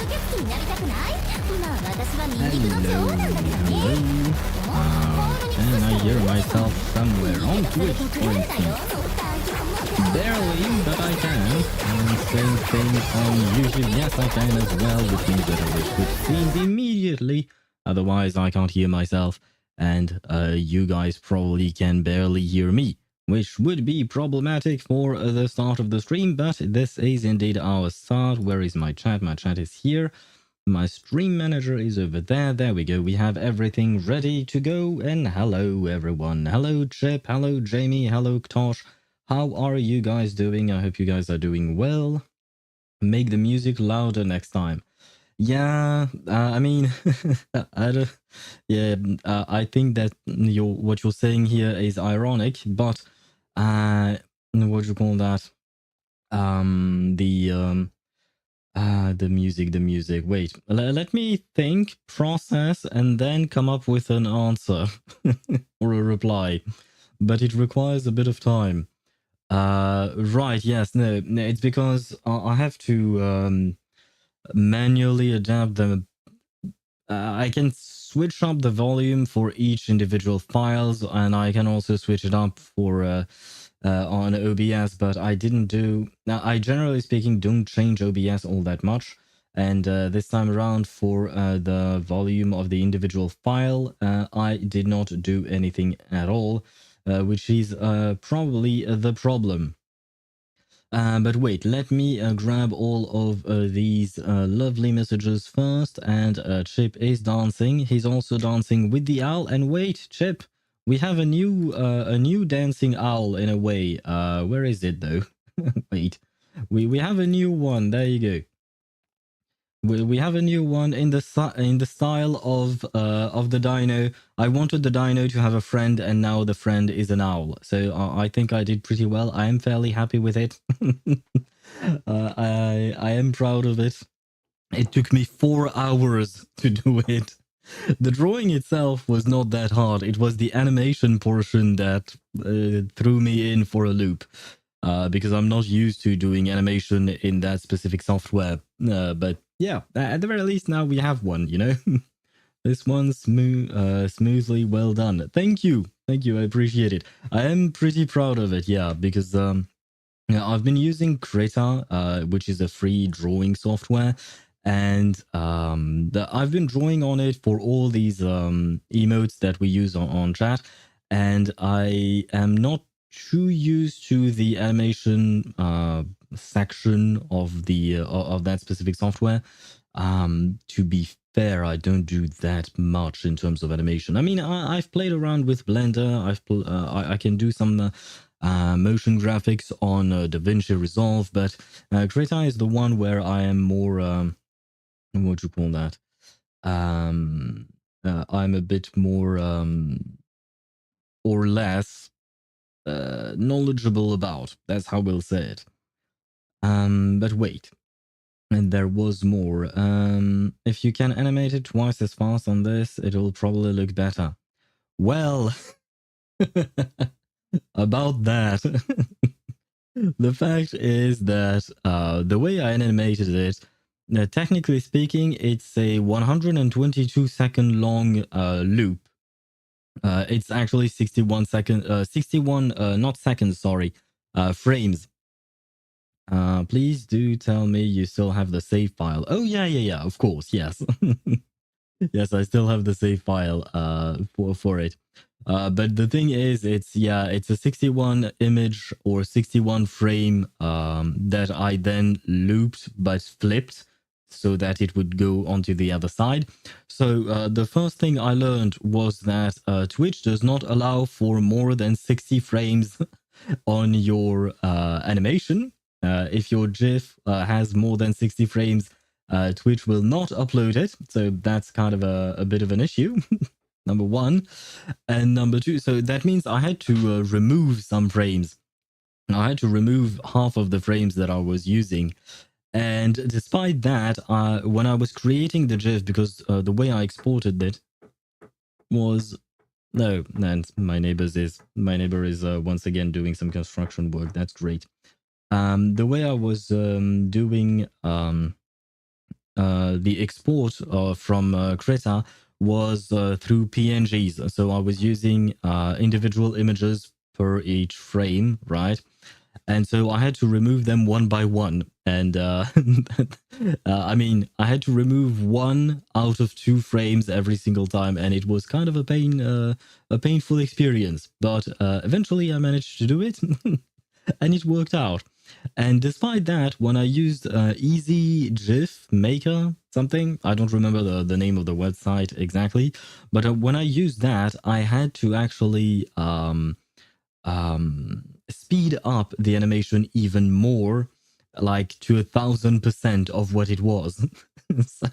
Can I hear myself somewhere on Twitch, for instance? Barely, but I can. And same thing on YouTube. Yes, I can as well, which means that I will switch scenes immediately. Otherwise, I can't hear myself. And you guys probably can barely hear me, which would be problematic for the start of the stream. But this is indeed our start. Where is my chat? My chat is here. My stream manager is over there. There we go. We have everything ready to go. And hello, everyone. Hello, Chip. Hello, Jamie. Hello, Tosh. How are you guys doing? I hope you guys are doing well. Make the music louder next time. Yeah, I mean, I don't, yeah, I think that what you're saying here is ironic, but what do you call that? The music. Wait, let me think, process, and then come up with an answer or a reply. But it requires a bit of time. Right, yes, no, it's because I have to manually adapt them. I can switch up the volume for each individual files, and I can also switch it up for on OBS, but I didn't do... Now, I generally speaking don't change OBS all that much, and this time around for the volume of the individual file, I did not do anything at all, which is probably the problem. But wait, let me grab all of these lovely messages first. And Chip is dancing. He's also dancing with the owl. And wait, Chip, we have a new dancing owl in a way. Where is it though? Wait, we have a new one. There you go. We have a new one in the style of the dino. I wanted the dino to have a friend, and now the friend is an owl. So I think I did pretty well. I am fairly happy with it. I am proud of it. It took me 4 hours to do it. The drawing itself was not that hard. It was the animation portion that threw me in for a loop. Because I'm not used to doing animation in that specific software. But yeah, at the very least now we have one, you know? This one's smoothly well done. Thank you. Thank you. I appreciate it. I am pretty proud of it, yeah, because I've been using Krita, which is a free drawing software. And I've been drawing on it for all these emotes that we use on chat. And I am not too used to the animation section of the of that specific software. To be fair, I don't do that much in terms of animation. I mean, I've played around with Blender. I can do some motion graphics on DaVinci Resolve, but Krita is the one where I am more what do you call that? I'm a bit more or less knowledgeable about. That's how we'll say it. But wait, and there was more. If you can animate it twice as fast on this, it'll probably look better. Well, about that, the fact is that the way I animated it, technically speaking, it's a 122-second long loop. It's actually 61 not seconds, sorry, frames. Please do tell me you still have the save file. Oh yeah, of course, yes. Yes, I still have the save file for it. But the thing is, it's a 61 image or 61 frame that I then looped but flipped so that it would go onto the other side. So the first thing I learned was that Twitch does not allow for more than 60 frames on your animation. If your GIF has more than 60 frames, Twitch will not upload it. So that's kind of a bit of an issue. Number one. And number two, so that means I had to remove some frames. I had to remove half of the frames that I was using. And despite that, when I was creating the GIF, because the way I exported it was... No, and my neighbor is once again doing some construction work. That's great. The way I was doing the export from Krita was through PNGs. So I was using individual images per each frame, right? And so I had to remove them one by one. And I mean, I had to remove one out of 2 frames every single time, and it was kind of a painful experience. But eventually, I managed to do it, and it worked out. And despite that, when I used Easy GIF Maker something, I don't remember the name of the website exactly, but when I used that, I had to actually speed up the animation even more, like to 1,000% of what it was. so,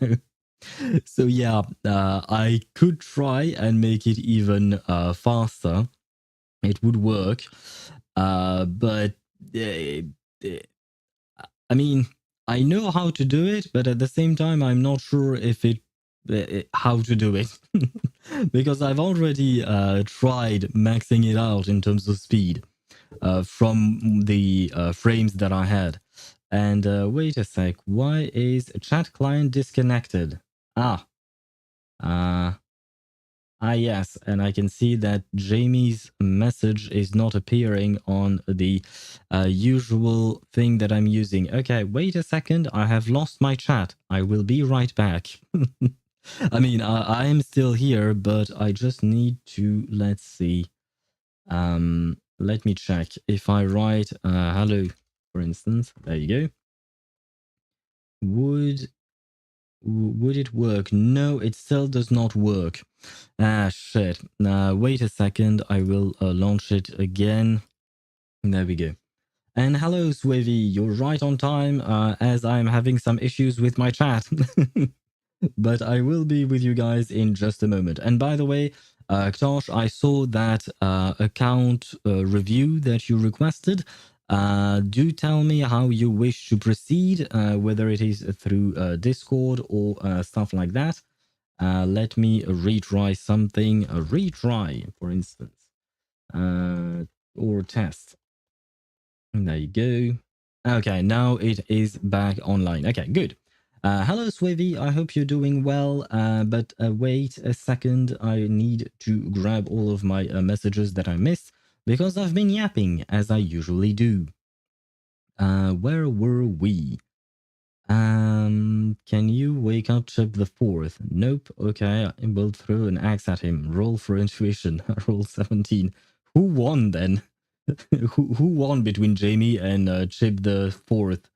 so yeah, I could try and make it even faster. It would work, but I mean, I know how to do it, but at the same time, I'm not sure if how to do it because I've already tried maxing it out in terms of speed from the frames that I had. And wait a sec, why is chat client disconnected? Uh, yes, and I can see that Jamie's message is not appearing on the usual thing that I'm using. Okay, wait a second, I have lost my chat. I will be right back. I mean, I am still here, but I just need to, let's see. Let me check. If I write hello, for instance, there you go. Would it work? No, it still does not work. Ah, shit. Wait a second. I will launch it again. There we go. And hello, Swivy. You're right on time, as I'm having some issues with my chat. But I will be with you guys in just a moment. And by the way, Ktosh, I saw that account review that you requested. Do tell me how you wish to proceed, whether it is through Discord or stuff like that. Let me retry something. Retry, for instance, or test. There you go. Okay, now it is back online. Okay, good. Hello, Swivy. I hope you're doing well. But wait a second. I need to grab all of my messages that I missed because I've been yapping as I usually do. Where were we? Can you wake up Chip the Fourth? Nope. Okay, I will throw an axe at him. Roll for intuition. Roll 17. Who won then? who won between Jamie and Chip the Fourth?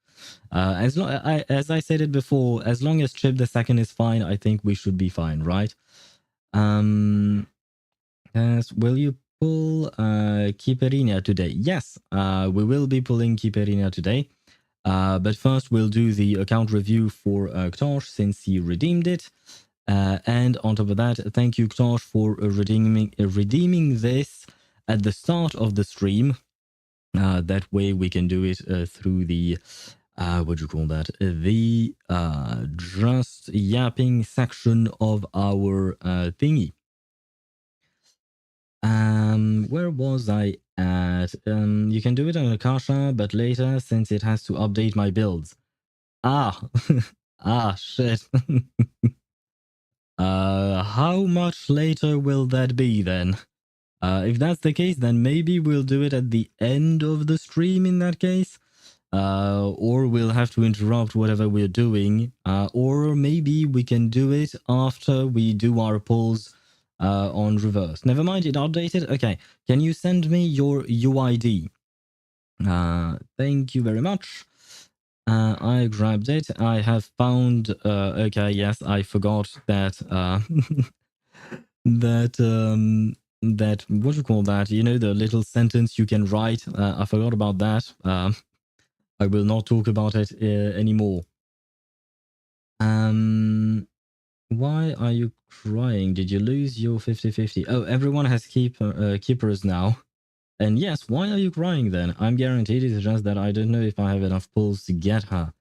As I said it before, as long as Chip the Second is fine, I think we should be fine, right? Will you pull Kiperina today? Yes, we will be pulling Kiperina today. But first, we'll do the account review for Ktosh since he redeemed it. And on top of that, thank you, Ktosh, for redeeming this at the start of the stream. That way we can do it through the, what do you call that? The just yapping section of our thingy. Where was I at? You can do it on Akasha, but later since it has to update my builds. Shit. How much later will that be then? If that's the case, then maybe we'll do it at the end of the stream in that case. Or we'll have to interrupt whatever we're doing. Or maybe we can do it after we do our polls on reverse. Never mind, it updated. Okay, can you send me your UID? Thank you very much. I grabbed it. I have found. Okay, yes, I forgot that. That what do you call that? You know, the little sentence you can write. I forgot about that. I will not talk about it anymore. Why are you crying? Did you lose your 50-50? Oh, everyone has keepers now. And yes, why are you crying then? I'm guaranteed it's just that I don't know if I have enough pulls to get her.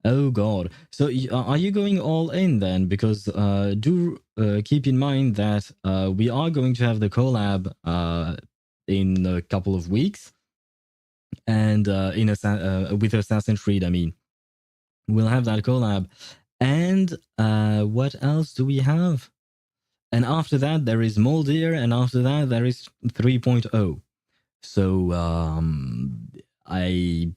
Oh god. So are you going all in then? Because do keep in mind that we are going to have the collab in a couple of weeks. And with Assassin's Creed, I mean. We'll have that collab. And what else do we have? And after that, there is Moldier, and after that, there is 3.0. So I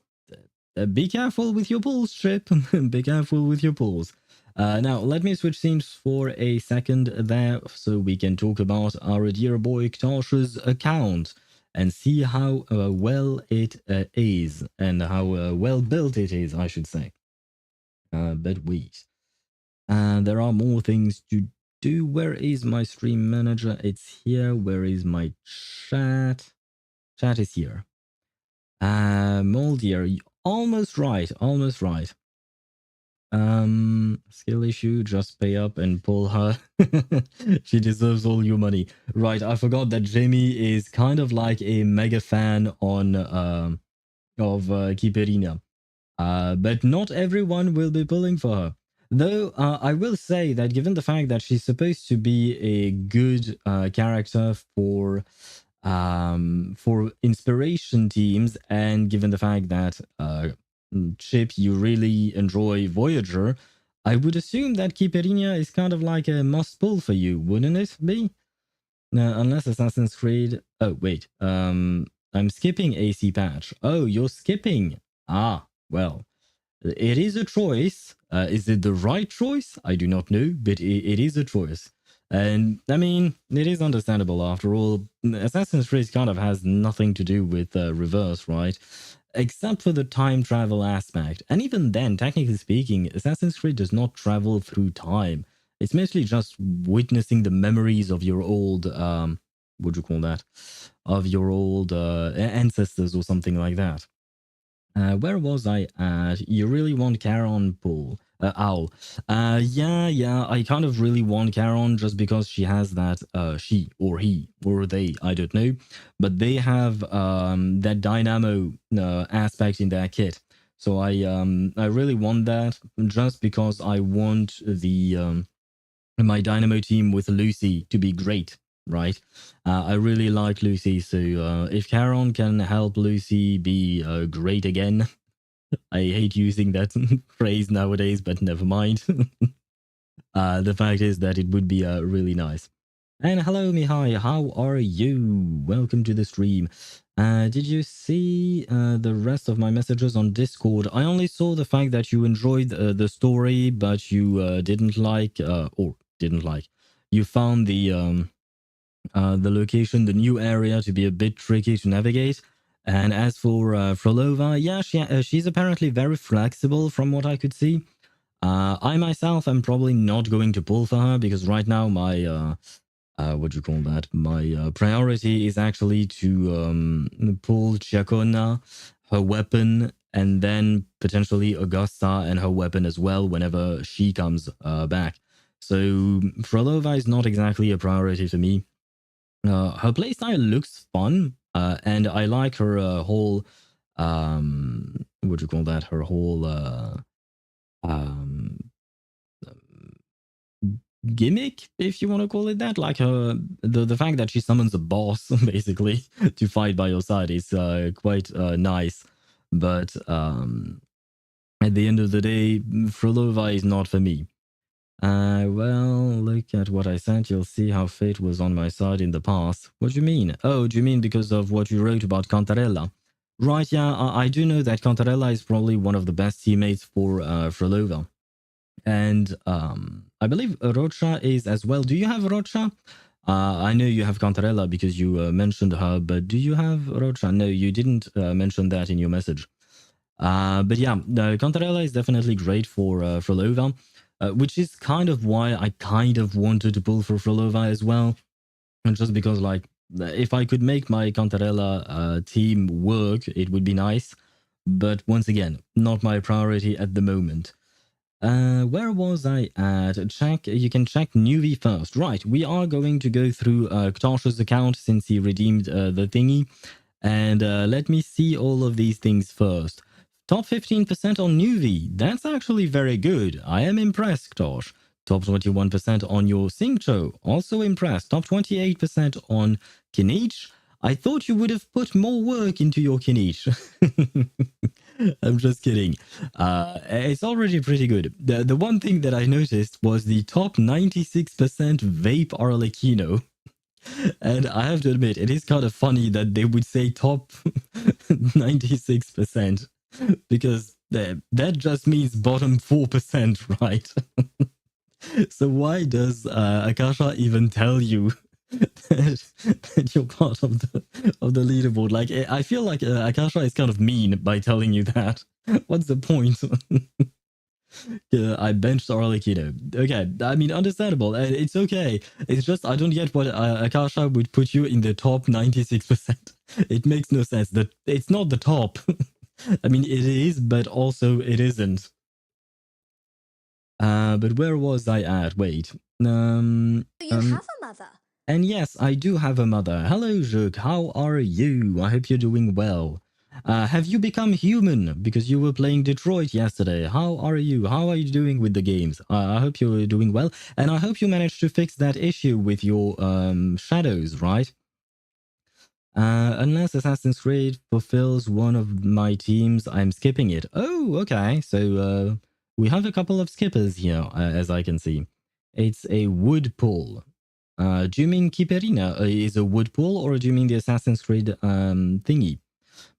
be careful with your pulls, Trip. Be careful with your pulls. Now, let me switch scenes for a second there so we can talk about our dear boy Ktosh's account and see how well it is and how well built it is, I should say. But wait. There are more things to do. Where is my stream manager? It's here. Where is my chat? Chat is here. Moldier, almost right. Almost right. Skill issue, just pay up and pull her. She deserves all your money. Right, I forgot that Jamie is kind of like a mega fan on of Kiperina. But not everyone will be pulling for her. Though I will say that given the fact that she's supposed to be a good character for inspiration teams, and given the fact that Chip, you really enjoy Voyager, I would assume that Kiperina is kind of like a must pull for you, wouldn't it be? Unless Assassin's Creed. Oh wait, I'm skipping AC patch. Oh, you're skipping. Ah, well. It is a choice. Is it the right choice? I do not know, but it is a choice. And I mean, it is understandable after all. Assassin's Creed kind of has nothing to do with reverse, right? Except for the time travel aspect. And even then, technically speaking, Assassin's Creed does not travel through time. It's mostly just witnessing the memories of your old, what do you call that? Of your old ancestors or something like that. Where was I at? You really want Charon pull? Owl. Yeah, I kind of really want Charon just because she has that, she or he or they, I don't know, but they have that dynamo aspect in their kit. So I really want that just because I want the my dynamo team with Lucy to be great, right? I really like Lucy, so if Charon can help Lucy be great again, I hate using that phrase nowadays, but never mind. The fact is that it would be really nice. And hello, Mihai, how are you? Welcome to the stream. Did you see the rest of my messages on Discord? I only saw the fact that you enjoyed the story, but you didn't like, or didn't like, you found the location, the new area, to be a bit tricky to navigate. And as for Frolova, yeah, she's apparently very flexible from what I could see. I myself am probably not going to pull for her because right now my what do you call that? My priority is actually to pull Chacona, her weapon, and then potentially Augusta and her weapon as well whenever she comes back. So Frolova is not exactly a priority for me. Her playstyle looks fun, and I like her whole what do you call that? Her whole um, gimmick, if you want to call it that. Like the fact that she summons a boss basically to fight by your side is quite nice. But at the end of the day, Frolova is not for me. Well, look at what I sent. You'll see how fate was on my side in the past. What do you mean? Oh, do you mean because of what you wrote about Cantarella? Right, yeah, I do know that Cantarella is probably one of the best teammates for Frolova. And I believe Rocha is as well. Do you have Rocha? I know you have Cantarella because you mentioned her, but do you have Rocha? No, you didn't mention that in your message. But yeah, Cantarella is definitely great for Frolova. Which is kind of why I kind of wanted to pull for Frolova as well. And just because, like, if I could make my Cantarella team work, it would be nice. But once again, not my priority at the moment. Where was I at? Check. You can check Newbie first. Right, we are going to go through Ktosh's account since he redeemed the thingy. And let me see all of these things first. Top 15% on Nuvi. That's actually very good. I am impressed, Tosh. Top 21% on your Singcho. Also impressed. Top 28% on Kinich. I thought you would have put more work into your Kinich. I'm just kidding. It's already pretty good. The one thing that I noticed was the top 96% vape Arlecchino. And I have to admit, it is kind of funny that they would say top 96% because that just means bottom 4%, right? So why does Akasha even tell you that you're part of the leaderboard? Like, I feel like Akasha is kind of mean by telling you that. What's the point? I benched Arlecchino. Okay, I mean, understandable. It's okay. It's just I don't get what Akasha would put you in the top 96%. It makes no sense. That it's not the top. I mean, it is, but also it isn't. But where was I at? Wait. You have a mother. And yes, I do have a mother. Hello, Juk. How are you? I hope you're doing well. Have you become human? Because you were playing Detroit yesterday. How are you? How are you doing with the games? I hope you're doing well. And I hope you managed to fix that issue with your shadows, right? Unless Assassin's Creed fulfills one of my teams, I'm skipping it. Oh, okay. So we have a couple of skippers here, as I can see. It's a wood pull. Do you mean Kiperina is a wood pull, or do you mean the Assassin's Creed thingy?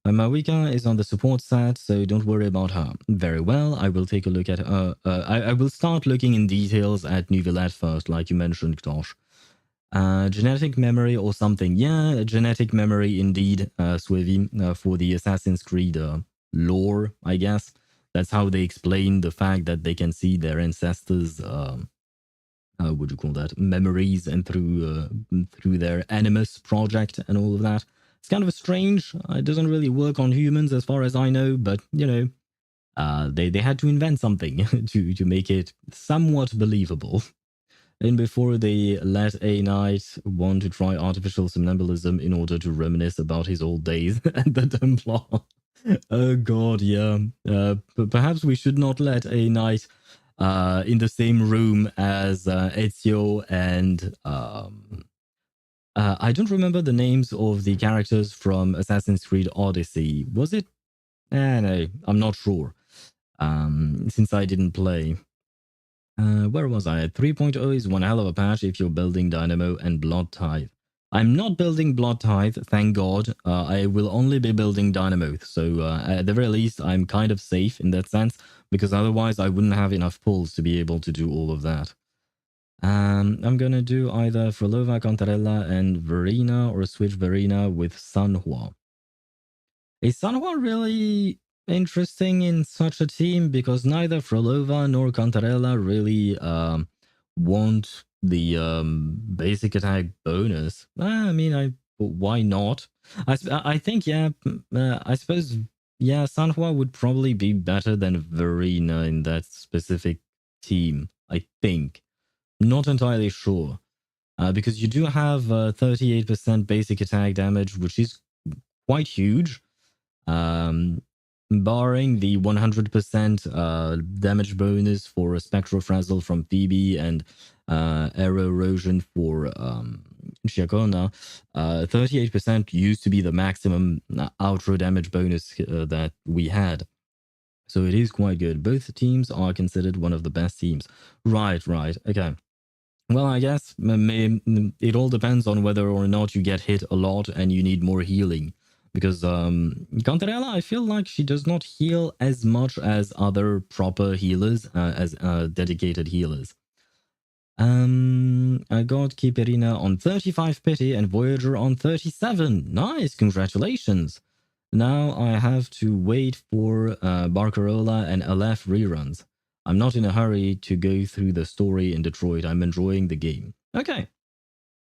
Mawika is on the support set, so don't worry about her. Very well, I will take a look at her. I will start looking in details at Nouvellette first, like you mentioned, Tosh. Genetic memory or something. Yeah, genetic memory indeed, Swivi, for the Assassin's Creed lore, I guess. That's how they explain the fact that they can see their ancestors' what do you call that, memories, and through their Animus project and all of that. It's kind of strange. It doesn't really work on humans as far as I know, but you know, they had to invent something to make it somewhat believable. And before they let a knight want to try artificial somnambulism in order to reminisce about his old days at the Templar. Oh god, yeah. Perhaps we should not let a knight in the same room as Ezio and I don't remember the names of the characters from Assassin's Creed Odyssey. Was it? No, I'm not sure. Since I didn't play. Where was I? 3.0 is one hell of a patch if you're building Dynamo and Blood Tithe. I'm not building Blood Tithe, thank God. I will only be building Dynamo. So at the very least, I'm kind of safe in that sense, because otherwise I wouldn't have enough pulls to be able to do all of that. I'm gonna do either Frolova, Contarella, and Verena, or switch Verena with Sanhua. Is Sanhua really interesting in such a team? Because neither Frolova nor Contarella really want the basic attack bonus. I mean, why not? I think, yeah, I suppose, yeah, Sanhua would probably be better than Verena in that specific team, I think. Not entirely sure. Because you do have 38% basic attack damage, which is quite huge. Barring the 100% damage bonus for a Spectral Frazzle from Phoebe and Arrow Erosion for Chiacona, 38% used to be the maximum outro damage bonus that we had. So it is quite good. Both teams are considered one of the best teams. Right. Okay. Well, I guess it all depends on whether or not you get hit a lot and you need more healing. Because Cantarella, I feel like she does not heal as much as other proper healers, as dedicated healers. I got Kiperina on 35 pity and Voyager on 37. Nice, congratulations. Now I have to wait for Barcarola and Aleph reruns. I'm not in a hurry to go through the story in Detroit. I'm enjoying the game. Okay.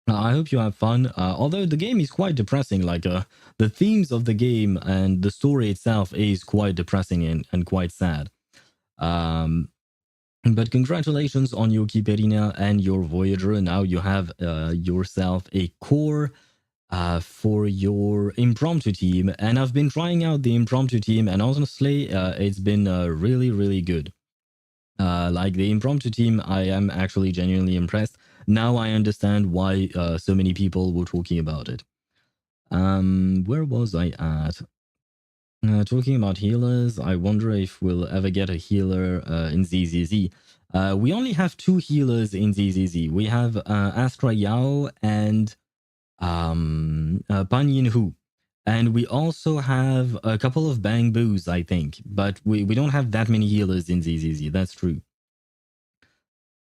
I hope you have fun. Although the game is quite depressing, like the themes of the game and the story itself is quite depressing and quite sad. But congratulations on your Kiperina and your Voyager. Now you have yourself a core for your impromptu team. And I've been trying out the impromptu team, and honestly, it's been really, really good. Like the impromptu team, I am actually genuinely impressed. Now I understand why so many people were talking about it. Where was I at? Talking about healers, I wonder if we'll ever get a healer in ZZZ. We only have 2 healers in ZZZ. We have Astra Yao and Pan Yin Hu. And we also have a couple of Bang Boos, I think. But we don't have that many healers in ZZZ. That's true.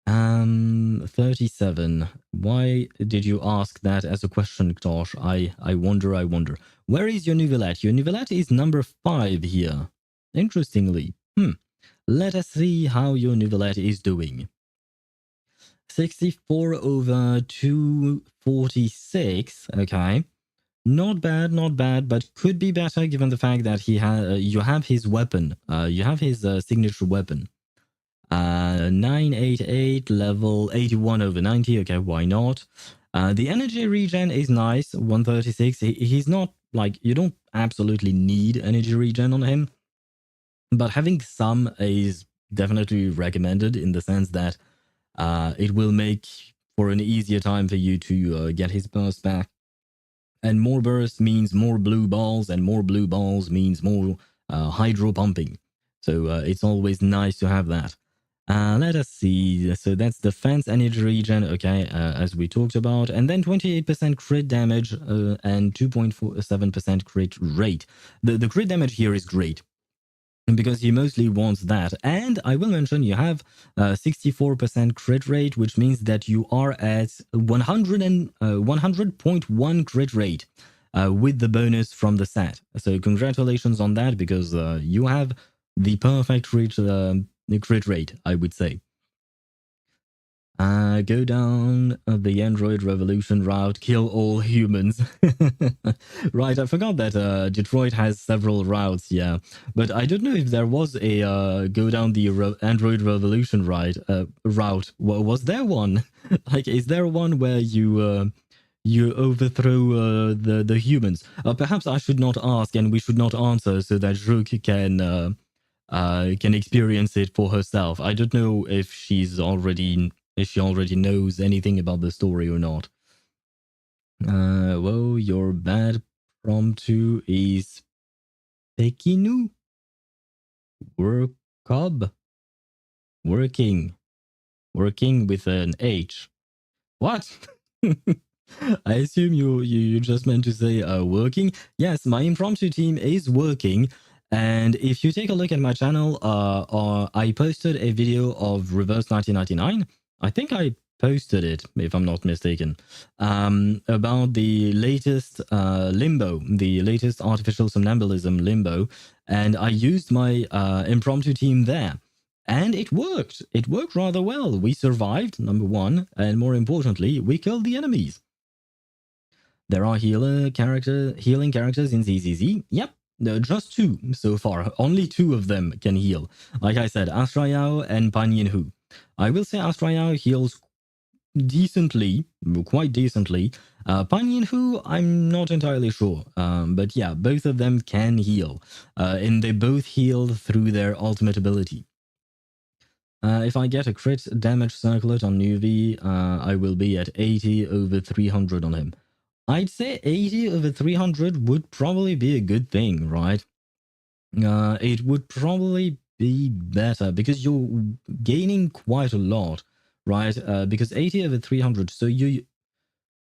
37. Why did you ask that as a question, Tosh? I wonder. Where is your Nouvellette? Your Nouvellette is number 5 here. Interestingly. Let us see how your Nouvellette is doing. 64 over 246. Okay. Not bad, but could be better given the fact that you have his weapon. You have his signature weapon. 988, level 81 over 90. Okay, why not? The energy regen is nice, 136. He's not like, you don't absolutely need energy regen on him, but having some is definitely recommended in the sense that it will make for an easier time for you to get his burst back. And more burst means more blue balls, and more blue balls means more hydro pumping. So it's always nice to have that. Let us see. So that's defense energy regen, okay, as we talked about. And then 28% crit damage and 2.47% crit rate. The crit damage here is great because he mostly wants that. And I will mention you have 64% crit rate, which means that you are at 100.1 crit rate with the bonus from the set. So congratulations on that, because you have the perfect crit rate, I would say. Go down the Android Revolution route, kill all humans. Right, I forgot that Detroit has several routes, yeah. But I don't know if there was a go down the Android Revolution route. Was there one? Like, is there one where you overthrow the humans? Perhaps I should not ask and we should not answer so that Rook can experience it for herself. I don't know if she already knows anything about the story or not. Whoa, your bad promptu is Pekinu? Workob? Working with an H. What? I assume you just meant to say working. Yes, my impromptu team is working. And if you take a look at my channel, I posted a video of Reverse 1999. I think I posted it, if I'm not mistaken, about the latest limbo, the latest artificial somnambulism limbo. And I used my impromptu team there. And it worked. It worked rather well. We survived, number one. And more importantly, we killed the enemies. There are healing characters in ZZZ. Yep. Just 2 so far. Only 2 of them can heal. Like I said, Astra Yao and Pan Yin Hu. I will say Astra Yao heals decently, quite decently. Pan Yin Hu, I'm not entirely sure. But yeah, both of them can heal. And they both heal through their ultimate ability. If I get a crit damage circlet on Nuvi, I will be at 80 over 300 on him. I'd say 80 over 300 would probably be a good thing, right? It would probably be better because you're gaining quite a lot, right? Because 80 over 300, so you...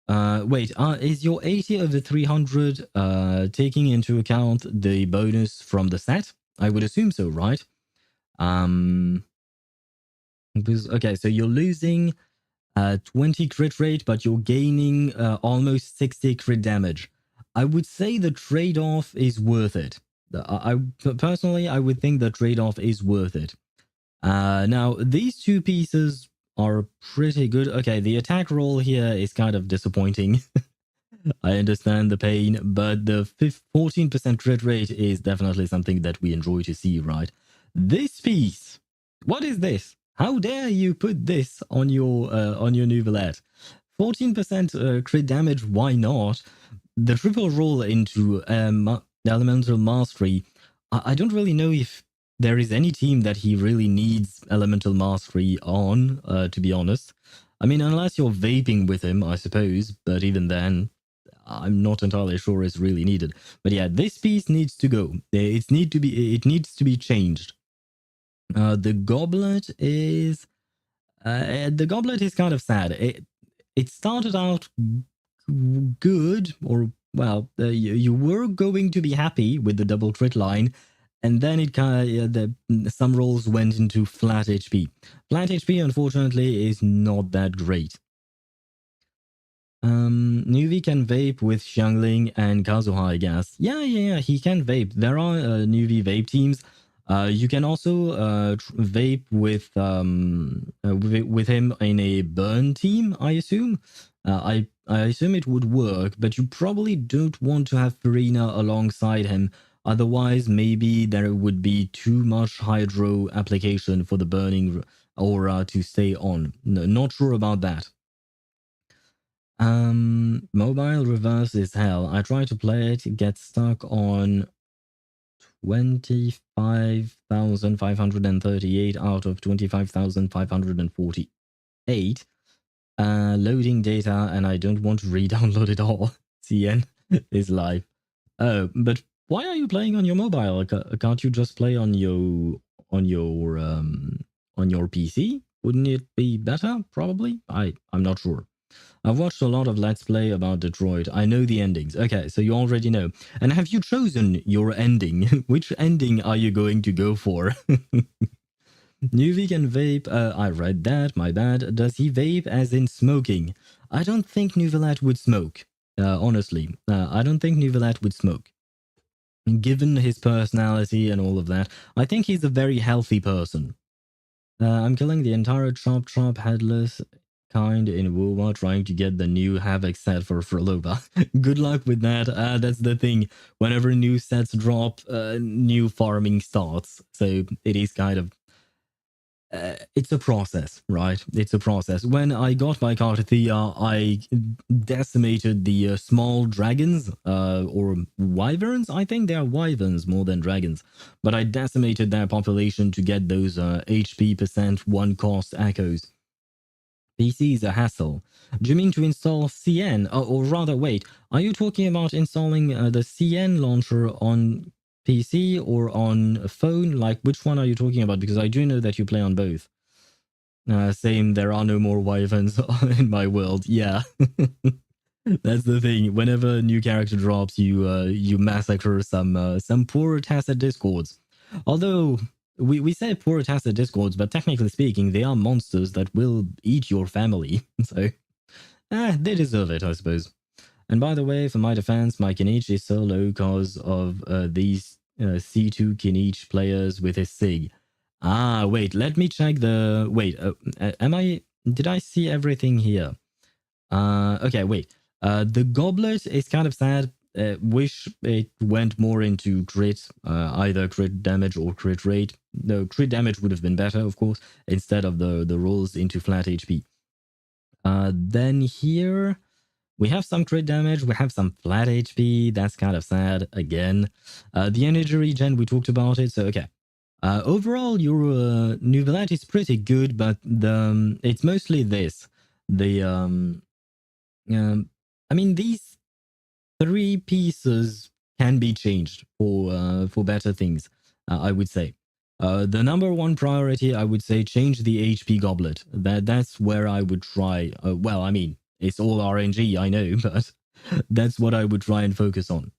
wait, is your 80 over 300 taking into account the bonus from the set? I would assume so, right? Okay, so you're losing 20 crit rate, but you're gaining almost 60 crit damage. I would say the trade-off is worth it. Personally, I would think the trade-off is worth it. Now, these 2 pieces are pretty good. Okay, the attack roll here is kind of disappointing. I understand the pain, but the 14% crit rate is definitely something that we enjoy to see, right? This piece, what is this? How dare you put this on your Nouvellette? 14% crit damage, why not? The triple roll into elemental mastery. I don't really know if there is any team that he really needs elemental mastery on, to be honest. I mean, unless you're vaping with him, I suppose, but even then, I'm not entirely sure is really needed. But yeah, this piece needs to go. It needs to be changed. The goblet is kind of sad. It started out good, or well, you were going to be happy with the double crit line, and then it kind of some rolls went into flat HP. Flat HP, unfortunately, is not that great. Nuvi can vape with Xiangling and Kazuha, I guess. Yeah, he can vape. There are Nuvi vape teams. You can also vape with him in a burn team, I assume. I assume it would work, but you probably don't want to have Kiperina alongside him. Otherwise, maybe there would be too much hydro application for the burning aura to stay on. No, not sure about that. Mobile reverse is hell. I try to play it, get stuck on 25,538 out of 25,548. Loading data, and I don't want to re-download it all. CN is live. Oh, but why are you playing on your mobile? Can't you just play on your PC? Wouldn't it be better? Probably. I'm not sure. I've watched a lot of Let's Play about Detroit. I know the endings. Okay, so you already know. And have you chosen your ending? Which ending are you going to go for? Nuvi can vape. I read that, my bad. Does he vape as in smoking? I don't think Nuvelat would smoke. Honestly, I don't think Nuvelat would smoke. Given his personality and all of that, I think he's a very healthy person. I'm killing the entire Chop headless kind in WoWa, trying to get the new Havoc set for Frolova. Good luck with that. That's the thing. Whenever new sets drop, new farming starts. So it is kind of... it's a process, right? It's a process. When I got my Carthia, I decimated the small dragons, or wyverns. I think they are wyverns more than dragons. But I decimated their population to get those HP % 1 cost echoes. PC is a hassle. Do you mean to install CN? Or rather, wait, are you talking about installing the CN launcher on PC or on a phone? Like, which one are you talking about? Because I do know that you play on both. Same, there are no more wyverns in my world. Yeah. That's the thing. Whenever a new character drops, you massacre some poor Tacet Discords. Although we say poor Tacet Discords, but technically speaking, they are monsters that will eat your family. So, they deserve it, I suppose. And by the way, for my defense, my Kinich is so low because of these C2 Kinich players with his SIG. Wait, let me check the... Wait, did I see everything here? Okay, wait. The goblet is kind of sad. Wish it went more into crit, either crit damage or crit rate. No, crit damage would have been better, of course, instead of the rolls into flat HP. Then here we have some crit damage, we have some flat HP. That's kind of sad again. The energy regen, we talked about it, so okay. Overall, your Nouvellette is pretty good, but it's mostly this. I mean, these 3 pieces can be changed for better things, I would say. The number 1 priority, I would say, change the HP goblet. That's where I would try. Well, I mean, it's all RNG, I know, but that's what I would try and focus on.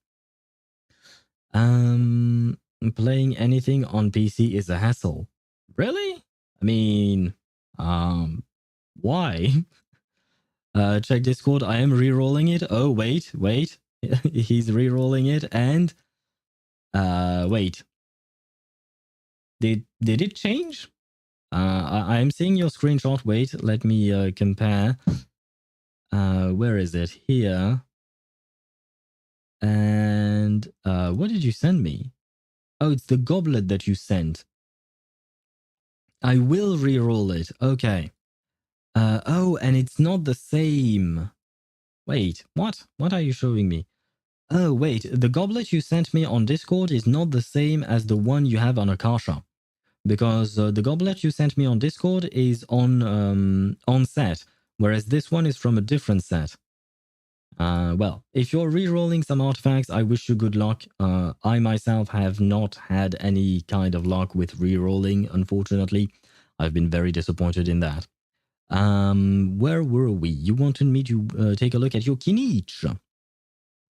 Playing anything on PC is a hassle. Really? I mean, why? Check Discord. I am re-rolling it. Oh, wait. He's re-rolling it, and wait. Did it change? I am seeing your screenshot. Wait, let me compare. Where is it? Here. And what did you send me? Oh, it's the goblet that you sent. I will re-roll it. Okay. Oh, and it's not the same. Wait, what? What are you showing me? Oh, wait, the goblet you sent me on Discord is not the same as the one you have on Akasha. Because the goblet you sent me on Discord is on set, whereas this one is from a different set. Well, if you're re-rolling some artifacts, I wish you good luck. I myself have not had any kind of luck with re-rolling, unfortunately. I've been very disappointed in that. Where were we? You wanted me to take a look at your Kinich.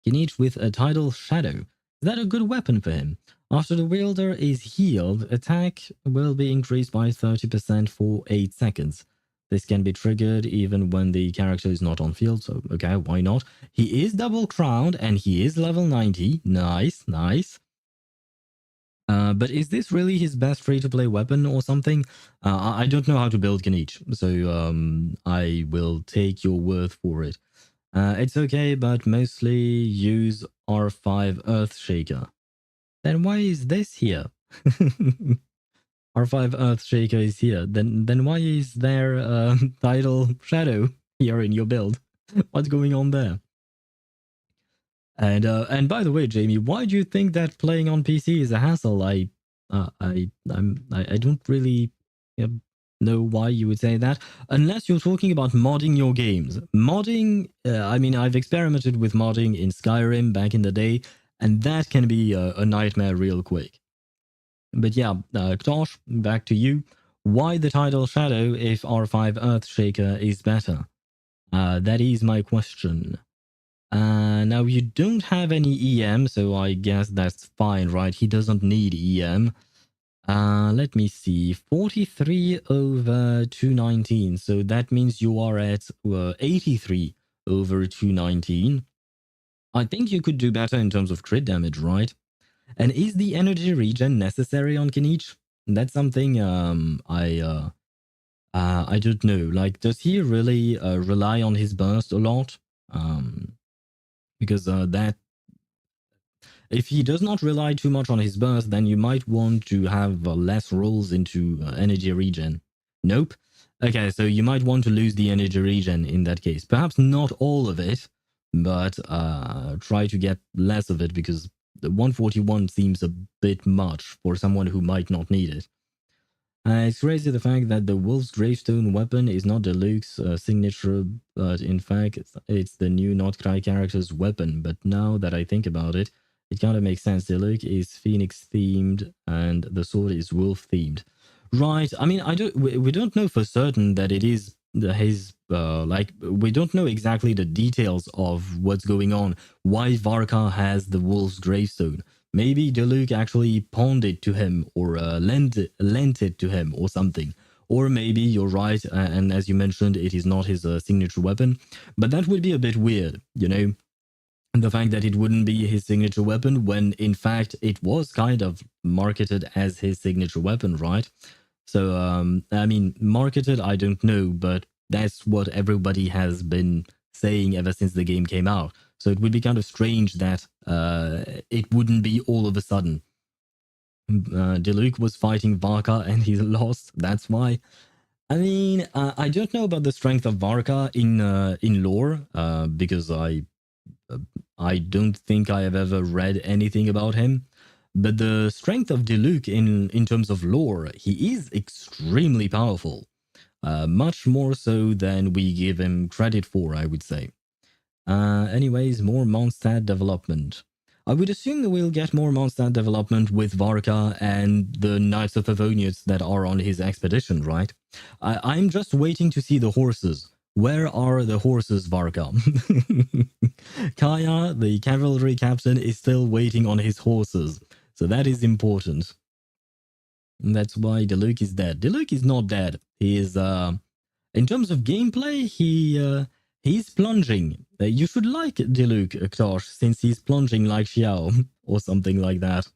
Kinich with a tidal shadow. Is that a good weapon for him? After the wielder is healed, attack will be increased by 30% for 8 seconds. This can be triggered even when the character is not on field, so okay, why not? He is double crowned and he is level 90. Nice, nice. But is this really his best free-to-play weapon or something? I don't know how to build Kinich, so I will take your word for it. It's okay, but mostly use R5 Earthshaker. Then why is this here? R5 Earthshaker is here. Then why is there a tidal shadow here in your build? What's going on there? And by the way, Jamie, why do you think that playing on PC is a hassle? I don't really know why you would say that, unless you're talking about modding your games. Modding, I mean, I've experimented with modding in Skyrim back in the day, and that can be a nightmare real quick. But yeah, Ktosh, back to you. Why the tidal shadow if R5 Earthshaker is better? That is my question. Now you don't have any EM, so I guess that's fine, right? He doesn't need EM. Let me see, 43 over 219. So that means you are at 83 over 219. I think you could do better in terms of crit damage, right? And is the energy regen necessary on Kinich? That's something I don't know. Like, does he really rely on his burst a lot? Because that if he does not rely too much on his burst, then you might want to have less rolls into energy regen. Nope. Okay, so you might want to lose the energy regen in that case. Perhaps not all of it, but try to get less of it because the 141 seems a bit much for someone who might not need it. It's crazy the fact that the Wolf's Gravestone weapon is not Deluxe's signature, but in fact it's the new Notcry character's weapon. But now that I think about it, it kind of makes sense. Deluxe is Phoenix themed and the sword is Wolf themed. Right. I mean, we don't know for certain that it is his, like, we don't know exactly the details of what's going on, why Varka has the Wolf's Gravestone. Maybe Deluxe actually pawned it to him or lent it to him or something. Or maybe you're right, and as you mentioned, it is not his signature weapon. But that would be a bit weird, you know? The fact that it wouldn't be his signature weapon when, in fact, it was kind of marketed as his signature weapon, right? So, I mean, marketed, I don't know, but that's what everybody has been saying ever since the game came out. So it would be kind of strange that it wouldn't be all of a sudden. Deluxe was fighting Varka and he lost. That's why. I mean, I don't know about the strength of Varka in lore because I don't think I have ever read anything about him. But the strength of Deluxe in terms of lore, he is extremely powerful. Much more so than we give him credit for, I would say. Anyways, more Mondstadt development. I would assume that we'll get more Mondstadt development with Varka and the Knights of Favonius that are on his expedition, right? I'm just waiting to see the horses. Where are the horses, Varka? Kaya, the cavalry captain, is still waiting on his horses. So that is important. And that's why Deluxe is dead. Deluxe is not dead. He is, in terms of gameplay, he's plunging. You should like Deluxe, Ktosh, since he's plunging like Xiao, or something like that.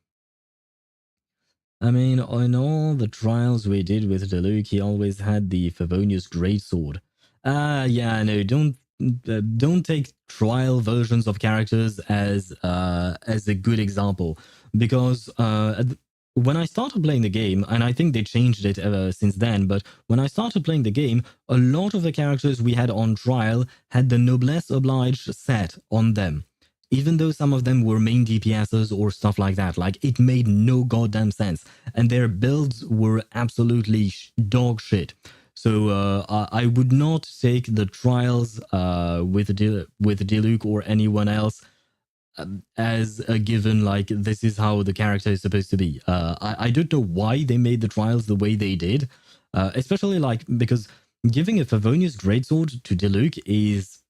I mean, in all the trials we did with Deluxe, he always had the Favonius Greatsword. Yeah, no, don't take trial versions of characters as a good example, because when I started playing the game, and I think they changed it ever since then, but when I started playing the game, a lot of the characters we had on trial had the Noblesse Oblige set on them. Even though some of them were main DPSs or stuff like that, like it made no goddamn sense. And their builds were absolutely dog shit. So I would not take the trials with Diluc or anyone else as a given, like this is how the character is supposed to be. I don't know why they made the trials the way they did, especially like because giving a Favonius Greatsword to Diluc is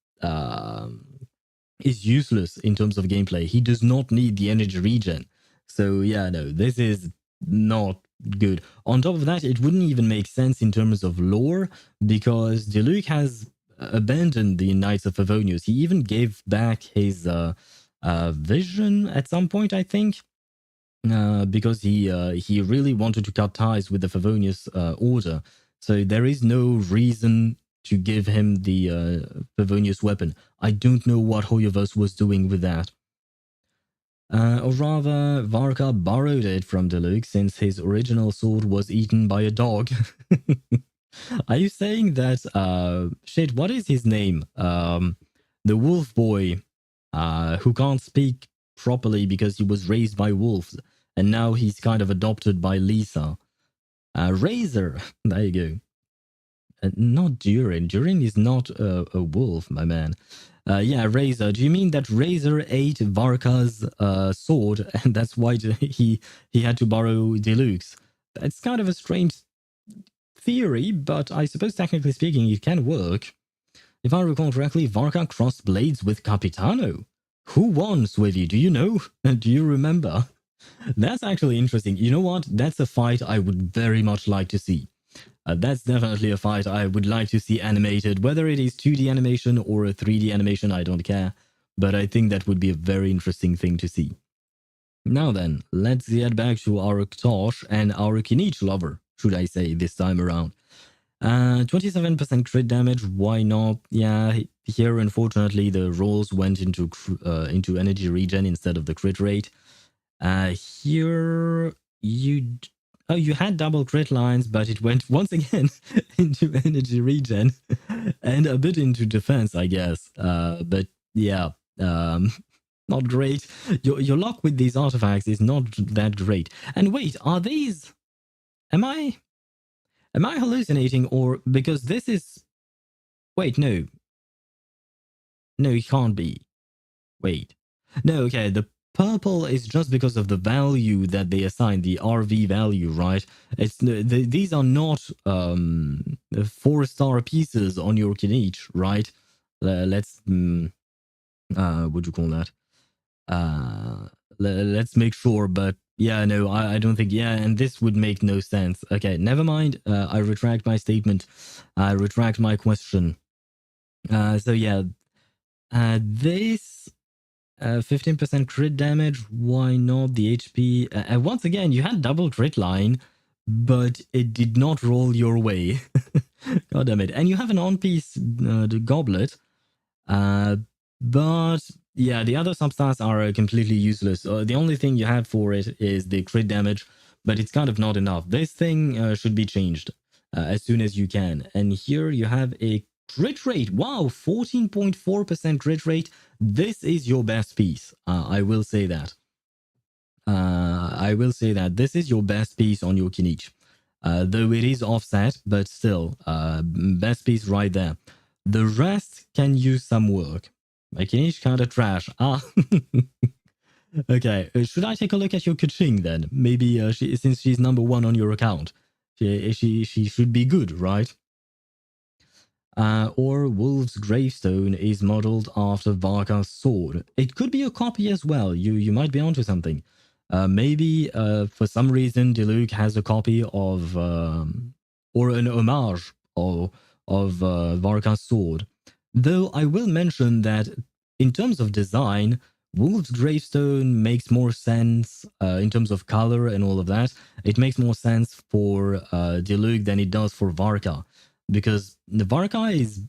useless in terms of gameplay. He does not need the energy regen. So yeah, no, this is not good. On top of that, it wouldn't even make sense in terms of lore because Diluc has abandoned the Knights of Favonius. He even gave back his vision at some point, I think, because he really wanted to cut ties with the Favonius order. So there is no reason to give him the Favonius weapon. I don't know what HoYoVerse was doing with that. Or rather, Varka borrowed it from Diluc since his original sword was eaten by a dog. Are you saying that, shit, what is his name? The wolf boy who can't speak properly because he was raised by wolves and now he's kind of adopted by Lisa. Razor, there you go. Not Durin. Durin is not a wolf, my man. Yeah, Razor. Do you mean that Razor ate Varka's sword, and that's why he had to borrow Deluxe? That's kind of a strange theory, but I suppose technically speaking, it can work. If I recall correctly, Varka crossed blades with Capitano. Who won, Swivy? Do you know? Do you remember? That's actually interesting. You know what? That's a fight I would very much like to see. That's definitely a fight I would like to see animated. Whether it is 2D animation or a 3D animation, I don't care. But I think that would be a very interesting thing to see. Now then, let's get back to our Ktosh and our Kinich lover, should I say, this time around. 27% crit damage, why not? Yeah, here unfortunately the rolls went into energy regen instead of the crit rate. Here you had double crit lines, but it went once again into energy regen and a bit into defense, I guess. But yeah, not great. Your luck with these artifacts is not that great. And wait, are these? Am I hallucinating, or because this is? Wait, no, it can't be. Wait, no, okay, the purple is just because of the value that they assign, the RV value, right? It's these are not 4-star pieces on your Kinich, right? Let's what do you call that? Let's make sure, but yeah, no, I don't think, yeah, and this would make no sense. Okay, never mind. I retract my statement. I retract my question. So yeah, this 15% crit damage, why not? The HP, once again, you had double crit line, but it did not roll your way. God damn it. And you have an on-piece the goblet, but yeah, the other substats are completely useless. The only thing you have for it is the crit damage, but it's kind of not enough. This thing should be changed as soon as you can. And here you have a crit rate. Wow, 14.4% crit rate. This is your best piece. I will say that. I will say that this is your best piece on your Kinich. Though it is offset, but still, best piece right there. The rest can use some work. My Kinich kind of trash. Okay, should I take a look at your Kaching then? Maybe since she's number 1 on your account, she should be good, right? Or Wolf's Gravestone is modeled after Varka's sword. It could be a copy as well. You might be onto something. Maybe for some reason Diluc has a copy of or an homage of Varka's sword. Though I will mention that in terms of design, Wolf's Gravestone makes more sense in terms of color and all of that. It makes more sense for Diluc than it does for Varka, because the Varka is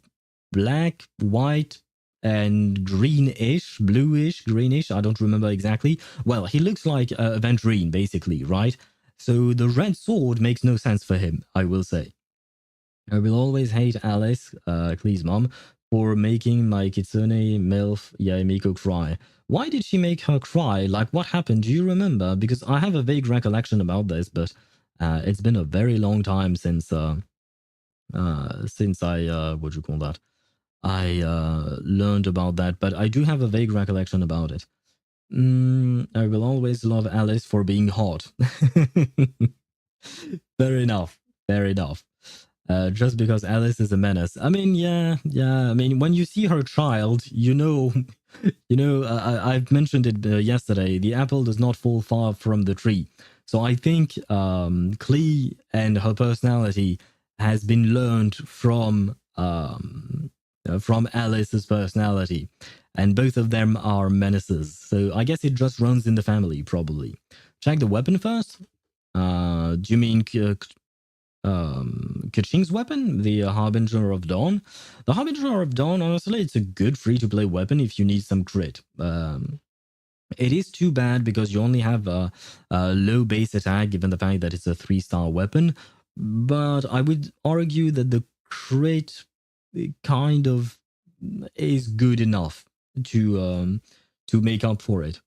black, white, and greenish, bluish, greenish. I don't remember exactly. Well, he looks like Aventurine, basically, right? So the red sword makes no sense for him, I will say. I will always hate Alice, Klee's mom, for making my Kitsune MILF Yaemiko cry. Why did she make her cry? Like, what happened? Do you remember? Because I have a vague recollection about this, but it's been a very long time since since I what do you call that? I learned about that, but I do have a vague recollection about it. I will always love Alice for being hot. Fair enough. Fair enough. Just because Alice is a menace. I mean, yeah. I mean, when you see her child, you know, I've mentioned it yesterday. The apple does not fall far from the tree. So I think Klee and her personality has been learned from Alice's personality, and both of them are menaces. So I guess it just runs in the family, probably. Check the weapon first. Do you mean Kaching's weapon, the Harbinger of Dawn? The Harbinger of Dawn, honestly, it's a good free-to-play weapon if you need some crit. It is too bad because you only have a low base attack, given the fact that it's a 3-star weapon. But I would argue that the crit kind of is good enough to make up for it.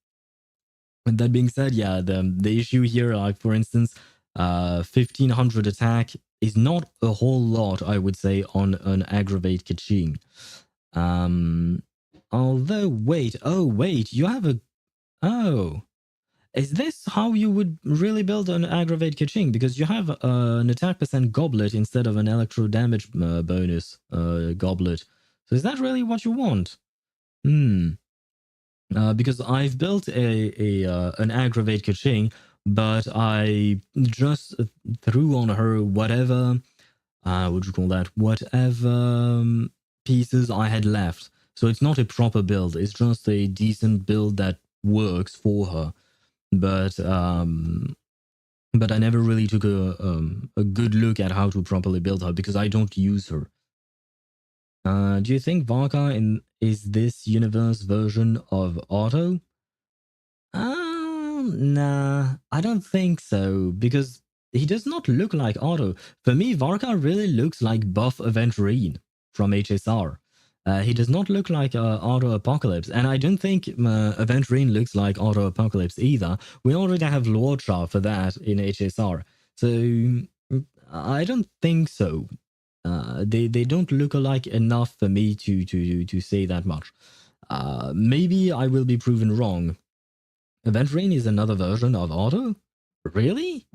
And that being said, yeah, the issue here, like for instance, 1500 attack is not a whole lot, I would say, on an aggravate Kaching. Although, wait, you have a... Oh, is this how you would really build an aggravate Kaching? Because you have an attack percent goblet instead of an electro damage bonus goblet. So is that really what you want? Because I've built an aggravate Kaching, but I just threw on her whatever, what would you call that? Whatever pieces I had left. So it's not a proper build. It's just a decent build that works for her. But I never really took a good look at how to properly build her because I don't use her. Do you think Varka is this universe version of Otto? Nah, I don't think so, because he does not look like Otto. For me, Varka really looks like buff Aventurine from HSR. He does not look like Auto Apocalypse, and I don't think Aventurine looks like Auto Apocalypse either. We already have Lordshaw for that in HSR, so I don't think so. They don't look alike enough for me to say that much. Maybe I will be proven wrong. Aventurine is another version of Auto? Really?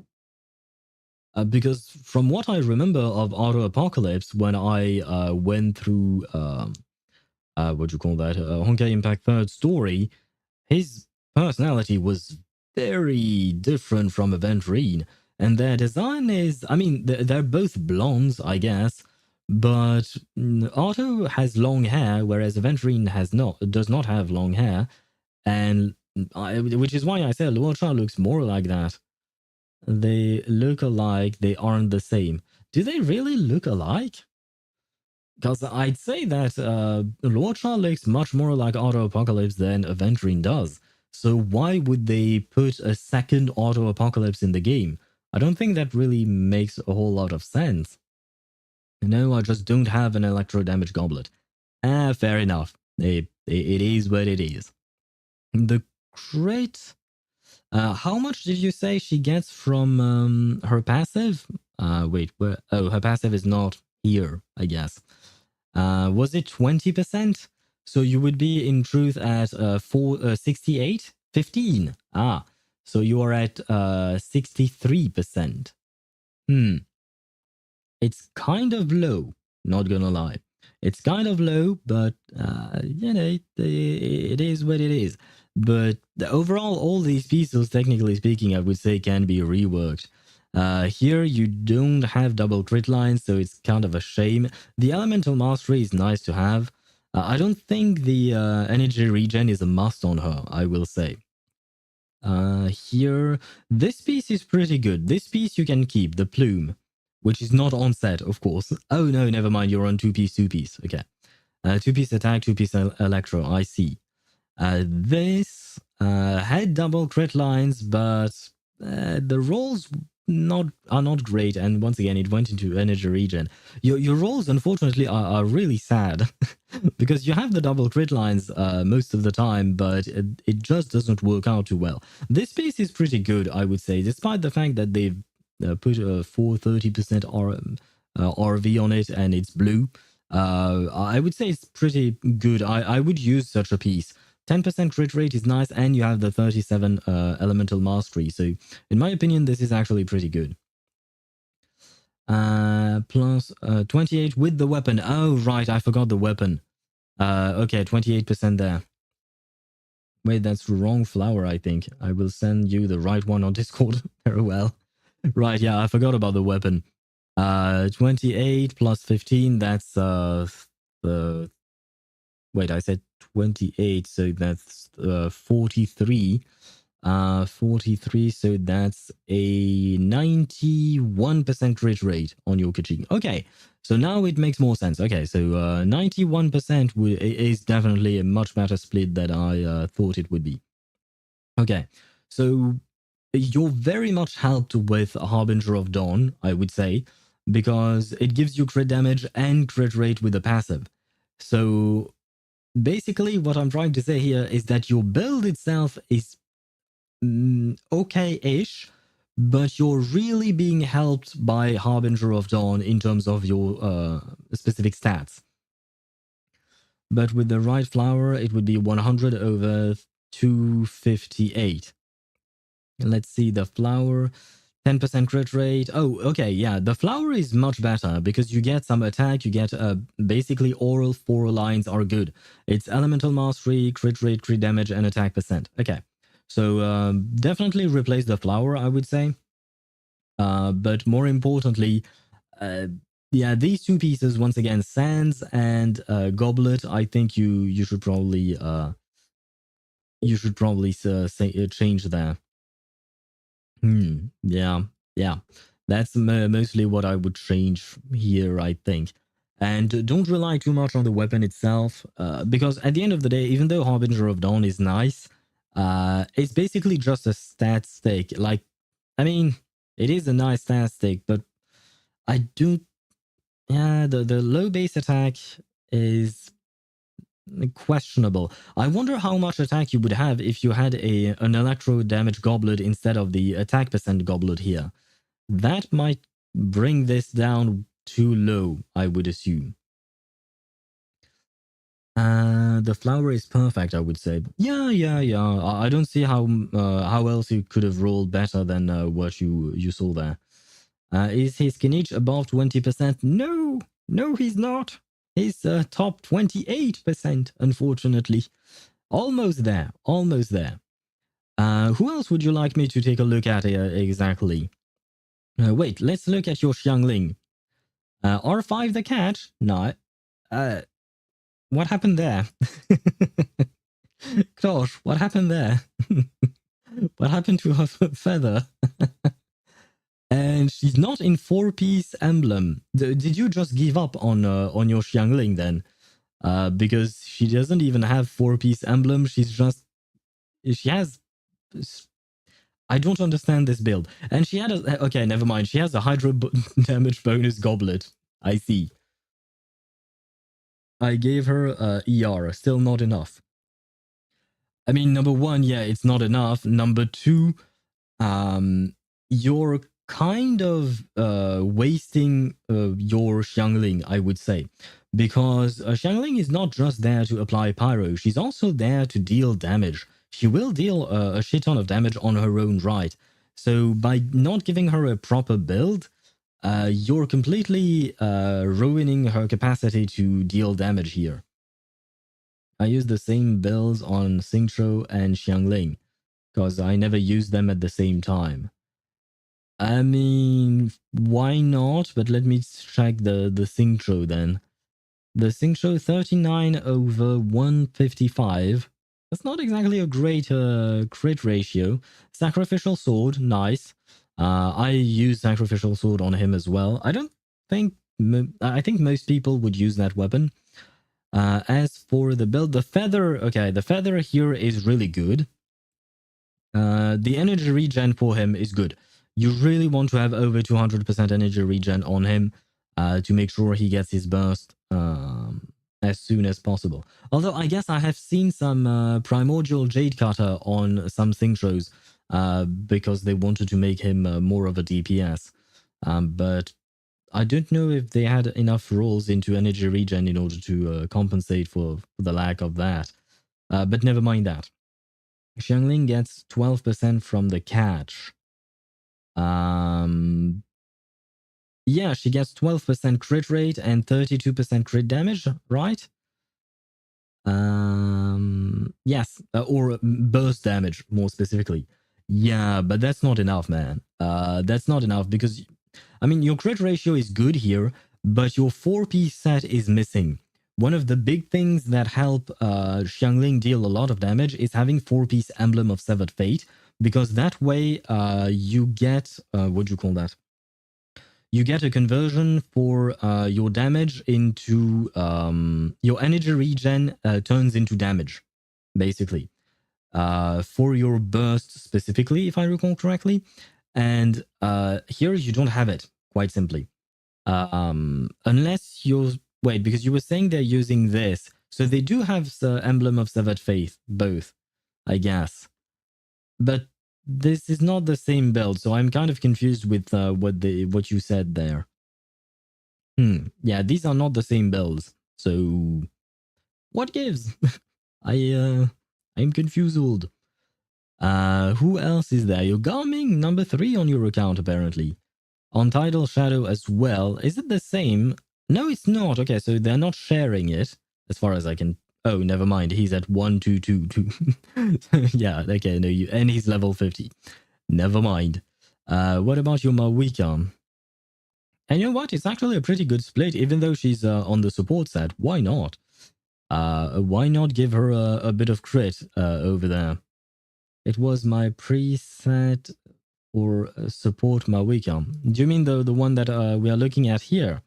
Because from what I remember of Auto Apocalypse, when I went through what do you call that? Honkai Impact Third story, his personality was very different from Aventurine, and their design is, I mean, they're both blondes, I guess, but Otto has long hair, whereas Aventurine does not have long hair, and which is why I say Luocha looks more like that. They look alike, they aren't the same. Do they really look alike? Because I'd say that Luocha looks much more like Auto Apocalypse than Aventurine does. So why would they put a second Auto Apocalypse in the game? I don't think that really makes a whole lot of sense. No, I just don't have an electro damage goblet. Fair enough. It is what it is. The crit... how much did you say she gets from her passive? Wait, where? Oh, her passive is not here, I guess. Was it 20%? So you would be in truth at 68? 15. So you are at 63%. It's kind of low, not gonna lie. It's kind of low, but it is what it is. But overall, all these pieces, technically speaking, I would say can be reworked. Here you don't have double crit lines, so it's kind of a shame. The elemental mastery is nice to have. I don't think the energy regen is a must on her, I will say. Here, this piece is pretty good. This piece you can keep, the plume, which is not on set, of course. Oh no, never mind, you're on 2-piece, 2-piece. Okay. 2-piece attack, 2-piece electro, I see. This had double crit lines, but the rolls are not great, and once again it went into energy regen. Your rolls unfortunately are really sad because you have the double crit lines most of the time, but it just doesn't work out too well. This piece is pretty good, I would say, despite the fact that they've put a 430% RV on it, and it's blue. I would say it's pretty good. I would use such a piece. 10% crit rate is nice, and you have the 37 elemental mastery. So, in my opinion, this is actually pretty good. Plus 28 with the weapon. Oh, right, I forgot the weapon. Okay, 28% there. Wait, that's the wrong flower, I think. I will send you the right one on Discord. Very well. Right, yeah, I forgot about the weapon. 28 plus 15, that's wait, I said 28, so that's 43. 43, so that's a 91% crit rate on your Kaching. Okay, so now it makes more sense. Okay, so 91% is definitely a much better split than I thought it would be. Okay, so you're very much helped with Harbinger of Dawn, I would say, because it gives you crit damage and crit rate with the passive. So basically what I'm trying to say here is that your build itself is okay-ish, but you're really being helped by Harbinger of Dawn in terms of your specific stats. But with the right flower, it would be 100 over 258. Let's see the flower. 10% crit rate. Oh, okay, yeah. The flower is much better because you get some attack. You get basically all 4 lines are good. It's elemental mastery, crit rate, crit damage, and attack percent. Okay. So definitely replace the flower, I would say. But more importantly, yeah, these two pieces, once again, Sands and Goblet, I think you should probably change there. Yeah. That's mostly what I would change here, I think. And don't rely too much on the weapon itself, because at the end of the day, even though Harbinger of Dawn is nice, it's basically just a stat stick. Like, I mean, it is a nice stat stick, but I do... Yeah, the low base attack is questionable. I wonder how much attack you would have if you had an electro damage goblet instead of the attack percent goblet here. That might bring this down too low, I would assume. The flower is perfect, I would say. Yeah. I don't see how else you could have rolled better than what you saw there. Is his Kinich above 20%? No, he's not. He's top 28%, unfortunately. Almost there. Who else would you like me to take a look at exactly? Wait, let's look at your Xiangling. R5 the cat? No. What happened there? Gosh, what happened there? What happened to her feather? And she's not in 4-piece emblem. Did you just give up on your Xiangling then? Because she doesn't even have 4-piece emblem. She has... I don't understand this build. And she had a... Okay, never mind. She has a hydro damage bonus goblet. I see. I gave her ER. Still not enough. I mean, number one, yeah, it's not enough. Number two, you're kind of wasting your Xiangling, I would say. Because Xiangling is not just there to apply pyro. She's also there to deal damage. She will deal a shit ton of damage on her own right. So by not giving her a proper build, you're completely ruining her capacity to deal damage here. I use the same builds on Xingqiu and Xiangling, because I never use them at the same time. I mean, why not? But let me check the Xingqiu then. The Xingqiu 39 over 155. That's not exactly a great crit ratio. Sacrificial Sword, nice. I use Sacrificial Sword on him as well. I think most people would use that weapon. As for the build, the feather, okay, the feather here is really good. The energy regen for him is good. You really want to have over 200% energy regen on him to make sure he gets his burst as soon as possible. Although I guess I have seen some primordial jade cutter on some Xingqius because they wanted to make him more of a DPS. But I don't know if they had enough rolls into energy regen in order to compensate for the lack of that. But never mind that. Xiangling gets 12% from the catch. Yeah, she gets 12% crit rate and 32% crit damage, right? Yes, or burst damage more specifically. Yeah, but that's not enough, man. That's not enough because, I mean, your crit ratio is good here, but your 4-piece set is missing. One of the big things that help Xiangling deal a lot of damage is having 4-piece Emblem of Severed Fate, because that way you get, what do you call that? You get a conversion for your damage into your energy regen turns into damage, basically, for your burst specifically, if I recall correctly. And here you don't have it, quite simply. Unless you're... Wait, because you were saying they're using this. So they do have the Emblem of Severed Faith, both, I guess. But this is not the same build, so I'm kind of confused with what you said there. Yeah, these are not the same builds. So what gives? I'm confused. Who else is there? You're Garming number 3 on your account, apparently. On Tidal Shadow as well. Is it the same? No, it's not. Okay, so they're not sharing it, as far as I can... Oh, never mind. He's at 1222. Yeah, okay, no, and he's level 50. Never mind. What about your Mawika? And you know what? It's actually a pretty good split, even though she's on the support set. Why not? Why not give her a bit of crit over there? It was my preset for support Mawika. Do you mean the one that we are looking at here?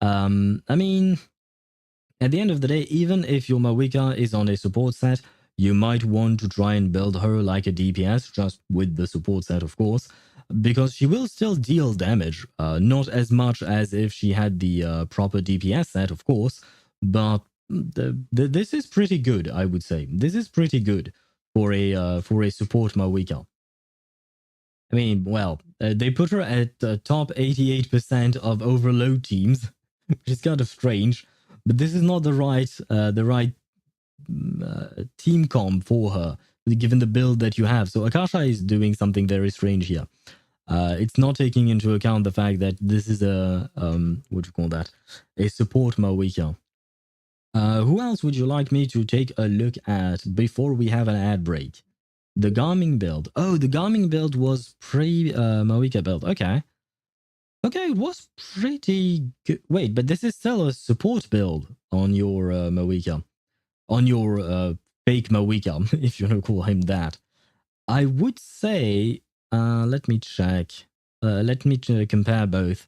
I mean, at the end of the day, even if your Mawika is on a support set, you might want to try and build her like a DPS, just with the support set, of course, because she will still deal damage. Not as much as if she had the proper DPS set, of course, but this is pretty good, I would say. This is pretty good for a support Mawika. I mean, well, they put her at top 88% of overload teams, which is kind of strange. But this is not the right team comp for her, given the build that you have. So Akasha is doing something very strange here. It's not taking into account the fact that this is a what do you call that? A support Mawika. Who else would you like me to take a look at before we have an ad break? The Garming build. Oh, the Garming build was pre-Mawika build. Okay. Okay, it was pretty good. Wait, but this is still a support build on your Mawika. On your fake Mawika, if you want to call him that. I would say, let me check. Let me compare both.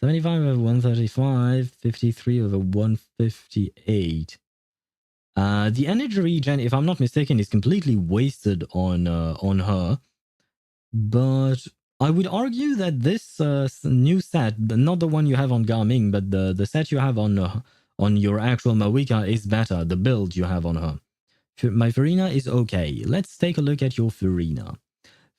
75 over 135, 53 over 158. The energy regen, if I'm not mistaken, is completely wasted on her. But I would argue that this new set, not the one you have on Garming, but the set you have on your actual Mawika is better. The build you have on her. My Farina is okay. Let's take a look at your Farina.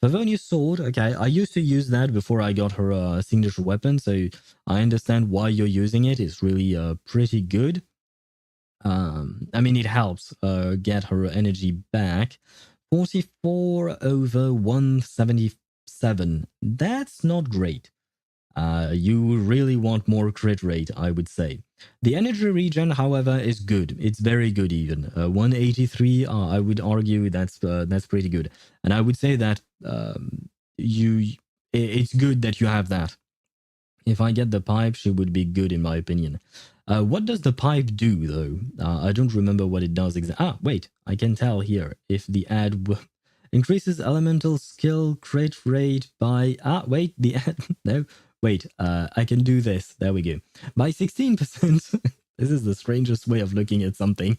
Favonius Sword, okay, I used to use that before I got her signature weapon, so I understand why you're using it. It's really pretty good. I mean, it helps get her energy back. 44 over 177. That's not great. You really want more crit rate, I would say. The energy regen, however, is good. It's very good even. 183, I would argue that's pretty good. And I would say that it's good that you have that. If I get the pipe, she would be good in my opinion. What does the pipe do though? I don't remember what it does exactly. Ah, wait, I can tell here. If the ad increases elemental skill crit rate by... Ah, wait, the ad... No, wait, I can do this. There we go. By 16%. This is the strangest way of looking at something.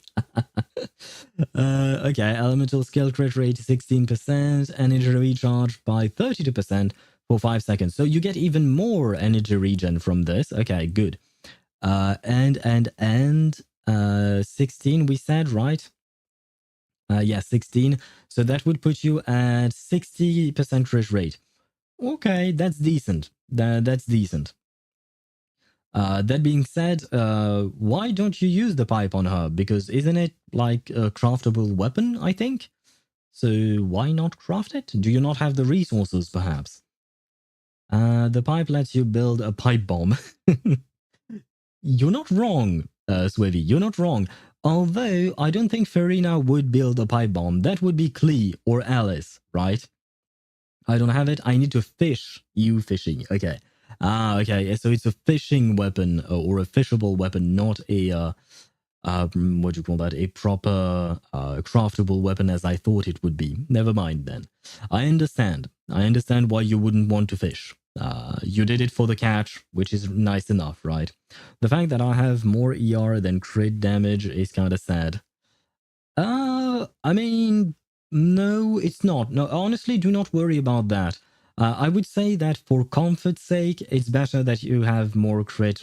Okay, elemental skill crit rate 16%, energy recharge by 32% for 5 seconds. So you get even more energy regen from this. Okay, good. And 16 we said, right? Yeah, 16. So that would put you at 60% crit rate. Okay, that's decent. That's decent. That being said, why don't you use the pipe on her? Because isn't it like a craftable weapon, I think? So why not craft it? Do you not have the resources, perhaps? The pipe lets you build a pipe bomb. You're not wrong, Swivy. You're not wrong. Although, I don't think Farina would build a pipe bomb. That would be Klee or Alice, right? I don't have it. I need to fish. You fishing. Okay. Okay. So it's a fishing weapon or a fishable weapon, not a what do you call that? A proper craftable weapon as I thought it would be. Never mind then. I understand. I understand why you wouldn't want to fish. You did it for the catch, which is nice enough, right? The fact that I have more ER than crit damage is kind of sad. I mean, no, it's not. No, honestly, do not worry about that. I would say that for comfort's sake, it's better that you have more crit,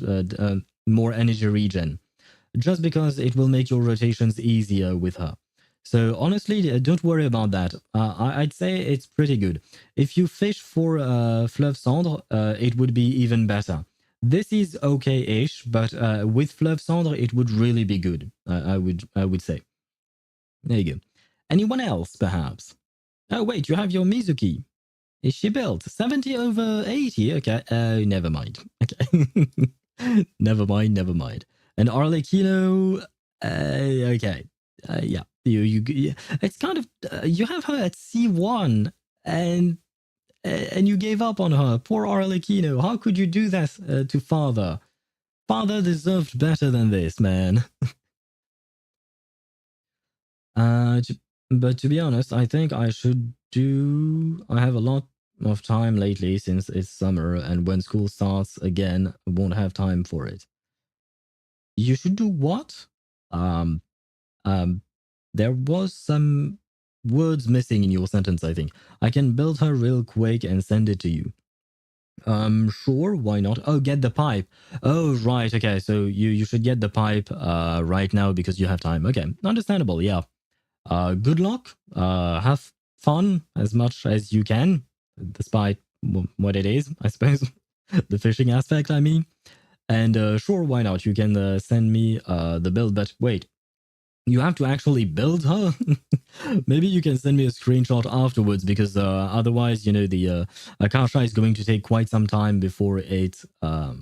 more energy regen, just because it will make your rotations easier with her. So honestly, don't worry about that. I'd say it's pretty good. If you fish for Fleuve Cendre, it would be even better. This is okay-ish, but with Fleuve Cendre, it would really be good. I would say. There you go. Anyone else, perhaps? Oh, wait, you have your Mizuki. Is she built? 70 over 80? Okay, never mind. Okay. Never mind, never mind. And Arlecchino, okay. Yeah, you, it's kind of, you have her at C1 and you gave up on her. Poor Arlecchino. How could you do that to father? Father deserved better than this, man. But to be honest, I think I should do. I have a lot of time lately since it's summer, and when school starts again, I won't have time for it. You should do what? Um, there was some words missing in your sentence, I think. I can build her real quick and send it to you. Sure, why not? Oh, get the pipe. Oh, right, okay, so you should get the pipe right now because you have time. Okay, understandable, yeah. Good luck. Have fun as much as you can, despite what it is, I suppose. The fishing aspect, I mean. And sure, why not? You can send me the build, but wait, you have to actually build her? Maybe you can send me a screenshot afterwards because otherwise, you know, the Akasha is going to take quite some time before it, what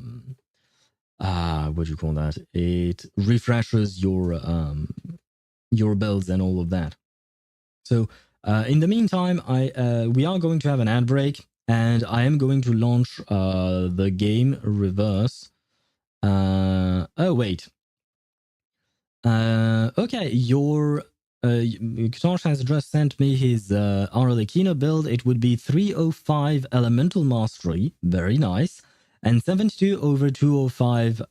do you call that? It refreshes your builds and all of that. So in the meantime, we are going to have an ad break, and I am going to launch the game reverse. Oh wait. Okay, your Ktosh has just sent me his Arlecchino build. It would be 305 Elemental Mastery, very nice, and 72 over 205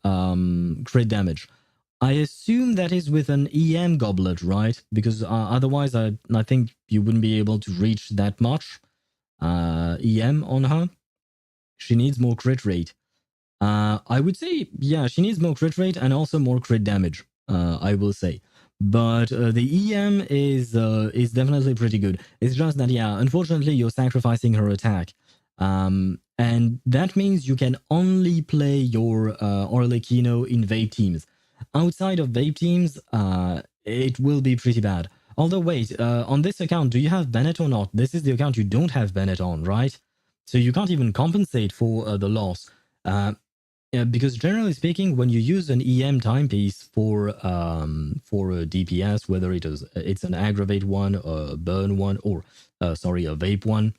crit damage. I assume that is with an EM goblet, right? Because otherwise, I think you wouldn't be able to reach that much EM on her. She needs more crit rate. I would say, yeah, she needs more crit rate and also more crit damage. I will say, but the EM is definitely pretty good. It's just that, yeah, unfortunately, you're sacrificing her attack. And that means you can only play your Arlecchino in vape teams. Outside of vape teams, it will be pretty bad. Although, wait, on this account, do you have Bennett or not? This is the account you don't have Bennett on, right? So you can't even compensate for the loss. Yeah, because generally speaking, when you use an EM timepiece for a DPS, whether it's an aggravate one, a burn one, or sorry, a vape one,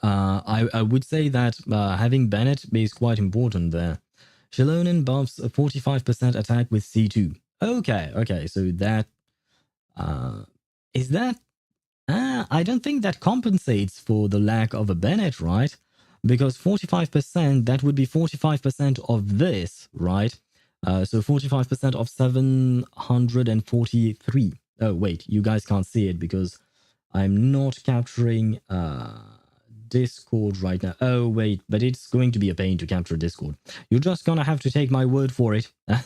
I would say that having Bennett is quite important there. Shilonen buffs a 45% attack with C2. Okay, so that is that. I don't think that compensates for the lack of a Bennett, right? Because 45%, that would be 45% of this, right? So 45% of 743. Oh, wait, you guys can't see it because I'm not capturing Discord right now. Oh, wait, but it's going to be a pain to capture Discord. You're just gonna have to take my word for it. So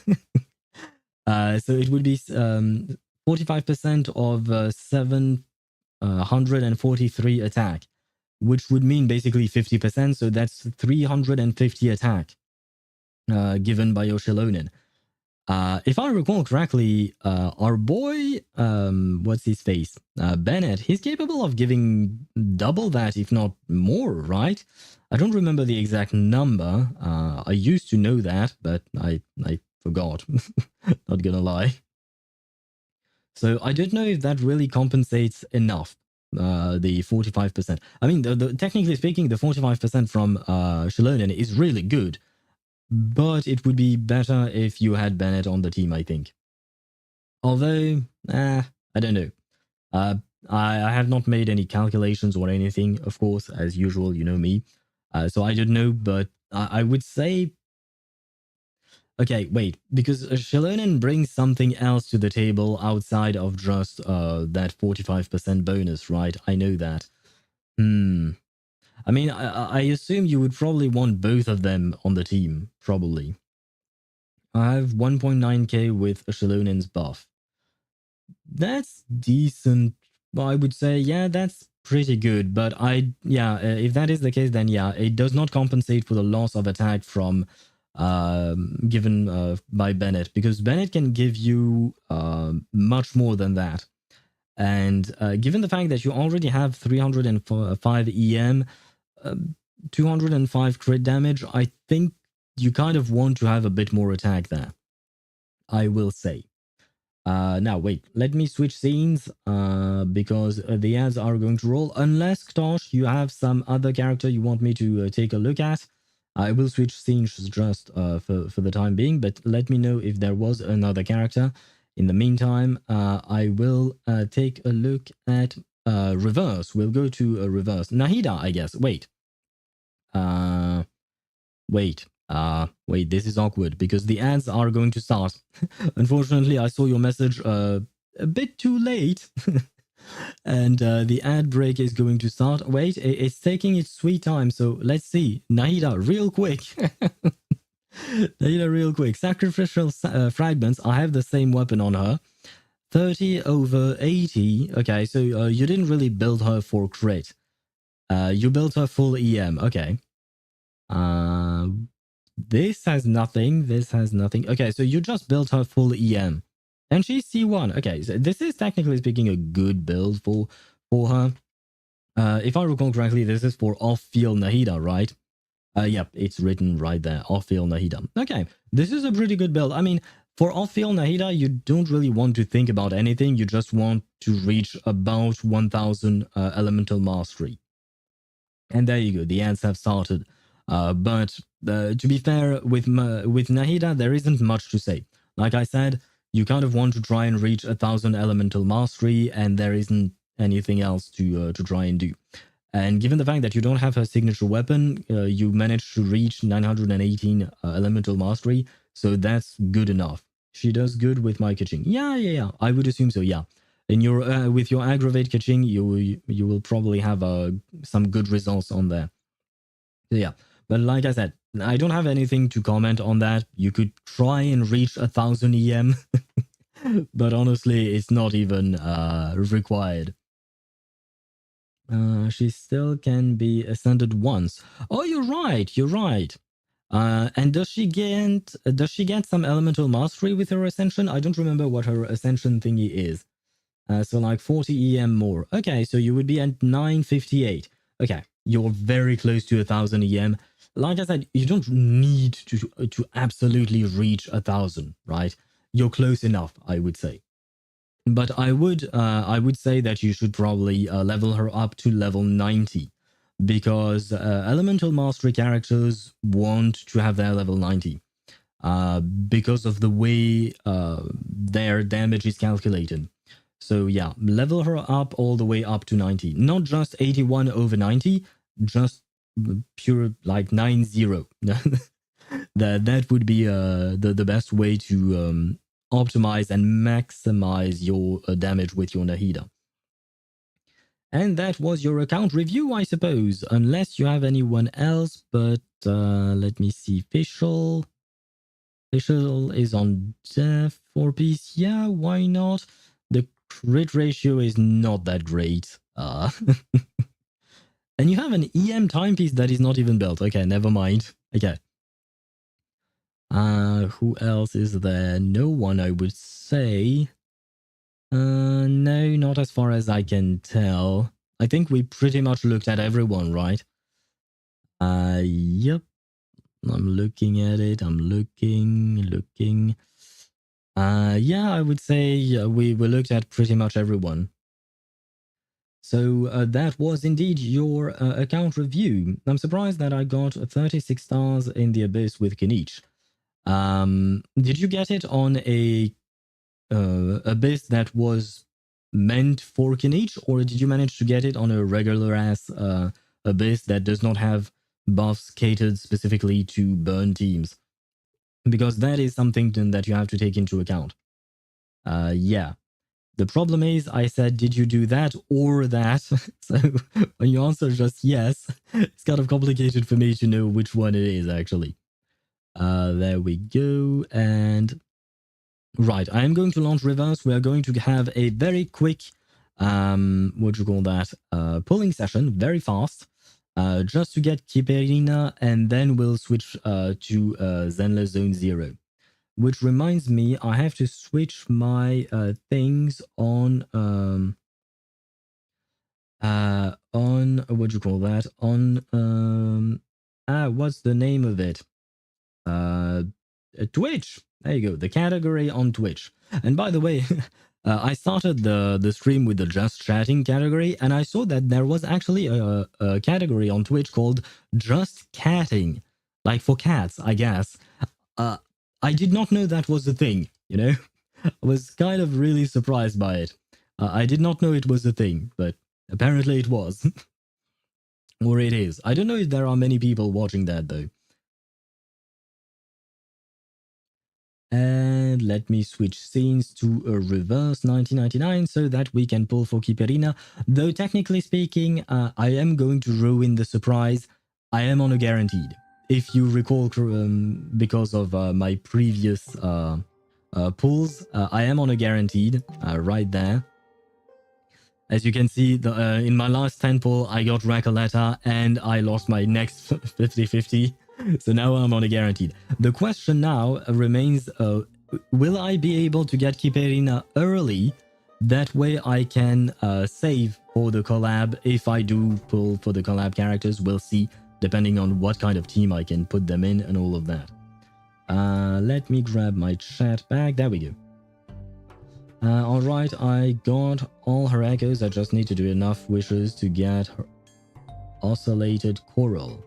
it would be 45% of 743 attack, which would mean basically 50%. So that's 350 attack. given by Oshilonin. If I recall correctly, our boy, what's his face? Bennett, he's capable of giving double that, if not more, right? I don't remember the exact number. I used to know that, but I forgot. Not gonna lie. So I don't know if that really compensates enough. The 45%. I mean, technically speaking, the 45% from Shilonen is really good. But it would be better if you had Bennett on the team, I think. Although, I don't know. I have not made any calculations or anything, of course, as usual, you know me. So I don't know, but I would say... Okay, wait, because Shilonen brings something else to the table outside of just that 45% bonus, right? I know that. I mean, I assume you would probably want both of them on the team, probably. I have 1.9k with Shilonen's buff. That's decent. I would say, yeah, that's pretty good. But if that is the case, then yeah, it does not compensate for the loss of attack from given by Bennett, because Bennett can give you much more than that. And given the fact that you already have 305 EM, 205 crit damage, I think you kind of want to have a bit more attack there, I will say. Now, wait, let me switch scenes because the ads are going to roll. Unless, Ktosh, you have some other character you want me to take a look at, I will switch scenes just for the time being, but let me know if there was another character. In the meantime, I will take a look at reverse. We'll go to reverse. Nahida, I guess. Wait, this is awkward because the ads are going to start. Unfortunately, I saw your message a bit too late. And the ad break is going to start. Wait, it's taking its sweet time. So let's see. Nahida, real quick. Nahida, real quick. Sacrificial fragments. I have the same weapon on her. 30 over 80. Okay, so you didn't really build her for crit. You built her full EM. Okay. This has nothing. This has nothing. Okay, so you just built her full EM. And she's C1. Okay, so this is technically speaking a good build for her. If I recall correctly, this is for off-field Nahida, right? Yep, it's written right there. Off-field Nahida. Okay, this is a pretty good build. I mean, for off-field Nahida, you don't really want to think about anything. You just want to reach about 1000 elemental mastery. And there you go. The ads have started. But to be fair, with Nahida, there isn't much to say. Like I said, you kind of want to try and reach 1000 elemental mastery, and there isn't anything else to try and do. And given the fact that you don't have her signature weapon, you managed to reach 918 elemental mastery, so that's good enough. She does good with my catching. Yeah. I would assume so. Yeah. In your with your aggravate catching, you will probably have some good results on there. So yeah. But like I said, I don't have anything to comment on that. You could try and reach 1000 EM, but honestly, it's not even required. She still can be ascended once. Oh, you're right. And does she get some elemental mastery with her ascension? I don't remember what her ascension thingy is. So like 40 EM more. Okay, so you would be at 958. Okay, you're very close to 1000 EM. Like I said, you don't need to absolutely reach 1000, right? You're close enough, I would say. But I would say that you should probably level her up to level 90, because elemental mastery characters want to have their level 90 because of the way their damage is calculated. So yeah, level her up all the way up to 90. Not just 81 over 90, just pure like 90. that would be the best way to optimize and maximize your damage with your Nahida. And that was your account review, I suppose, unless you have anyone else. But let me see. Fischl is on death 4-piece. Yeah, why not? The crit ratio is not that great. And you have an EM timepiece that is not even built. Okay, never mind. Okay. Who else is there? No one, I would say. No, not as far as I can tell. I think we pretty much looked at everyone, right? Yep. I'm looking at it. I'm looking. Yeah, I would say we looked at pretty much everyone. So that was indeed your account review. I'm surprised that I got 36 stars in the Abyss with Kinich. Did you get it on a Abyss that was meant for Kinich, or did you manage to get it on a regular ass Abyss that does not have buffs catered specifically to burn teams? Because that is something that you have to take into account. Yeah. The problem is, I said, did you do that or that? So when you answer just yes, it's kind of complicated for me to know which one it is, actually. There we go. And right, I am going to launch reverse. We are going to have a very quick, what do you call that? Polling session, very fast, just to get Kiperina, and then we'll switch to Zenless Zone Zero. Which reminds me, I have to switch my things on what do you call that? On what's the name of it? Twitch. There you go. The category on Twitch. And by the way, I started the stream with the just chatting category, and I saw that there was actually a category on Twitch called just catting, like for cats, I guess. I did not know that was a thing, you know? I was kind of really surprised by it. I did not know it was a thing, but apparently it was. Or it is. I don't know if there are many people watching that, though. And let me switch scenes to a reverse 1999 so that we can pull for Kiperina. Though technically speaking, I am going to ruin the surprise. I am on a guaranteed. If you recall, because of my previous pulls, I am on a guaranteed right there. As you can see, in my last 10 pull, I got Racoletta and I lost my next 50-50. So now I'm on a guaranteed. The question now remains, will I be able to get Kiperina early? That way I can save for the collab. If I do pull for the collab characters, we'll see, depending on what kind of team I can put them in and all of that. Let me grab my chat back. There we go. Alright, I got all her echoes. I just need to do enough wishes to get her oscillated coral,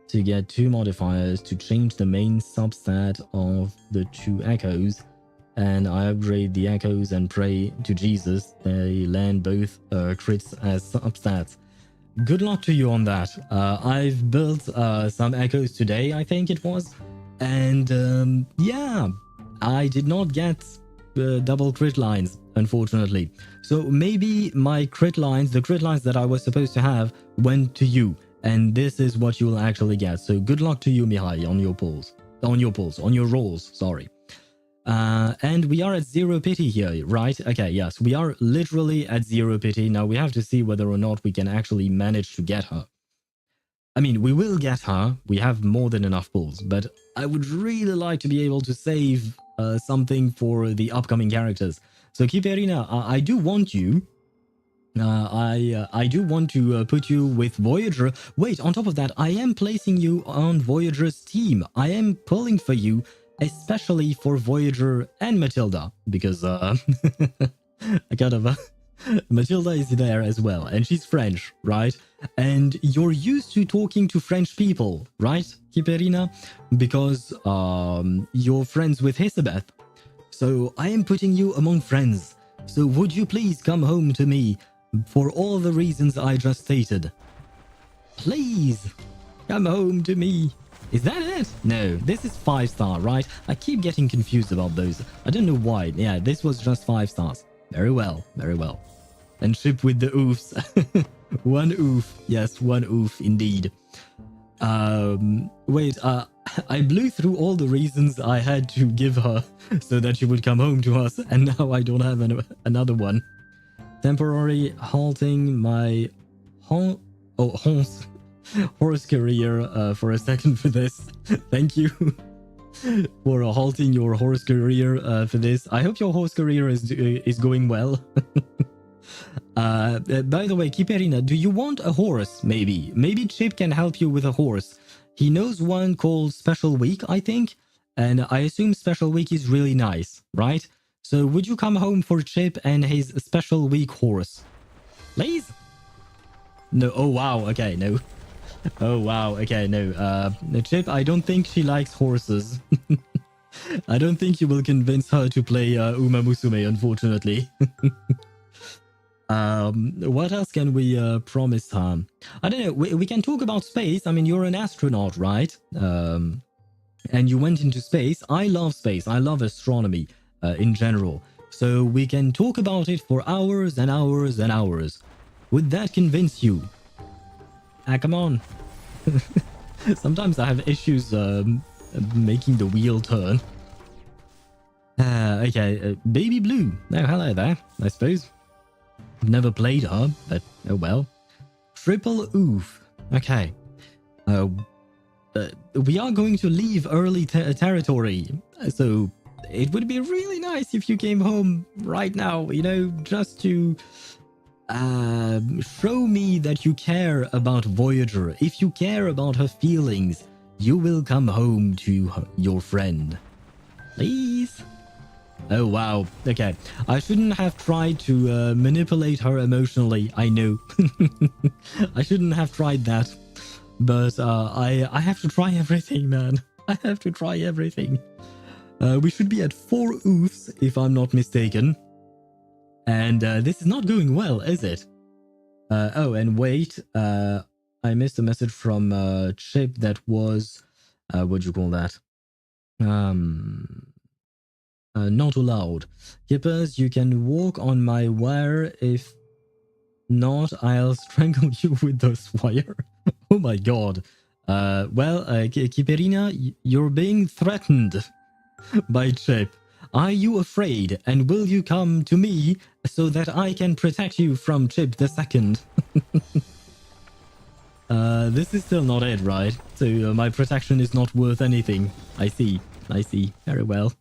to get 2 modifiers to change the main substat of the 2 echoes, and I upgrade the echoes and pray to Jesus they land both crits as substats. Good luck to you on that. I've built some echoes today, I think it was, and yeah, I did not get double crit lines, unfortunately. So maybe my crit lines, the crit lines that I was supposed to have, went to you, and this is what you'll actually get. So good luck to you, Mihai, on your pulls. On your rolls, sorry. And we are at 0 pity here, right? Okay, yes, we are literally at 0 pity. Now we have to see whether or not we can actually manage to get her. I mean, we will get her. We have more than enough pulls, but I would really like to be able to save something for the upcoming characters. So Kiperina, I do want you. I do want to put you with Voyager. Wait, on top of that, I am placing you on Voyager's team. I am pulling for you, especially for Voyager and Matilda, because I kind of... Matilda is there as well, and she's French, right? And you're used to talking to French people, right, Kiperina? Because you're friends with Hisabeth. So I am putting you among friends. So would you please come home to me for all the reasons I just stated? Please, come home to me. Is that it? No, this is 5-star, right? I keep getting confused about those. I don't know why. Yeah, this was just 5 stars. Very well, very well. And ship with the oofs. 1 oof. Yes, 1 oof indeed. Wait, I blew through all the reasons I had to give her so that she would come home to us, and now I don't have another one. Temporary halting my horse career for a second for this. Thank you. for halting your horse career for this. I hope your horse career is going well. By the way, Kiperina, do you want a horse? Maybe Chip can help you with a horse. He knows one called Special Week, I think, and I assume Special Week is really nice, right? So would you come home for Chip and his Special Week horse, please? No. Oh wow. Okay. No. Oh wow. Okay. No. Chip, I don't think she likes horses. I don't think you will convince her to play Uma Musume, unfortunately. What else can we promise her? I don't know. We can talk about space. I mean, you're an astronaut, right? And you went into space. I love space. I love astronomy in general. So we can talk about it for hours and hours and hours. Would that convince you? Ah, come on. Sometimes I have issues making the wheel turn. Okay, Baby Blue. Oh, hello there, I suppose. Never played her, but oh well. Triple Oof. Okay. We are going to leave early territory, so it would be really nice if you came home right now, you know, just to show me that you care about Voyager. If you care about her feelings, you will come home to your friend. Please? Oh, wow. Okay. I shouldn't have tried to manipulate her emotionally. I know. I shouldn't have tried that. But I have to try everything, man. I have to try everything. We should be at 4 oofs, if I'm not mistaken. And this is not going well, is it? Oh, and wait. I missed a message from Chip that was... what'd you call that? Not allowed. Kippers, you can walk on my wire. If not, I'll strangle you with this wire. Oh my god. Well, Kiperina, you're being threatened by Chip. Are you afraid? And will you come to me so that I can protect you from Chip the Second? This is still not it, right? So my protection is not worth anything. I see. Very well.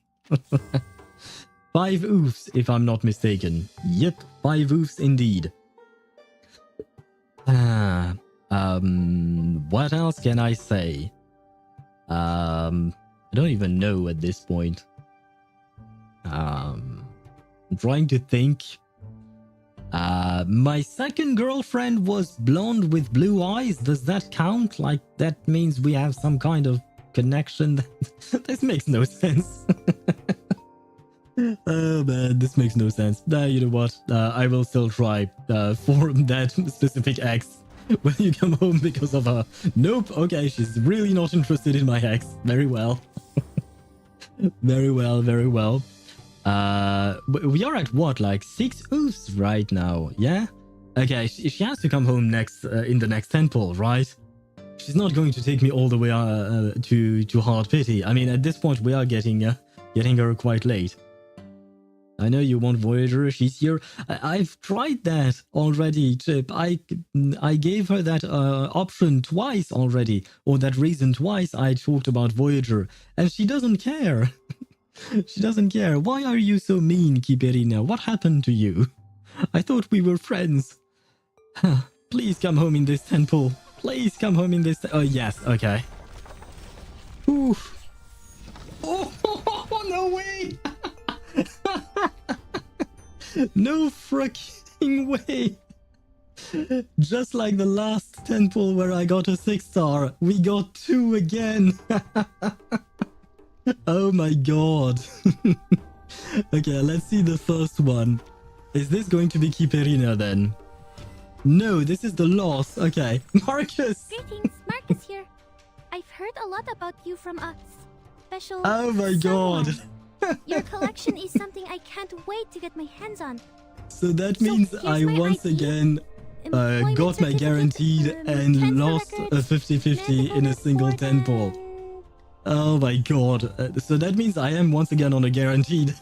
5 oofs, if I'm not mistaken. Yep, 5 oofs indeed. What else can I say? I don't even know at this point. I'm trying to think. My second girlfriend was blonde with blue eyes. Does that count? Like, that means we have some kind of connection? This makes no sense. Oh man, this makes no sense. You know what? I will still try for that specific ex when you come home because of her. Nope, okay, she's really not interested in my ex. Very well. Very well. We are at what, like 6 oofs right now, yeah? Okay, she has to come home next in the next temple, right? She's not going to take me all the way to Hard Pity. I mean, at this point, we are getting her quite late. I know you want Voyager, she's here. I've tried that already, Chip. I gave her that option twice already, or that reason twice I talked about Voyager, and she doesn't care. She doesn't care. Why are you so mean, Kiperina? What happened to you? I thought we were friends. Please come home in this temple. Please come home in this... Oh, yes. Okay. Oof. Oh, no way. No freaking way. Just like the last temple where I got a 6-star, we got 2 again. Oh my god. Okay, let's see the first one. Is this going to be Kiperina then? No, this is the loss. Okay, Marcus. Greetings, Marcus here. I've heard a lot about you from a special... Oh my god. Your collection is something I can't wait to get my hands on. So that means I once again got my guaranteed and lost a 50-50 in a single temple. Oh my god. So that means I am once again on a guaranteed.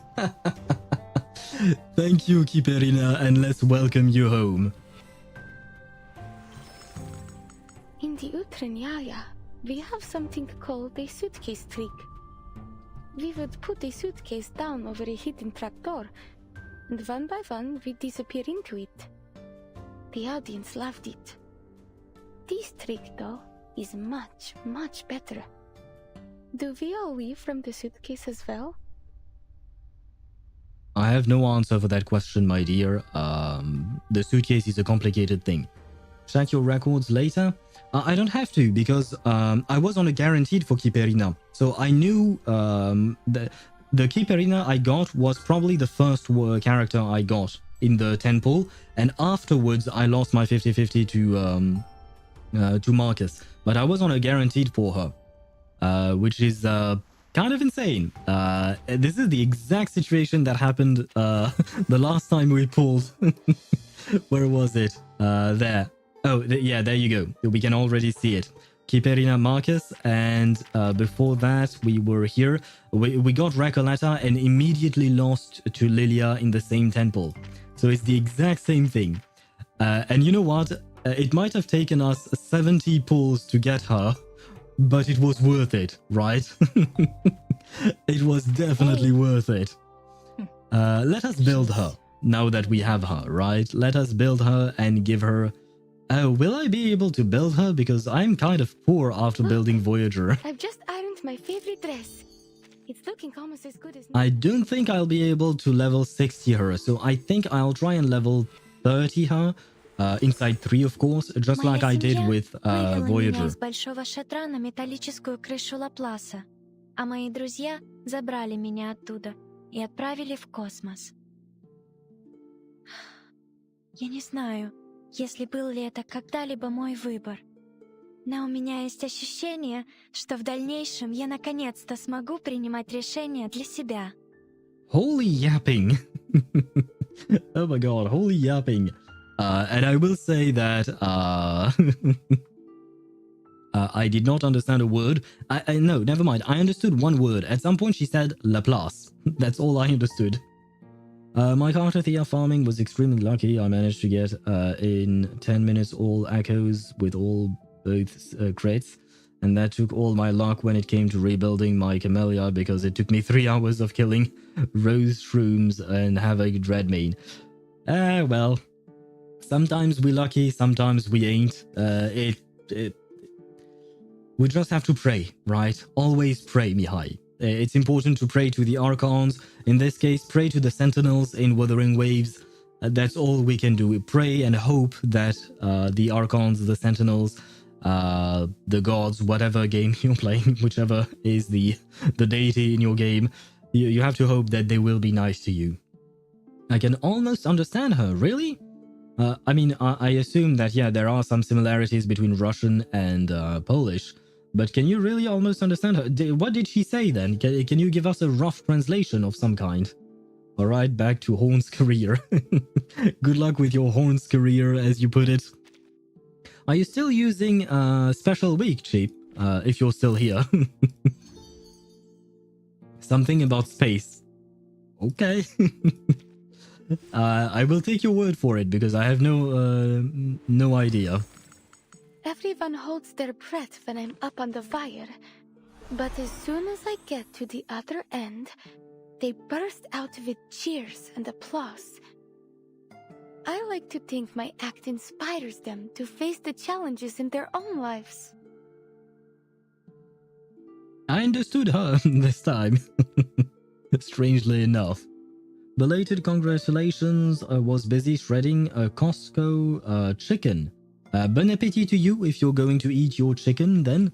Thank you, Kiperina, and let's welcome you home. In the Utranyaya, we have something called a suitcase trick. we would put a suitcase down over a hidden trapdoor, and one by one we'd disappear into it. The audience loved it. This trick, though, is much, much better. Do we all leave from the suitcase as well? I have no answer for that question, my dear. The suitcase is a complicated thing. Check your records later. I don't have to because I was on a guaranteed for Kiperina. So I knew the Kiperina I got was probably the first character I got in the 10 pool. And afterwards, I lost my 50-50 to Marcus. But I was on a guaranteed for her, which is kind of insane. This is the exact situation that happened the last time we pulled. Where was it? There. Oh, yeah, there you go. We can already see it. Kiperina, Marcus, and before that, we were here. We got Recoleta and immediately lost to Lilia in the same temple. So it's the exact same thing. And you know what? It might have taken us 70 pulls to get her, but it was worth it, right? It was definitely worth it. Let us build her now that we have her, right? Let us build her and give her... will I be able to build her? Because I'm kind of poor after building Voyager. I've just ironed my favorite dress. It's looking almost as good as... I don't think I'll be able to level 60 her, so I think I'll try and level 30 her. Inside 3, of course, just like I did with Voyager. С большого шатра на металлическую крышу Лапласа, а мои друзья забрали меня оттуда и отправили в космос. Я не знаю, если был ли это когда-либо мой выбор, но у меня есть ощущение, что в дальнейшем я наконец-то смогу принимать решения для себя. Holy yapping! Oh my god, holy yapping! And I will say that I did not understand a word. No, never mind. I understood one word. At some point she said Laplace. That's all I understood. My Cartothea farming was extremely lucky. I managed to get in 10 minutes all echoes with all both crates. And that took all my luck when it came to rebuilding my Camellia because it took me 3 hours of killing Rose Shrooms and Havoc Dreadmane. Well... Sometimes we're lucky, sometimes we ain't. We just have to pray, right? Always pray, Mihai. It's important to pray to the Archons. In this case, pray to the Sentinels in Wuthering Waves. That's all we can do. We pray and hope that the Archons, the Sentinels, the gods, whatever game you're playing, whichever is the deity in your game, you have to hope that they will be nice to you. I can almost understand her, really? I mean, I assume that, yeah, there are some similarities between Russian and Polish, but can you really almost understand her? What did she say then? Can you give us a rough translation of some kind? Alright, back to Horn's career. Good luck with your Horn's career, as you put it. Are you still using Special Week, Cheap? If you're still here. Something about space. Okay. I will take your word for it because I have no idea. Everyone holds their breath when I'm up on the wire, but as soon as I get to the other end, they burst out with cheers and applause. I like to think my act inspires them to face the challenges in their own lives. I understood her this time. Strangely enough. Belated congratulations, I was busy shredding a Costco chicken. Bon appetit to you if you're going to eat your chicken then.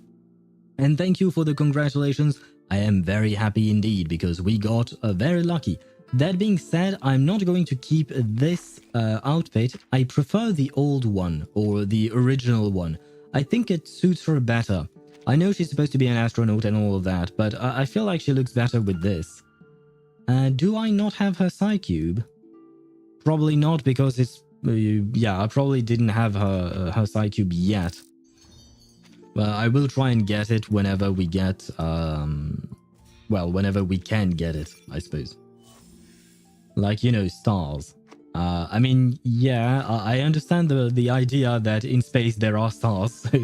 And thank you for the congratulations. I am very happy indeed because we got very lucky. That being said, I'm not going to keep this outfit. I prefer the old one or the original one. I think it suits her better. I know she's supposed to be an astronaut and all of that, but I feel like she looks better with this. Do I not have her Psycube? Probably not because it's... yeah, I probably didn't have her Psycube yet. Well, I will try and get it whenever we get... well, whenever we can get it, I suppose. Like, you know, stars. I mean, yeah, I understand the idea that in space there are stars, so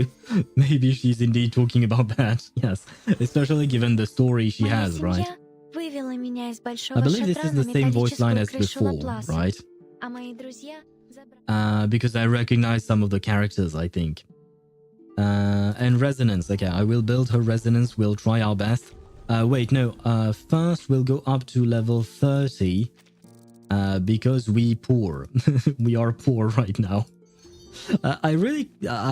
maybe she's indeed talking about that, yes. Especially given the story she has, right? вывела меня из большого I believe this шатра is на the same voice line металлическую as крышу before, Лапласа. right? А мои друзья забрали... Because I recognize some of the characters, I think. And resonance. Okay, I will build her resonance. We'll try our best. Wait, no. First, we'll go up to level 30. Because we poor. We are poor right now. I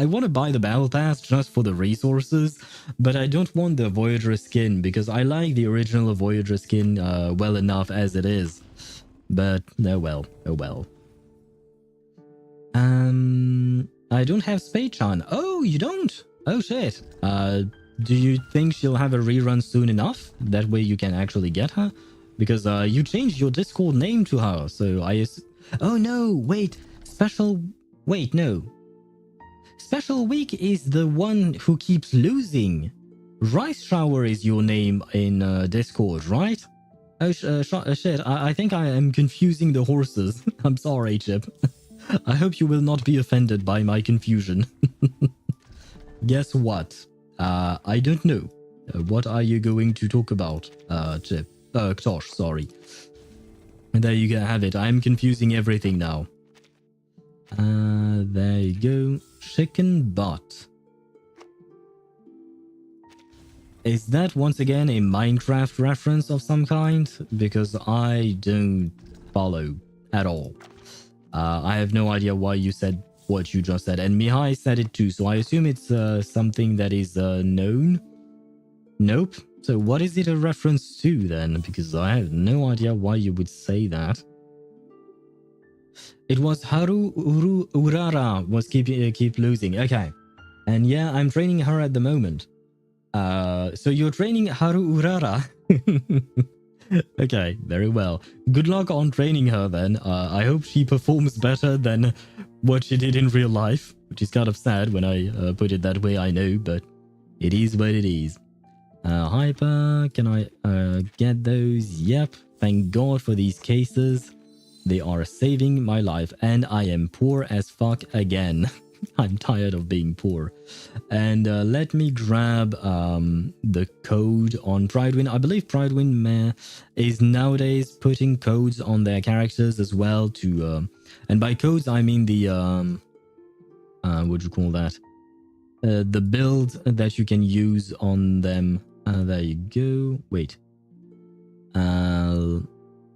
want to buy the battle pass just for the resources, but I don't want the Voyager skin because I like the original Voyager skin well enough as it is. But oh well, oh well. I don't have Spade-chan. Oh, you don't? Oh shit. Do you think she'll have a rerun soon enough? That way you can actually get her? Because you changed your Discord name to her, so oh no, wait. Wait, no. Special Week is the one who keeps losing. Rice Shower is your name in Discord, right? Oh shit, I think I am confusing the horses. I'm sorry, Chip. I hope you will not be offended by my confusion. Guess what? I don't know. What are you going to talk about, Chip? Tosh, sorry. There you have it. I'm confusing everything now. There you go. Chicken butt. Is that once again a Minecraft reference of some kind? Because I don't follow at all. I have no idea why you said what you just said. And Mihai said it too, so I assume it's something that is known? Nope. So what is it a reference to then? Because I have no idea why you would say that. It was Haru Urara was keep losing. Okay. And yeah, I'm training her at the moment. So you're training Haru Urara? Okay, very well. Good luck on training her then. I hope she performs better than what she did in real life, which is kind of sad when I put it that way, I know, but it is what it is. Hyper, can I get those? Yep, thank God for these cases. They are saving my life, and I am poor as fuck again. I'm tired of being poor. And let me grab the code on Pridewind. I believe Pridewind is nowadays putting codes on their characters as well to... and by codes, I mean the... what do you call that? The build that you can use on them. There you go. Wait.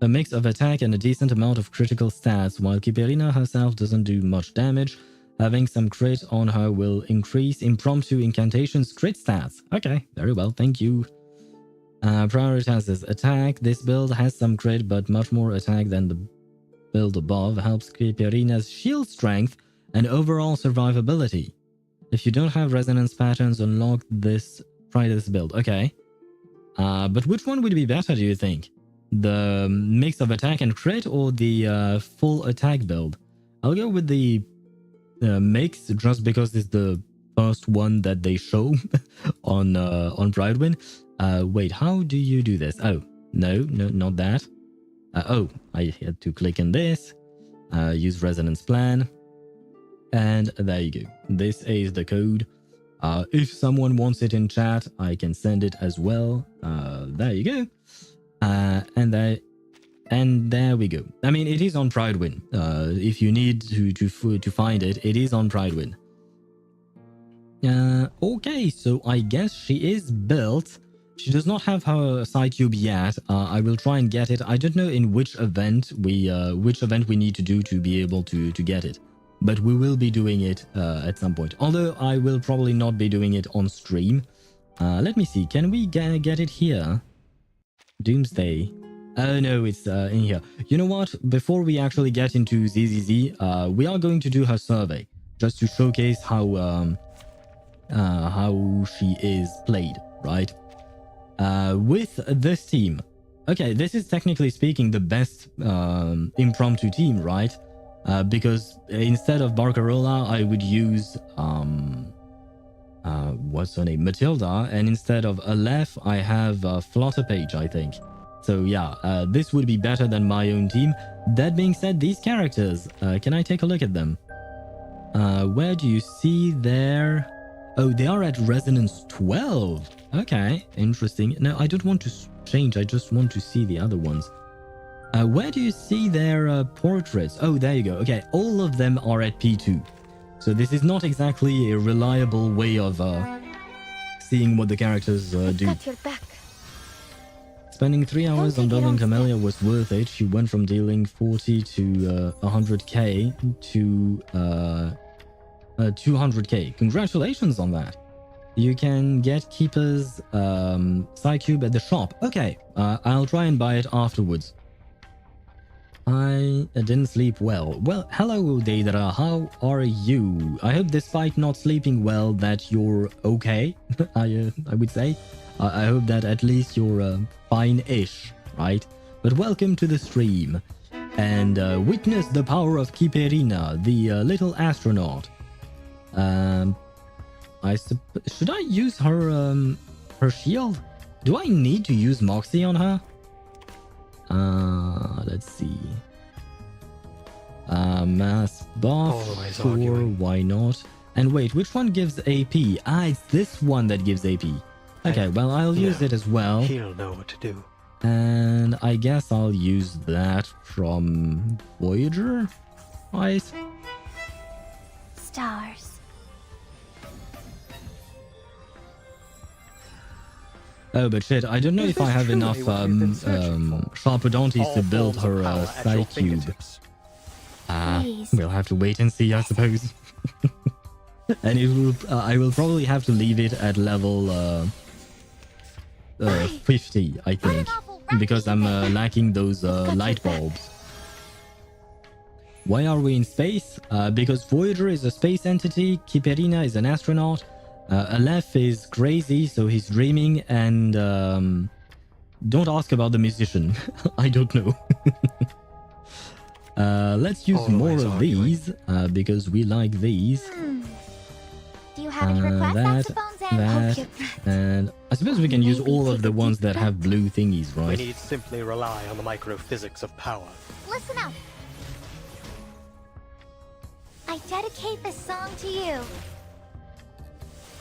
A mix of attack and a decent amount of critical stats, while Kiperina herself doesn't do much damage. Having some crit on her will increase impromptu incantations crit stats. Okay, very well, thank you. Prioritizes attack. This build has some crit, but much more attack than the build above. Helps Kiperina's shield strength and overall survivability. If you don't have resonance patterns, unlock this. Try this build. Okay. But which one would be better, do you think? The mix of attack and crit or the full attack build? I'll go with the mix just because it's the first one that they show on Pridewind. Wait, how do you do this? Oh, no, not that. Oh, I had to click on this. Use resonance plan. And there you go. This is the code. If someone wants it in chat, I can send it as well. There you go. And there we go. I mean, it is on Pridewind. If you need to find it, it is on Pridewind. Okay, so I guess she is built. She does not have her side cube yet. I will try and get it. I don't know in which event we need to do to be able to get it. But we will be doing it at some point. Although I will probably not be doing it on stream. Let me see. Can we get it here? Doomsday. Oh no, it's in here. You know what? Before we actually get into ZZZ, we are going to do her survey. Just to showcase how she is played, right? With this team. Okay, this is technically speaking the best impromptu team, right? Because instead of Barcarola, I would use what's her name, Matilda, and instead of Aleph, I have Flutterpage, I think. So yeah, this would be better than my own team. That being said, these characters, can I take a look at them? Where do you see their... Oh, they are at Resonance 12. Okay, interesting. No, I don't want to change. I just want to see the other ones. Where do you see their portraits? Oh, there you go. Okay, all of them are at P2. So this is not exactly a reliable way of seeing what the characters do. Got your back. Spending 3 hours on building Camellia was worth it. She went from dealing 40 to 100k to 200k. Congratulations on that. You can get Keeper's Psycube at the shop. Okay, I'll try and buy it afterwards. I didn't sleep well. Well, hello Deidara, how are you? I hope despite not sleeping well that you're okay, I would say. I hope that at least you're fine-ish, right? But welcome to the stream. And witness the power of Kiperina, the little astronaut. Should I use her her shield? Do I need to use Moxie on her? Let's see. Mass buff, sure, why not? And wait, which one gives AP? Ah, it's this one that gives AP. Okay, well, I'll use it as well. He'll know what to do. And I guess I'll use that from Voyager, right? Stars. Oh, but shit, I don't know if I have enough Sharpodontes to build her Psycube. We'll have to wait and see, I suppose. And it will, I will probably have to leave it at level 50, I think, because I'm lacking those light bulbs. Why are we in space? Because Voyager is a space entity, Kiperina is an astronaut, Aleph is crazy, so he's dreaming, and don't ask about the musician. I don't know. Let's use more of these, because we like these. Do you have any requests, that, and I suppose we can use all of the ones that have blue thingies, right? We need simply rely on the microphysics of power. Listen up. I dedicate this song to you.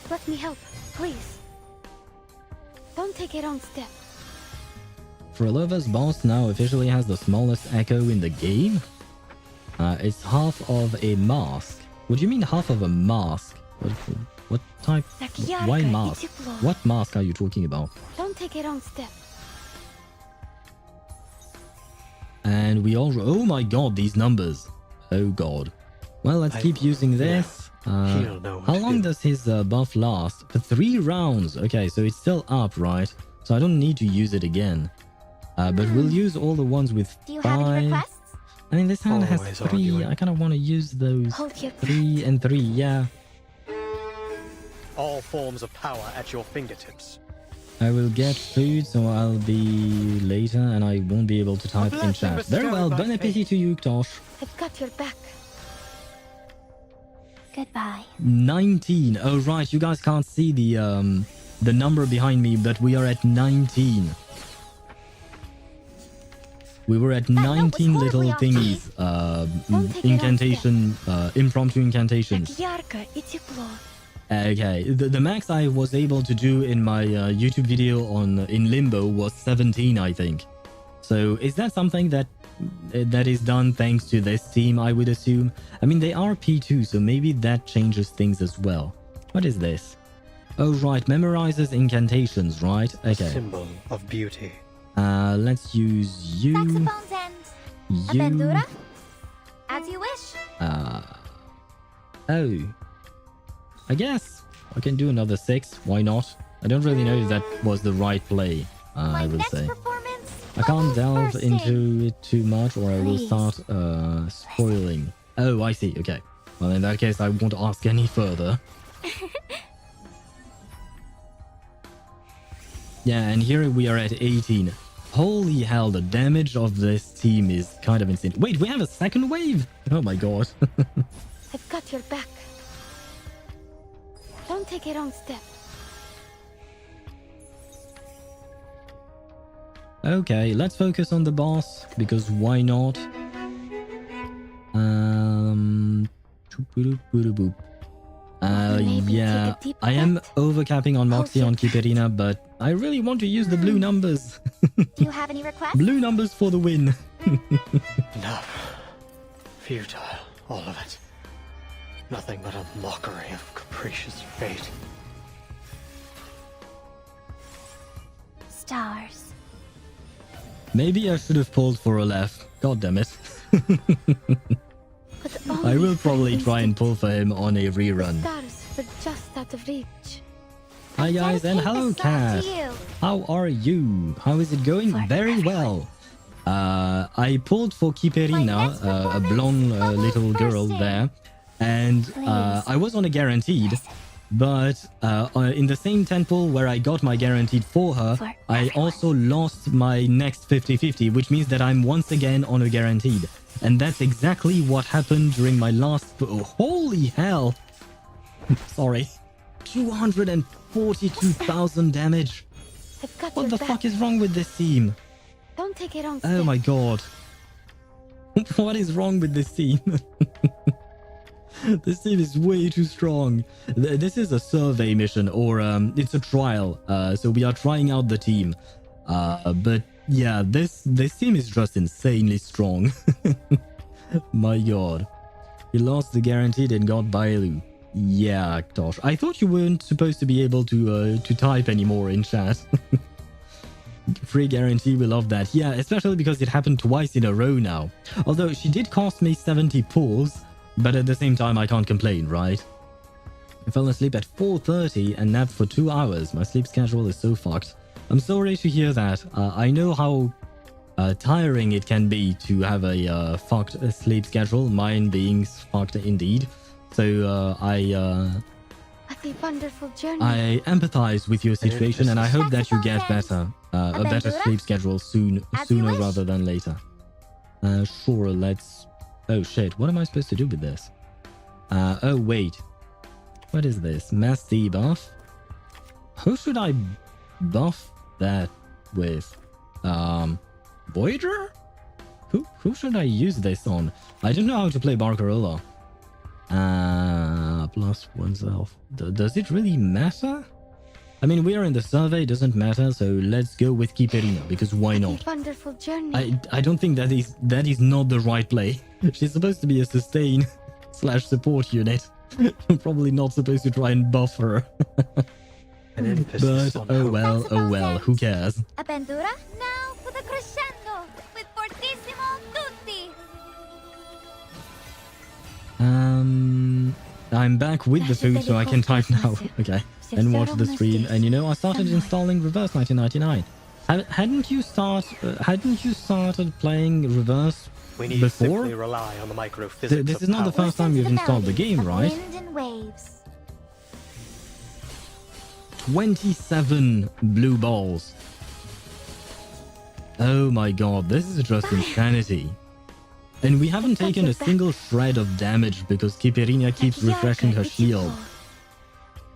Let me help, please. Don't take your own step. Frolova's boss now officially has the smallest echo in the game. It's half of a mask. What do you mean half of a mask? What type? Why mask? What mask are you talking about? Don't take your own step. And we all... Oh my god, these numbers. Oh god. Well, let's keep using this. How long does his buff last? For 3 rounds. Okay, so it's still up, right? So I don't need to use it again. But we'll use all the ones with 5. Do you have any requests? I mean, this hand has 3. I kind of want to use those 3 and 3, yeah. All forms of power at your fingertips. I will get food, so I'll be later, and I won't be able to type in chat. Very well, bon appétit to you, Tosh. I've got your back. Goodbye. 19. Oh, right, you guys can't see the number behind me, but we are at 19. We were at 19 little thingies, incantation, impromptu incantations. Okay, the max I was able to do in my YouTube video in Limbo was 17, I think. So is that something that is done thanks to this team, I would assume? I mean, they are P2, so maybe that changes things as well. What is this? Oh, right, memorizes incantations, right? Okay. Symbol of beauty. Let's use you. Saxophone's end. A bandura? As you wish. Oh. I guess I can do another 6. Why not? I don't really know if that was the right play, I will say. I can't delve into it too much or I will start spoiling. Oh, I see. Okay. Well, in that case, I won't ask any further. Yeah, and here we are at 18. Holy hell, the damage of this team is kind of insane. Wait, we have a second wave? Oh my god. I've got your back. Don't take your own step. Okay, let's focus on the boss, because why not? Maybe Yeah, take a deep I am breath. overcapping on Moxie on Hold your Kiperina, but I really want to use the blue numbers. Do you have any requests? Blue numbers for the win. No. Futile, all of it. Nothing but a mockery of capricious fate. Stars. Maybe I should have pulled for a left. God damn it. But I only will for probably an try and instant. pull for him on a The rerun. stars were just out of reach. Hi guys, and Dedicate hello this song Cat. to you. How are you? How is it going? For Very everyone. well. I pulled for Kiperina, My next a performance, blonde little girl HoYoVerse. there, and Please. I was on a guaranteed, but in the same temple where I got my guaranteed for her, For I everyone. also lost my next 50-50, which means that I'm once again on a guaranteed. And that's exactly what happened during my last... Oh, holy hell! Sorry. 242,000 damage. I've got What your the back. fuck is wrong with this team? Don't take it on. Oh my god. What is wrong with this team? This team is way too strong. This is a survey mission, or it's a trial. So we are trying out the team. But yeah, this team is just insanely strong. My god. You lost the guaranteed and got Bailu. Yeah, Tosh. I thought you weren't supposed to be able to type anymore in chat. Free guarantee, we love that. Yeah, especially because it happened twice in a row now. Although she did cost me 70 pulls, but at the same time I can't complain, right? I fell asleep at 4:30 and napped for 2 hours. My sleep schedule is so fucked. I'm sorry to hear that. I know how tiring it can be to have a fucked sleep schedule, mine being fucked indeed. So What a wonderful journey. I empathize with your situation, and I hope that you get better, a better sleep schedule sooner rather than later. Sure, let's... Oh shit, what am I supposed to do with this? Oh wait, what is this? Mass debuff? Who should I buff that with? Voyager? Who should I use this on? I don't know how to play Barcarola. Plus oneself. Does it really matter? I mean, we are in the survey, doesn't matter, so let's go with Kiperina, because why What not? a wonderful journey. I don't think that is not the right play. She's supposed to be a sustain / support unit. You're probably not supposed to try and buff her. An emphasis But on oh hope. well, who cares? Aventura? Now for the crescendo with fortissimo tutti. I'm back with the food, so I can type now. Okay, and watch the stream. And you know, I started installing Reverse 1999. Hadn't you started playing Reverse We need before? simply rely on the microphysics This of is not the power. first time you've installed the game, right? Wind and waves. 27 blue balls. Oh my god, this is just insanity. And we haven't taken a single shred of damage because Kiperina keeps refreshing her shield.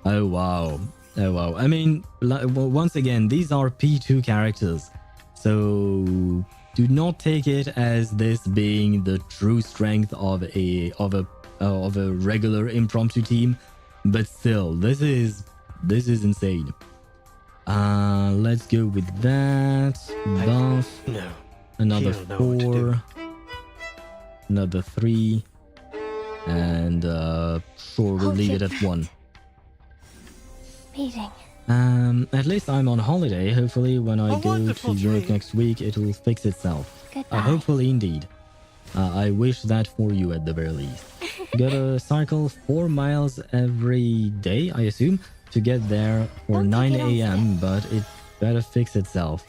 Oh wow. Oh wow. I mean, once again, these are P2 characters. So do not take it as this being the true strength of a regular impromptu team, but still, this is insane. Let's go with that. Buff. No. Another He'll know what to 4. do. Another 3. And sure, we'll leave it at 1. Meeting. At least I'm on holiday. Hopefully when I A go to wonderful work dream. next week, it will fix itself. Goodbye. Hopefully indeed. I wish that for you at the very least. Gotta cycle 4 miles every day, I assume, to get there for Don't 9 take it on a.m., but it better fix itself.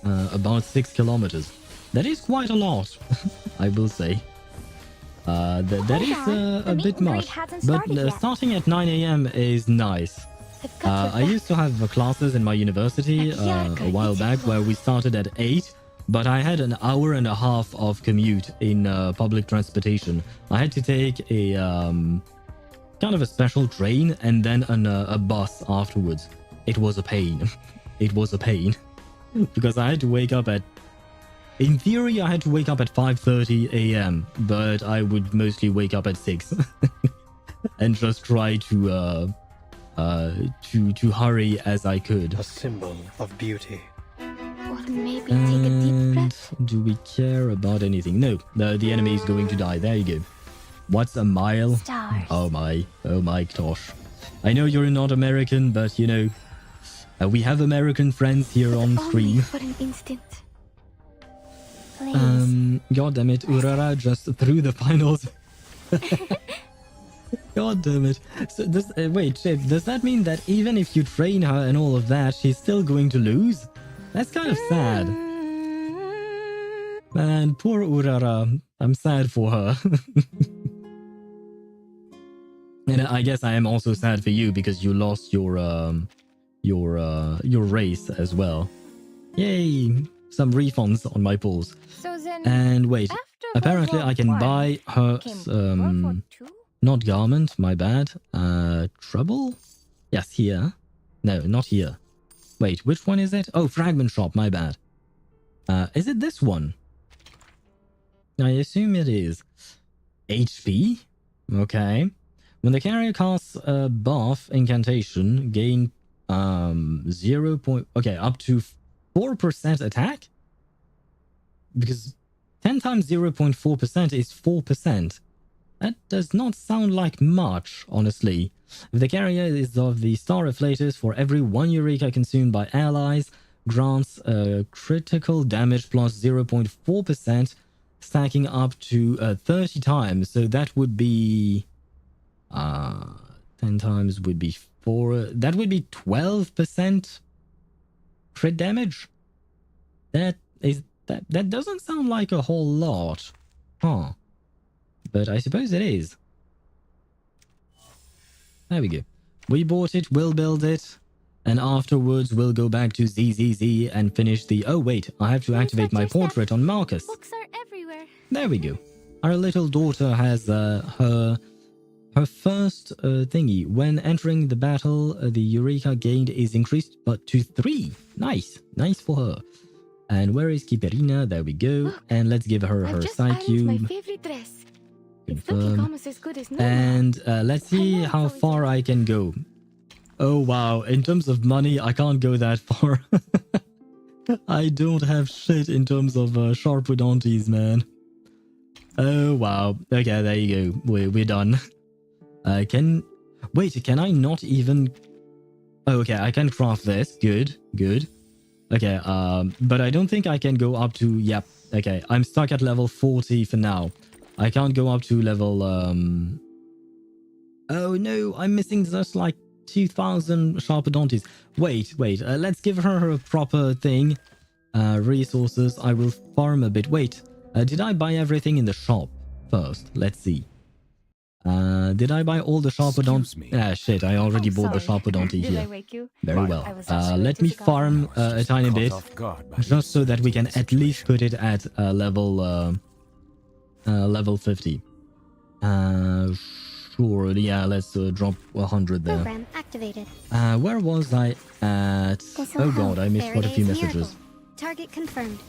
About 6 kilometers. That is quite a lot, I will say. That is on, the a meet bit and greet much, hasn't but started yet. starting at 9 a.m. is nice. I've got your I back. used to have classes in my university a while back where we started at 8, but I had an hour and a half of commute in public transportation. I had to take a kind of a special train and then a bus afterwards. It was a pain. It was a pain because I had to wake up at... In theory, I had to wake up at 5:30 a.m., but I would mostly wake up at 6. and just try to hurry as I could. A symbol of beauty. Or maybe take a deep breath. And do we care about anything? No, the enemy is going to die. There you go. What's a mile? Stars. Oh my gosh. I know you're not American, but you know, we have American friends here on Only stream. for an instant. Please. God damn it, Urara just threw the finals. God damn it. So wait, Chip, does that mean that even if you train her and all of that, she's still going to lose? That's kind of sad. Man, poor Urara. I'm sad for her. And I guess I am also sad for you because you lost your race as well. Yay! Some refunds on my pulls. So then, And wait, after apparently World I can War buy her came World War II? not garment, my bad. Trouble? Yes, here. No, not here. Wait, which one is it? Oh, fragment shop, my bad. Is it this one? I assume it is. HP? Okay. When the carrier casts a buff incantation, gain 0. Okay, up to 4% attack? Because 10 times 0.4% is 4%. That does not sound like much, honestly. If the carrier is of the star reflectors, for every 1 Eureka consumed by allies, grants critical damage plus 0.4%, stacking up to 30 times. So that would be 10 times would be 4. That would be 12% crit damage. That doesn't sound like a whole lot, huh? But I suppose it is. There we go. We bought it, we'll build it, and afterwards we'll go back to ZZZ and finish the... Oh wait, I have to activate my portrait on Marcus. Books are everywhere. There we go. Our little daughter has her first thingy. When entering the battle, the Eureka gained is increased but to 3. Nice. Nice for her. And where is Kiperina? There we go. Look, And let's give her I've her just side ironed my cube. favorite dress. It's looking Confirm. almost as good as new now. And let's see know, how it's always far I can go. Oh wow, in terms of money, I can't go that far. I don't have shit in terms of sharpodonties, man. Oh wow. Okay, there you go. We're done. Can I not even... Oh, okay, I can craft this. Good. Okay, but I don't think I can go up to... Yep, okay, I'm stuck at level 40 for now. I can't go up to level... Oh no, I'm missing just like 2,000 sharpodonties. Wait, let's give her a proper thing. Resources, I will farm a bit. Wait, did I buy everything in the shop first? Let's see. Did I buy all the sharpodonties? Ah, shit, I already bought the sharpodonty Did I here. wake you? Very well. I was actually Let me just farm a tiny Caught bit, off guard by just so this that we can at least situation. put it at level 50. Sure, yeah, let's drop 100 there. Program activated. Where was I at? This'll Oh god, help. I missed quite a few Faraday's messages. miracle. Target confirmed.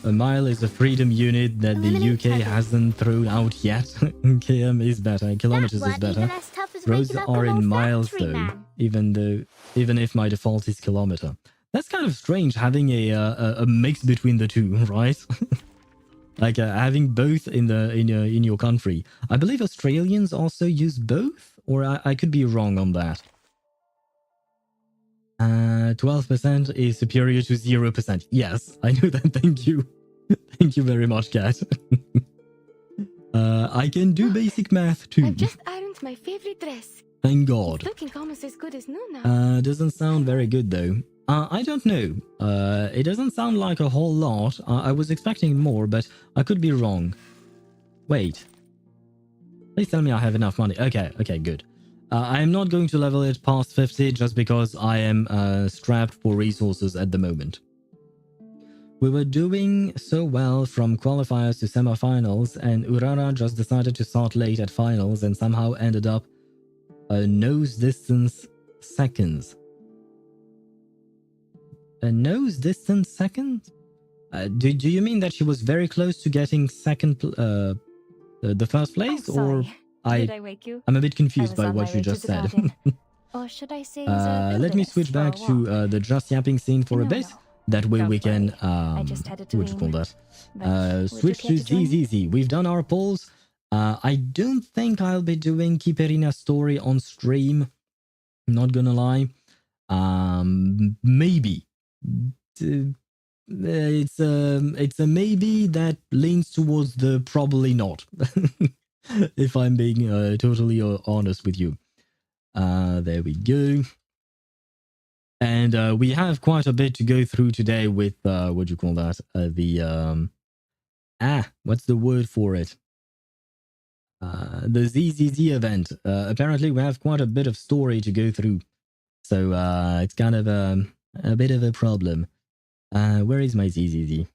A mile is a freedom unit that the Eliminate UK target. hasn't thrown out yet. KM is better, kilometers is That wasn't better. even as tough as Roads waking up are an in old miles factory though, man. even if my default is kilometer. That's kind of strange having a mix between the two, right? Like having both in your country. I believe Australians also use both, or I could be wrong on that. 12% is superior to 0%. Yes, I know that. Thank you. Thank you very much, Kat. I can do basic math too. I've just ironed my favorite dress. Thank God. It's looking almost as good as new now. Doesn't sound very good though. I don't know. It doesn't sound like a whole lot. I was expecting more, but I could be wrong. Wait. Please tell me I have enough money. Okay, good. I am not going to level it past 50 just because I am strapped for resources at the moment. We were doing so well from qualifiers to semifinals, and Urara just decided to start late at finals and somehow ended up a nose distance seconds. A nose distance seconds? Do you mean that she was very close to getting the first place, or Did I wake you? I'm a bit I confused was by on my what you way to just the said. garden. Or should I say the Let me wilderness switch for a back to walk? the just yapping scene for a No, bit. no. That way Don't we can worry. I just had a what do you call dream. that? But would you Switch care to to join me? ZZZ. We've done our polls. I don't think I'll be doing Kiperina's story on stream. Not gonna lie. Maybe. It's a maybe that leans towards the probably not. If I'm being totally honest with you. There we go. And we have quite a bit to go through today with what do you call that? What's the word for it? The ZZZ event. Apparently, we have quite a bit of story to go through, so it's kind of a bit of a problem. Where is my ZZZ?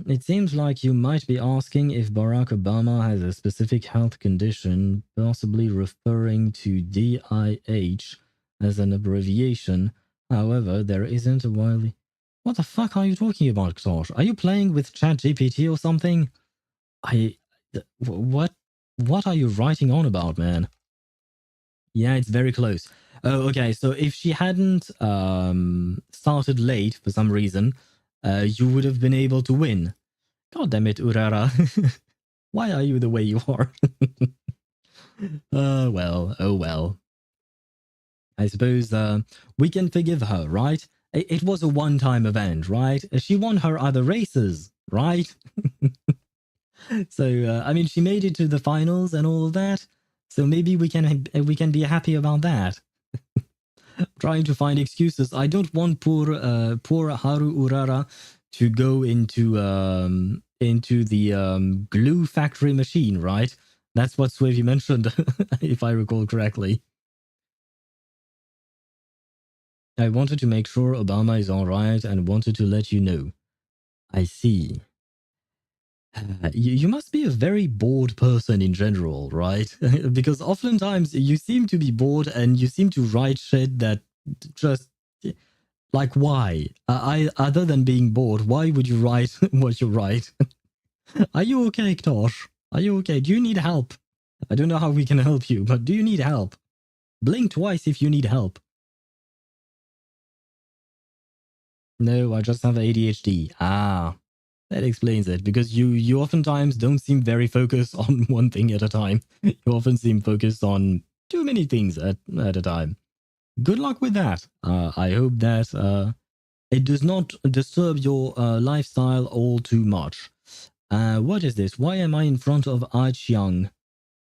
It seems like you might be asking if Barack Obama has a specific health condition, possibly referring to DIH as an abbreviation. However, there isn't a widely... What the fuck are you talking about, Tosh? Are you playing with ChatGPT or something? What are you writing on about, man? Yeah, it's very close. Oh, okay, so if she hadn't started late for some reason, you would have been able to win. God damn it, Urara. Why are you the way you are? Oh well. I suppose we can forgive her, right? It was a one-time event, right? She won her other races, right? So, I mean, she made it to the finals and all of that. So maybe we can be happy about that. Trying to find excuses. I don't want poor Haru Urara to go into the glue factory machine, right? That's what Swavy mentioned, if I recall correctly. I wanted to make sure Obama is alright and wanted to let you know. I see. You must be a very bored person in general, right? Because oftentimes you seem to be bored and you seem to write shit that just... Like, why? Other than being bored, why would you write what you write? Are you okay, Ktosh? Are you okay? Do you need help? I don't know how we can help you, but do you need help? Blink twice if you need help. No, I just have ADHD. Ah, that explains it, because you oftentimes don't seem very focused on one thing at a time. You often seem focused on too many things at a time. Good luck with that. I hope that it does not disturb your lifestyle all too much. What is this? Why am I in front of Achiang?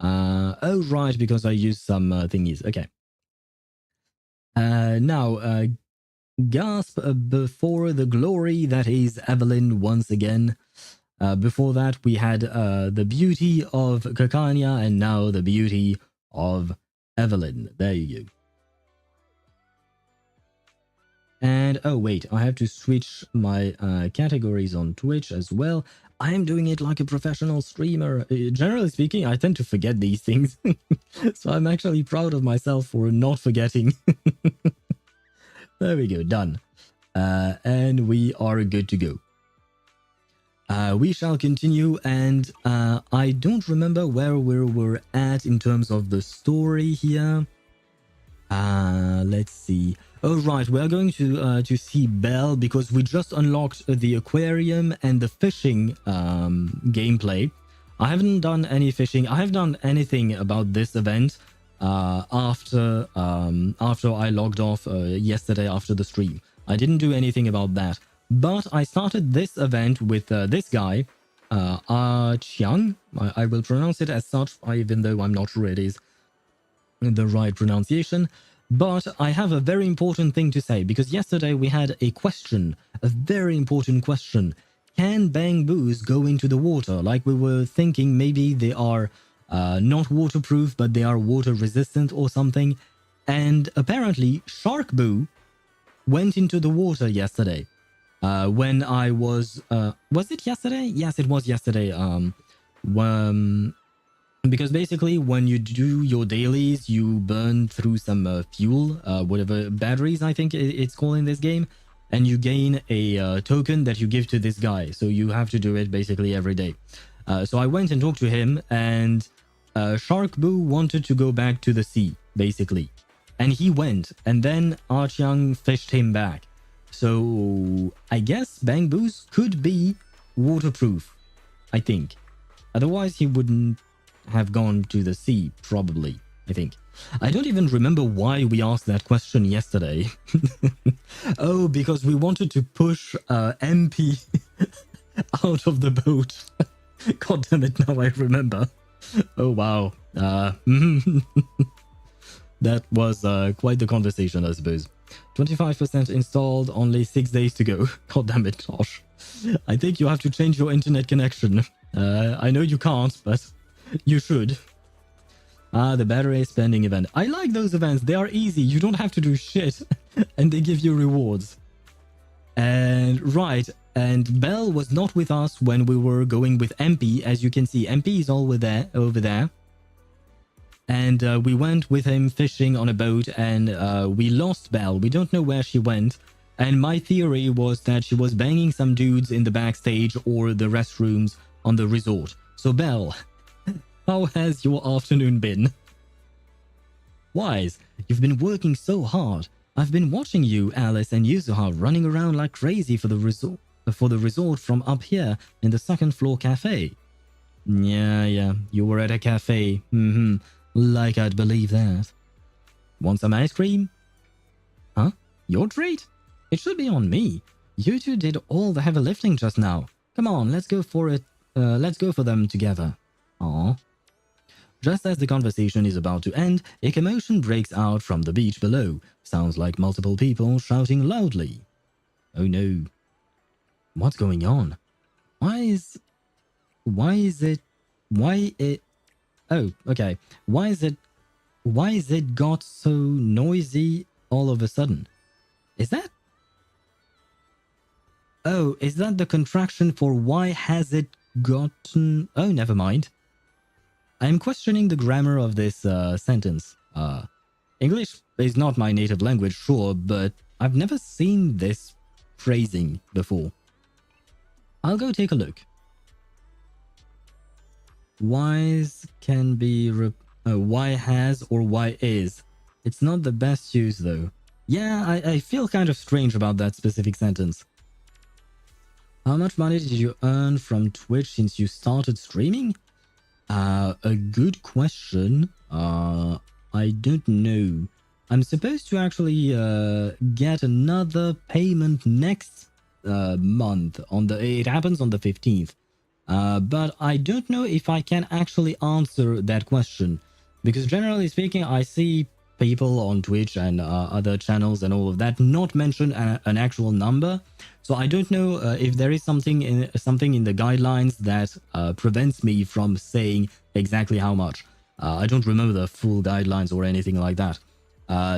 Oh, right, because I used some thingies. Okay. Now, gasp before the glory that is Evelyn once again. Before that, we had the beauty of Kakanya, and now the beauty of Evelyn. There you go. And oh wait, I have to switch my categories on Twitch as well. I am doing it like a professional streamer. Generally speaking, I tend to forget these things. So I'm actually proud of myself for not forgetting. There we go, done. And we are good to go. We shall continue, and I don't remember where we were at in terms of the story here. Let's see. Oh, right, we're going to see Belle, because we just unlocked the aquarium and the fishing gameplay. I haven't done any fishing. I haven't done anything about this event after I logged off yesterday after the stream. I didn't do anything about that. But I started this event with this guy, Chiang. I will pronounce it as such, even though I'm not sure it is the right pronunciation. But I have a very important thing to say, because yesterday we had a question, a very important question. Can bamboos go into the water? Like, we were thinking maybe they are not waterproof, but they are water resistant or something. And apparently Sharkboo went into the water yesterday. When I was it yesterday? Yes, it was yesterday. Because basically when you do your dailies, you burn through some fuel, whatever batteries I think it's called in this game. and you gain a token that you give to this guy. So you have to do it basically every day. So I went and talked to him, and Shark Boo wanted to go back to the sea, basically. And he went, and then Archyang fished him back. So I guess Bang Boos could be waterproof, I think. Otherwise, he wouldn't have gone to the sea, probably, I think. I don't even remember why we asked that question yesterday. Oh, because we wanted to push MP out of the boat. God damn it, now I remember. Oh, wow. That was quite the conversation, I suppose. 25% installed, only 6 days to go. God damn it, Josh. I think you have to change your internet connection. I know you can't, but you should. The battery spending event. I like those events. They are easy. You don't have to do shit. And they give you rewards. And right. And Belle was not with us when we were going with MP. As you can see, MP is over there. And we went with him fishing on a boat, and we lost Belle. We don't know where she went. And my theory was that she was banging some dudes in the backstage or the restrooms on the resort. So Belle, how has your afternoon been? Wise, you've been working so hard. I've been watching you, Alice, and Yuzuha running around like crazy for the resort from up here in the second floor cafe. Yeah, you were at a cafe. Like I'd believe that. Want some ice cream? Huh? Your treat? It should be on me. You two did all the heavy lifting just now. Come on, let's go for it. Let's go for them together. Aw. Just as the conversation is about to end, a commotion breaks out from the beach below. Sounds like multiple people shouting loudly. Oh no. What's going on? Why is it got so noisy all of a sudden? Is that the contraction for why has it gotten... Oh, never mind. I'm questioning the grammar of this sentence. English is not my native language, sure, but I've never seen this phrasing before. I'll go take a look. Whys can be... why has or why is. It's not the best use, though. Yeah, I feel kind of strange about that specific sentence. How much money did you earn from Twitch since you started streaming? A good question. I don't know. I'm supposed to actually get another payment next month. It happens on the 15th. But I don't know if I can actually answer that question. Because generally speaking, I see people on Twitch and other channels and all of that not mention an actual number. So I don't know if there is something in the guidelines that prevents me from saying exactly how much. I don't remember the full guidelines or anything like that.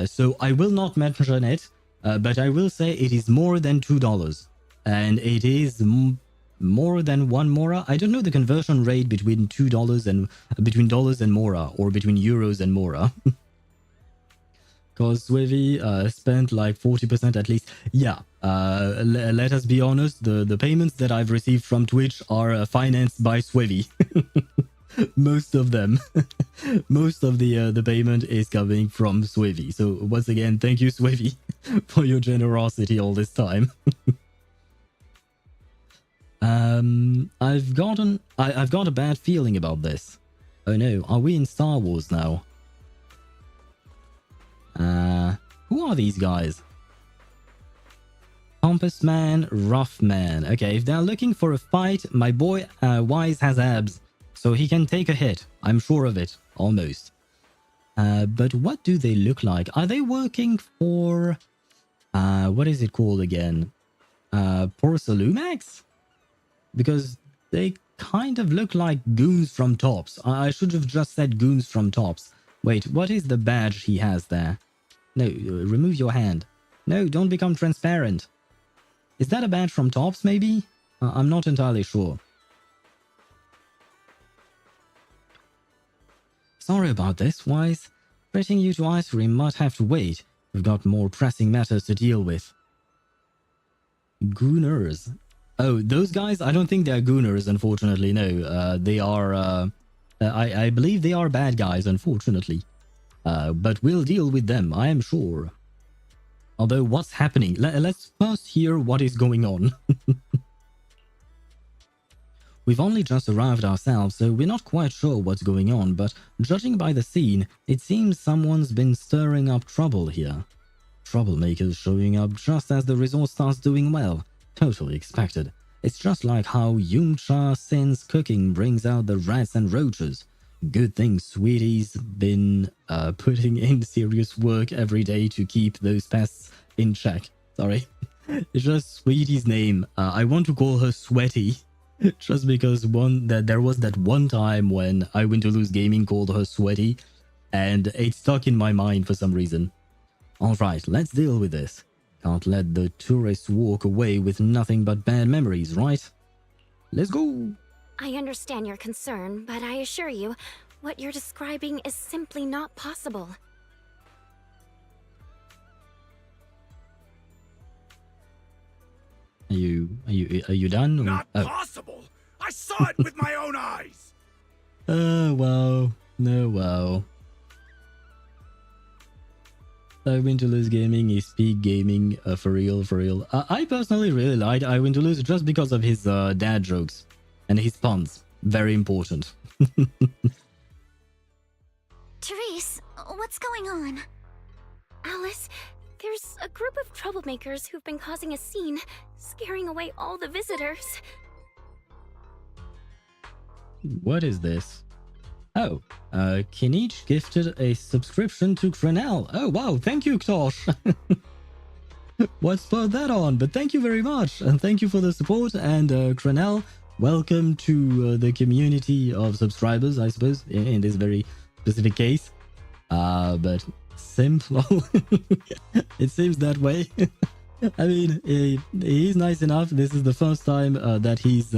So I will not mention it, but I will say it is more than $2. And it is more than 1 mora. I don't know the conversion rate between $2 and between dollars and mora, or between euros and mora. Because Swivy spent like 40% at least. Yeah, let us be honest, the payments that I've received from Twitch are financed by Swivy. Most of them. Most of the payment is coming from Swivy. So once again, thank you, Swivy, for your generosity all this time. I've got a bad feeling about this. Oh no, are we in Star Wars now? Who are these guys? Compass Man, Rough Man. Okay, if they're looking for a fight, my boy Wise has abs, so he can take a hit. I'm sure of it, almost. But what do they look like? Are they working for... what is it called again? Porcelumax? Because they kind of look like goons from Tops. I should have just said goons from Tops. Wait, what is the badge he has there? No, remove your hand. No, don't become transparent. Is that a badge from Tops, maybe? I'm not entirely sure. Sorry about this, Wise. Treating you to ice cream might have to wait. We've got more pressing matters to deal with. Gooners. Oh, those guys? I don't think they're gooners, unfortunately. No, they are. I believe they are bad guys, unfortunately. But we'll deal with them, I am sure. Although, what's happening? Let's first hear what is going on. We've only just arrived ourselves, so we're not quite sure what's going on, but judging by the scene, it seems someone's been stirring up trouble here. Troublemakers showing up just as the resort starts doing well. Totally expected. It's just like how Yumcha Sen's cooking brings out the rats and roaches. Good thing Sweetie's been putting in serious work every day to keep those pests in check. Sorry. It's just Sweetie's name. I want to call her Sweaty. Just because there was that one time when I Win to Lose Gaming called her Sweaty, and it stuck in my mind for some reason. Alright, let's deal with this. Can't let the tourists walk away with nothing but bad memories, right? Let's go! I understand your concern, but I assure you, what you're describing is simply not possible. Are you done? Or? Not possible! I saw it with my own eyes! Well. No, well. I Win to Lose Gaming is peak gaming, for real, for real. I personally really liked I Win to Lose just because of his dad jokes and his puns. Very important. Therese, what's going on? Alice, there's a group of troublemakers who've been causing a scene, scaring away all the visitors. What is this? Oh, Kinich gifted a subscription to Crenel. Oh, wow, thank you, Tosh. What spurred that on? But thank you very much, and thank you for the support. And Crenel, welcome to the community of subscribers, I suppose, in this very specific case. But simple. It seems that way. I mean, he's nice enough. This is the first time that he's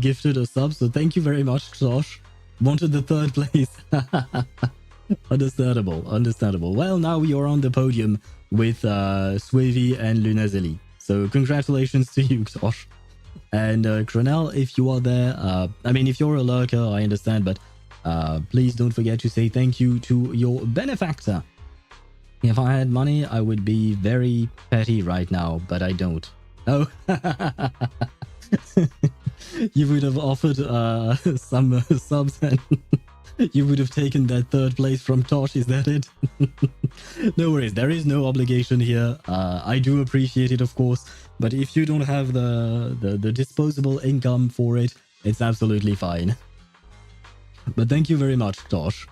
gifted a sub, so thank you very much, Josh. Wanted the third place. Understandable. Well, now we are on the podium with Swavy and Lunazeli. So congratulations to you, Josh. And Cronel, if you are there, I mean, if you're a lurker, I understand, but please don't forget to say thank you to your benefactor. If I had money, I would be very petty right now, but I don't. Oh. You would have offered some subs and you would have taken that third place from Tosh, is that it? No worries, there is no obligation here. I do appreciate it, of course, but if you don't have the disposable income for it, it's absolutely fine. But thank you very much, Tosh.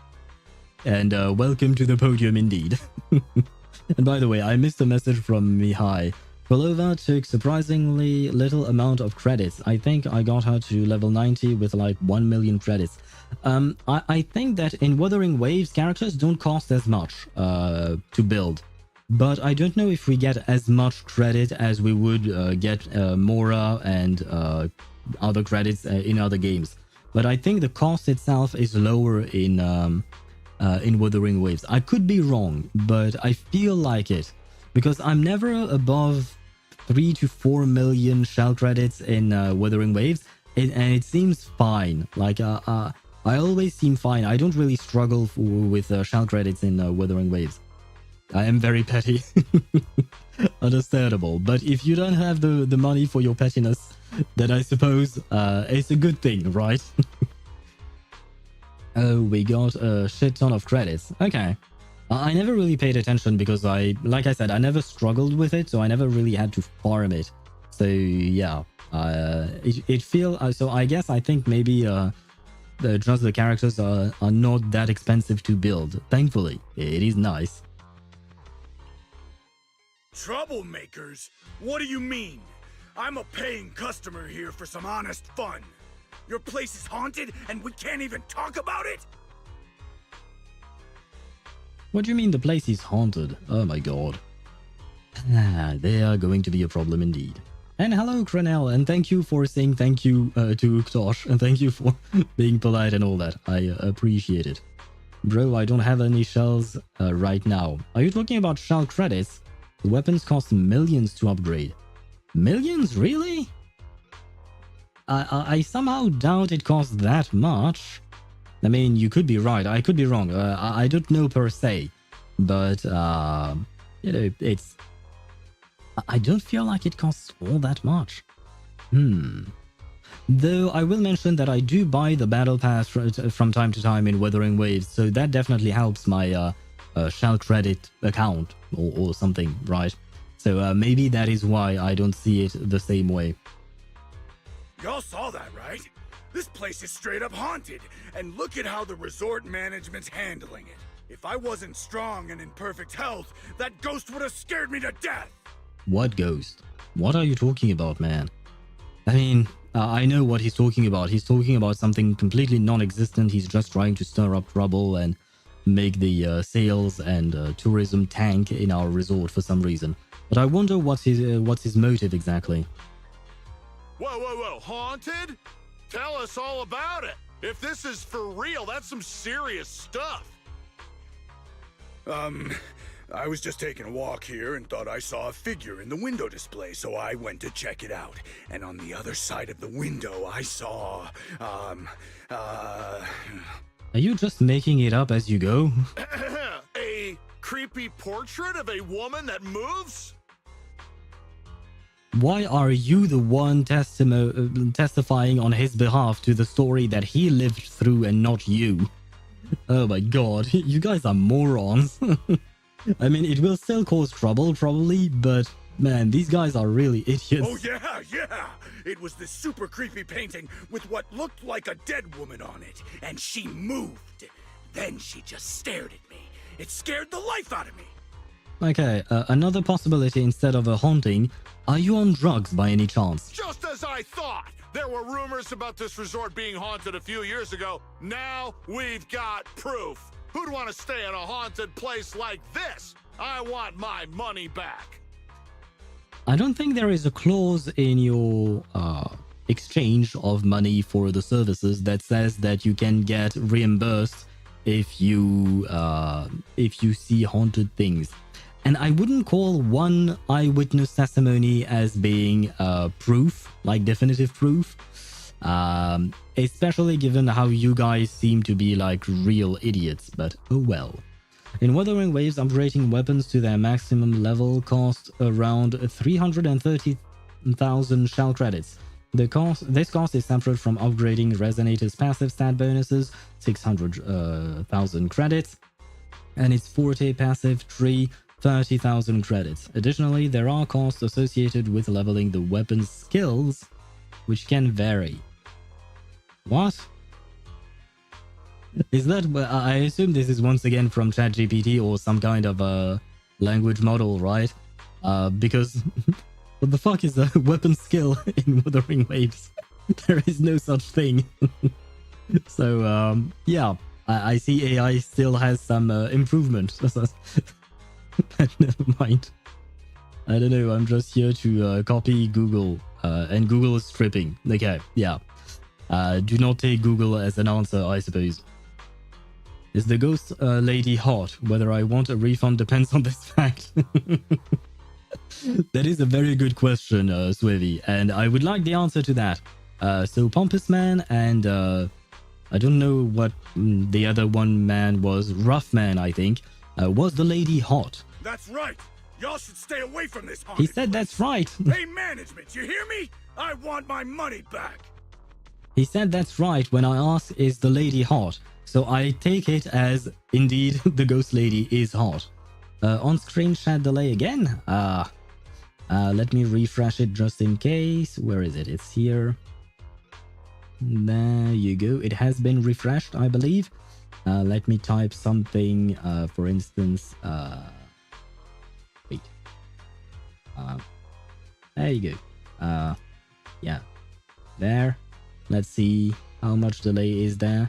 And welcome to the podium indeed. And by the way, I missed a message from Mihai. Kolova took surprisingly little amount of credits. I think I got her to level 90 with like 1 million credits. I think that in Wuthering Waves, characters don't cost as much to build. But I don't know if we get as much credit as we would get Mora and other credits in other games. But I think the cost itself is lower in Wuthering Waves. I could be wrong, but I feel like it. Because I'm never above 3 to 4 million shell credits in Wuthering Waves, and it seems fine. Like, I always seem fine. I don't really struggle with shell credits in Wuthering Waves. I am very petty. Understandable. But if you don't have the money for your pettiness, then I suppose it's a good thing, right? Oh, we got a shit ton of credits. Okay. I never really paid attention because like I said, I never struggled with it, so I never really had to farm it. So yeah, it feels so. I guess I think maybe just the characters are not that expensive to build. Thankfully, it is nice. Troublemakers? What do you mean? I'm a paying customer here for some honest fun. Your place is haunted and we can't even talk about it? What do you mean the place is haunted? Oh my god. They are going to be a problem indeed. And hello, Crenel, and thank you for saying thank you to Uktosh, and thank you for being polite and all that. I appreciate it. Bro, I don't have any shells right now. Are you talking about shell credits? The weapons cost millions to upgrade. Millions? Really? I somehow doubt it costs that much. I mean, you could be right. I could be wrong. I don't know per se. But, you know, it's... I don't feel like it costs all that much. Though I will mention that I do buy the battle pass from time to time in Wuthering Waves, so that definitely helps my shell credit account or something, right? So maybe that is why I don't see it the same way. Y'all saw that, right? This place is straight up haunted, and look at how the resort management's handling it. If I wasn't strong and in perfect health, that ghost would have scared me to death! What ghost? What are you talking about, man? I mean, I know what he's talking about. He's talking about something completely non-existent. He's just trying to stir up trouble and make the sales and tourism tank in our resort for some reason. But I wonder what's his motive exactly. Whoa, haunted? Tell us all about it. If this is for real, that's some serious stuff. I was just taking a walk here and thought I saw a figure in the window display, so I went to check it out. And on the other side of the window, I saw, Are you just making it up as you go? A creepy portrait of a woman that moves? Why are you the one testifying on his behalf to the story that he lived through and not you? Oh my god, you guys are morons. I mean, it will still cause trouble, probably, but man, these guys are really idiots. Oh yeah! It was this super creepy painting with what looked like a dead woman on it, and she moved. Then she just stared at me. It scared the life out of me. Okay, another possibility instead of a haunting. Are you on drugs by any chance? Just as I thought! There were rumors about this resort being haunted a few years ago. Now we've got proof. Who'd want to stay in a haunted place like this? I want my money back. I don't think there is a clause in your exchange of money for the services that says that you can get reimbursed if you see haunted things. And I wouldn't call one eyewitness testimony as being proof, like definitive proof. Especially given how you guys seem to be like real idiots, but oh well. In Wuthering Waves, upgrading weapons to their maximum level cost around 330,000 shell credits. This cost is separate from upgrading Resonator's passive stat bonuses, 600,000 credits, and its Forte passive tree, 30,000 credits. Additionally, there are costs associated with leveling the weapon's skills, which can vary. What? Is that... I assume this is once again from ChatGPT or some kind of a language model, right? Because... what the fuck is a weapon skill in Wuthering Waves? There is no such thing. So, yeah. I see AI still has some improvement. Never mind. I don't know, I'm just here to copy Google. And Google is stripping. Okay, yeah. Do not take Google as an answer, I suppose. Is the ghost lady hot? Whether I want a refund depends on this fact. That is a very good question, Swivy, and I would like the answer to that. So Pompous Man and I don't know what the other one man was, Rough Man, I think. Was the lady hot? That's right! Y'all should stay away from this haunted He said place. that's right. Hey management, you hear me? I want my money back! He said that's right when I asked, is the lady hot? So I take it as, indeed, the ghost lady is hot. On-screen chat delay again? Let me refresh it just in case. Where is it? It's here. There you go. It has been refreshed, I believe. Let me type something, for instance, wait. There you go. Yeah. There. Let's see how much delay is there.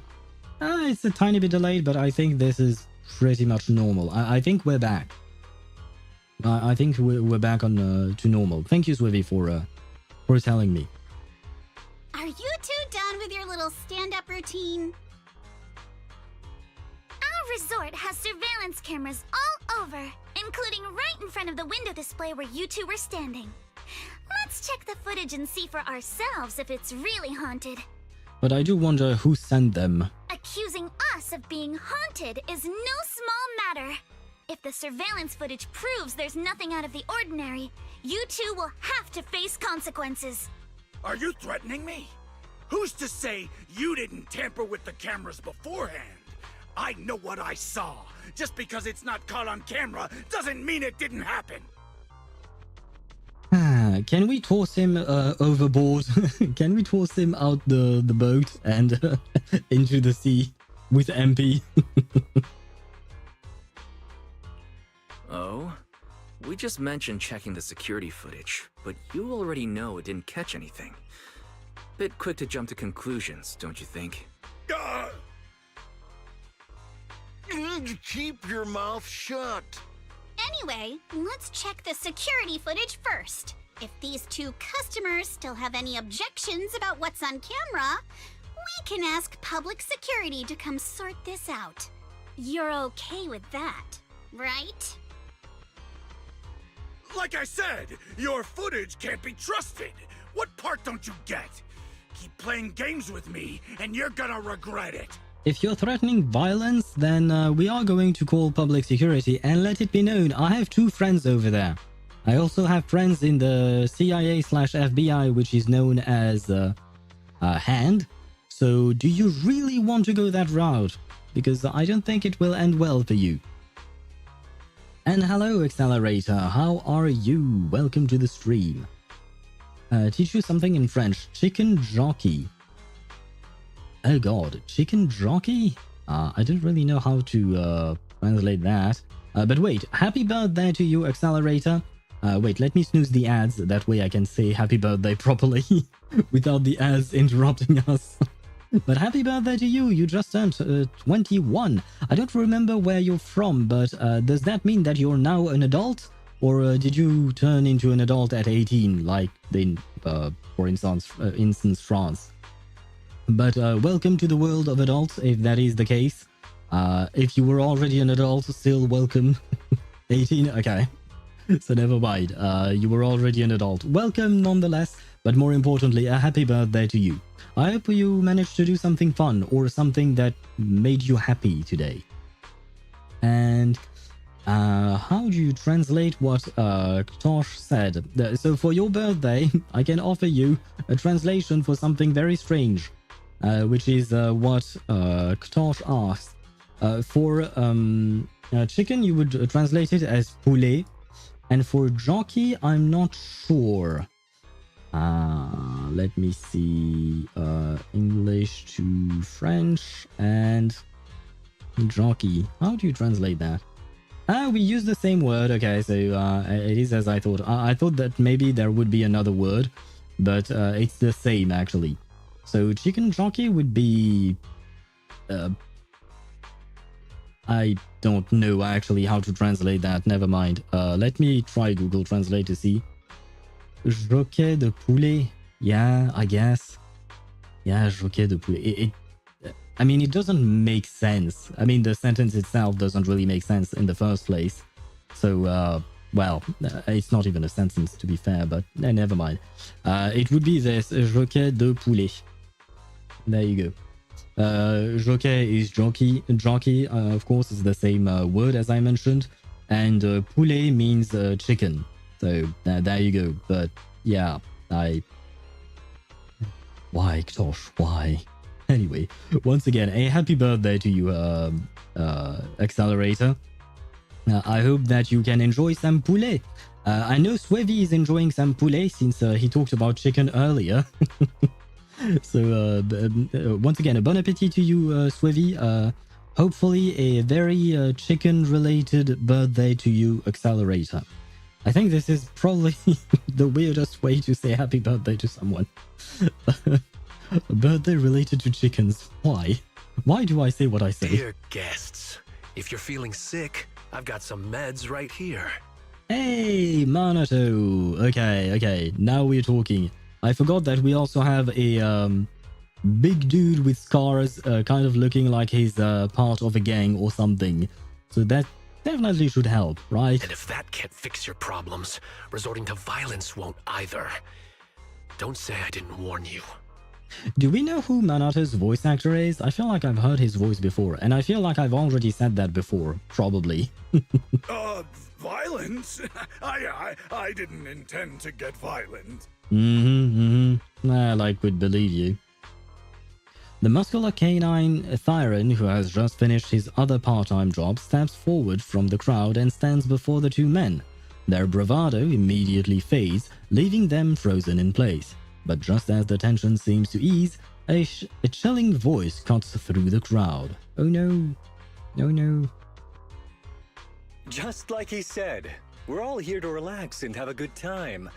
It's a tiny bit delayed, but I think this is pretty much normal. I think we're back. I think we're back on to normal. Thank you, Swivy, for telling me. Are you two done with your little stand-up routine? Our resort has surveillance cameras all over, and including right in front of the window display where you two were standing. Let's check the footage and see for ourselves if it's really haunted. But I do wonder who sent them. Accusing us of being haunted is no small matter. If the surveillance footage proves there's nothing out of the ordinary, you two will have to face consequences. Are you threatening me? Who's to say you didn't tamper with the cameras beforehand? I know what I saw. Just because it's not caught on camera doesn't mean it didn't happen. Can we toss him overboard? Can we toss him out the boat and into the sea with MP? Oh? We just mentioned checking the security footage, but you already know it didn't catch anything. Bit quick to jump to conclusions, don't you think? Keep your mouth shut. Anyway, let's check the security footage first. If these two customers still have any objections about what's on camera, we can ask public security to come sort this out. You're okay with that, right? Like I said, your footage can't be trusted. What part don't you get? Keep playing games with me, and you're gonna regret it. If you're threatening violence, then we are going to call public security, and let it be known, I have 2 friends over there. I also have friends in the CIA/FBI, which is known as HAND. So do you really want to go that route? Because I don't think it will end well for you. And hello, Accelerator, how are you? Welcome to the stream. Teach you something in French. Chicken jockey. Oh god, chicken jockey? I don't really know how to translate that. But wait, happy birthday to you, Accelerator. Wait, let me snooze the ads, that way I can say happy birthday properly without the ads interrupting us. But happy birthday to you, you just turned 21. I don't remember where you're from, but does that mean that you're now an adult? Or did you turn into an adult at 18, like in, for instance, France? But welcome to the world of adults, if that is the case. If you were already an adult, still welcome. 18? Okay. So never mind. You were already an adult. Welcome nonetheless, but more importantly, a happy birthday to you. I hope you managed to do something fun or something that made you happy today. And how do you translate what Ktosh said? So for your birthday, I can offer you a translation for something very strange, which is what Ktosh asked. For chicken, you would translate it as poulet. And for jockey, I'm not sure. Let me see. English to French and jockey. How do you translate that? We use the same word. Okay, so it is as I thought. I thought that maybe there would be another word, but it's the same actually. So chicken jockey would be... I don't know actually how to translate that. Never mind. Let me try Google Translate to see. Jockey de poulet. Yeah, I guess. Yeah, jockey de poulet. I mean, it doesn't make sense. I mean, the sentence itself doesn't really make sense in the first place. So, well, it's not even a sentence to be fair, but never mind. It would be this, jockey de poulet. There you go. Jockey is jockey. Jockey, of course, is the same word as I mentioned. And poulet means chicken. So there you go. But yeah, why, Ktosh? Why? Anyway, once again, a happy birthday to you, Accelerator. I hope that you can enjoy some poulet. I know Swevy is enjoying some poulet since he talked about chicken earlier. So once again, a bon appetit to you, Swevy. Hopefully a very chicken-related birthday to you, Accelerator. I think this is probably the weirdest way to say happy birthday to someone. A birthday related to chickens. Why? Why do I say what I say? Dear guests, if you're feeling sick, I've got some meds right here. Hey, Manato. Okay. Now we're talking. I forgot that we also have a big dude with scars, kind of looking like he's part of a gang or something. So that definitely should help, right? And if that can't fix your problems, resorting to violence won't either. Don't say I didn't warn you. Do we know who Manato's voice actor is? I feel like I've heard his voice before, and I feel like I've already said that before, probably. Violence? I didn't intend to get violent. I would believe you. The muscular canine Thyron, who has just finished his other part-time job, steps forward from the crowd and stands before the two men. Their bravado immediately fades, leaving them frozen in place. But just as the tension seems to ease, a chilling voice cuts through the crowd. Oh no. Oh no. Just like he said, we're all here to relax and have a good time.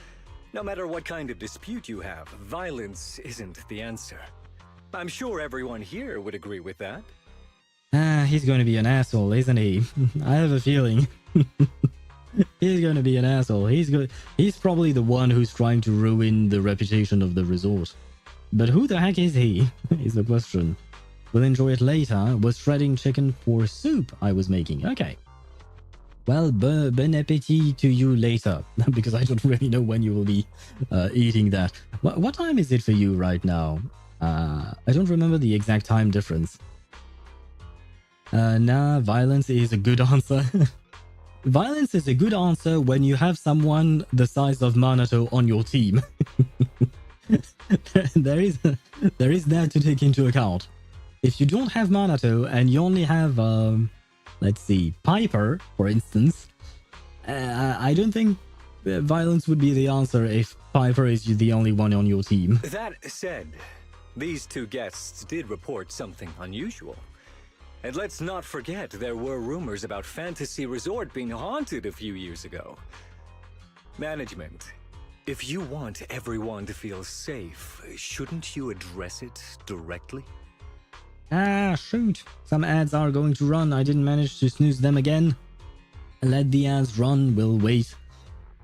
No matter what kind of dispute you have, violence isn't the answer. I'm sure everyone here would agree with that. He's going to be an asshole, isn't he? I have a feeling. He's going to be an asshole. He's probably the one who's trying to ruin the reputation of the resort. But who the heck is he? Is the question. We'll enjoy it later. Was shredding chicken for soup I was making. Okay. Well, bon appetit to you later, because I don't really know when you will be eating that. What time is it for you right now? I don't remember the exact time difference. Nah, violence is a good answer. Violence is a good answer when you have someone the size of Manato on your team. there is that to take into account. If you don't have Manato and you only have, let's see, Piper, for instance, I don't think violence would be the answer if Piper is the only one on your team. That said, these two guests did report something unusual. And let's not forget there were rumors about Fantasy Resort being haunted a few years ago. Management, if you want everyone to feel safe, shouldn't you address it directly? Ah, shoot. Some ads are going to run. I didn't manage to snooze them again. Let the ads run. We'll wait.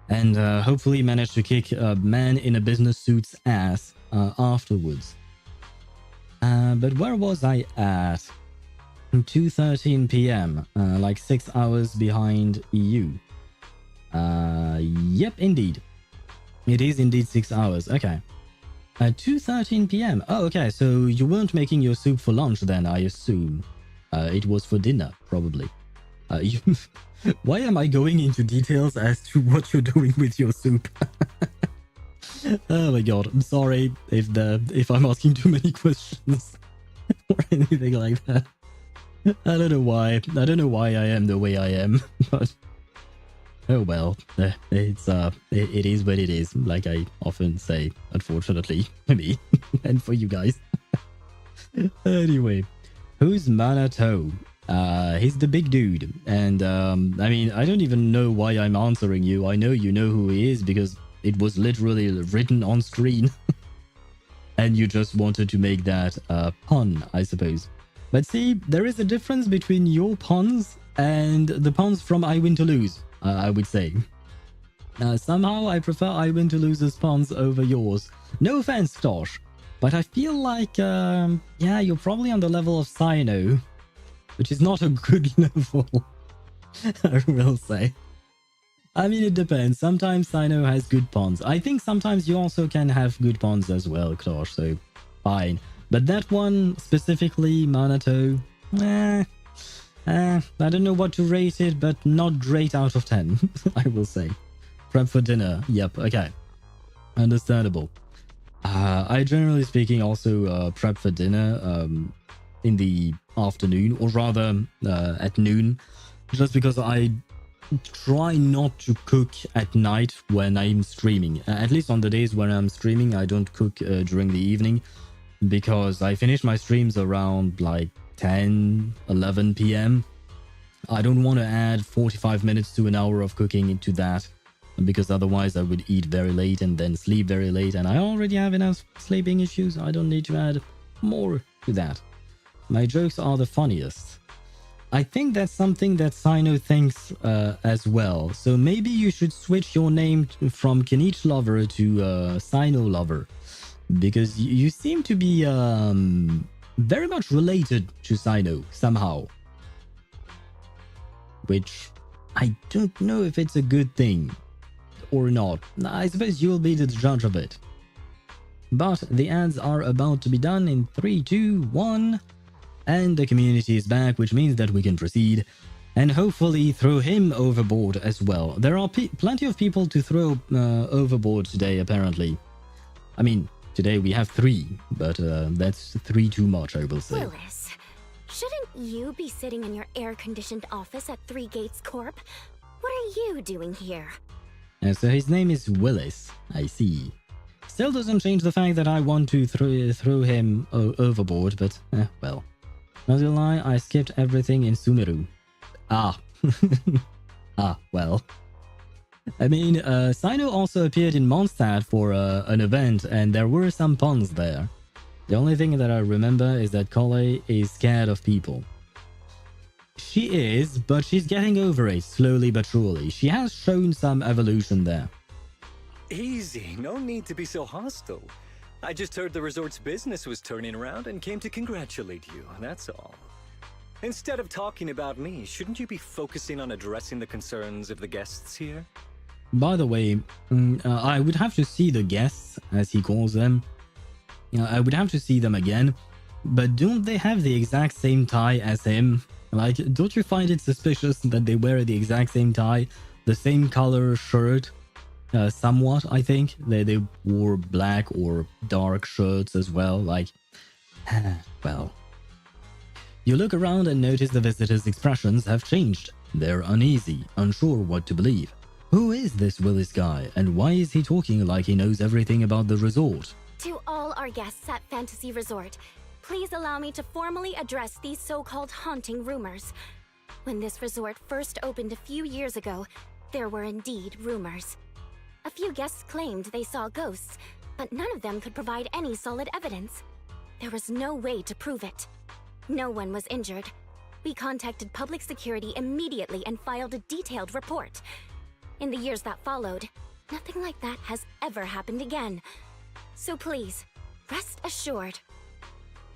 And hopefully manage to kick a man in a business suit's ass afterwards. But where was I at? 2:13 p.m. Like 6 hours behind EU. Yep, indeed. It is indeed 6 hours. Okay. 2:13 p.m. Oh, okay. So you weren't making your soup for lunch then, I assume. It was for dinner, probably. Why am I going into details as to what you're doing with your soup? Oh my god. I'm sorry if I'm asking too many questions or anything like that. I don't know why. I don't know why I am the way I am, but oh well. It is what it is, like I often say, unfortunately, for me and for you guys. Anyway, who's Manato? He's the big dude, and I mean, I don't even know why I'm answering you. I know you know who he is because it was literally written on screen. And you just wanted to make that pun, I suppose. But see, there is a difference between your puns and the puns from I Win to Lose, I would say. Somehow I prefer I Win to Lose's puns over yours. No offense, Tosh, but I feel like, yeah, you're probably on the level of Sino, which is not a good level, I will say. I mean, it depends. Sometimes Sino has good puns. I think sometimes you also can have good puns as well, Tosh, so fine. But that one, specifically, Manato, I don't know what to rate it, but not great out of 10, I will say. Prep for dinner, yep, okay. Understandable. I generally speaking also prep for dinner in the afternoon, or rather at noon, just because I try not to cook at night when I'm streaming. At least on the days when I'm streaming, I don't cook during the evening, because I finish my streams around like 10, 11 p.m. I don't want to add 45 minutes to an hour of cooking into that, because otherwise I would eat very late and then sleep very late, and I already have enough sleeping issues. I don't need to add more to that. My jokes are the funniest. I think that's something that Sino thinks as well, so maybe you should switch your name from Kenichi Lover to Sino Lover, because you seem to be very much related to Sino somehow, which I don't know if it's a good thing or not. I suppose you'll be the judge of it. But the ads are about to be done in 3, 2, 1, and the community is back, which means that we can proceed and hopefully throw him overboard as well. There are plenty of people to throw overboard today, apparently. I mean, today we have 3, but that's 3 too much, I will say. Willis, shouldn't you be sitting in your air-conditioned office at Three Gates Corp? What are you doing here? So his name is Willis, I see. Still doesn't change the fact that I want to throw him overboard, but well. Not gonna lie, I skipped everything in Sumeru. Ah. Ah, well. I mean, Sino also appeared in Mondstadt for an event, and there were some puns there. The only thing that I remember is that Collei is scared of people. She is, but she's getting over it, slowly but surely. She has shown some evolution there. Easy, no need to be so hostile. I just heard the resort's business was turning around and came to congratulate you, that's all. Instead of talking about me, shouldn't you be focusing on addressing the concerns of the guests here? By the way, I would have to see the guests, as he calls them. I would have to see them again, but don't they have the exact same tie as him? Like, don't you find it suspicious that they wear the exact same tie, the same color shirt? Somewhat, I think. They wore black or dark shirts as well, like... well... You look around and notice the visitors' expressions have changed. They're uneasy, unsure what to believe. Who is this Willis guy, and why is he talking like he knows everything about the resort? To all our guests at Fantasy Resort, please allow me to formally address these so-called haunting rumors. When this resort first opened a few years ago, there were indeed rumors. A few guests claimed they saw ghosts, but none of them could provide any solid evidence. There was no way to prove it. No one was injured. We contacted public security immediately and filed a detailed report. In the years that followed, nothing like that has ever happened again. So please, rest assured.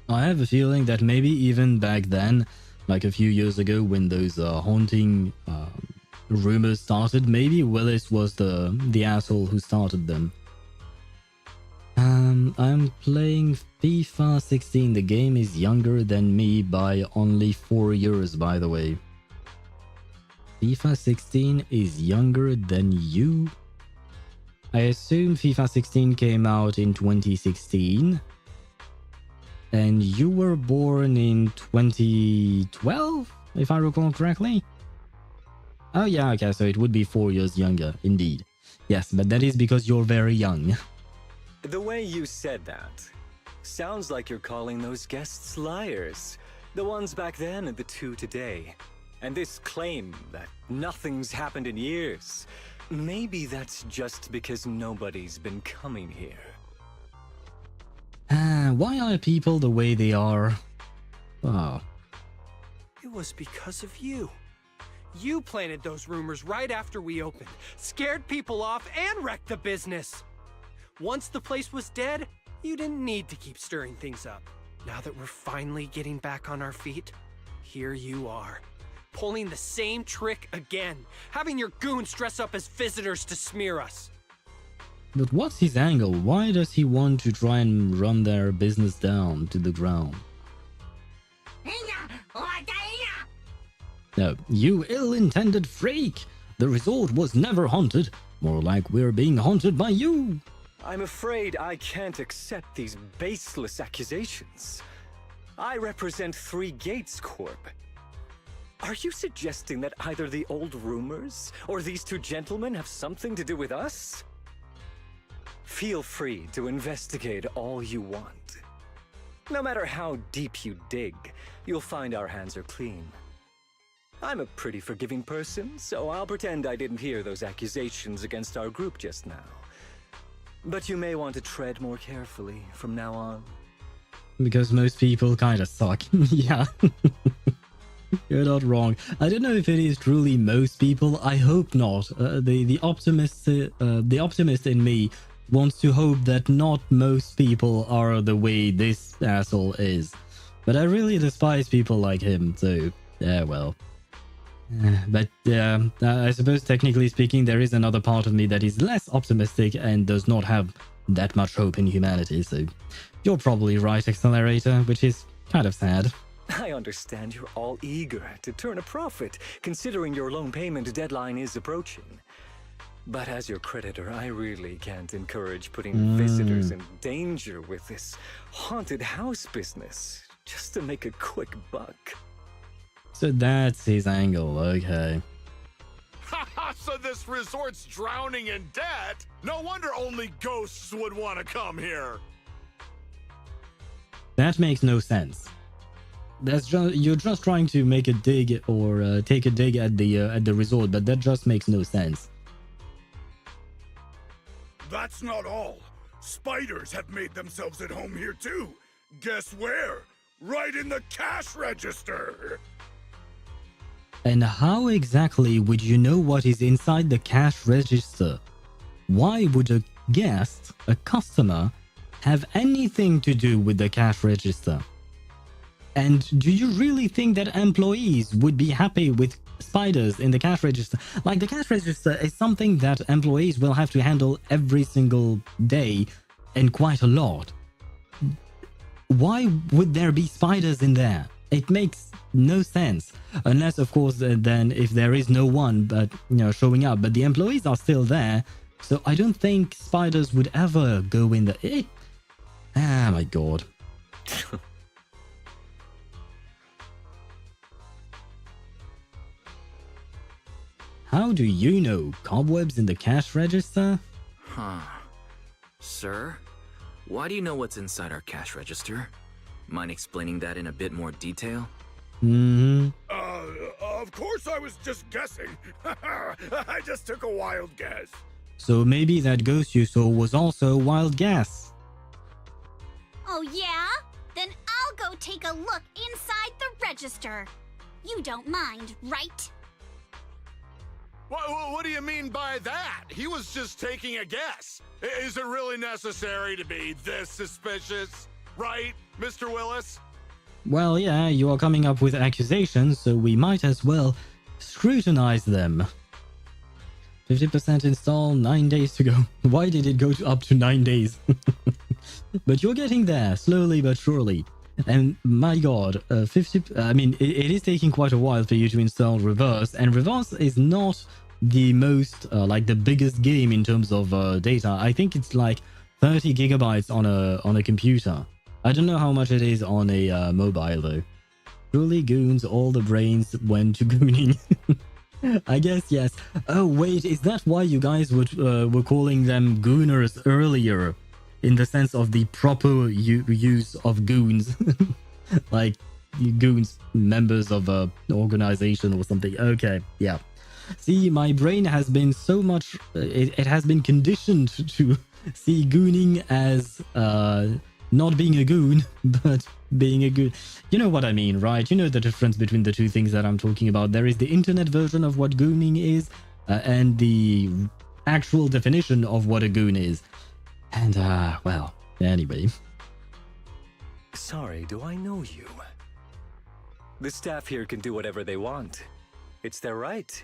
I have a feeling that maybe even back then, like a few years ago when those haunting rumors started, maybe Willis was the asshole who started them. I'm playing FIFA 16. The game is younger than me by only 4 years, by the way. FIFA 16 is younger than you? I assume FIFA 16 came out in 2016. And you were born in 2012, if I recall correctly? Oh yeah, okay, so it would be 4 years younger, indeed. Yes, but that is because you're very young. The way you said that sounds like you're calling those guests liars. The ones back then and the 2 today. And this claim that nothing's happened in years, maybe that's just because nobody's been coming here. Why are people the way they are? Oh. It was because of you. You planted those rumors right after we opened, scared people off, and wrecked the business. Once the place was dead, you didn't need to keep stirring things up. Now that we're finally getting back on our feet, here you are, pulling the same trick again, having your goons dress up as visitors to smear us. But what's his angle? Why does he want to try and run their business down to the ground? No, you ill-intended freak! The resort was never haunted. More like we're being haunted by you! I'm afraid I can't accept these baseless accusations. I represent Three Gates Corp. Are you suggesting that either the old rumors or these 2 gentlemen have something to do with us? Feel free to investigate all you want. No matter how deep you dig, you'll find our hands are clean. I'm a pretty forgiving person, so I'll pretend I didn't hear those accusations against our group just now. But you may want to tread more carefully from now on. Because most people kinda suck. Yeah. You're not wrong. I don't know if it is truly most people. I hope not. The optimist in me wants to hope that not most people are the way this asshole is. But I really despise people like him, so yeah, well. But I suppose, technically speaking, there is another part of me that is less optimistic and does not have that much hope in humanity. So you're probably right, Accelerator, which is kind of sad. I understand you're all eager to turn a profit, considering your loan payment deadline is approaching. But as your creditor, I really can't encourage putting visitors in danger with this haunted house business, just to make a quick buck. So that's his angle, okay. So this resort's drowning in debt? No wonder only ghosts would want to come here. That makes no sense. That's just, you're just trying to make a dig or take a dig at the resort, but that just makes no sense. That's not all. Spiders have made themselves at home here too. Guess where? Right in the cash register. And how exactly would you know what is inside the cash register? Why would a guest, a customer, have anything to do with the cash register? And do you really think that employees would be happy with spiders in the cash register? Like, the cash register is something that employees will have to handle every single day and quite a lot. Why would there be spiders in there? It makes no sense. Unless, of course, then if there is no one but showing up, but the employees are still there, so I don't think spiders would ever go in there. Ah, my god. How do you know cobwebs in the cash register? Huh. Sir, why do you know what's inside our cash register? Mind explaining that in a bit more detail? Of course I was just guessing. I just took a wild guess. So maybe that ghost you saw was also a wild guess. Oh yeah? Then I'll go take a look inside the register. You don't mind, right? What do you mean by that? He was just taking a guess. Is it really necessary to be this suspicious? Right, Mr. Willis? Well, yeah, you are coming up with accusations, so we might as well scrutinize them. 50% install, 9 days to go. Why did it go up to 9 days? But you're getting there, slowly but surely. And my god, it is taking quite a while for you to install Reverse, and Reverse is not the most, the biggest game in terms of data. I think it's like 30 gigabytes on a computer. I don't know how much it is on a mobile though. Truly goons, all the brains went to gooning. I guess yes. Oh wait, is that why you guys were calling them gooners earlier? In the sense of the proper use of goons. Like goons, members of a organization or something. Okay, yeah. See, my brain has been so much... It has been conditioned to see gooning as not being a goon, but being a goon. You know what I mean, right? You know the difference between the two things that I'm talking about. There is the internet version of what gooning is, and the actual definition of what a goon is. And, well, anyway. Sorry, do I know you? The staff here can do whatever they want. It's their right.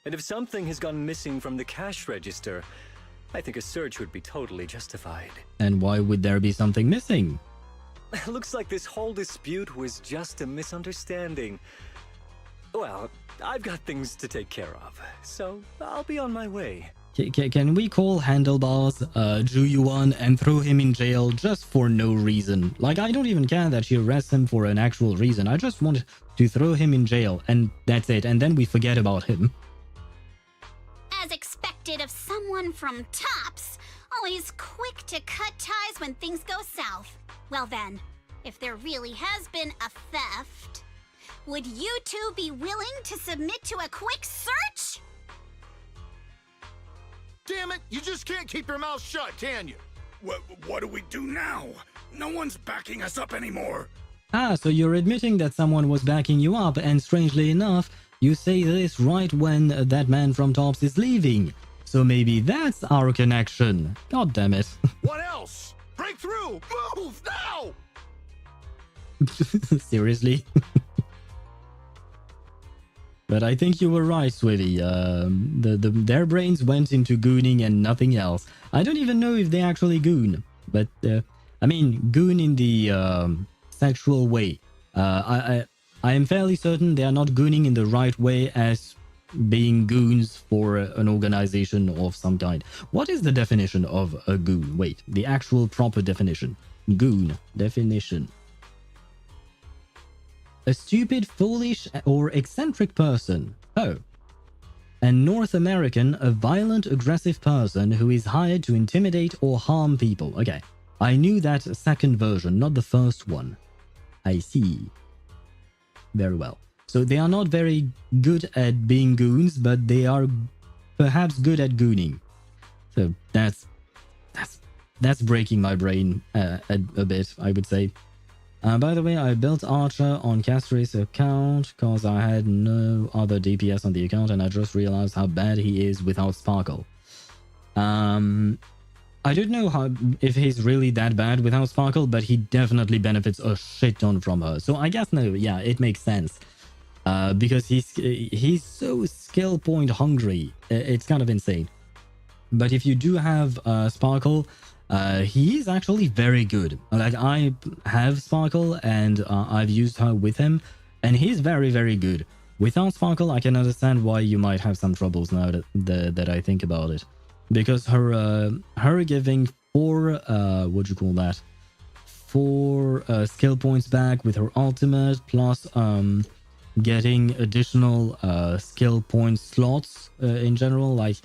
And if something has gone missing from the cash register, I think a search would be totally justified. And why would there be something missing? Looks like this whole dispute was just a misunderstanding. Well, I've got things to take care of, so I'll be on my way. Can we call Handlebars Ju-Yuan and throw him in jail just for no reason? Like, I don't even care that she arrests him for an actual reason. I just want to throw him in jail, and that's it. And then we forget about him. As expected of someone from Tops, always quick to cut ties when things go south. Well then, if there really has been a theft, would you two be willing to submit to a quick search? Damn it, you just can't keep your mouth shut, can you? What do we do now? No one's backing us up anymore. Ah, so you're admitting that someone was backing you up, and strangely enough, you say this right when that man from Tops is leaving. So maybe that's our connection. God damn it. What else? Break through! Move now! Seriously? But I think you were right, Swivy. Their brains went into gooning and nothing else. I don't even know if they actually goon. But, I mean, goon in the sexual way. I am fairly certain they are not gooning in the right way as being goons for an organization of some kind. What is the definition of a goon? Wait, the actual proper definition. Goon definition. A stupid, foolish, or eccentric person. Oh. And North American, a violent, aggressive person who is hired to intimidate or harm people. Okay. I knew that second version, not the first one. I see. Very well. So they are not very good at being goons, but they are perhaps good at gooning. So that's breaking my brain a bit, I would say. By the way, I built Archer on Castri's account because I had no other DPS on the account and I just realized how bad he is without Sparkle. I don't know if he's really that bad without Sparkle, but he definitely benefits a shit ton from her. So I guess, no, yeah, it makes sense. Because he's so skill point hungry. It's kind of insane. But if you do have Sparkle, he is actually very good. Like, I have Sparkle and I've used her with him, and he's very, very good. Without Sparkle, I can understand why you might have some troubles now that I think about it. Because her giving 4, what do you call that? 4 skill points back with her ultimate, plus getting additional skill point slots in general, like,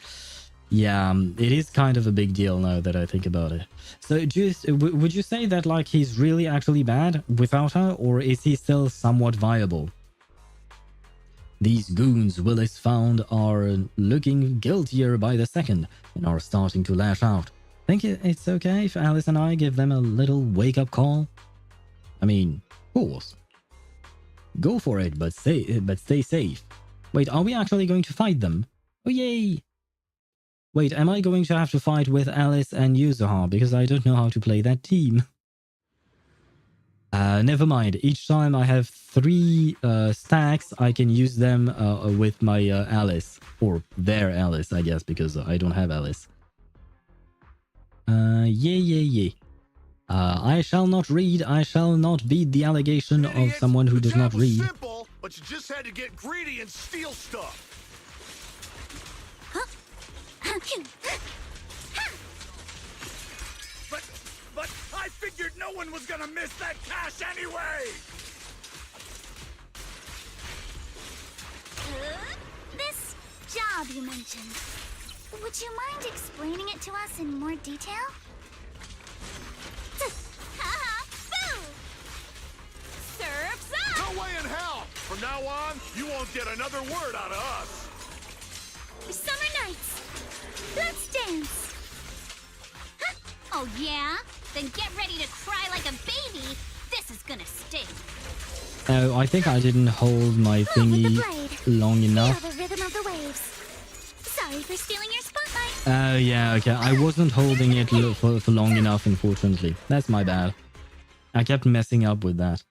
yeah, it is kind of a big deal now that I think about it. So would you say that, like, he's really actually bad without her, or is he still somewhat viable? These goons Willis found are looking guiltier by the second and are starting to lash out. Think it's okay if Alice and I give them a little wake-up call? I mean, of course. Go for it, but stay safe. Wait, are we actually going to fight them? Oh, yay! Wait, am I going to have to fight with Alice and Yuzuha? Because I don't know how to play that team. Never mind. Each time I have 3 stacks, I can use them with my Alice. Or their Alice, I guess, because I don't have Alice. Yeah. I shall not read. I shall not beat the allegation of someone who does not read. Simple, but you just had to get greedy and steal stuff. But I figured no one was gonna miss that cash anyway! This job you mentioned, would you mind explaining it to us in more detail? Haha, boo! Surf's up! No way in hell! From now on, you won't get another word out of us! Summer nights! Let's dance! Huh? Oh yeah? Then get ready to cry like a baby! This is gonna sting! Oh, I think I didn't hold my thingy long enough. Feel the rhythm of the waves. Sorry for stealing your spotlight. Oh, yeah, okay. I wasn't holding it for long enough, unfortunately. That's my bad. I kept messing up with that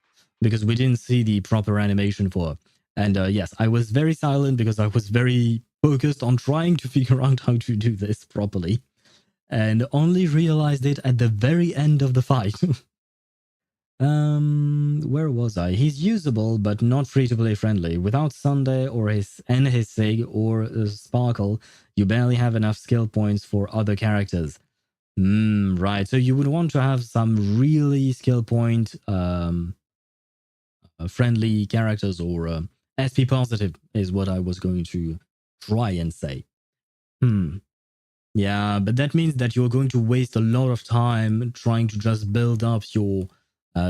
because we didn't see the proper animation for it. And yes, I was very silent because I was very focused on trying to figure out how to do this properly. And only realized it at the very end of the fight. Where was I? He's usable, but not free-to-play friendly. Without Sunday or his Sig or Sparkle, you barely have enough skill points for other characters. Right. So you would want to have some really skill point friendly characters, or SP positive is what I was going to try and say. Yeah, but that means that you're going to waste a lot of time trying to just build up your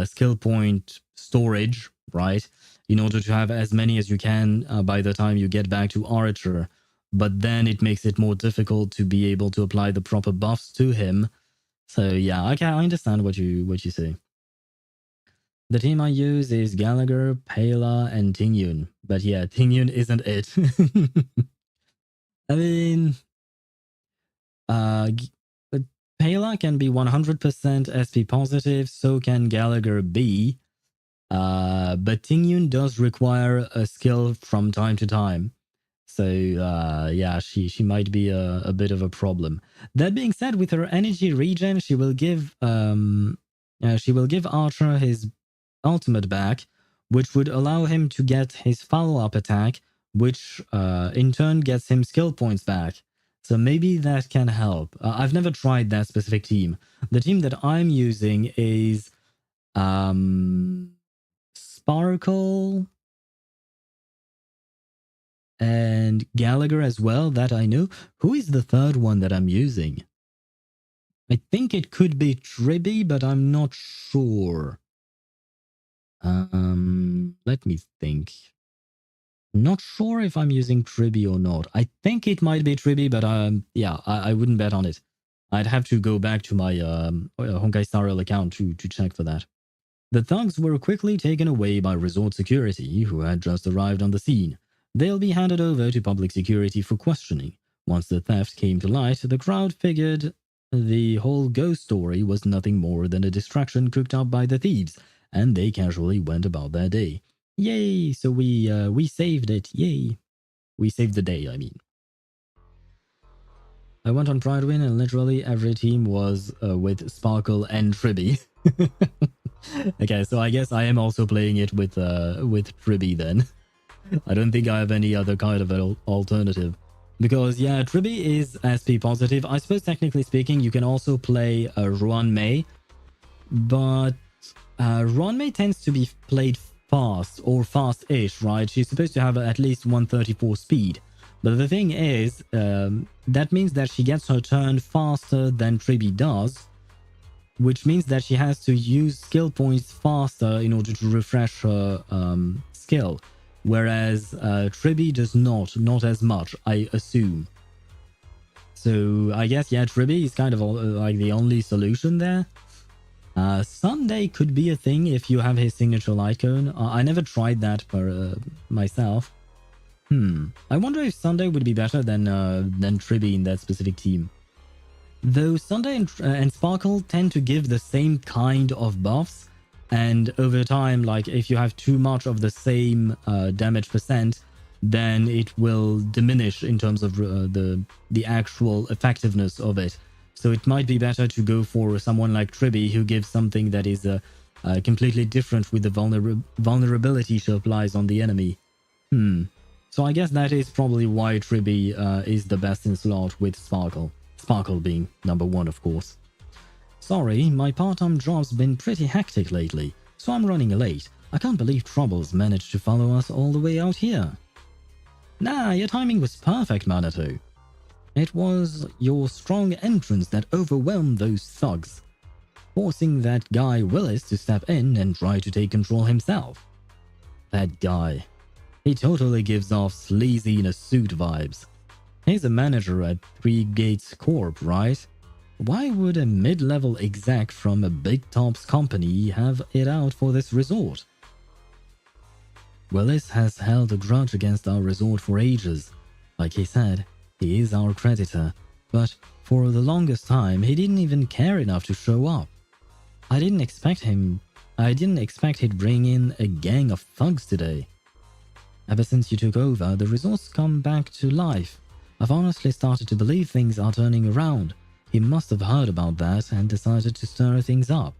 skill point storage, right? In order to have as many as you can by the time you get back to Archer. But then it makes it more difficult to be able to apply the proper buffs to him. So yeah, okay, I understand what you say. The team I use is Gallagher, Pela, and Tingyun. But yeah, Tingyun isn't it. I mean, Pela can be 100% SP positive, so can Gallagher be. But Tingyun does require a skill from time to time. So yeah, she might be a bit of a problem. That being said, with her energy regen, she will give Archer his ultimate back, which would allow him to get his follow-up attack, which in turn gets him skill points back. So maybe that can help. I've never tried that specific team. The team that I'm using is Sparkle and Gallagher as well, that I know. Who is the third one that I'm using? I think it could be Tribby, but I'm not sure. Let me think. Not sure if I'm using Tribby or not. I think it might be Tribby, but yeah, I wouldn't bet on it. I'd have to go back to my Honkai Star Rail account to check for that. The thugs were quickly taken away by resort security, who had just arrived on the scene. They'll be handed over to public security for questioning. Once the theft came to light, the crowd figured the whole ghost story was nothing more than a distraction cooked up by the thieves, and they casually went about their day. Yay! So we saved it. Yay! We saved the day, I mean. I went on Pride Win and literally every team was with Sparkle and Tribby. Okay, so I guess I am also playing it with Tribby then. I don't think I have any other kind of an alternative. Because, yeah, Tribby is SP positive. I suppose, technically speaking, you can also play Ruan-Mei. But Ruan-Mei tends to be played fast, or fast-ish, right? She's supposed to have at least 134 speed. But the thing is, that means that she gets her turn faster than Tribby does, which means that she has to use skill points faster in order to refresh her skill. Whereas Tribby does not as much, I assume. So I guess, yeah, Tribby is kind of like the only solution there. Sunday could be a thing if you have his signature light cone. I never tried that for myself. I wonder if Sunday would be better than Tribby in that specific team. Though Sunday and Sparkle tend to give the same kind of buffs, and over time, like if you have too much of the same damage percent, then it will diminish in terms of the actual effectiveness of it. So it might be better to go for someone like Tribby, who gives something that is completely different with the vulnerability she applies on the enemy. So I guess that is probably why Tribby is the best in slot with Sparkle. Sparkle being number one, of course. Sorry, my part-time job's been pretty hectic lately, so I'm running late. I can't believe Troubles managed to follow us all the way out here. Nah, your timing was perfect, Manitou. It was your strong entrance that overwhelmed those thugs, forcing that guy Willis to step in and try to take control himself. That guy. He totally gives off sleazy in a suit vibes. He's a manager at Three Gates Corp, right? Why would a mid-level exec from a big tops company have it out for this resort? Willis has held a grudge against our resort for ages. Like he said, he is our creditor, but for the longest time he didn't even care enough to show up. I didn't expect he'd bring in a gang of thugs today. Ever since you took over, the resort's come back to life. I've honestly started to believe things are turning around. He must have heard about that and decided to stir things up.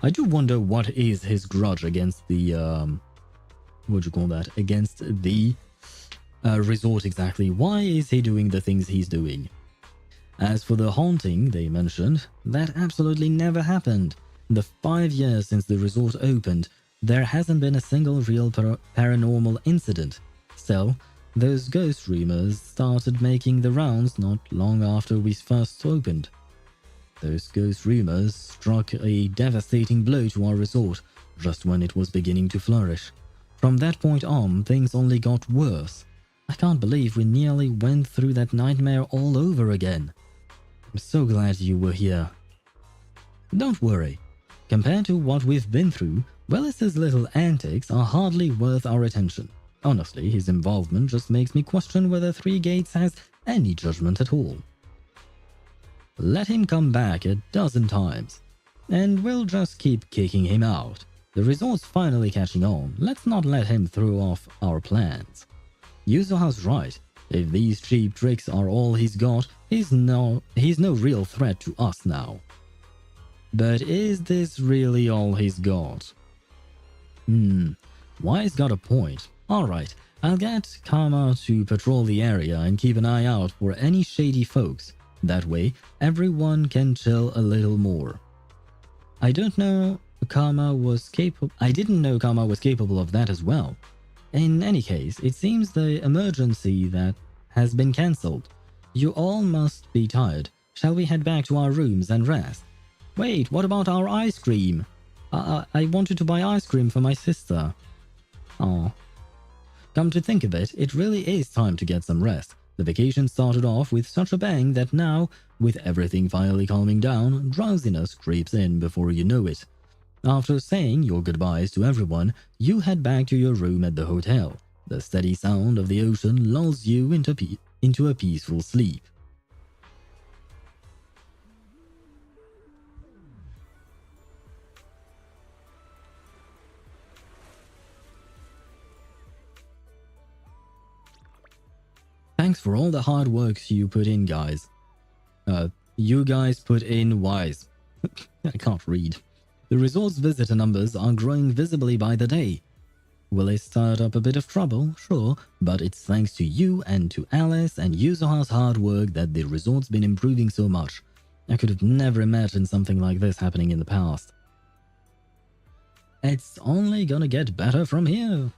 I do wonder what is his grudge against the, against the resort exactly. Why is he doing the things he's doing? As for the haunting they mentioned, that absolutely never happened. In the 5 years since the resort opened, there hasn't been a single real paranormal incident. Still, those ghost rumors started making the rounds not long after we first opened. Those ghost rumors struck a devastating blow to our resort just when it was beginning to flourish. From that point on, things only got worse. I can't believe we nearly went through that nightmare all over again. I'm so glad you were here. Don't worry. Compared to what we've been through, Willis's little antics are hardly worth our attention. Honestly, his involvement just makes me question whether Three Gates has any judgment at all. Let him come back 12 times, and we'll just keep kicking him out. The resort's finally catching on. Let's not let him throw off our plans. Yuzuha's right. If these cheap tricks are all he's got, he's no real threat to us now. But is this really all he's got? Wise got a point. Alright, I'll get Karma to patrol the area and keep an eye out for any shady folks. That way, everyone can chill a little more. I didn't know Karma was capable of that as well. In any case, it seems the emergency that has been cancelled. You all must be tired. Shall we head back to our rooms and rest? Wait, what about our ice cream? I wanted to buy ice cream for my sister. Oh. Come to think of it, it really is time to get some rest. The vacation started off with such a bang that now, with everything finally calming down, drowsiness creeps in before you know it. After saying your goodbyes to everyone, you head back to your room at the hotel. The steady sound of the ocean lulls you into a peaceful sleep. Thanks for all the hard work you put in, guys. You guys put in Wise. I can't read. The resort's visitor numbers are growing visibly by the day. Will it start up a bit of trouble? Sure, but it's thanks to you and to Alice and Yuzuha's hard work that the resort's been improving so much. I could have never imagined something like this happening in the past. It's only gonna get better from here.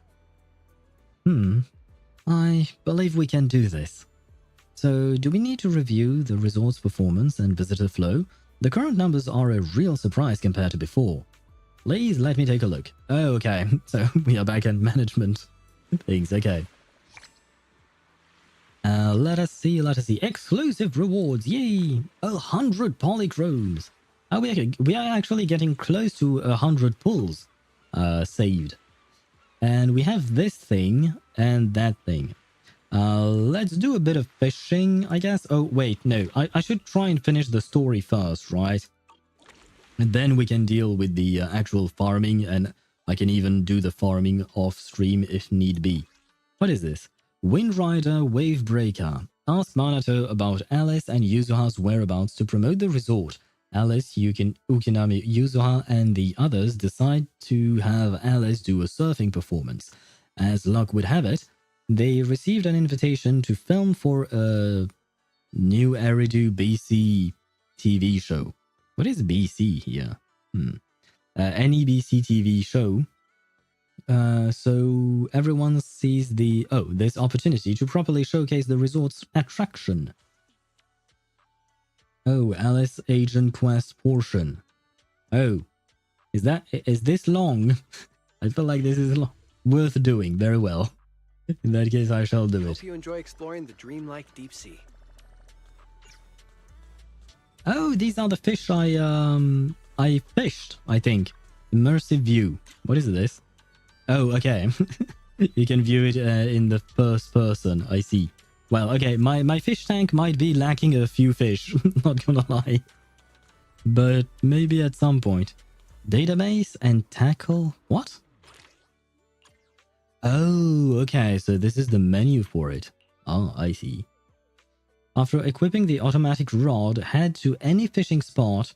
I believe we can do this. So, do we need to review the resort's performance and visitor flow? The current numbers are a real surprise compared to before. Please let me take a look. Oh, okay. So, we are back in management things. Okay. Let us see. Exclusive rewards. Yay! 100 polychromes. Oh, we are actually getting close to 100 pulls saved. And we have this thing and that thing. Let's do a bit of fishing, I guess. Oh, wait, no. I should try and finish the story first, right? And then we can deal with the actual farming, and I can even do the farming off stream if need be. What is this? Windrider Wavebreaker. Ask Manato about Alice and Yuzuha's whereabouts to promote the resort. Alice, Ukinami, Yuzuha, and the others decide to have Alice do a surfing performance. As luck would have it, they received an invitation to film for a new Eridu BC TV show. What is BC here? Any BC TV show. So everyone sees this opportunity to properly showcase the resort's attraction. Oh, Alice Agent Quest portion. Oh, is this long? I feel like this is worth doing. Very well. In that case, I shall do it. Hope you enjoy exploring the dreamlike deep sea. Oh, these are the fish I fished, I think. Immersive view. What is this? Oh, okay. You can view it in the first person, I see. Well, okay, my fish tank might be lacking a few fish, not gonna lie. But maybe at some point. Database and tackle? What? Oh, okay, so this is the menu for it. Oh, I see. After equipping the automatic rod, head to any fishing spot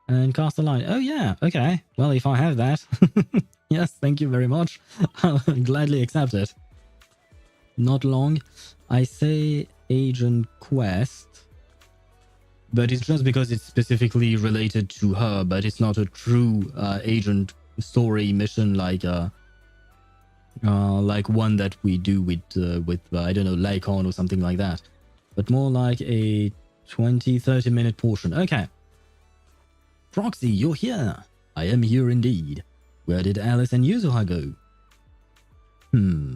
and cast a line. Oh yeah, okay. Well, if I have that. Yes, thank you very much. I'll gladly accept it. Not long. I say Agent Quest, but it's just because it's specifically related to her, but it's not a true agent story mission like one that we do with I don't know, Lycon or something like that, but more like a 20-30 minute portion. Okay. Proxy, you're here. I am here indeed. Where did Alice and Yuzuha go?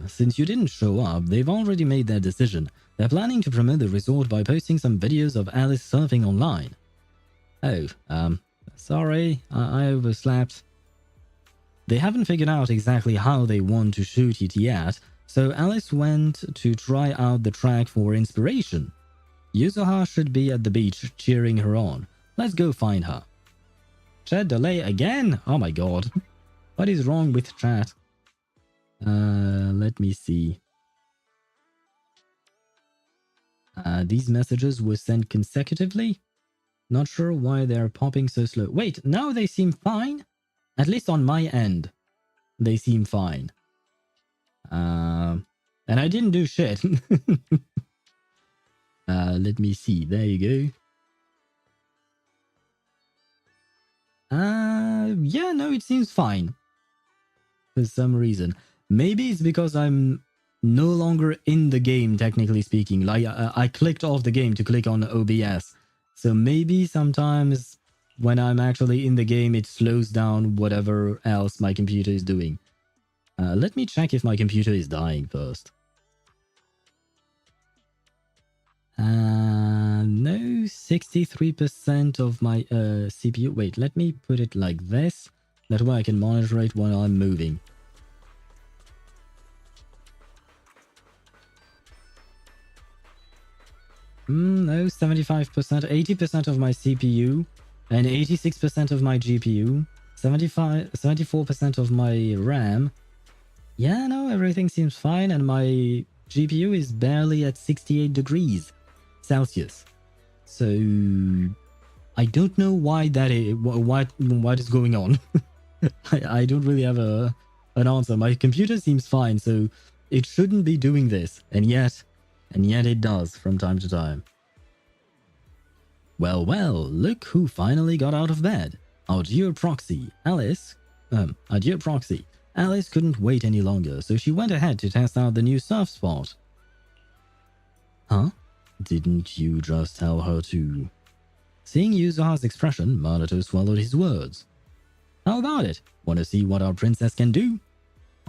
Since you didn't show up, they've already made their decision. They're planning to promote the resort by posting some videos of Alice surfing online. Oh, sorry, I overslept. They haven't figured out exactly how they want to shoot it yet, so Alice went to try out the track for inspiration. Yuzuha should be at the beach cheering her on. Let's go find her. Chat delay again? Oh my god. What is wrong with chat? Let me see. These messages were sent consecutively. Not sure why they're popping so slow. Wait, now they seem fine? At least on my end, they seem fine. And I didn't do shit. Let me see. There you go. Yeah, no, it seems fine. For some reason. Maybe it's because I'm no longer in the game, technically speaking. Like, I clicked off the game to click on OBS. So maybe sometimes when I'm actually in the game, it slows down whatever else my computer is doing. Let me check if my computer is dying first. No, 63% of my CPU. Wait, let me put it like this. That way I can monitor it while I'm moving. No, 75%, 80% of my CPU, and 86% of my GPU, 74% of my RAM. Yeah, no, everything seems fine, and my GPU is barely at 68 degrees Celsius. So I don't know why that is, what is going on. I don't really have an answer. My computer seems fine, so it shouldn't be doing this, and yet it does from time to time. Well, look who finally got out of bed. Our dear Proxy, Alice. Alice couldn't wait any longer, so she went ahead to test out the new surf spot. Huh? Didn't you just tell her to? Seeing Yuzuha's expression, Maruto swallowed his words. How about it? Want to see what our princess can do?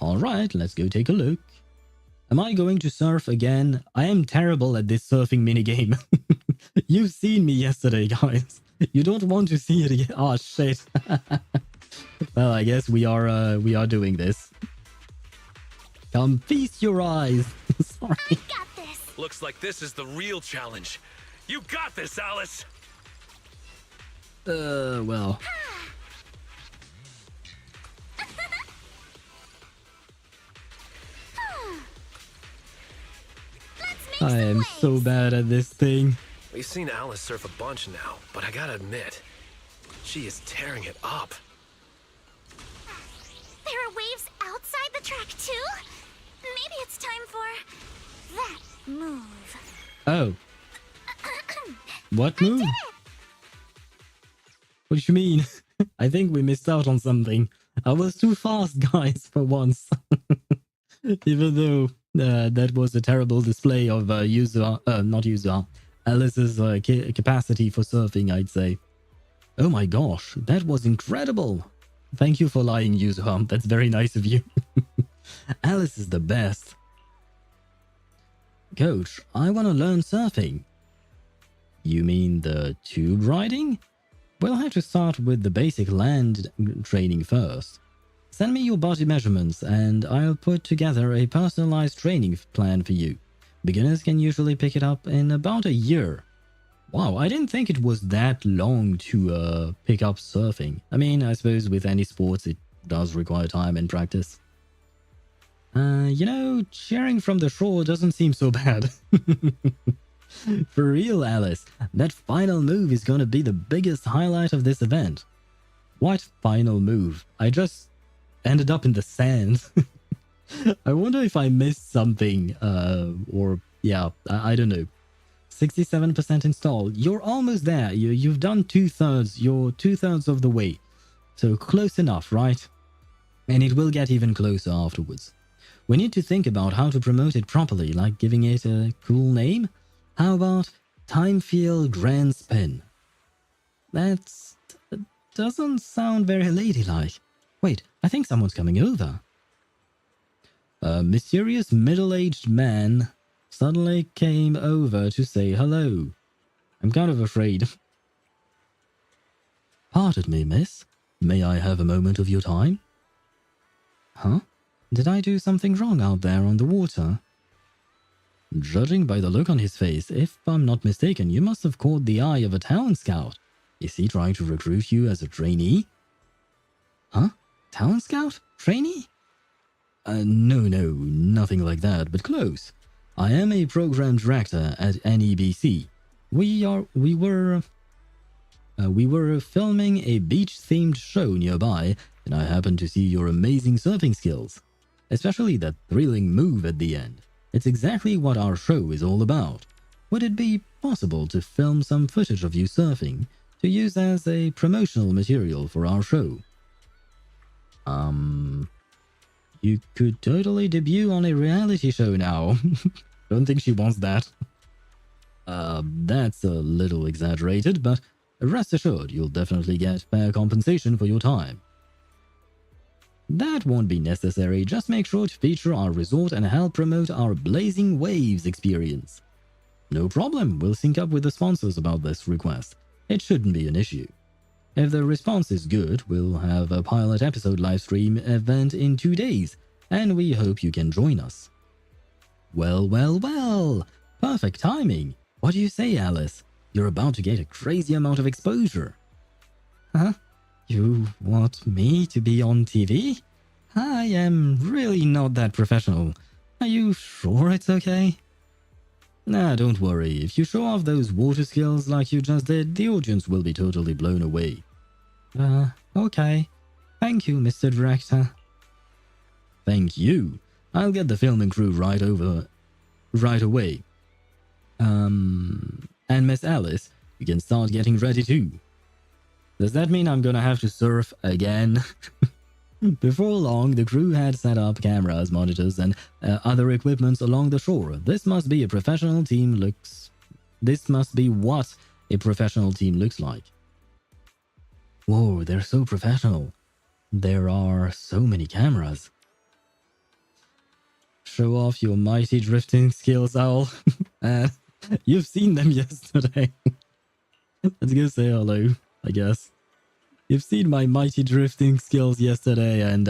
Alright, let's go take a look. Am I going to surf again? I am terrible at this surfing minigame. You've seen me yesterday, guys. You don't want to see it again? Oh, shit. Well, I guess we are doing this. Come feast your eyes. Sorry. I got this. Looks like this is the real challenge. You got this, Alice. Well. I am so bad at this thing. We've seen Alice surf a bunch now, but I gotta admit, she is tearing it up. There are waves outside the track too? Maybe it's time for that move. Oh. What move? What do you mean? I think we missed out on something. I was too fast, guys, for once. Even though that was a terrible display of Alice's capacity for surfing, I'd say. Oh my gosh, that was incredible. Thank you for lying, Yuzuha. That's very nice of you. Alice is the best. Coach, I want to learn surfing. You mean the tube riding? We'll have to start with the basic land training first. Send me your body measurements and I'll put together a personalized training plan for you. Beginners can usually pick it up in about a year. Wow, I didn't think it was that long to pick up surfing. I mean, I suppose with any sports it does require time and practice. You know, cheering from the shore doesn't seem so bad. For real, Alice, that final move is gonna be the biggest highlight of this event. What final move? I just ended up in the sand. I wonder if I missed something, or yeah, I don't know. 67% installed. You're almost there. You've done 2/3. You're 2/3 of the way. So close enough, right? And it will get even closer afterwards. We need to think about how to promote it properly, like giving it a cool name. How about Time Feel Grand Spin? That doesn't sound very ladylike. Wait, I think someone's coming over. A mysterious middle-aged man suddenly came over to say hello. I'm kind of afraid. Pardon me, miss. May I have a moment of your time? Huh? Did I do something wrong out there on the water? Judging by the look on his face, if I'm not mistaken, you must have caught the eye of a talent scout. Is he trying to recruit you as a trainee? Huh? Town scout? Trainee? No, nothing like that, but close. I am a program director at NEBC. We were filming a beach-themed show nearby, and I happened to see your amazing surfing skills. Especially that thrilling move at the end. It's exactly what our show is all about. Would it be possible to film some footage of you surfing to use as a promotional material for our show? You could totally debut on a reality show now. Don't think she wants that. That's a little exaggerated, but rest assured you'll definitely get fair compensation for your time. That won't be necessary, just make sure to feature our resort and help promote our Blazing Waves experience. No problem, we'll sync up with the sponsors about this request. It shouldn't be an issue. If the response is good, we'll have a pilot episode livestream event in 2 days, and we hope you can join us. Well. Perfect timing. What do you say, Alice? You're about to get a crazy amount of exposure. Huh? You want me to be on TV? I am really not that professional. Are you sure it's okay? Nah, don't worry. If you show off those water skills like you just did, the audience will be totally blown away. Okay. Thank you, Mr. Director. Thank you. I'll get the filming crew right away. And Miss Alice, you can start getting ready too. Does that mean I'm gonna have to surf again? Before long, the crew had set up cameras, monitors, and other equipment along the shore. This must be what a professional team looks like. Whoa, they're so professional. There are so many cameras. Show off your mighty drifting skills, Owl. You've seen them yesterday. Let's go say hello, I guess. You've seen my mighty drifting skills yesterday, and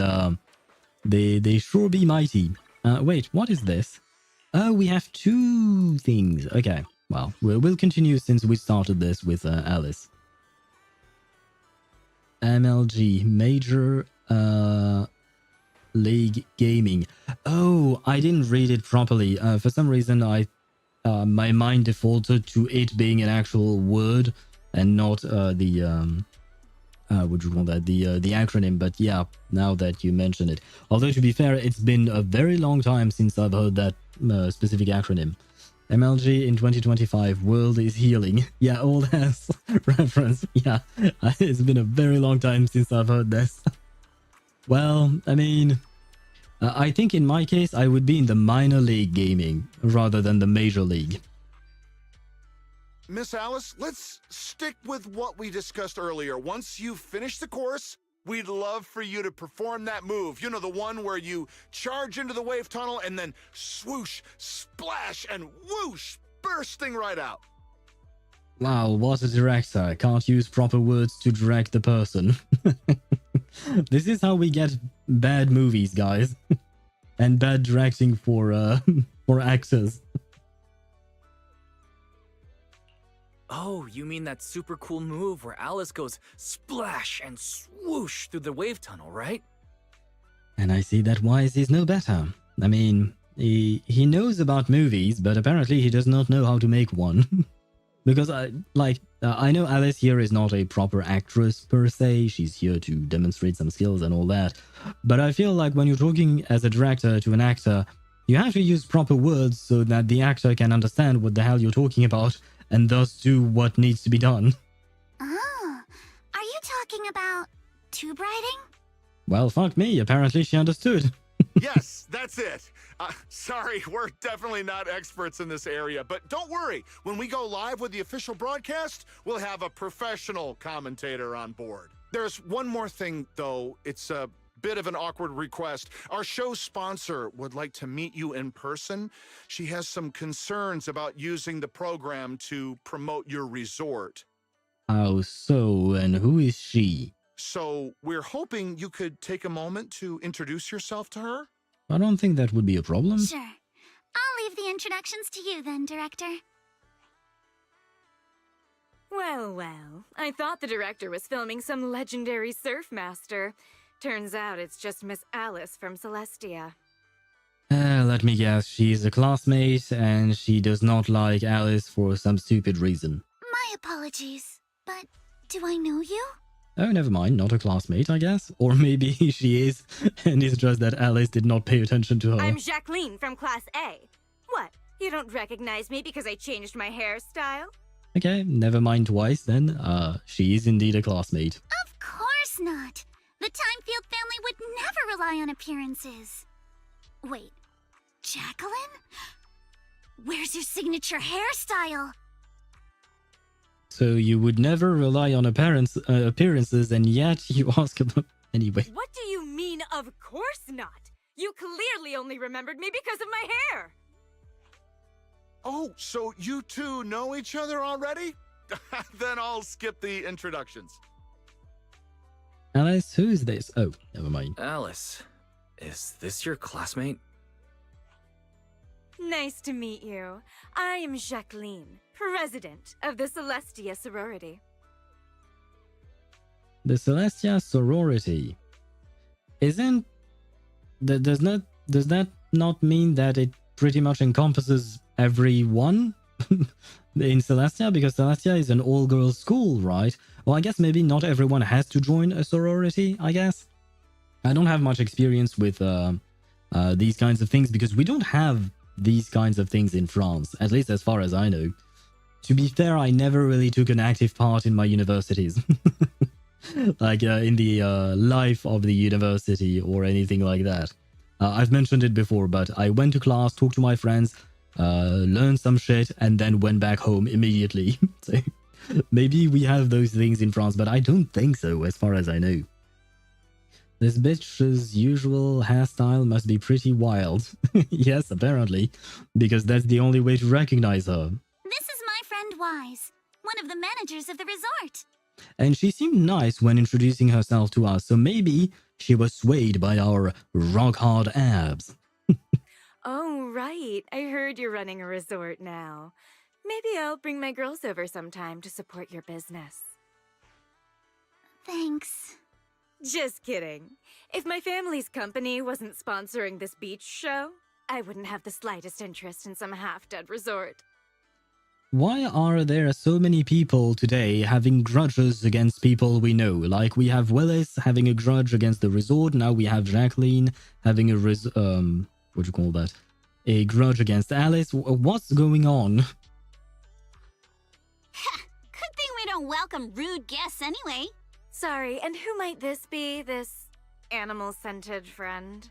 they sure be mighty. Wait, what is this? Oh, we have 2 things. Okay, well, we'll continue since we started this with Alice. MLG, Major League Gaming. Oh, I didn't read it properly. For some reason, my mind defaulted to it being an actual word and not what do you call that? The acronym. But yeah, now that you mention it. Although to be fair, it's been a very long time since I've heard that specific acronym. MLG in 2025, World is Healing. Yeah, old ass reference. Yeah, it's been a very long time since I've heard this. Well, I mean, I think in my case, I would be in the minor league gaming rather than the major league. Miss Alice, let's stick with what we discussed earlier. Once you finish the course, we'd love for you to perform that move. You know, the one where you charge into the wave tunnel and then swoosh, splash, and whoosh, bursting right out. Wow, what a director. I can't use proper words to direct the person. This is how we get bad movies, guys. And bad directing for actors. Oh, you mean that super cool move where Alice goes splash and swoosh through the wave tunnel, right? And I see that Wise is no better. I mean, he knows about movies, but apparently he does not know how to make one. Because I know Alice here is not a proper actress per se. She's here to demonstrate some skills and all that. But I feel like when you're talking as a director to an actor, you have to use proper words so that the actor can understand what the hell you're talking about and thus do what needs to be done. Oh, are you talking about tube riding? Well, fuck me. Apparently she understood. Yes, that's it. Sorry, we're definitely not experts in this area, but don't worry. When we go live with the official broadcast, we'll have a professional commentator on board. There's one more thing, though. It's a bit of an awkward request. Our show's sponsor would like to meet you in person. She has some concerns about using the program to promote your resort. How so, and who is she? So we're hoping you could take a moment to introduce yourself to her. I don't think that would be a problem. Sure. I'll leave the introductions to you then, Director. Well, I thought the director was filming some legendary surf master. Turns out it's just Miss Alice from Celestia. Let me guess, she's a classmate and she does not like Alice for some stupid reason. My apologies, but do I know you? Oh, never mind, not a classmate, I guess. Or maybe she is, and it's just that Alice did not pay attention to her. I'm Jacqueline from Class A. What? You don't recognize me because I changed my hairstyle? Okay, never mind twice then. She is indeed a classmate. Of course not. The Timefield family would never rely on appearances. Wait, Jacqueline? Where's your signature hairstyle? So you would never rely on appearances, and yet you ask about... Anyway. What do you mean, of course not? You clearly only remembered me because of my hair. Oh, so you two know each other already? Then I'll skip the introductions. Alice, who's this? Oh, never mind. Alice, is this your classmate? Nice to meet you. I am Jacqueline, president of the Celestia sorority. The Celestia sorority. Isn't... Does that not mean that it pretty much encompasses everyone in Celestia? Because Celestia is an all-girls school, right? Well, I guess maybe not everyone has to join a sorority, I guess. I don't have much experience with these kinds of things because we don't have these kinds of things in France, at least as far as I know. To be fair, I never really took an active part in my universities. Like in the life of the university or anything like that. I've mentioned it before, but I went to class, talked to my friends, learned some shit, and then went back home immediately. So maybe we have those things in France, but I don't think so, as far as I know. This bitch's usual hairstyle must be pretty wild. Yes, apparently, because that's the only way to recognize her. This is my friend Wise, one of the managers of the resort. And she seemed nice when introducing herself to us, so maybe she was swayed by our rock-hard abs. Oh, right. I heard you're running a resort now. Maybe I'll bring my girls over sometime to support your business. Thanks. Just kidding. If my family's company wasn't sponsoring this beach show, I wouldn't have the slightest interest in some half-dead resort. Why are there so many people today having grudges against people we know? Like, we have Willis having a grudge against the resort, now we have Jacqueline having a what do you call that? A grudge against Alice. What's going on? Good thing we don't welcome rude guests anyway. Sorry, and who might this be, this animal-scented friend?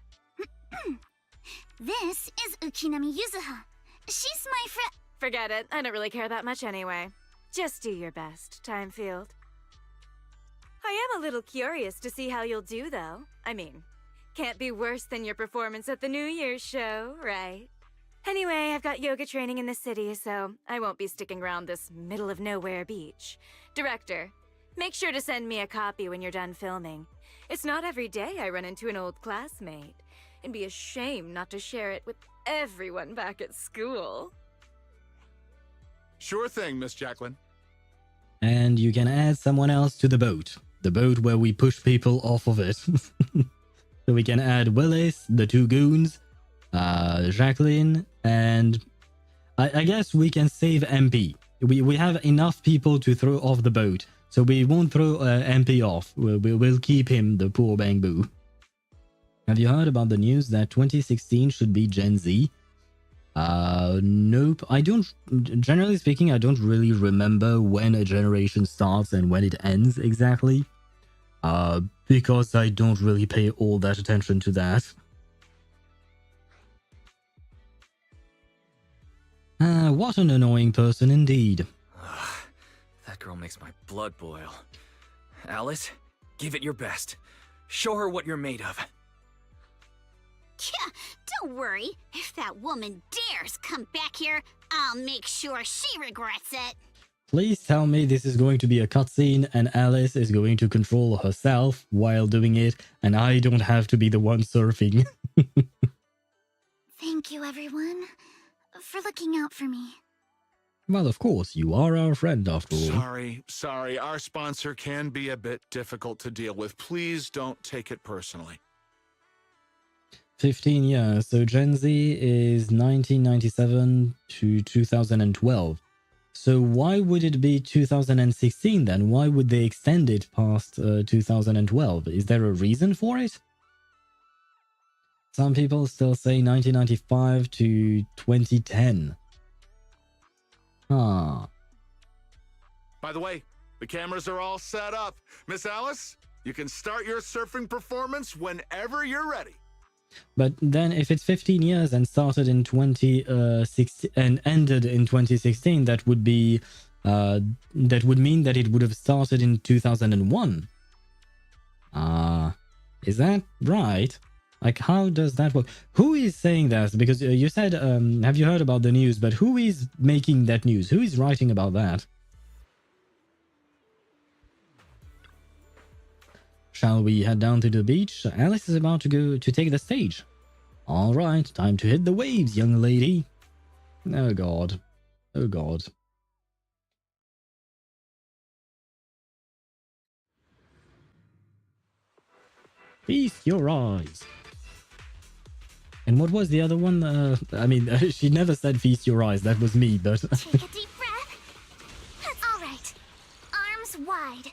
This is Ukinami Yuzuha. She's my friend. Forget it. I don't really care that much anyway. Just do your best, Timefield. I am a little curious to see how you'll do, though. I mean, can't be worse than your performance at the New Year's show, right? Anyway, I've got yoga training in the city, so I won't be sticking around this middle-of-nowhere beach. Director, make sure to send me a copy when you're done filming. It's not every day I run into an old classmate. It'd be a shame not to share it with everyone back at school. Sure thing, Miss Jacqueline. And you can add someone else to the boat. The boat where we push people off of it. So we can add Willis, the two goons, Jacqueline, and I guess we can save MP. We have enough people to throw off the boat, so we won't throw MP off. We'll keep him, the poor Bangbu. Have you heard about the news that 2016 should be Gen Z? Nope. I don't, generally speaking, I don't really remember when a generation starts and when it ends exactly. Because I don't really pay all that attention to that. What an annoying person indeed. That girl makes my blood boil. Alice, give it your best. Show her what you're made of. Yeah, don't worry. If that woman dares come back here, I'll make sure she regrets it. Please tell me this is going to be a cutscene and Alice is going to control herself while doing it, and I don't have to be the one surfing. Thank you, everyone, for looking out for me. Well, of course, you are our friend after all. Sorry. Our sponsor can be a bit difficult to deal with. Please don't take it personally. 15 years. So Gen Z is 1997 to 2012. So why would it be 2016 then? Why would they extend it past 2012? Is there a reason for it? Some people still say 1995 to 2010. Ah. By the way, the cameras are all set up. Miss Alice, you can start your surfing performance whenever you're ready. But then if it's 15 years and started in 2016 and ended in 2016, that would be that would mean that it would have started in 2001. Is that right? Like, how does that work? Who is saying that? Because you said, have you heard about the news? But who is making that news? Who is writing about that? Shall we head down to the beach? Alice is about to go to take the stage. All right, time to hit the waves, young lady. Oh god. Oh god. Feast your eyes. And what was the other one? I mean, she never said feast your eyes. That was me, but... Take a deep breath. All right. Arms wide.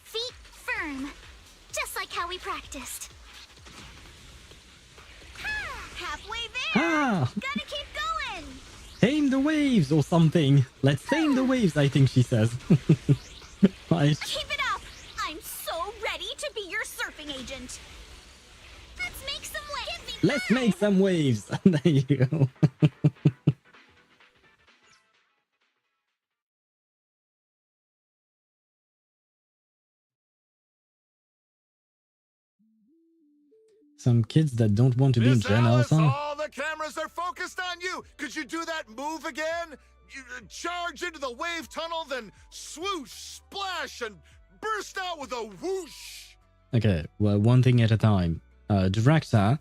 Feet firm. Just like how we practiced. Halfway there. Gotta keep going. Tame the waves or something. Let's tame the waves, I think she says. Right. Keep it up. I'm so ready to be your surfing agent. Let's make some waves. Let's make some waves. There you go. Some kids that don't want to be in Gen Alpha. All the cameras are focused on you. Could you do that move again? You charge into the wave tunnel, then swoosh, splash, and burst out with a whoosh. Okay, well, one thing at a time. Director,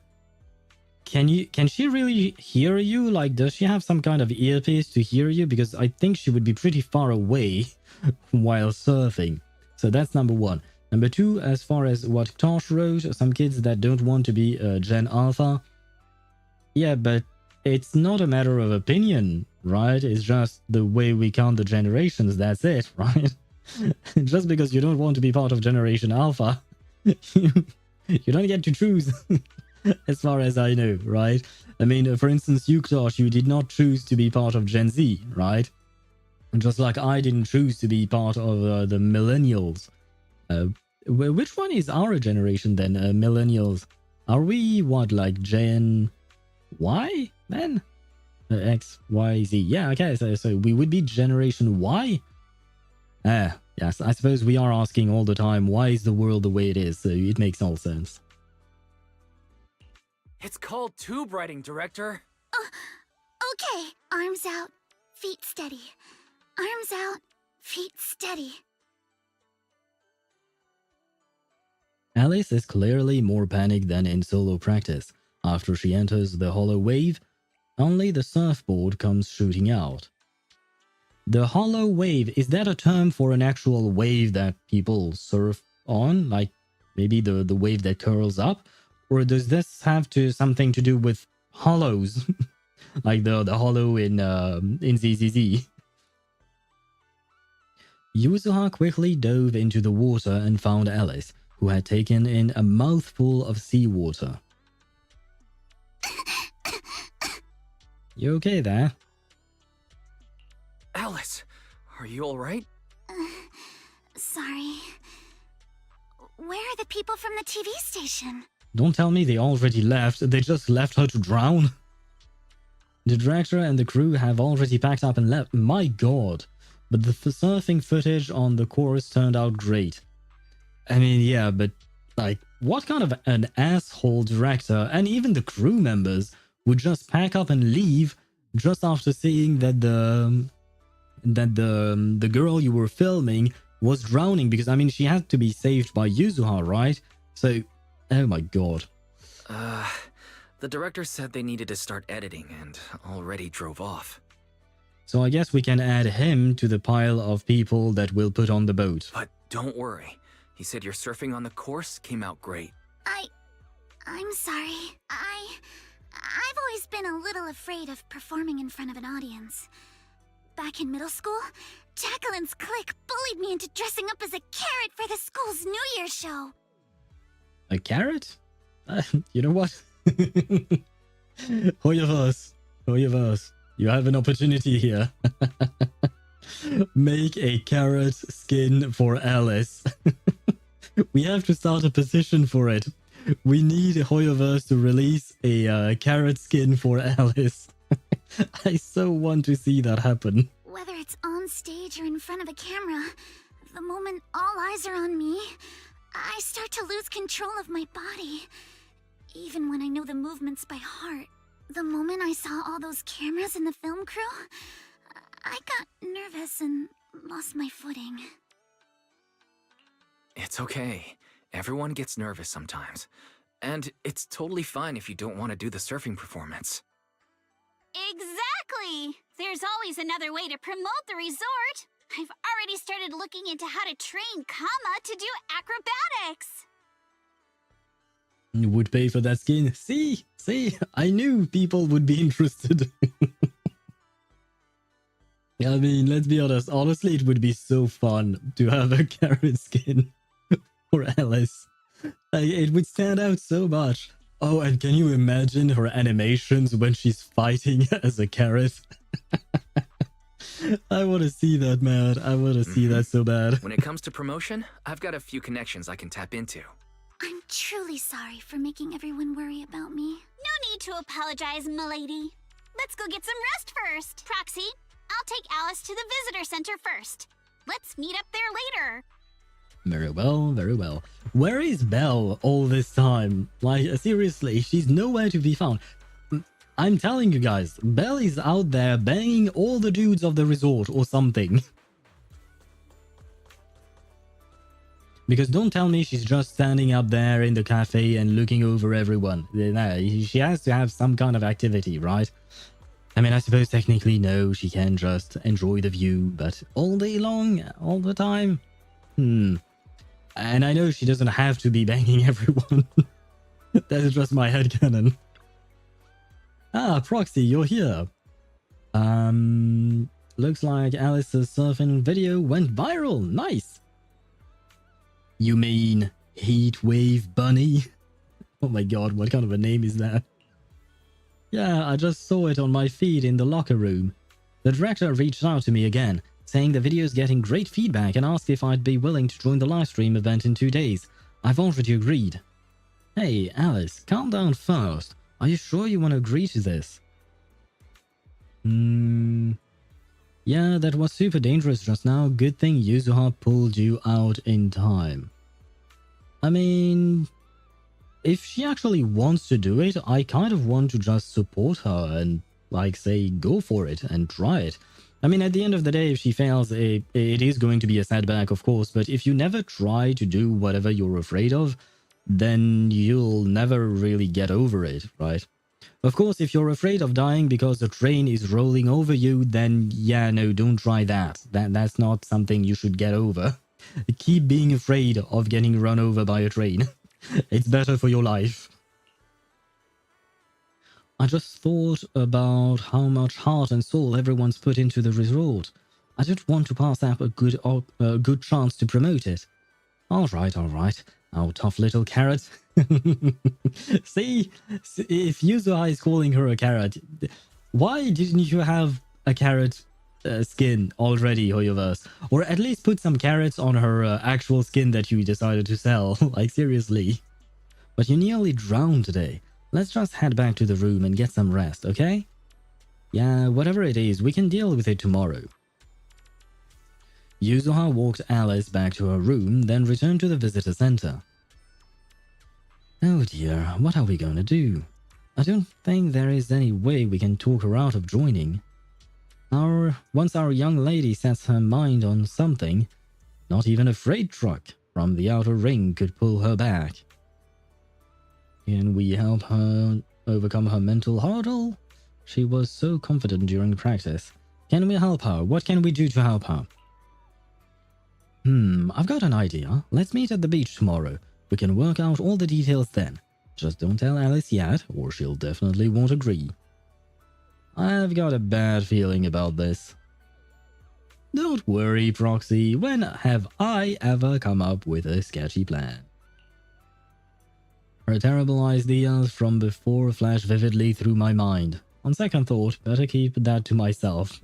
can she really hear you? Like, does she have some kind of earpiece to hear you? Because I think she would be pretty far away while surfing. So that's number one. Number two, as far as what Tosh wrote, some kids that don't want to be Gen Alpha. Yeah, but it's not a matter of opinion, right? It's just the way we count the generations, that's it, right? Just because you don't want to be part of Generation Alpha, you don't get to choose, as far as I know, right? I mean, for instance, you, Tosh, you did not choose to be part of Gen Z, right? Just like I didn't choose to be part of the millennials. Which one is our generation then, millennials? Are we, what, like Gen Y then? X, Y, Z. Yeah, okay, so we would be Generation Y? Yes, I suppose we are asking all the time, why is the world the way it is? So it makes all sense. It's called tube riding, Director. Okay. Arms out, feet steady. Arms out, feet steady. Alice is clearly more panicked than in solo practice. After she enters the hollow wave, only the surfboard comes shooting out. The hollow wave, is that a term for an actual wave that people surf on? Like maybe the wave that curls up? Or does this have something to do with hollows? Like the hollow in ZZZ? Yuzuha quickly dove into the water and found Alice, who had taken in a mouthful of seawater. You okay there? Alice, are you alright? Sorry. Where are the people from the TV station? Don't tell me they already left. They just left her to drown. The director and the crew have already packed up and left. My god. But the surfing footage on the course turned out great. I mean, yeah, but like, what kind of an asshole director and even the crew members would just pack up and leave just after seeing that the girl you were filming was drowning? Because I mean, she had to be saved by Yuzuha, right? So, oh my god. The director said they needed to start editing and already drove off. So I guess we can add him to the pile of people that we'll put on the boat. But don't worry. He said your surfing on the course came out great. I'm sorry. I've always been a little afraid of performing in front of an audience. Back in middle school, Jacqueline's clique bullied me into dressing up as a carrot for the school's New Year's show. A carrot? You know what? HoYoVerse, you have an opportunity here. Make a carrot skin for Alice. We have to start a petition for it. We need HoYoVerse to release a carrot skin for Alice. I so want to see that happen. Whether it's on stage or in front of a camera, the moment all eyes are on me, I start to lose control of my body. Even when I know the movements by heart. The moment I saw all those cameras in the film crew, I got nervous and lost my footing. It's okay. Everyone gets nervous sometimes. And it's totally fine if you don't want to do the surfing performance. Exactly! There's always another way to promote the resort. I've already started looking into how to train Kama to do acrobatics. You would pay for that skin. See, I knew people would be interested. I mean, let's be honest. Honestly, it would be so fun to have a carrot skin for Alice. Like, it would stand out so much. Oh, and can you imagine her animations when she's fighting as a carrot? I want to see that, man. I want to see that so bad. When it comes to promotion, I've got a few connections I can tap into. I'm truly sorry for making everyone worry about me. No need to apologize, milady. Let's go get some rest first. Proxy, I'll take Alice to the visitor center first. Let's meet up there later. Very well, very well. Where is Belle all this time? Like, seriously, she's nowhere to be found. I'm telling you guys, Belle is out there banging all the dudes of the resort or something. Because don't tell me she's just standing up there in the cafe and looking over everyone. No, she has to have some kind of activity, right? I mean, I suppose technically no, she can just enjoy the view, but all day long, all the time? And I know she doesn't have to be banging everyone. That's just my headcanon. Ah, Proxy, you're here. Looks like Alice's surfing video went viral. Nice. You mean Heatwave Bunny? Oh my god, what kind of a name is that? Yeah, I just saw it on my feed in the locker room. The director reached out to me again, saying the video's getting great feedback and asked if I'd be willing to join the livestream event in 2 days. I've already agreed. Hey, Alice, calm down first. Are you sure you want to agree to this? Yeah, that was super dangerous just now. Good thing Yuzuha pulled you out in time. I mean, if she actually wants to do it, I kind of want to just support her and, like, say, go for it and try it. I mean, at the end of the day, if she fails, it is going to be a setback, of course, but if you never try to do whatever you're afraid of, then you'll never really get over it, right? Of course, if you're afraid of dying because the train is rolling over you, then yeah, no, don't try that. That's not something you should get over. Keep being afraid of getting run over by a train. It's better for your life. I just thought about how much heart and soul everyone's put into the resort. I don't want to pass up a good chance to promote it. All right. Oh, tough little carrot. See, if Yuzuha is calling her a carrot, why didn't you have a carrot skin already, HoYoVerse? Or at least put some carrots on her actual skin that you decided to sell. Like, seriously. But you nearly drowned today. Let's just head back to the room and get some rest, okay? Yeah, whatever it is, we can deal with it tomorrow. Yuzuha walked Alice back to her room, then returned to the visitor center. Oh dear, what are we going to do? I don't think there is any way we can talk her out of joining. Once our young lady sets her mind on something, not even a freight truck from the outer ring could pull her back. Can we help her overcome her mental hurdle? She was so confident during practice. Can we help her? What can we do to help her? I've got an idea. Let's meet at the beach tomorrow. We can work out all the details then. Just don't tell Alice yet, or she'll definitely won't agree. I've got a bad feeling about this. Don't worry, Proxy. When have I ever come up with a sketchy plan? Her terrible ideas from before flash vividly through my mind. On second thought, better keep that to myself.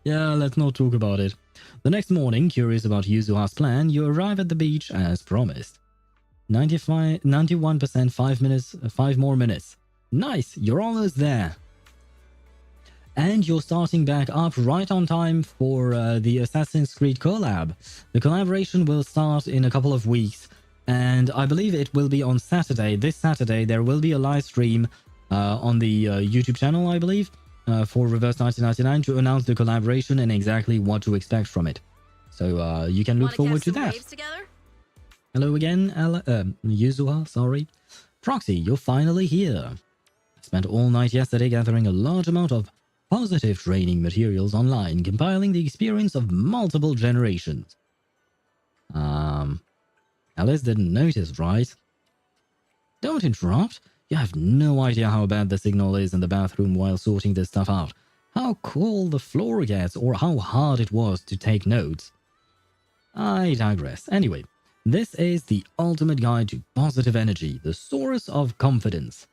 Yeah, let's not talk about it. The next morning, curious about Yuzuha's plan, you arrive at the beach as promised. 91%, 5 more minutes. Nice, you're almost there. And you're starting back up right on time for the Assassin's Creed collab. The collaboration will start in a couple of weeks, and I believe it will be on Saturday. This Saturday, there will be a live stream on the YouTube channel, I believe, for Reverse 1999 to announce the collaboration and exactly what to expect from it. So you can look forward to that. Hello again, Yuzuha, sorry. Proxy, you're finally here. I spent all night yesterday gathering a large amount of positive training materials online, compiling the experience of multiple generations. Alice didn't notice, right? Don't interrupt. You have no idea how bad the signal is in the bathroom while sorting this stuff out. How cold the floor gets, or how hard it was to take notes. I digress. Anyway, this is the ultimate guide to positive energy, the source of confidence.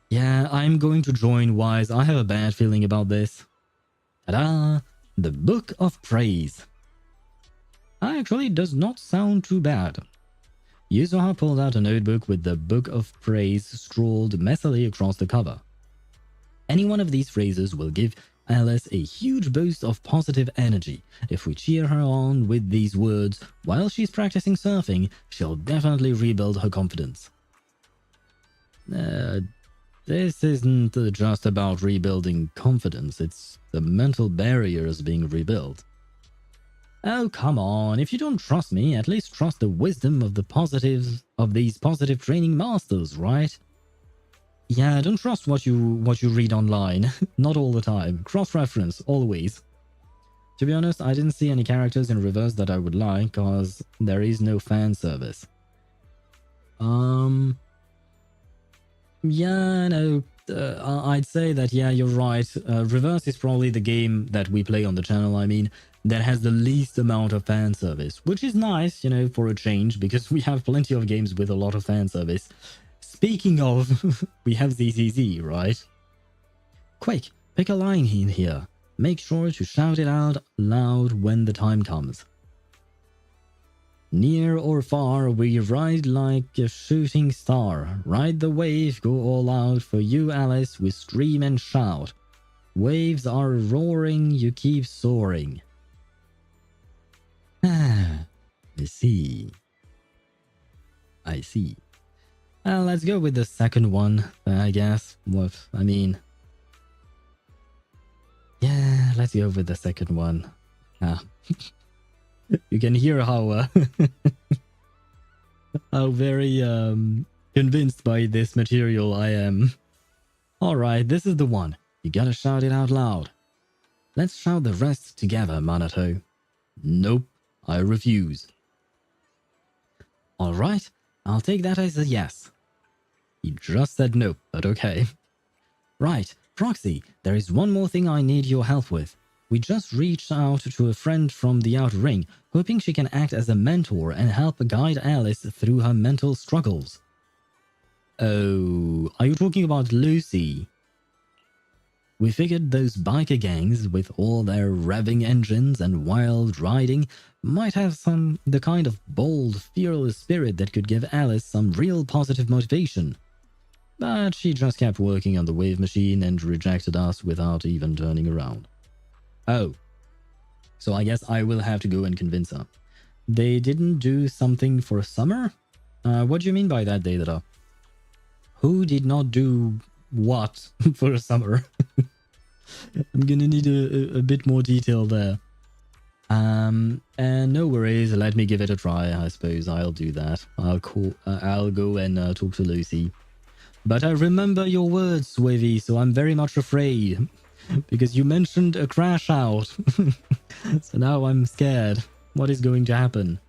Yeah, I'm going to join Wise. I have a bad feeling about this. Ta-da! The Book of Praise. Actually, it does not sound too bad. Yuzuha pulled out a notebook with the Book of Praise scrawled messily across the cover. Any one of these phrases will give Alice a huge boost of positive energy. If we cheer her on with these words while she's practicing surfing, she'll definitely rebuild her confidence. This isn't just about rebuilding confidence, it's the mental barriers being rebuilt. Oh, come on, if you don't trust me, at least trust the wisdom of the positives of these positive training masters, right? Yeah, don't trust what you read online. Not all the time. Cross-reference, always. To be honest, I didn't see any characters in Reverse that I would like, cause there is no fan service. Yeah, no, I'd say that, yeah, you're right. Reverse is probably the game that we play on the channel, I mean, that has the least amount of fan service, which is nice, you know, for a change, because we have plenty of games with a lot of fan service. Speaking of, we have ZZZ, right? Quick, pick a line in here. Make sure to shout it out loud when the time comes. Near or far, we ride like a shooting star. Ride the wave, go all out. For you, Alice, we scream and shout. Waves are roaring, you keep soaring. I see. I see. Let's go with the second one, I guess. What, I mean... Yeah, let's go with the second one. You can hear how how very convinced by this material I am. Alright, this is the one. You gotta shout it out loud. Let's shout the rest together, Manato. Nope, I refuse. Alright, I'll take that as a yes. He just said nope, but okay. Right, Proxy, there is one more thing I need your help with. We just reached out to a friend from the Outer Ring, hoping she can act as a mentor and help guide Alice through her mental struggles. Oh, are you talking about Lucy? We figured those biker gangs, with all their revving engines and wild riding, might have the kind of bold, fearless spirit that could give Alice some real positive motivation. But she just kept working on the wave machine and rejected us without even turning around. Oh. So I guess I will have to go and convince her. They didn't do something for summer? What do you mean by that, Deidara? Who did not do what for summer? I'm gonna need a bit more detail there. And no worries, let me give it a try. I suppose I'll do that. I'll go and talk to Lucy. But I remember your words, Wavy, so I'm very much afraid. because you mentioned a crash out. So now I'm scared. What is going to happen?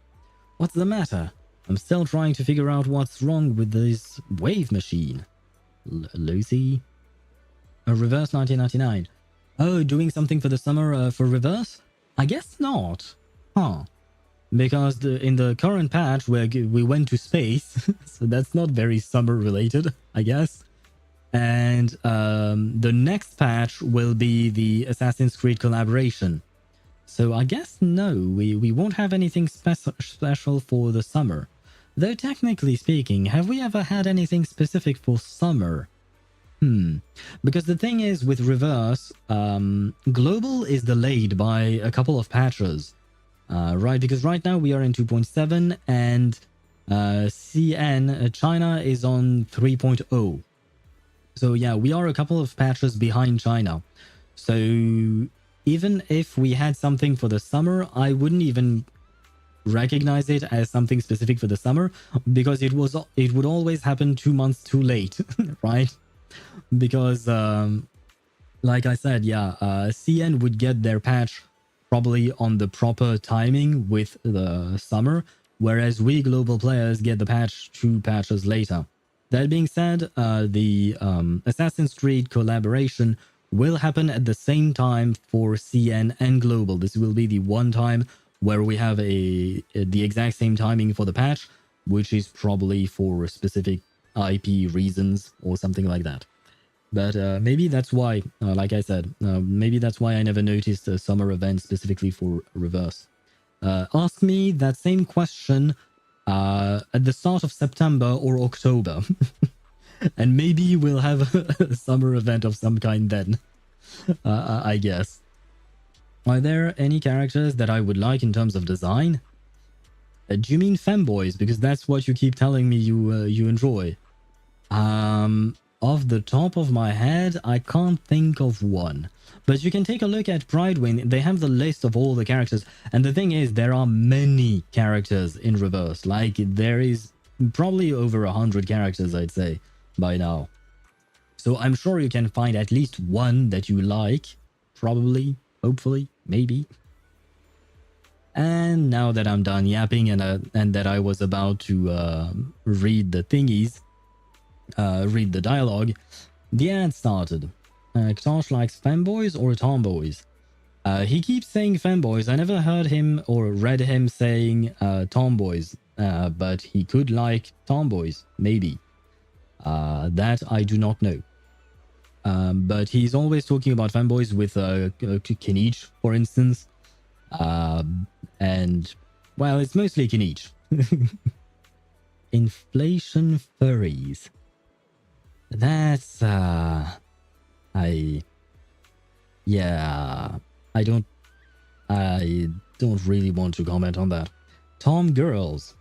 What's the matter? I'm still trying to figure out what's wrong with this wave machine. Lucy? Reverse 1999. Oh, doing something for the summer for Reverse? I guess not. Huh. Because in the current patch where we went to space, so that's not very summer related, I guess. And the next patch will be the Assassin's Creed collaboration. So I guess no, we won't have anything special for the summer. Though technically speaking, have we ever had anything specific for summer? Because the thing is with Reverse, Global is delayed by a couple of patches. Right, because right now we are in 2.7 and CN, China is on 3.0. So yeah, we are a couple of patches behind China. So even if we had something for the summer, I wouldn't even recognize it as something specific for the summer because it would always happen 2 months too late, right? Because like I said, yeah, CN would get their patch probably on the proper timing with the summer, whereas we global players get the patch 2 patches later. That being said, the Assassin's Creed collaboration will happen at the same time for CN and Global. This will be the one time where we have the exact same timing for the patch, which is probably for specific IP reasons or something like that. But maybe that's why, like I said, maybe that's why I never noticed a summer event specifically for Reverse. Ask me that same question at the start of September or October. And maybe we'll have a summer event of some kind then, I guess. Are there any characters that I would like in terms of design? Do you mean femboys? Because that's what you keep telling me you enjoy. Off the top of my head, I can't think of one. But you can take a look at Pridewind. They have the list of all the characters. And the thing is, there are many characters in Reverse. Like, there is probably over 100 characters, I'd say, by now. So I'm sure you can find at least one that you like. Probably, hopefully, maybe. And now that I'm done yapping and that I was about to read the thingies, read the dialogue, the ad started. Ktosh likes femboys or tomboys? He keeps saying femboys. I never heard him or read him saying tomboys, but he could like tomboys, maybe. That I do not know. But he's always talking about femboys with Kinich, for instance. And, well, it's mostly Kinich. Inflation furries. That's, I don't really want to comment on that. Tom girls.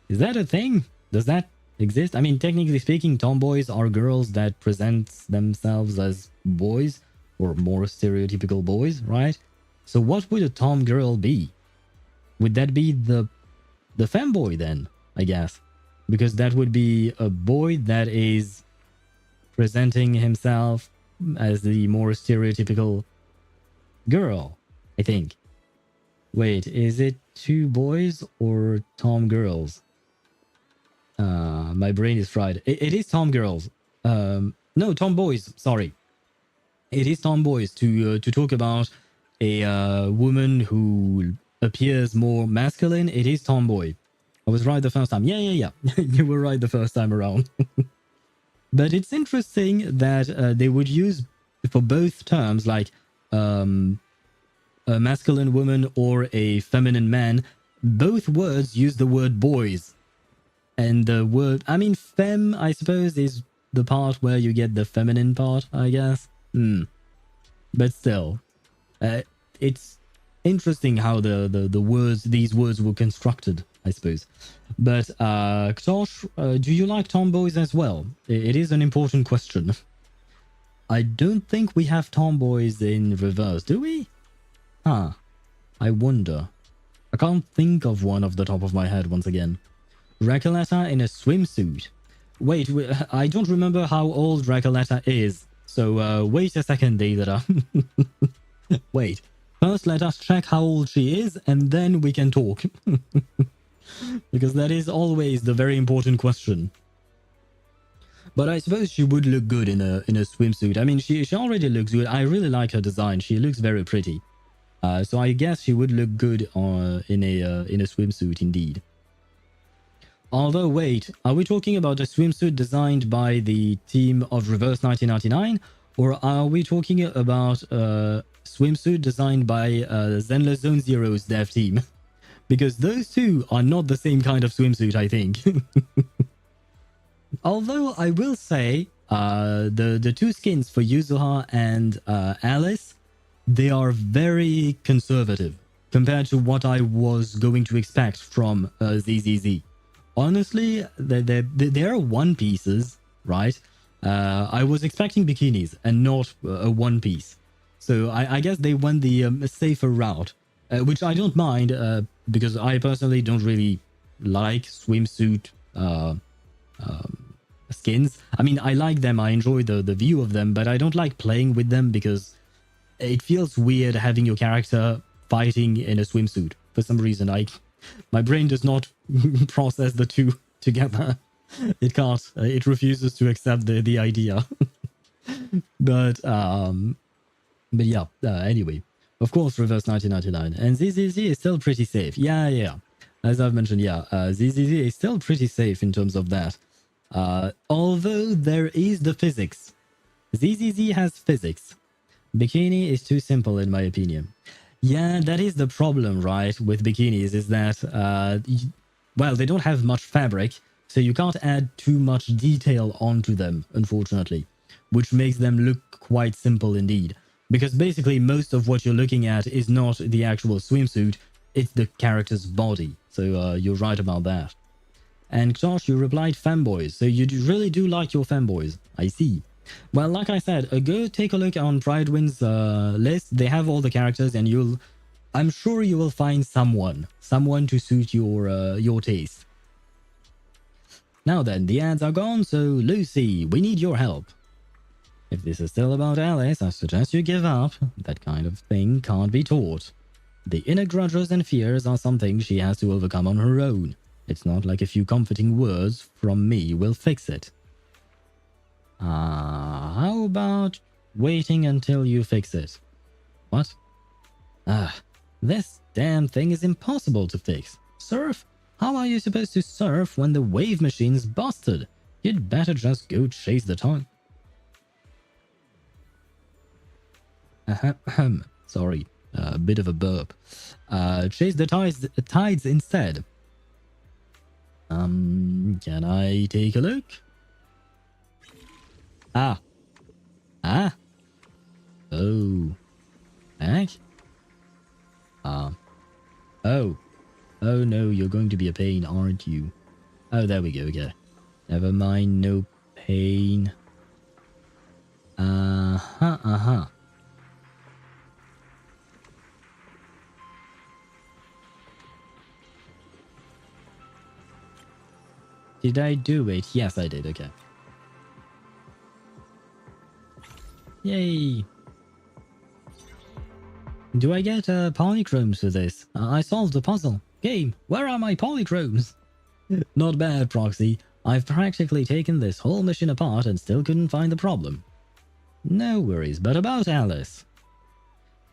Is that a thing? Does that exist? I mean, technically speaking, tomboys are girls that present themselves as boys or more stereotypical boys, right? So what would a tom girl be? Would that be the femboy then, I guess? Because that would be a boy that is presenting himself as the more stereotypical girl, I think. Wait, is it two boys or tom girls? My brain is fried. It is tom girls. No, tomboys, sorry. It is tomboys to talk about a woman who appears more masculine. It is tomboy. I was right the first time. Yeah. You were right the first time around. But it's interesting that they would use for both terms, like a masculine woman or a feminine man, both words use the word boys. And the word, I mean, femme, I suppose, is the part where you get the feminine part, I guess. But still, it's interesting how the words, these words were constructed, I suppose. But Ktosh, do you like tomboys as well? It is an important question. I don't think we have tomboys in Reverse, do we? Huh. I wonder. I can't think of one off the top of my head once again. Recoleta in a swimsuit. Wait, I don't remember how old Recoleta is. So wait a second, Deidara. Wait. First, let us check how old she is, and then we can talk. Because that is always the very important question. But I suppose she would look good in a swimsuit. I mean, she already looks good. I really like her design. She looks very pretty. So I guess she would look good in a swimsuit indeed. Although, wait, are we talking about a swimsuit designed by the team of Reverse 1999, or are we talking about a swimsuit designed by Zenless Zone Zero's dev team? Because those two are not the same kind of swimsuit, I think. Although I will say, the two skins for Yuzuha and Alice, they are very conservative compared to what I was going to expect from ZZZ. Honestly, they're one pieces, right? I was expecting bikinis and not a one piece. So I guess they went the safer route, which I don't mind because I personally don't really like swimsuit skins. I mean, I like them, I enjoy the view of them, but I don't like playing with them because it feels weird having your character fighting in a swimsuit. For some reason, my brain does not process the two together. It can't. It refuses to accept the idea. But yeah. Anyway, of course, Reverse 1999 and ZZZ is still pretty safe. Yeah. As I've mentioned, yeah, ZZZ is still pretty safe in terms of that. Although there is the physics. ZZZ has physics. Bikini is too simple in my opinion. Yeah, that is the problem, right, with bikinis, is that, well, they don't have much fabric, so you can't add too much detail onto them, unfortunately, which makes them look quite simple indeed. Because basically most of what you're looking at is not the actual swimsuit, it's the character's body. So you're right about that. And Josh, you replied fanboys, so you really do like your fanboys. I see. Well, like I said, go take a look on Pridewind's list. They have all the characters, and I'm sure you will find someone to suit your taste. Now then, the ads are gone, so Lucy, we need your help. If this is still about Alice, I suggest you give up. That kind of thing can't be taught. The inner grudges and fears are something she has to overcome on her own. It's not like a few comforting words from me will fix it. How about waiting until you fix it? What? This damn thing is impossible to fix. Surf? How are you supposed to surf when the wave machine's busted? You'd better just go chase the tide. Sorry, a bit of a burp. Chase the tides instead. Can I take a look? Oh. Heck? Oh no, you're going to be a pain, aren't you? Oh, there we go, okay. Never mind, no pain. Did I do it? Yes, I did, okay. Yay! Do I get polychromes for this? I solved the puzzle. Game, where are my polychromes? Not bad, Proxy. I've practically taken this whole mission apart and still couldn't find the problem. No worries, but about Alice.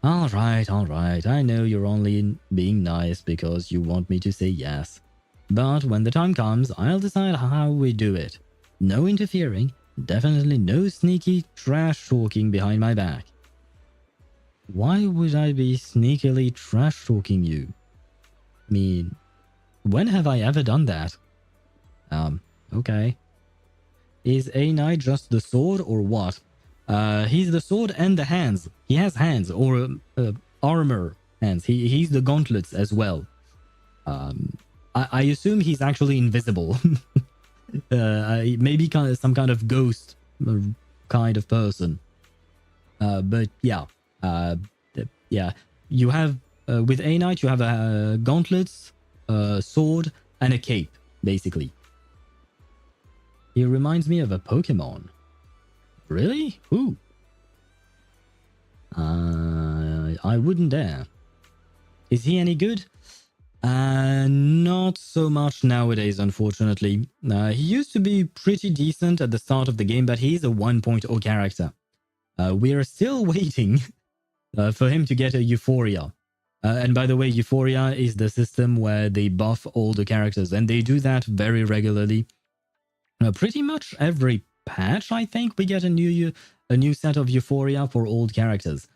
Alright, I know you're only being nice because you want me to say yes. But when the time comes, I'll decide how we do it. No interfering, definitely no sneaky trash talking behind my back. Why would I be sneakily trash talking you? I mean, when have I ever done that? Okay. Is A Knight just the sword or what? He's the sword and the hands. He has hands, or armor hands. He's the gauntlets as well. I assume he's actually invisible. Maybe some kind of ghost kind of person. But yeah. Yeah. You have, with A Knight, you have gauntlets, sword, and a cape, basically. He reminds me of a Pokemon. Really? Who? I wouldn't dare. Is he any good? Not so much nowadays, unfortunately. He used to be pretty decent at the start of the game, but he's a 1.0 character. We are still waiting for him to get a Euphoria. And by the way, Euphoria is the system where they buff all the characters, and they do that very regularly. Pretty much every patch, I think, we get a new set of Euphoria for old characters.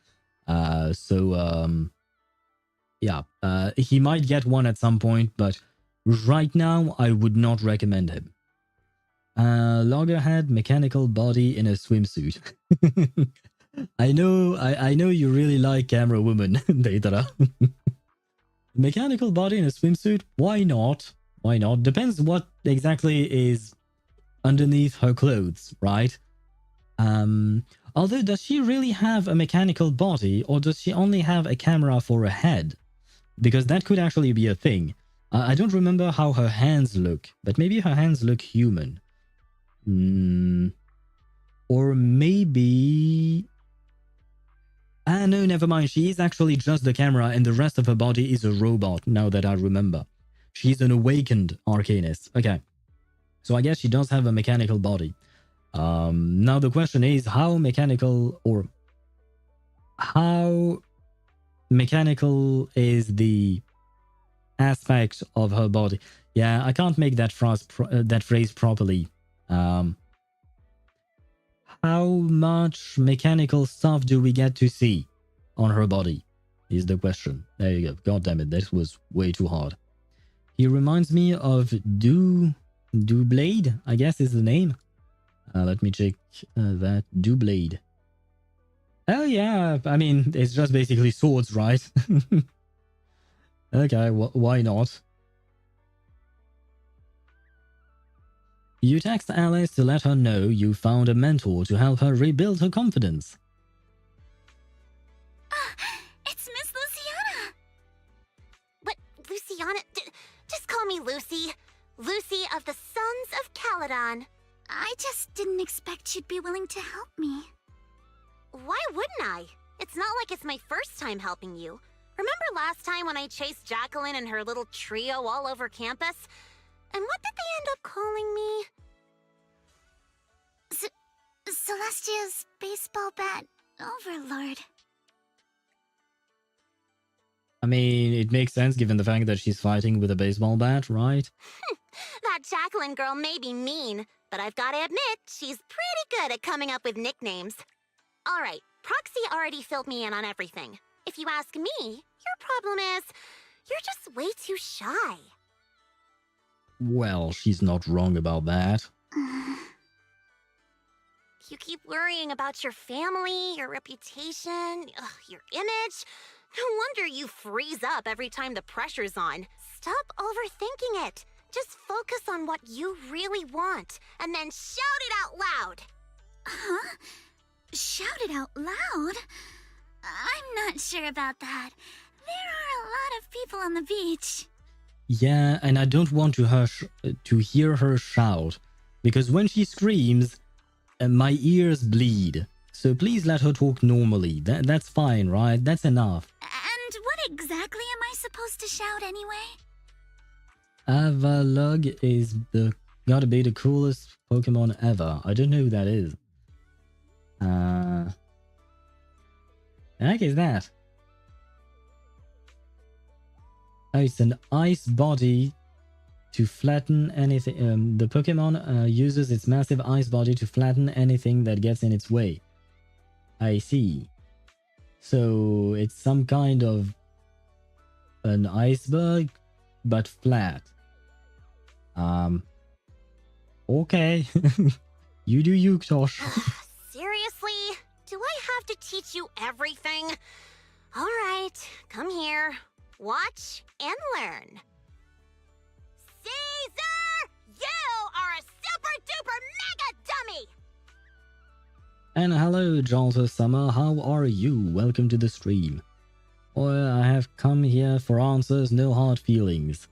Yeah, he might get one at some point, but right now I would not recommend him. Loggerhead, mechanical body in a swimsuit. I know you really like Camera Woman, Deidara. Mechanical body in a swimsuit? Why not? Why not? Depends what exactly is underneath her clothes, right? Although, does she really have a mechanical body, or does she only have a camera for a head? Because that could actually be a thing. I don't remember how her hands look, but maybe her hands look human. Or maybe... no, never mind. She is actually just the camera and the rest of her body is a robot, now that I remember. She's an awakened arcanist. Okay. So I guess she does have a mechanical body. Now the question is, how mechanical is the aspect of her body? Yeah, I can't make that phrase properly. How much mechanical stuff do we get to see on her body is the question. There you go. God damn it, this was way too hard. He reminds me of Blade, I guess is the name. Let me check that. Blade. Oh yeah, I mean, it's just basically swords, right? Okay, why not? You text Alice to let her know you found a mentor to help her rebuild her confidence. It's Miss Luciana! What, Luciana? Just call me Lucy. Lucy of the Sons of Caledon. I just didn't expect you'd be willing to help me. Why wouldn't I? It's not like it's my first time helping you. Remember last time when I chased Jacqueline and her little trio all over campus? And what did they end up calling me? Celestia's baseball bat overlord. I mean, it makes sense given the fact that she's fighting with a baseball bat, right? That Jacqueline girl may be mean, but I've got to admit, she's pretty good at coming up with nicknames. Alright, Proxy already filled me in on everything. If you ask me, your problem is, you're just way too shy. Well, she's not wrong about that. You keep worrying about your family, your reputation, your image. No wonder you freeze up every time the pressure's on. Stop overthinking it. Just focus on what you really want, and then shout it out loud. Huh? Shout it out loud? I'm not sure about that. There are a lot of people on the beach. Yeah, and I don't want to hear her shout, because when she screams, my ears bleed. So please let her talk normally. That's fine, right? That's enough. And what exactly am I supposed to shout anyway? Avalugg is gotta be the coolest Pokemon ever. I don't know who that is. The heck is that? Oh, it's an ice body to flatten anything. The Pokemon uses its massive ice body to flatten anything that gets in its way. I see. So it's some kind of an iceberg, but flat. Okay. You do you, Tosh. Seriously? Do I have to teach you everything? Alright, come here. Watch and learn. Caesar! You are a super duper mega dummy! And hello, Jalta Summer, how are you? Welcome to the stream. Well, I have come here for answers, no hard feelings.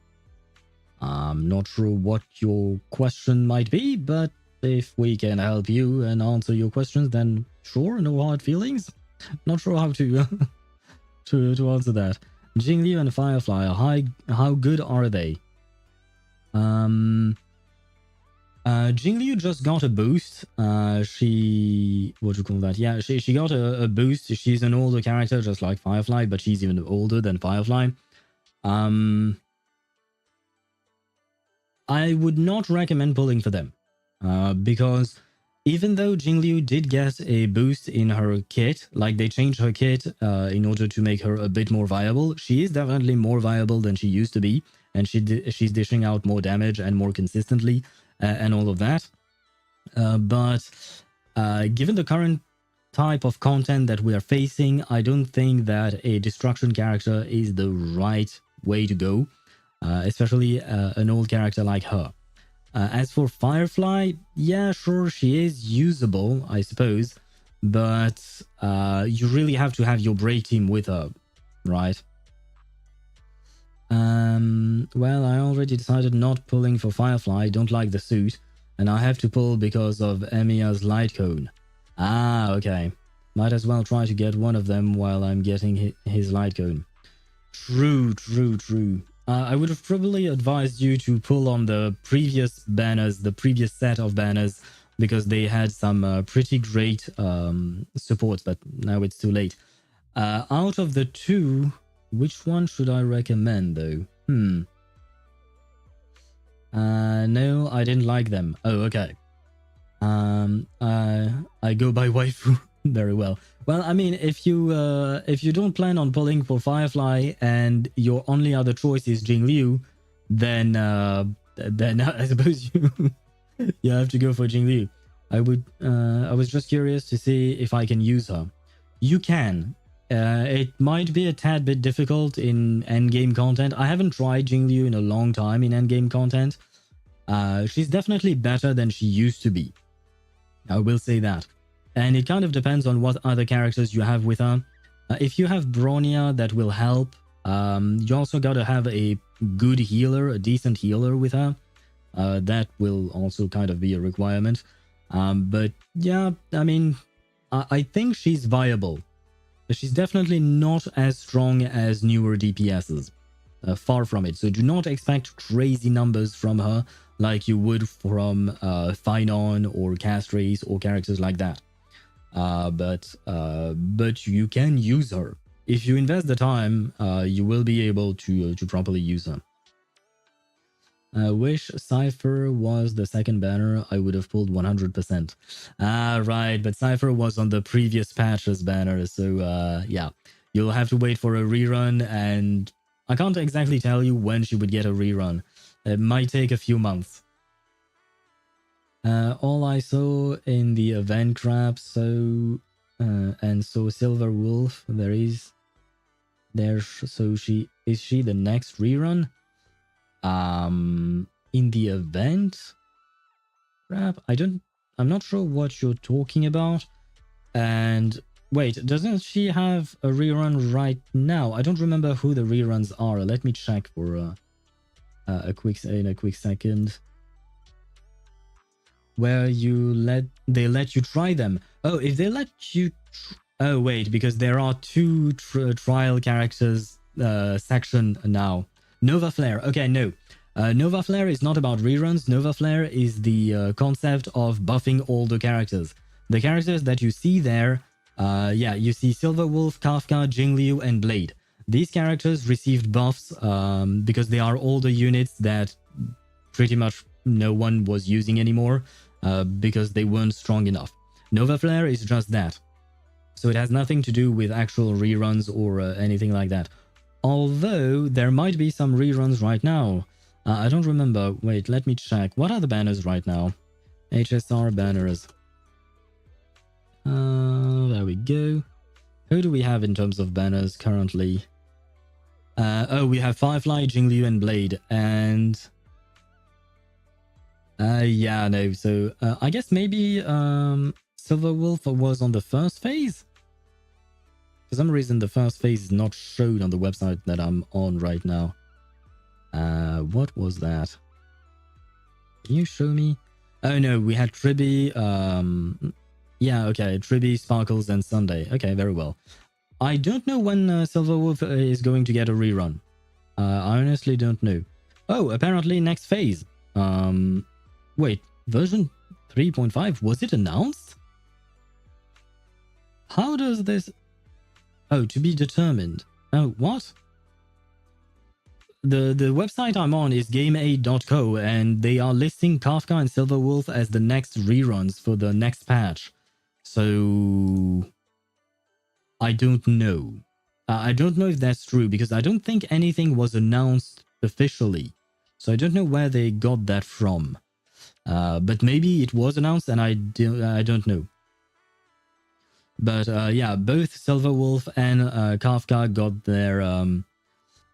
I'm not sure what your question might be, but if we can help you and answer your questions, then sure, no hard feelings. Not sure how to to answer that. Jingliu and Firefly, how good are they? Jingliu just got a boost. She, what do you call that? Yeah, she got a boost. She's an older character, just like Firefly, but she's even older than Firefly. I would not recommend pulling for them, because even though Jingliu did get a boost in her kit, like they changed her kit in order to make her a bit more viable, she is definitely more viable than she used to be, and she's dishing out more damage and more consistently and all of that. But given the current type of content that we are facing, I don't think that a destruction character is the right way to go, especially an old character like her. As for Firefly, yeah, sure, she is usable, I suppose, but you really have to have your break team with her, right? Well, I already decided not pulling for Firefly. I don't like the suit, and I have to pull because of Emiya's light cone. Ah, okay. Might as well try to get one of them while I'm getting his light cone. True. I would have probably advised you to pull on the previous banners, the previous set of banners, because they had some pretty great supports, but now it's too late. Out of the two, which one should I recommend, though? No, I didn't like them. Oh, okay. I go by waifu very well. Well, I mean, if you don't plan on pulling for Firefly and your only other choice is Jingliu, then I suppose you have to go for Jingliu. I was just curious to see if I can use her. You can. It might be a tad bit difficult in endgame content. I haven't tried Jingliu in a long time in endgame content. She's definitely better than she used to be. I will say that. And it kind of depends on what other characters you have with her. If you have Bronya, that will help. You also gotta have a good healer, a decent healer with her. That will also kind of be a requirement. But yeah, I mean, I think she's viable. She's definitely not as strong as newer DPSs. Far from it. So do not expect crazy numbers from her like you would from Phaethon or Castries or characters like that. But you can use her. If you invest the time, you will be able to properly use her. Wish Cypher was the second banner. I would have pulled 100%. Right, but Cypher was on the previous patch's banner, so yeah. You'll have to wait for a rerun, and I can't exactly tell you when she would get a rerun. It might take a few months. All I saw in the event crap, so Silver Wolf, so is she the next rerun? In the event crap, I'm not sure what you're talking about. And wait, doesn't she have a rerun right now? I don't remember who the reruns are. Let me check for a quick second. Where they let you try them. Oh, if they let you... Oh, wait, because there are two trial characters section now. Nova Flare. Okay, no. Nova Flare is not about reruns. Nova Flare is the concept of buffing all the characters. The characters that you see there, yeah, you see Silver Wolf, Kafka, Jingliu, and Blade. These characters received buffs because they are older units that pretty much no one was using anymore because they weren't strong enough. Nova Flare is just that. So it has nothing to do with actual reruns or anything like that. Although there might be some reruns right now. I don't remember. Wait, let me check. What are the banners right now? HSR banners. There we go. Who do we have in terms of banners currently? Oh, we have Firefly, Jingliu, and Blade. And... yeah, no. So, I guess maybe Silver Wolf was on the first phase? For some reason, the first phase is not shown on the website that I'm on right now. What was that? Can you show me? Oh no, we had Tribi. Yeah, okay. Triby, Sparkles, and Sunday. Okay, very well. I don't know when Silverwolf is going to get a rerun. I honestly don't know. Oh, apparently next phase. Wait, version 3.5, was it announced? How does this... Oh, to be determined. Oh, what? The website I'm on is game8.co and they are listing Kafka and Silverwolf as the next reruns for the next patch. So... I don't know. I don't know if that's true because I don't think anything was announced officially. So I don't know where they got that from. But maybe it was announced and I don't know. But yeah, both Silverwolf and Kafka got their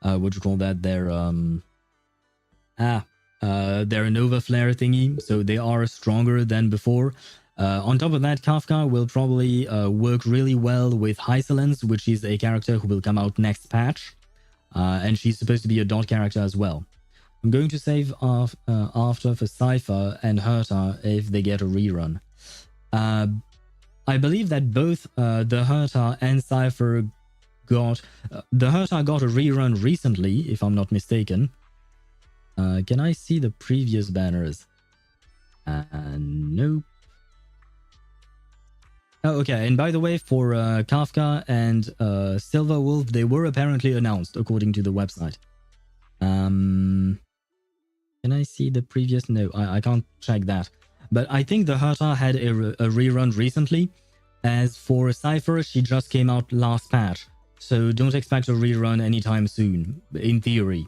what do you call that? Their Nova Flare thingy, so they are stronger than before. On top of that, Kafka will probably work really well with Hysolence, which is a character who will come out next patch, and she's supposed to be a dot character as well. I'm going to save after for Cypher and Herta if they get a rerun. I believe that both the Herta and Cypher got... the Herta got a rerun recently, if I'm not mistaken. Can I see the previous banners? Nope. Oh, okay, and by the way, for Kafka and Silverwolf, they were apparently announced, according to the website. Can I see the previous? No, I can't check that. But I think the Herta had a rerun recently. As for Cypher, she just came out last patch. So don't expect a rerun anytime soon, in theory.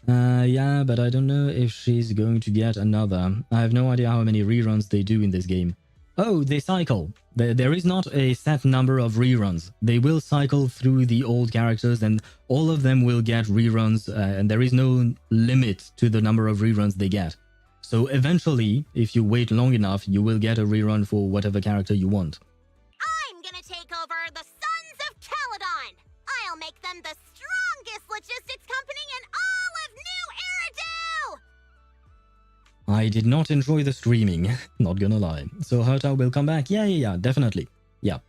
Yeah, but I don't know if she's going to get another. I have no idea how many reruns they do in this game. Oh, they cycle. There is not a set number of reruns. They will cycle through the old characters and all of them will get reruns and there is no limit to the number of reruns they get. So eventually, if you wait long enough, you will get a rerun for whatever character you want. I'm gonna take over the Sons of Caledon! I'll make them the strongest logistics company in all of New Eridu! I did not enjoy the streaming, not gonna lie. So Herta will come back? Yeah, definitely. Yeah.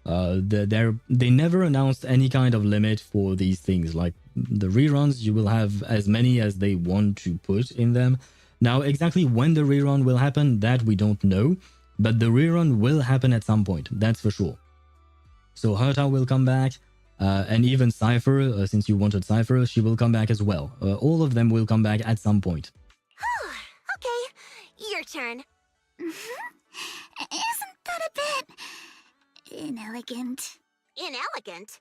They never announced any kind of limit for these things. Like, the reruns, you will have as many as they want to put in them. Now, exactly when the rerun will happen, that we don't know. But the rerun will happen at some point, that's for sure. So Herta will come back, and even Cypher, since you wanted Cypher, she will come back as well. All of them will come back at some point. Okay, your turn. Isn't that a bit... inelegant? Inelegant?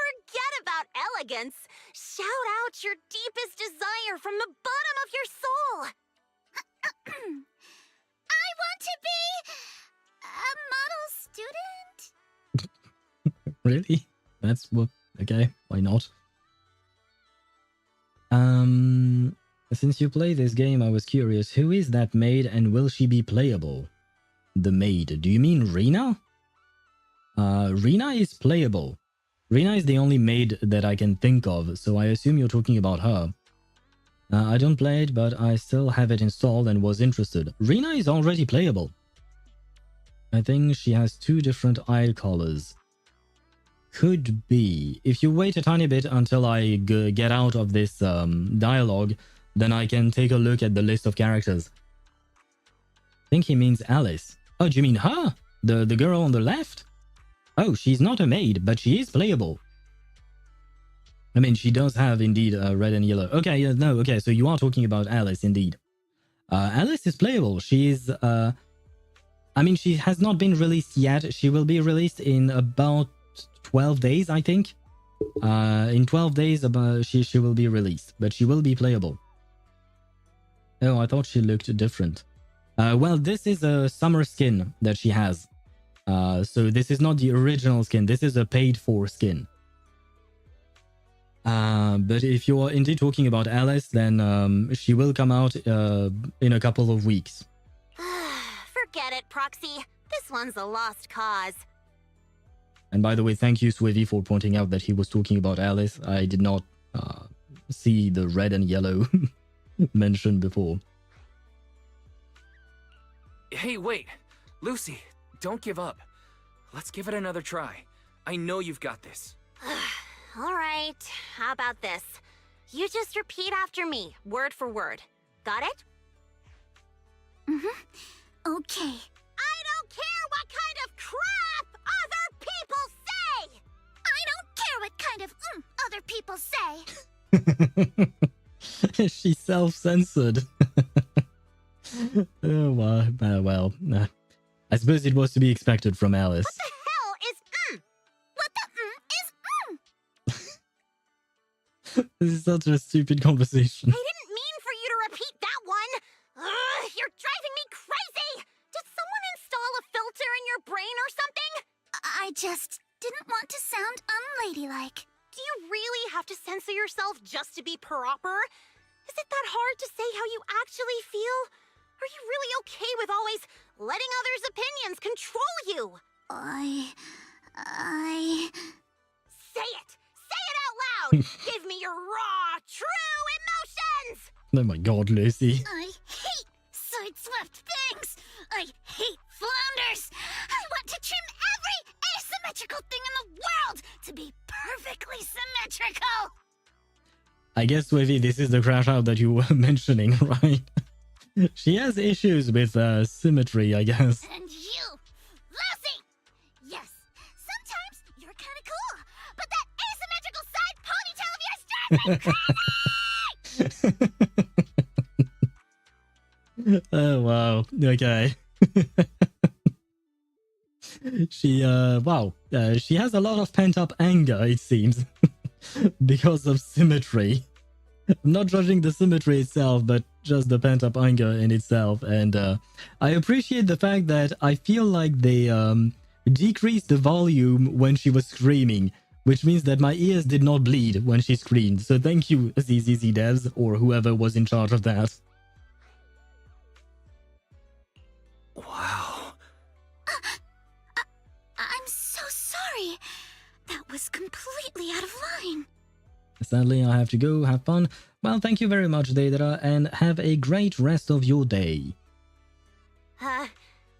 Forget about elegance. Shout out your deepest desire from the bottom of your soul. I want to be a model student. Really? That's what... Okay, why not? Since you play this game, I was curious, who is that maid and will she be playable? The maid, do you mean Rena? Rena is playable. Rena is the only maid that I can think of, so I assume you're talking about her. I don't play it, but I still have it installed and was interested. Rena is already playable. I think she has 2 different eye colors. Could be. If you wait a tiny bit until I get out of this dialogue, then I can take a look at the list of characters. I think he means Alice. Oh, do you mean her? The girl on the left? Oh, she's not a maid, but she is playable. I mean, she does have, indeed, red and yellow. Okay, no, okay, so you are talking about Alice, indeed. Alice is playable. She is... I mean, she has not been released yet. She will be released in about 12 days, I think. In 12 days, she will be released, but she will be playable. Oh, I thought she looked different. Well, this is a summer skin that she has. So this is not the original skin. This is a paid-for skin. But if you're indeed talking about Alice, then she will come out in a couple of weeks. Forget it, Proxy. This one's a lost cause. And by the way, thank you, Swivy, for pointing out that he was talking about Alice. I did not see the red and yellow mentioned before. Hey, wait. Lucy, don't give up. Let's give it another try. I know you've got this. Alright, how about this? You just repeat after me, word for word. Got it? Okay. I don't care what kind of crap other people say! I don't care what kind of other people say! She self-censored. Oh, well, I suppose it was to be expected from Alice. What the hell is What the is This is such a stupid conversation. I didn't mean for you to repeat that one! Ugh, you're driving me crazy! Did someone install a filter in your brain or something? I just didn't want to sound unladylike. Do you really have to censor yourself just to be proper? Is it that hard to say how you actually feel? Are you really okay with always letting others' opinions control you? Say it! Say it out loud! Give me your raw, true emotions! Oh my god, Lucy. I hate sideswept things! I hate flounders! I want to trim every asymmetrical thing in the world to be perfectly symmetrical! I guess, Wavy, this is the crash out that you were mentioning, right? She has issues with symmetry, I guess. And you, Lucy! Yes, sometimes you're kind of cool, but that asymmetrical side ponytail of yours drives me crazy! Oh, wow. Okay. She has a lot of pent-up anger, it seems, because of symmetry. I'm not judging the symmetry itself, but just the pent-up anger in itself. And I appreciate the fact that I feel like they decreased the volume when she was screaming, which means that my ears did not bleed when she screamed. So thank you, ZZZ devs, or whoever was in charge of that. Wow. I'm so sorry. That was completely out of line. Sadly, I have to go. Have fun. Well, thank you very much, Deidara, and have a great rest of your day.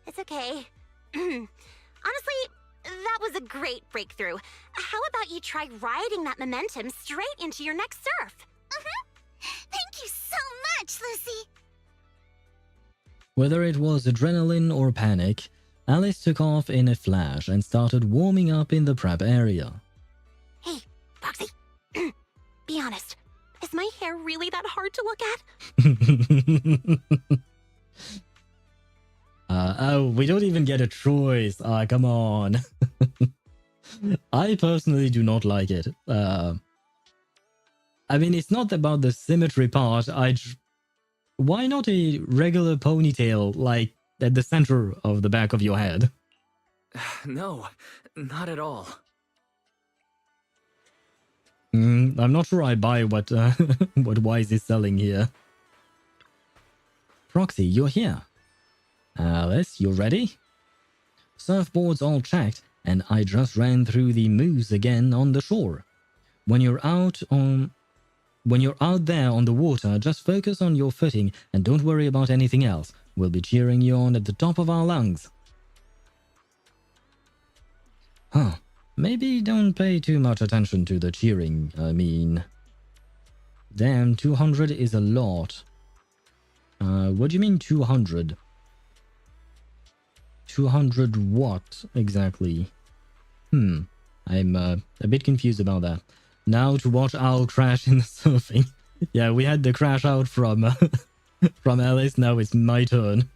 It's okay. Honestly, that was a great breakthrough. How about you try riding that momentum straight into your next surf? Thank you so much, Lucy. Whether it was adrenaline or panic, Alice took off in a flash and started warming up in the prep area. Hey, Proxy. Be honest. Is my hair really that hard to look at? Oh, we don't even get a choice. Come on. I personally do not like it. I mean, it's not about the symmetry part. Why not a regular ponytail, like at the center of the back of your head? No, not at all. I'm not sure I buy what what Wise is selling here. Proxy, you're here. Alice, you ready? Surfboards all checked, and I just ran through the moves again on the shore. When you're out there on the water, just focus on your footing and don't worry about anything else. We'll be cheering you on at the top of our lungs. Huh. Maybe don't pay too much attention to the cheering, I mean. Damn, 200 is a lot. What do you mean 200? 200 what, exactly? I'm a bit confused about that. Now to watch Owl crash in the surfing. Yeah, we had the crash out from from Alice, now it's my turn.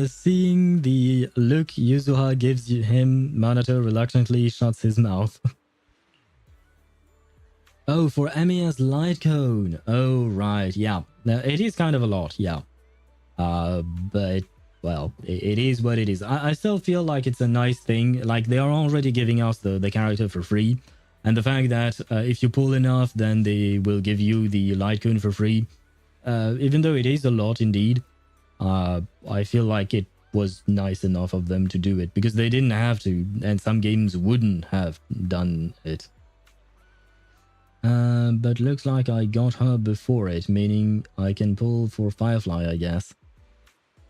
Seeing the look Yuzuha gives him, Minato reluctantly shuts his mouth. Oh, for Emiya's light cone. Oh, right, yeah. Now, it is kind of a lot, yeah. But, well, it is what it is. I still feel like it's a nice thing. Like, they are already giving us the character for free. And the fact that if you pull enough, then they will give you the light cone for free. Even though it is a lot indeed. I feel like it was nice enough of them to do it because they didn't have to, and some games wouldn't have done it. But looks like I got her before it, meaning I can pull for Firefly, I guess.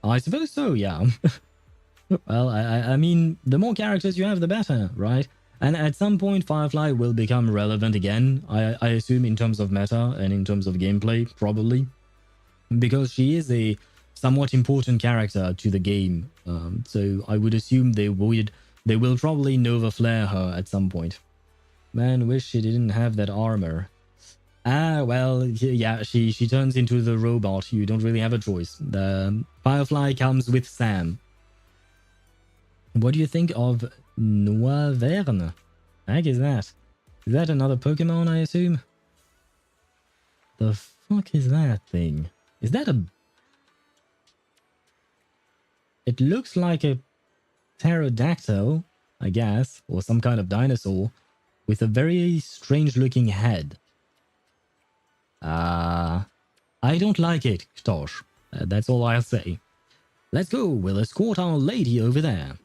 I suppose so, yeah. Well, I mean, the more characters you have, the better, right? And at some point, Firefly will become relevant again, I assume, in terms of meta and in terms of gameplay, probably. Because she is a somewhat important character to the game. So I would assume they will probably Nova Flare her at some point. Man, wish she didn't have that armor. Ah, well, yeah, she turns into the robot. You don't really have a choice. The Firefly comes with Sam. What do you think of Noiverne? The heck is that? Is that another Pokemon, I assume? The fuck is that thing? Is that a... It looks like a pterodactyl, I guess, or some kind of dinosaur, with a very strange looking head. I don't like it, Ktosh. That's all I'll say. Let's go, we'll escort our lady over there.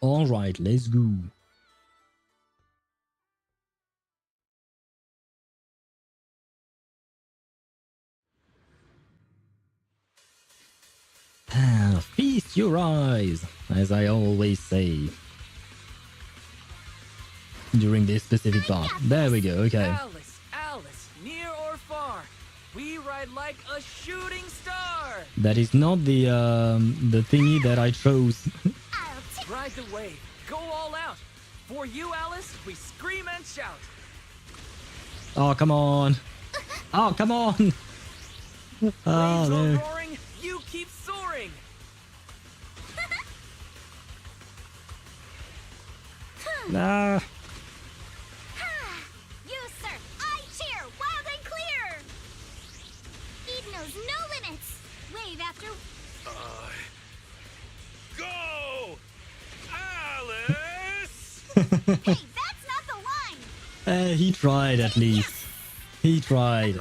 Alright, let's go. Feast your eyes, as I always say. During this specific part. There we go, okay. Alice, near or far, we ride like a shooting star. That is not the thingy that I chose. Ride the wave, go all out. For you, Alice, we scream and shout. Oh, come on. Oh, come on. Oh, no. Roaring, you keep soaring. Nah. You, sir, I cheer, wild and clear. Speed knows no limits. Wave after... Go! Alice! Hey, that's not the line! He tried at least. He tried.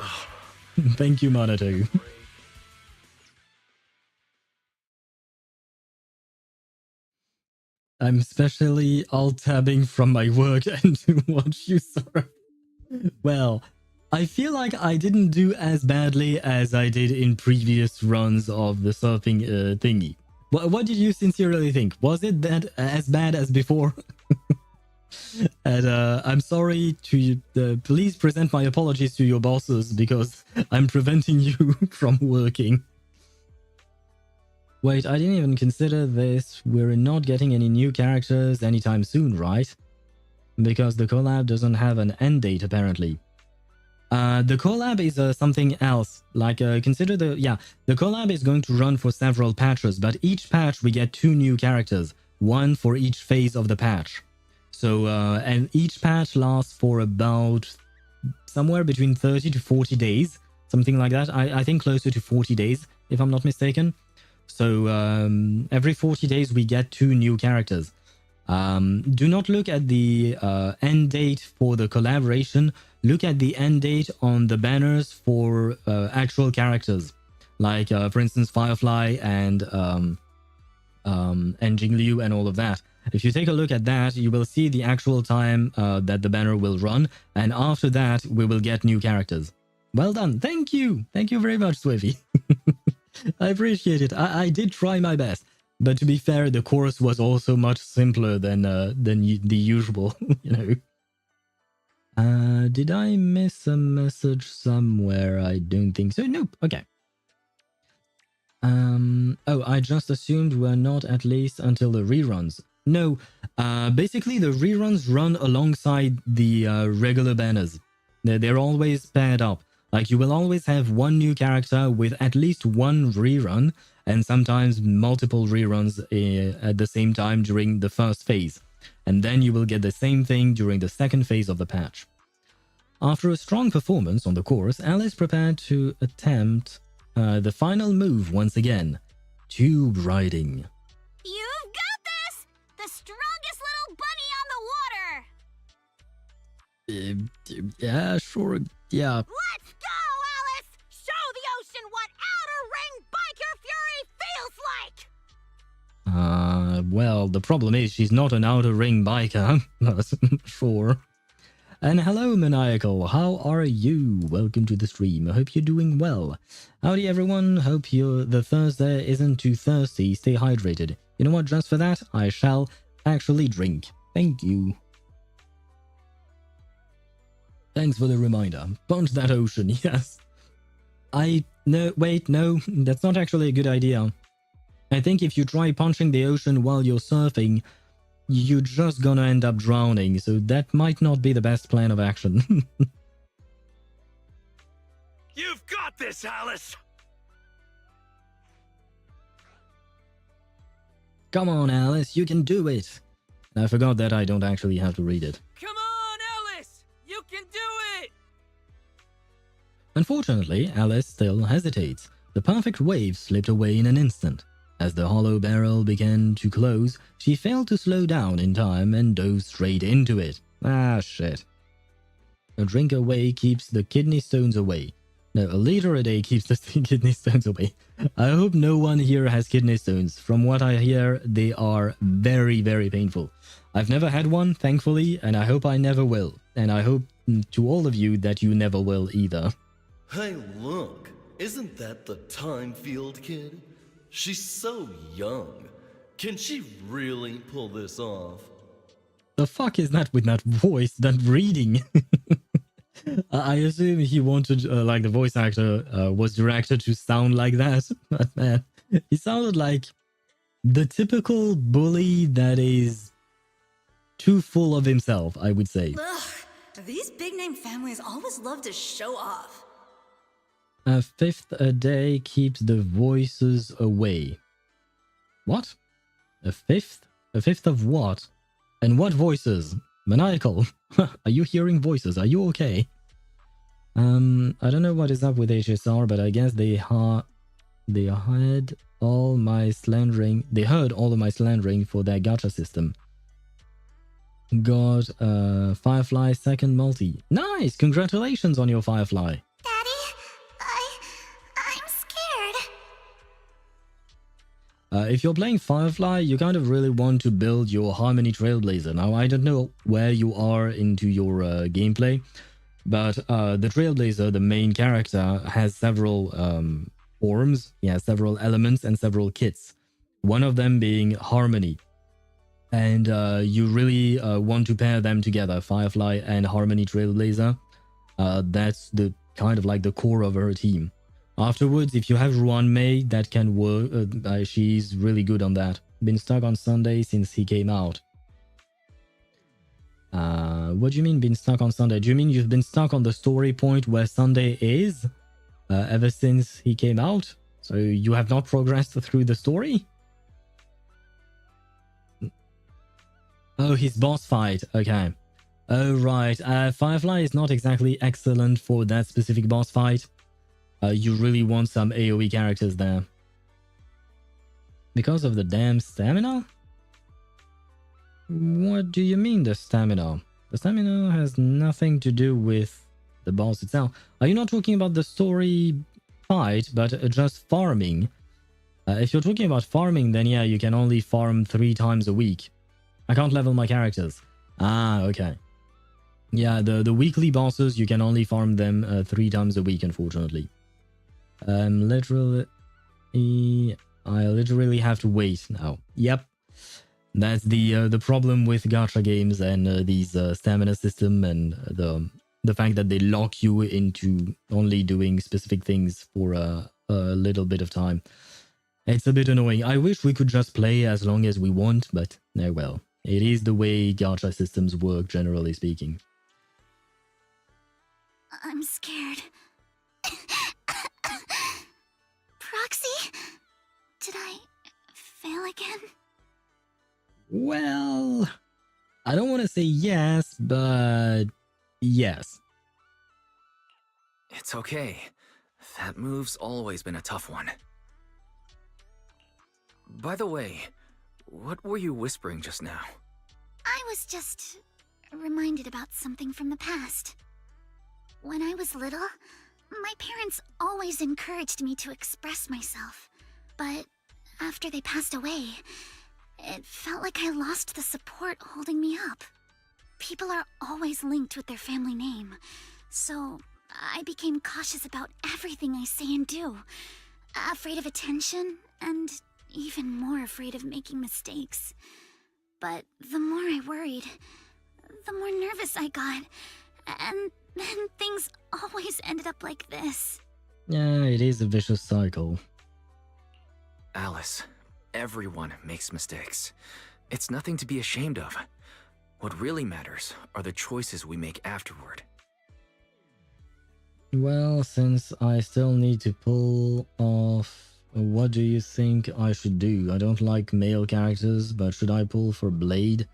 Thank you, Monotone. I'm especially alt-tabbing from my work and to watch you surf. Well, I feel like I didn't do as badly as I did in previous runs of the surfing thingy. What did you sincerely think? Was it that as bad as before? And I'm sorry to you. Please present my apologies to your bosses because I'm preventing you from working. Wait, I didn't even consider this. We're not getting any new characters anytime soon, right? Because the collab doesn't have an end date, apparently. The collab is something else. Like, consider the collab is going to run for several patches, but each patch we get 2 new characters, one for each phase of the patch. So, and each patch lasts for about somewhere between 30 to 40 days, something like that. I think closer to 40 days, if I'm not mistaken. So, every 40 days we get 2 new characters. Do not look at the end date for the collaboration. Look at the end date on the banners for actual characters. Like, for instance, Firefly and Jingliu and all of that. If you take a look at that, you will see the actual time that the banner will run. And after that, we will get new characters. Well done. Thank you. Thank you very much, Swiffy. I appreciate it. I did try my best. But to be fair, the chorus was also much simpler than the usual, you know. Did I miss a message somewhere? I don't think so. Nope. Okay. Oh, I just assumed we're not at least until the reruns. No, basically the reruns run alongside the regular banners. They're always paired up. Like, you will always have one new character with at least one rerun, and sometimes multiple reruns at the same time during the first phase. And then you will get the same thing during the second phase of the patch. After a strong performance on the course, Alice prepared to attempt the final move once again. Tube riding. You've got this! The strongest little bunny on the water! Yeah, sure, yeah. Let's go, Alice! Show the ocean what outer ring biker feels like! Well, the problem is she's not an outer ring biker. Sure. And hello, Maniacal. How are you? Welcome to the stream. I hope you're doing well. Howdy, everyone. Hope the Thursday isn't too thirsty. Stay hydrated. You know what? Just for that, I shall actually drink. Thank you. Thanks for the reminder. Punch that ocean, yes. No, wait, no. That's not actually a good idea. I think if you try punching the ocean while you're surfing, you're just gonna end up drowning, so that might not be the best plan of action. You've got this, Alice! Come on, Alice, you can do it! I forgot that I don't actually have to read it. Come on, Alice! You can do it! Unfortunately, Alice still hesitates. The perfect wave slipped away in an instant. As the hollow barrel began to close, she failed to slow down in time and dove straight into it. Ah, shit. A drink away keeps the kidney stones away. No, a liter a day keeps the kidney stones away. I hope no one here has kidney stones. From what I hear, they are very, very painful. I've never had one, thankfully, and I hope I never will. And I hope to all of you that you never will either. Hey, look. Isn't that the Time Field kid? She's so young. Can she really pull this off? The fuck is that with that voice, that reading? I assume he wanted, like, the voice actor was directed to sound like that. But man, he sounded like the typical bully that is too full of himself, I would say. Ugh, these big-name families always love to show off. A fifth a day keeps the voices away. What? A fifth? A fifth of what? And what voices? Maniacal. Are you hearing voices? Are you okay? I don't know what is up with HSR, but I guess they heard all my slandering. They heard all of my slandering for their gacha system. Got Firefly second multi. Nice! Congratulations on your Firefly. If you're playing Firefly, you kind of really want to build your Harmony Trailblazer. Now, I don't know where you are into your gameplay, but the Trailblazer, the main character, has several forms, he has several elements and several kits. One of them being Harmony. And you really want to pair them together, Firefly and Harmony Trailblazer. That's the kind of like the core of her team. Afterwards, if you have Ruan Mei, that can work. She's really good on that. Been stuck on Sunday since he came out. What do you mean been stuck on Sunday? Do you mean you've been stuck on the story point where Sunday is? Ever since he came out? So you have not progressed through the story? Oh, his boss fight. Okay. Oh, right. Firefly is not exactly excellent for that specific boss fight. You really want some AoE characters there. Because of the damn stamina? What do you mean the stamina? The stamina has nothing to do with the boss itself. Are you not talking about the story fight, but just farming? If you're talking about farming, then yeah, you can only farm 3 times a week. I can't level my characters. Ah, okay. Yeah, the weekly bosses, you can only farm them 3 times a week, unfortunately. I literally have to wait now. Yep. That's the problem with gacha games and these stamina system and the fact that they lock you into only doing specific things for a little bit of time. It's a bit annoying. I wish we could just play as long as we want, but oh well. It is the way gacha systems work, generally speaking. I'm scared. Proxy? Did I fail again? Well, I don't want to say yes, but yes. It's okay. That move's always been a tough one. By the way, what were you whispering just now? I was just reminded about something from the past. When I was little, my parents always encouraged me to express myself. But after they passed away, it felt like I lost the support holding me up. People are always linked with their family name, so I became cautious about everything I say and do. Afraid of attention, and even more afraid of making mistakes. But the more I worried, the more nervous I got, and then things always ended up like this. Yeah, it is a vicious cycle. Alice, everyone makes mistakes. It's nothing to be ashamed of. What really matters are the choices we make afterward. Well, since I still need to pull off, what do you think I should do? I don't like male characters, but should I pull for Blade?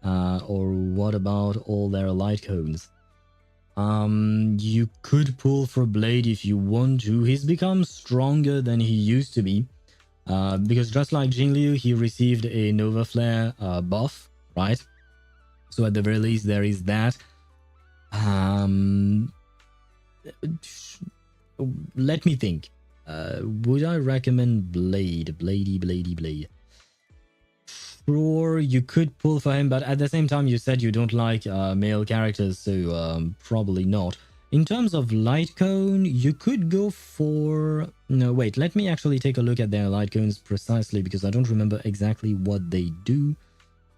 Or what about all their light cones? You could pull for Blade if you want to. He's become stronger than he used to be. Because just like Jingliu, he received a Nova Flare buff, right? So at the very least, there is that. Let me think. Would I recommend Blade? Blade. Sure, you could pull for him, but at the same time, you said you don't like male characters, so probably not. In terms of light cone, you could go for... No, wait, let me actually take a look at their light cones precisely, because I don't remember exactly what they do.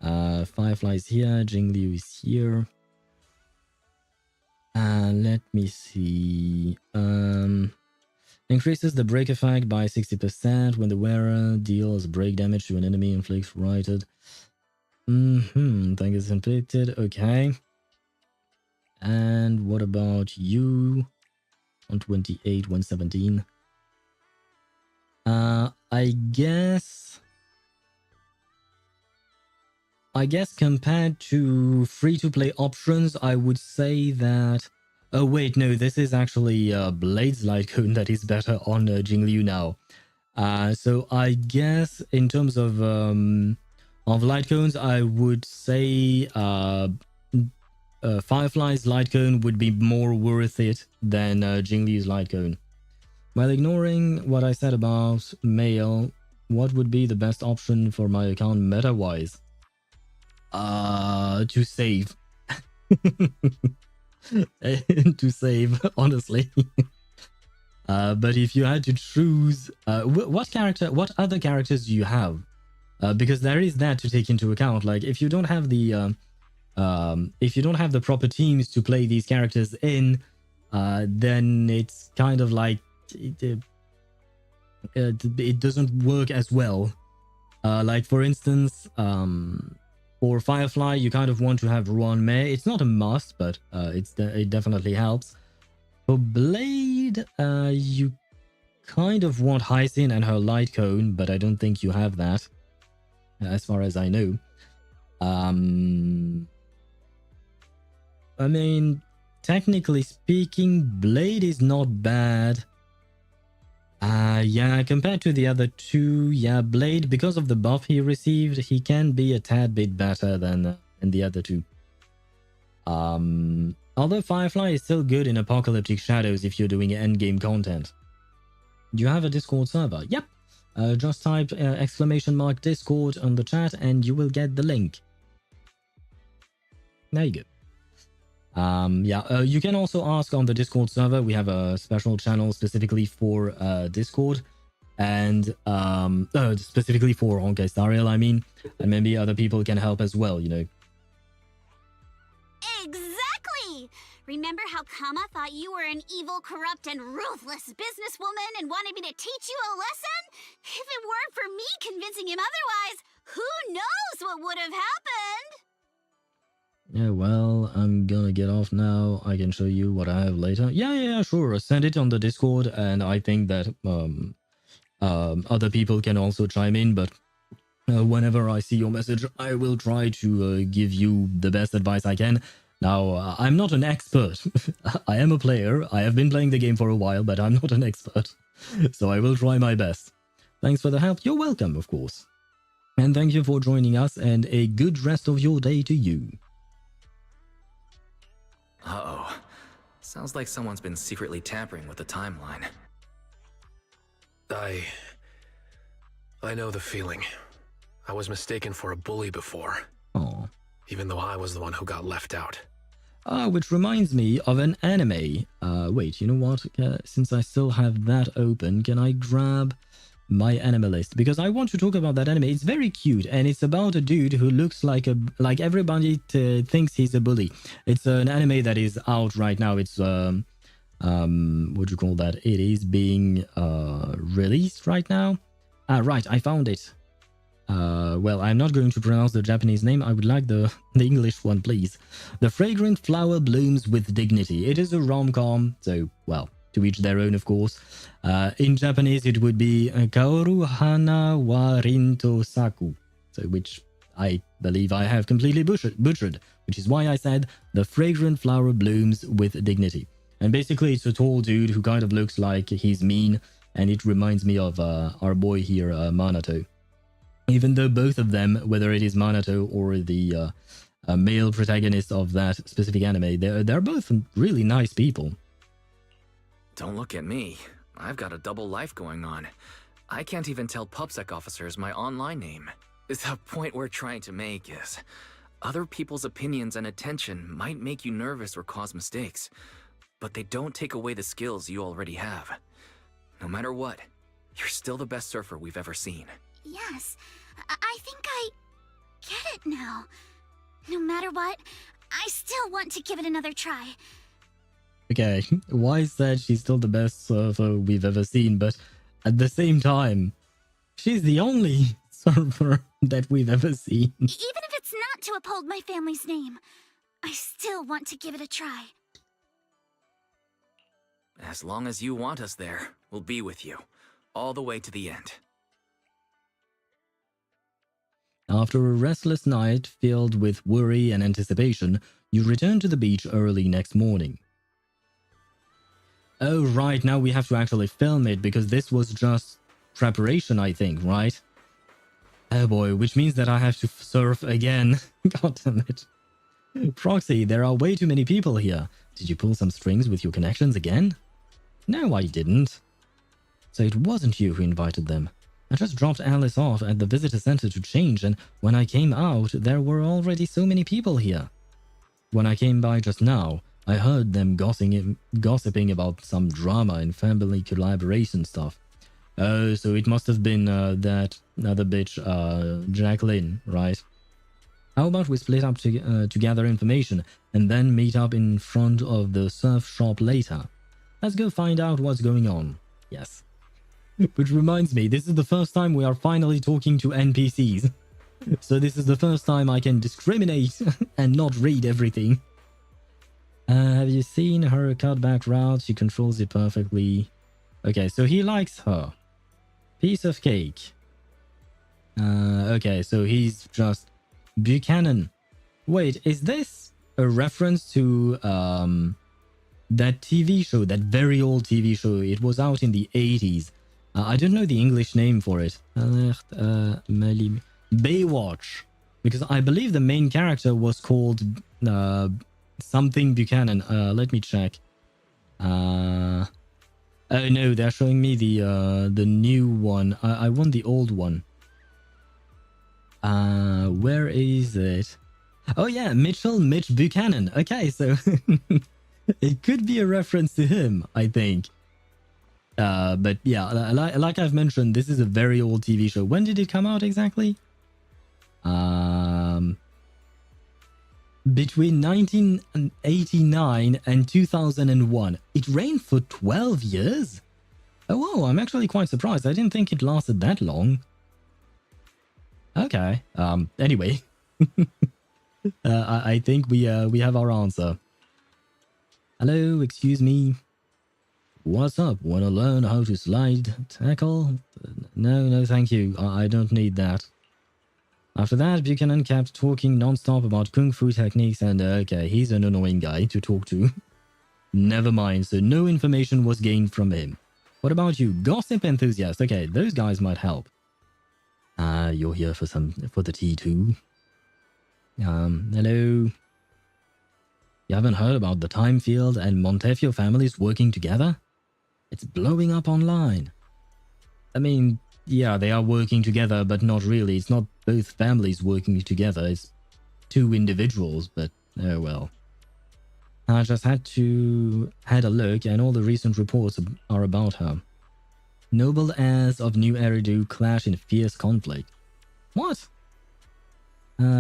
Firefly's here, Jingliu is here. Let me see. Increases the break effect by 60% when the wearer deals break damage to an enemy inflicts righted. Thing is inflicted, okay. And what about you? 128, 117. I guess compared to free-to-play options, I would say that... Oh wait, no, this is actually Blade's light cone that is better on Jingliu now. So I guess in terms of light cones, I would say Firefly's light cone would be more worth it than Jingliu's light cone. While ignoring what I said about male, what would be the best option for my account meta-wise? To save. To save, honestly. But if you had to choose, what other characters do you have? Because there is that to take into account. Like, if you don't have the proper teams to play these characters in, then it's kind of like it doesn't work as well. Like for instance, for Firefly, you kind of want to have Ruan Mei. It's not a must, but it definitely helps. For Blade, you kind of want Hyacin and her light cone, but I don't think you have that, as far as I know. I mean, technically speaking, Blade is not bad. Yeah, compared to the other two, yeah, Blade, because of the buff he received, he can be a tad bit better than the other two. Although Firefly is still good in Apocalyptic Shadows if you're doing endgame content. Do you have a Discord server? Yep. Just type !Discord on the chat and you will get the link. There you go. You can also ask on the Discord server. We have a special channel specifically for Discord and specifically for Honkai Star Rail, I mean, and maybe other people can help as well, you know. Exactly! Remember how Kama thought you were an evil, corrupt, and ruthless businesswoman and wanted me to teach you a lesson? If it weren't for me convincing him otherwise, who knows what would have happened? Yeah, well, I'm gonna get off now. I can show you what I have later. Yeah, sure. Send it on the Discord, and I think that other people can also chime in, but whenever I see your message, I will try to give you the best advice I can. Now, I'm not an expert. I am a player. I have been playing the game for a while, but I'm not an expert. So I will try my best. Thanks for the help. You're welcome, of course. And thank you for joining us, and a good rest of your day to you. Uh-oh. Sounds like someone's been secretly tampering with the timeline. I know the feeling. I was mistaken for a bully before. Oh. even though I was the one who got left out. Which reminds me of an anime. Wait, you know what? Since I still have that open, can I grab my anime list? Because I want to talk about that anime. It's very cute, and it's about a dude who looks like everybody thinks he's a bully. It's an anime that is out right now. It's what do you call that? It is being released right now. Right, I found it. Well, I'm not going to pronounce the Japanese name. I would like the English one, please. The Fragrant Flower Blooms with Dignity. It is a rom-com, so, well, to each their own, of course. In Japanese, it would be Kaoru Hana wa Rinto Saku, so which I believe I have completely butchered, which is why I said The Fragrant Flower Blooms with Dignity. And basically, it's a tall dude who kind of looks like he's mean, and it reminds me of our boy here, Manato. Even though both of them, whether it is Manato or the male protagonist of that specific anime, they're both really nice people. Don't look at me. I've got a double life going on. I can't even tell PubSec officers my online name. The point we're trying to make is, other people's opinions and attention might make you nervous or cause mistakes, but they don't take away the skills you already have. No matter what, you're still the best surfer we've ever seen. Yes, I think I get it now. No matter what, I still want to give it another try. Okay, Wise said she's still the best surfer we've ever seen, but at the same time, she's the only surfer that we've ever seen. Even if it's not to uphold my family's name, I still want to give it a try. As long as you want us there, we'll be with you, all the way to the end. After a restless night filled with worry and anticipation, you return to the beach early next morning. Oh, right, now we have to actually film it, because this was just preparation, I think, right? Oh boy, which means that I have to surf again. God damn it. Proxy, there are way too many people here. Did you pull some strings with your connections again? No, I didn't. So it wasn't you who invited them. I just dropped Alice off at the visitor center to change, and when I came out, there were already so many people here. When I came by just now, I heard them gossiping about some drama and family collaboration stuff. Oh, so it must have been that other bitch, Jacqueline, right? How about we split up to gather information and then meet up in front of the surf shop later? Let's go find out what's going on. Yes. Which reminds me, this is the first time we are finally talking to NPCs. So this is the first time I can discriminate and not read everything. Have you seen her cutback route? She controls it perfectly. Okay, so he likes her. Piece of cake. Okay, so he's just Buchanan. Wait, is this a reference to that TV show, that very old TV show? It was out in the 80s. I don't know the English name for it. Baywatch. Because I believe the main character was called something Buchanan. Let me check. Oh no, they're showing me the new one. I want the old one. Where is it? Oh yeah, Mitch Buchanan. Okay, so it could be a reference to him, I think. But yeah, like I've mentioned, this is a very old TV show. When did it come out exactly? Between 1989 and 2001. It ran for 12 years? Oh wow, I'm actually quite surprised. I didn't think it lasted that long. Okay. Anyway. I think we have our answer. Hello, excuse me. What's up? Wanna learn how to slide tackle? No, thank you. I don't need that. After that, Buchanan kept talking non-stop about kung fu techniques and okay, he's an annoying guy to talk to. Never mind, so no information was gained from him. What about you? Gossip enthusiast. Okay, those guys might help. You're here for the tea too? Hello? You haven't heard about the Time Field and Montefiore families working together? It's blowing up online. I mean, yeah, they are working together, but not really. It's not both families working together. It's 2 individuals, but oh well. I just had a look, and all the recent reports are about her. Noble heirs of New Eridu clash in fierce conflict. What?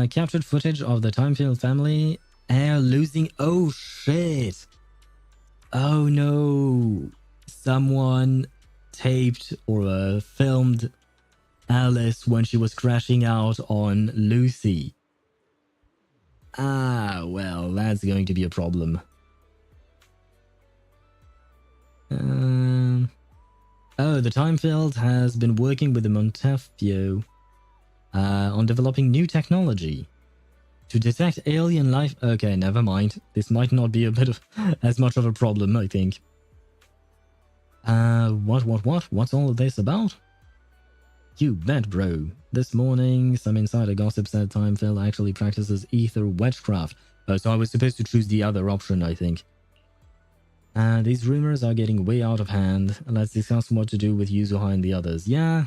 Captured footage of the Timefield family heir losing. Oh shit! Oh no! Someone taped or filmed Alice when she was crashing out on Lucy. Ah, well, that's going to be a problem. Oh, the Timefield has been working with the Montefiore on developing new technology to detect alien life. Okay, never mind. This might not be a bit of as much of a problem, I think. What? What's all of this about? You bet, bro. This morning, some insider gossip said Timefield actually practices ether witchcraft. So I was supposed to choose the other option, I think. These rumors are getting way out of hand. Let's discuss what to do with Yuzuha and the others. Yeah.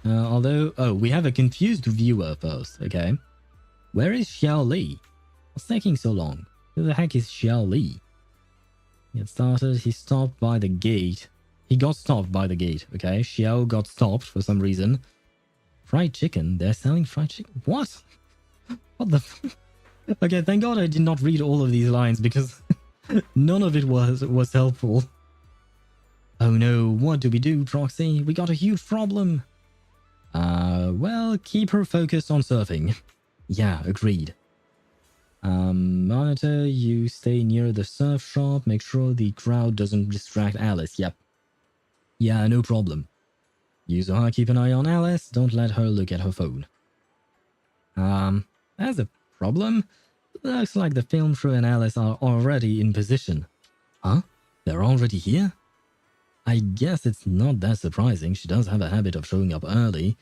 Oh, we have a confused viewer first, okay? Where is Xiao Li? What's taking so long? Who the heck is Xiao Li? Get started. He stopped by the gate. He got stopped by the gate, okay? Xiao got stopped for some reason. Fried chicken? They're selling fried chicken? What? What the... Okay, thank God I did not read all of these lines because none of it was helpful. Oh no, what do we do, Proxy? We got a huge problem. Well, keep her focused on surfing. Yeah, agreed. Monitor, you stay near the surf shop. Make sure the crowd doesn't distract Alice. Yep. Yeah, no problem. Yuzuha, keep an eye on Alice. Don't let her look at her phone. That's a problem. Looks like the film crew and Alice are already in position. Huh? They're already here? I guess it's not that surprising. She does have a habit of showing up early.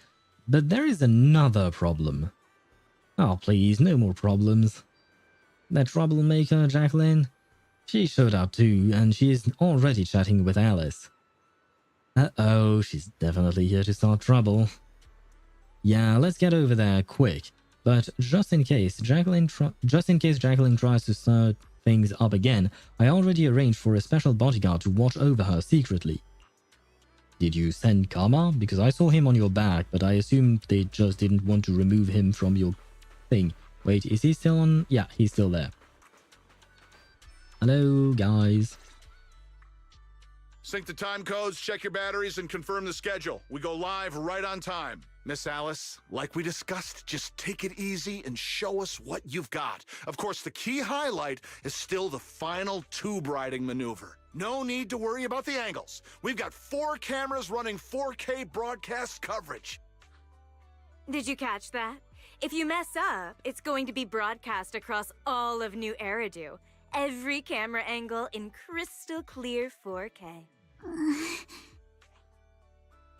But there is another problem. Oh, please, no more problems. That troublemaker, Jacqueline? She showed up too, and she is already chatting with Alice. Uh-oh, she's definitely here to start trouble. Yeah, let's get over there quick. But just in case Jacqueline tries to start things up again, I already arranged for a special bodyguard to watch over her secretly. Did you send Karma? Because I saw him on your back, but I assumed they just didn't want to remove him from your thing. Wait, is he still on? Yeah, he's still there. Hello, guys. Sync the time codes, check your batteries, and confirm the schedule. We go live right on time. Miss Alice, like we discussed, just take it easy and show us what you've got. Of course, the key highlight is still the final tube riding maneuver. No need to worry about the angles. We've got 4 cameras running 4K broadcast coverage. Did you catch that? If you mess up, it's going to be broadcast across all of New Eridu. Every camera angle in crystal clear 4K.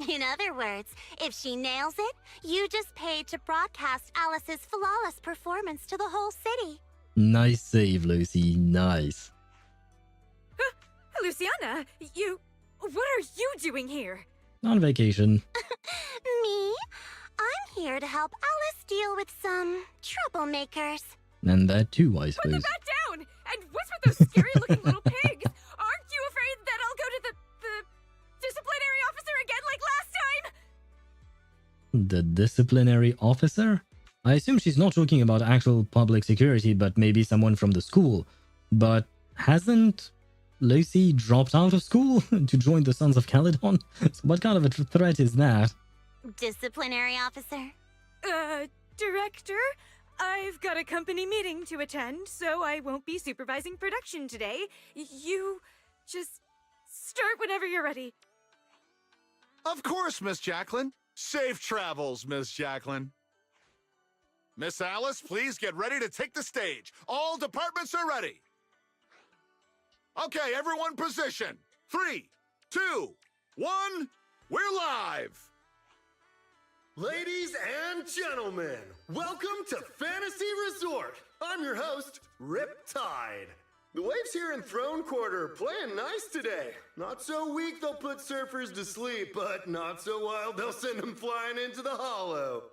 In other words, if she nails it, you just paid to broadcast Alice's flawless performance to the whole city. Nice save, Lucy. Nice. Luciana, what are you doing here? On vacation. Me? I'm here to help Alice deal with some troublemakers. And that too, I suppose. Put the bat down! And what's with those scary-looking little pigs? Aren't you afraid that I'll go to the disciplinary officer again like last time? The disciplinary officer? I assume she's not talking about actual public security, but maybe someone from the school. But hasn't Lucy dropped out of school to join the Sons of Caledon? So what kind of a threat is that? Disciplinary officer? Director? I've got a company meeting to attend, so I won't be supervising production today. You just start whenever you're ready. Of course, Miss Jacqueline. Safe travels, Miss Jacqueline. Miss Alice, please get ready to take the stage. All departments are ready. Okay, everyone position. 3, 2, 1, we're live. Ladies and gentlemen, welcome to Fantasy Resort. I'm your host, Riptide. The waves here in Throne Quarter playing nice today. Not so weak they'll put surfers to sleep, but not so wild they'll send them flying into the hollow.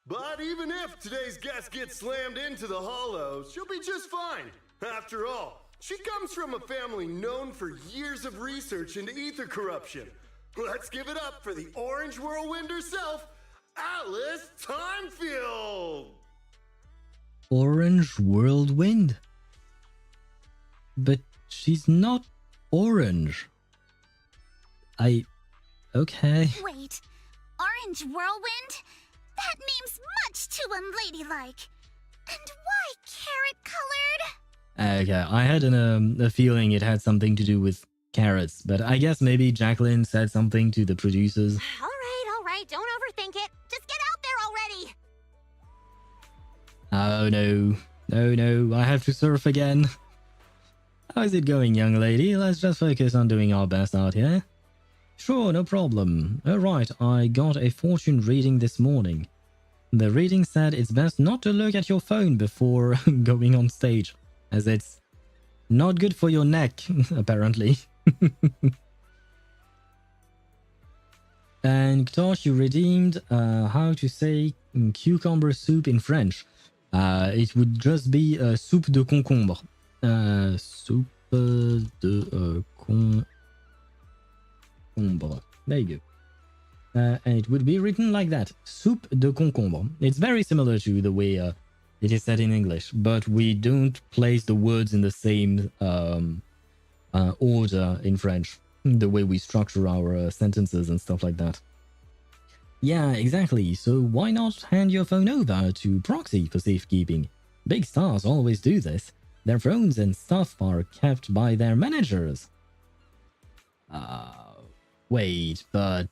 But even if today's guest gets slammed into the hollow, she'll be just fine. After all, she comes from a family known for years of research into ether corruption. Let's give it up for the Orange Whirlwind herself, Alice Timefield! Orange Whirlwind? But she's not orange. Okay. Wait, Orange Whirlwind? That name's much too unladylike. And why carrot-colored? Okay, I had a feeling it had something to do with carrots, but I guess maybe Jacqueline said something to the producers. All right, don't overthink it. Just get out there already. Oh no. No, I have to surf again. How is it going, young lady? Let's just focus on doing our best out here. Sure, no problem. Alright, I got a fortune reading this morning. The reading said it's best not to look at your phone before going on stage, as it's not good for your neck, apparently. And Ktosh, you redeemed how to say cucumber soup in French. It would just be soupe de concombre. Soupe de concombre. There you go. And it would be written like that. Soupe de concombre. It's very similar to the way it is said in English, but we don't place the words in the same order in French. The way we structure our sentences and stuff like that. Yeah, exactly. So why not hand your phone over to Proxy for safekeeping? Big stars always do this. Their phones and stuff are kept by their managers. Wait, but...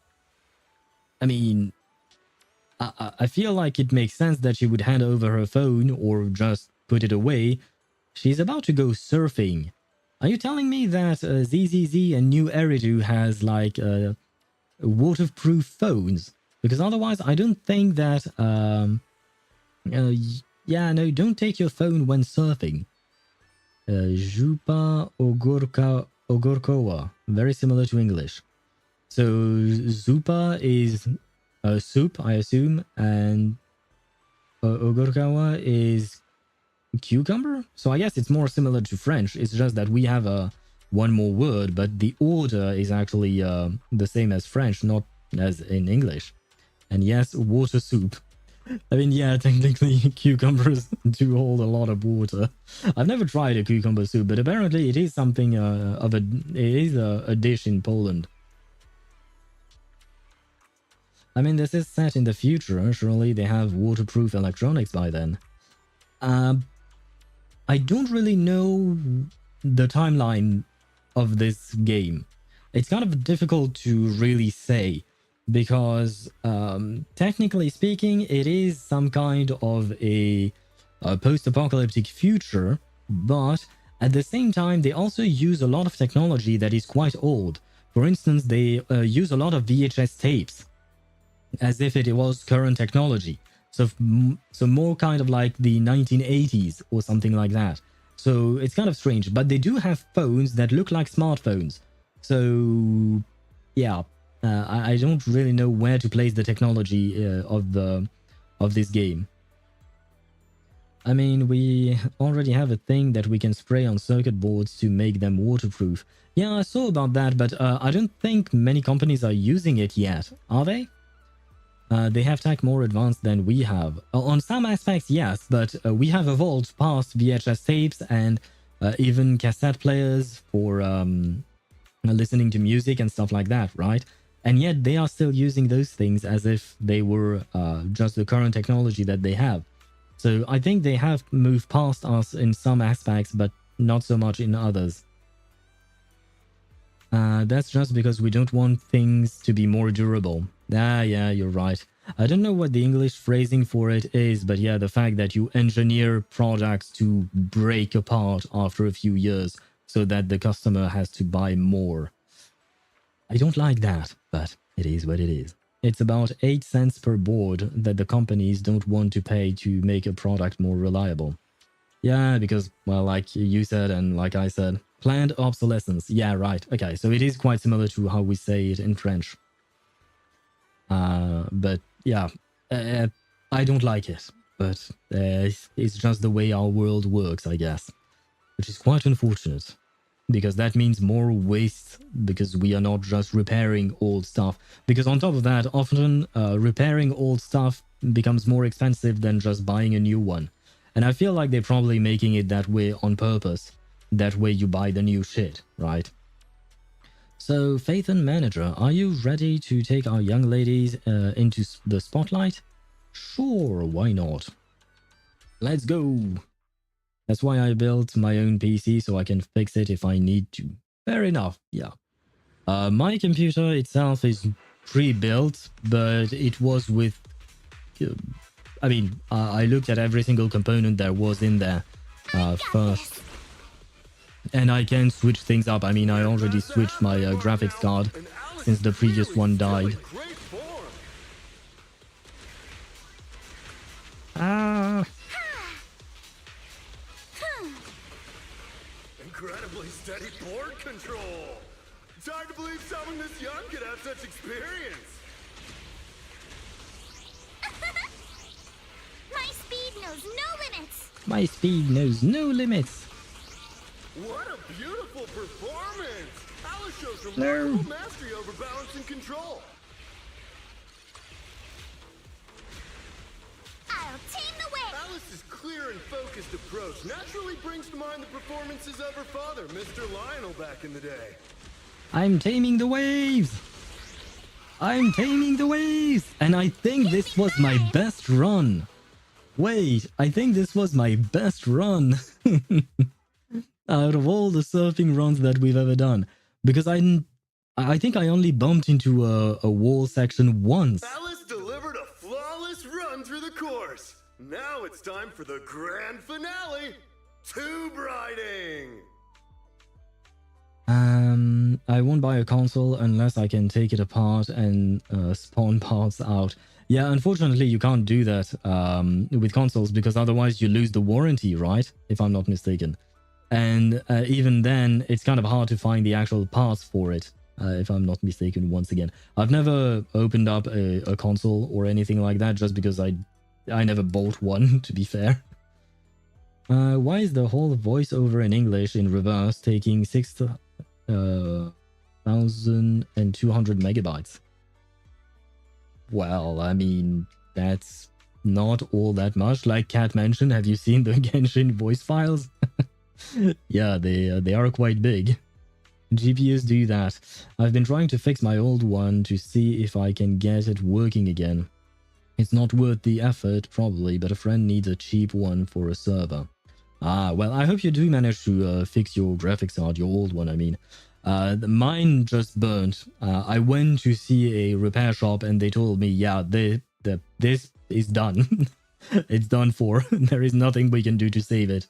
I mean... I feel like it makes sense that she would hand over her phone or just put it away. She's about to go surfing. Are you telling me that ZZZ and new Eridu has like waterproof phones? Because otherwise I don't think that... yeah, no, don't take your phone when surfing. Jupa Ogorkowa. Very similar to English. So Zupa is soup, I assume, and Ogorkawa is cucumber? So I guess it's more similar to French. It's just that we have one more word, but the order is actually the same as French, not as in English. And yes, water soup. I mean, yeah, technically cucumbers do hold a lot of water. I've never tried a cucumber soup, but apparently it is something it is a dish in Poland. I mean, this is set in the future. Surely they have waterproof electronics by then. I don't really know the timeline of this game. It's kind of difficult to really say because technically speaking, it is some kind of a post-apocalyptic future, but at the same time, they also use a lot of technology that is quite old. For instance, they use a lot of VHS tapes as if it was current technology. So more kind of like the 1980s or something like that. So it's kind of strange, but they do have phones that look like smartphones. So yeah, I don't really know where to place the technology of this game. I mean, we already have a thing that we can spray on circuit boards to make them waterproof. Yeah, I saw about that, but I don't think many companies are using it yet, are they? They have tech more advanced than we have. On some aspects, yes, but we have evolved past VHS tapes and even cassette players for listening to music and stuff like that, right? And yet they are still using those things as if they were just the current technology that they have. So I think they have moved past us in some aspects, but not so much in others. That's just because we don't want things to be more durable. Ah, yeah, you're right. I don't know what the English phrasing for it is, but yeah, the fact that you engineer products to break apart after a few years so that the customer has to buy more. I don't like that, but it is what it is. It's about 8 cents per board that the companies don't want to pay to make a product more reliable. Yeah, because, well, like you said and like I said, planned obsolescence. Yeah, right. Okay, so it is quite similar to how we say it in French. But yeah, I don't like it, but it's just the way our world works, I guess. Which is quite unfortunate, because that means more waste, because we are not just repairing old stuff. Because on top of that, often repairing old stuff becomes more expensive than just buying a new one. And I feel like they're probably making it that way on purpose. That way you buy the new shit, right? So, Phaethon Manager, are you ready to take our young ladies into the spotlight? Sure, why not? Let's go! That's why I built my own PC, so I can fix it if I need to. Fair enough, yeah. My computer itself is pre-built, but it was with... I mean, I looked at every single component that was in there first. And I can switch things up. I mean, I already switched my graphics card since the previous one died. Ah. Incredibly steady board control. It's hard to believe someone this young could have such experience. My speed knows no limits. My speed knows no limits. What a beautiful performance! Alice shows remarkable mastery over balance and control. I'll tame the way. Alice's clear and focused approach naturally brings to mind the performances of her father, Mr. Lionel, back in the day. I'm taming the waves! I'm taming the waves! And I think this was my best run. Wait, I think this was my best run. Out of all the surfing runs that we've ever done. Because I think I only bumped into a wall section once. Alice delivered a flawless run through the course. Now it's time for the grand finale, tube riding. I won't buy a console unless I can take it apart and spawn parts out. Yeah, unfortunately you can't do that with consoles, because otherwise you lose the warranty, right? If I'm not mistaken. And even then, it's kind of hard to find the actual parts for it, if I'm not mistaken once again. I've never opened up a console or anything like that, just because I never bought one, to be fair. Why is the whole voiceover in English in reverse taking 6,200 megabytes? Well, I mean, that's not all that much. Like Kat mentioned, have you seen the Genshin voice files? Yeah, they are quite big. GPUs do that. I've been trying to fix my old one to see if I can get it working again. It's not worth the effort, probably, but a friend needs a cheap one for a server. Ah, well, I hope you do manage to fix your graphics card, your old one, I mean. Mine just burnt. I went to see a repair shop and they told me, yeah, this is done. It's done for. There is nothing we can do to save it.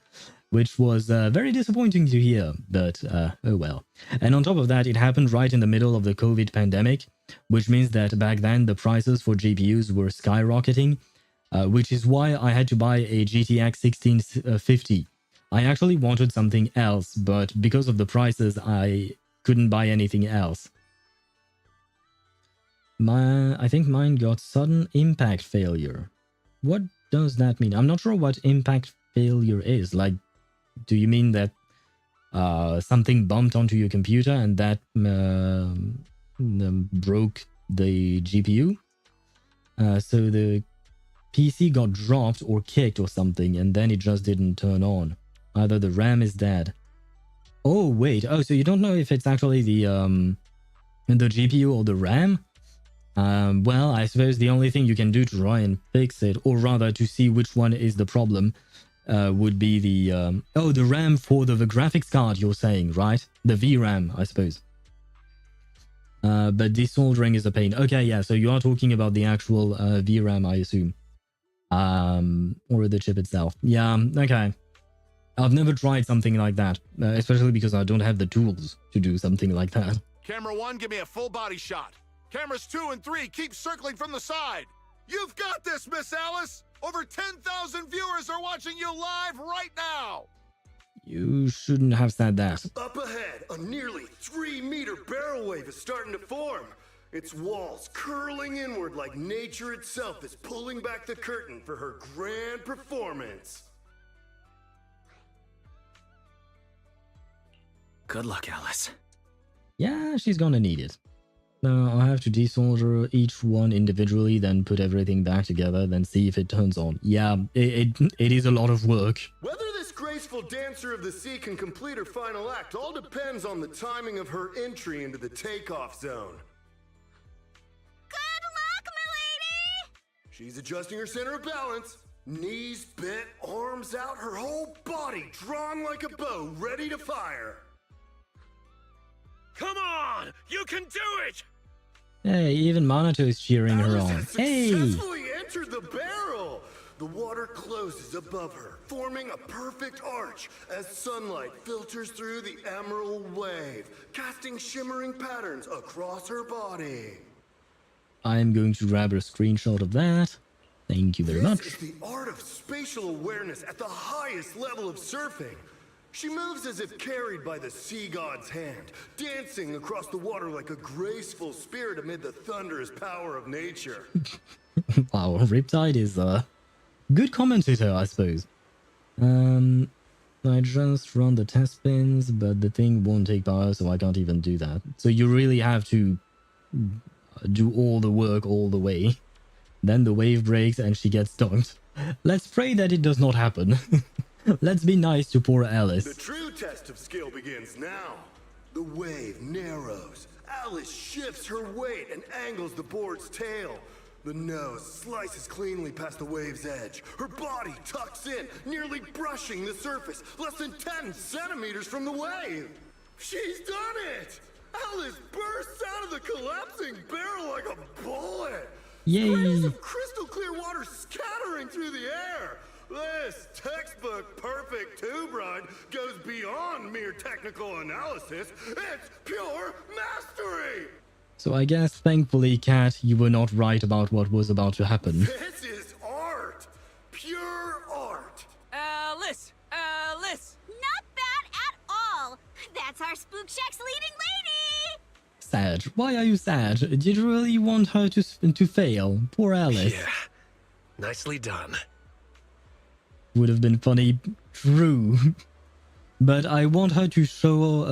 Which was very disappointing to hear, but oh well. And on top of that, it happened right in the middle of the COVID pandemic, which means that back then the prices for GPUs were skyrocketing, which is why I had to buy a GTX 1650. I actually wanted something else, but because of the prices, I couldn't buy anything else. I think mine got sudden impact failure. What does that mean? I'm not sure what impact failure is. Like, do you mean that something bumped onto your computer and that broke the GPU? So the PC got dropped or kicked or something, and then it just didn't turn on. Either the RAM is dead. Oh, wait. Oh, so you don't know if it's actually the GPU or the RAM? Well, I suppose the only thing you can do to try and fix it, or rather to see which one is the problem, would be the the RAM for the graphics card, you're saying, right? The VRAM, I suppose. But desoldering is a pain. Okay, yeah, so you are talking about the actual VRAM, I assume. Or the chip itself. Yeah, okay. I've never tried something like that, especially because I don't have the tools to do something like that. Camera 1, give me a full body shot. Cameras 2 and 3, keep circling from the side. You've got this, Miss Alice! Over 10,000 viewers are watching you live right now! You shouldn't have said that. Up ahead, a nearly 3-meter barrel wave is starting to form. its walls curling inward like nature itself is pulling back the curtain for her grand performance. Good luck, Alice. Yeah, she's gonna need it. Now I have to desolder each one individually, then put everything back together, then see if it turns on. Yeah, it is a lot of work. Whether this graceful dancer of the sea can complete her final act all depends on the timing of her entry into the takeoff zone. Good luck, milady! She's adjusting her center of balance. Knees bent, arms out, her whole body drawn like a bow, ready to fire. Come on! You can do it! Hey, even Minato is cheering her Alice on. has Hey! successfully entered the barrel! The water closes above her, forming a perfect arch as sunlight filters through the emerald wave, casting shimmering patterns across her body. I'm going to grab a screenshot of that. Thank you very much. This is the art of spatial awareness at the highest level of surfing. She moves as if carried by the sea god's hand, dancing across the water like a graceful spirit amid the thunderous power of nature. Wow, Riptide is a good commentator, I suppose. I just run the test spins, but the thing won't take power, so I can't even do that. So you really have to do all the work all the way. Then the wave breaks and she gets dunked. Let's pray that it does not happen. Let's be nice to poor Alice. The true test of skill begins now. The wave narrows. Alice shifts her weight and angles the board's tail. The nose slices cleanly past the wave's edge. Her body tucks in, nearly brushing the surface, less than 10 centimeters from the wave. She's done it! Alice bursts out of the collapsing barrel like a bullet. Yay! Sprays of crystal clear water scattering through the air. This textbook perfect tube ride goes beyond mere technical analysis. It's pure mastery! So I guess, thankfully, Kat, you were not right about what was about to happen. This is art! Pure art! Alice! Alice! Not bad at all! That's our Spook Shack's leading lady! Sad. Why are you sad? Did you really want her to fail? Poor Alice. Yeah. Nicely done. Would have been funny, true. But I want her to show,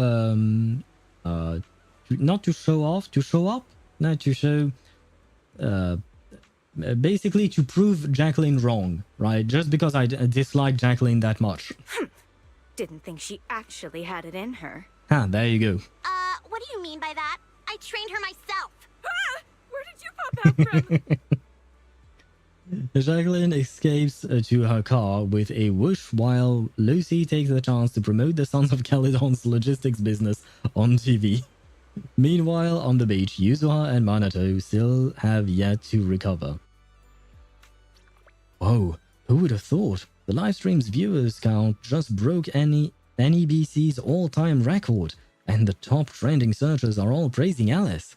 not to show off, to show up? Not to show, basically to prove Jacqueline wrong, right? Just because I dislike Jacqueline that much. Didn't think she actually had it in her. Ah, there you go. What do you mean by that? I trained her myself. Ah! Where did you pop out from? Jacqueline escapes to her car with a whoosh while Lucy takes the chance to promote the Sons of Caledon's logistics business on TV. Meanwhile, on the beach, Yuzuha and Minato still have yet to recover. Whoa, who would have thought? The livestream's viewers count just broke NEBC's all-time record, and the top trending searchers are all praising Alice.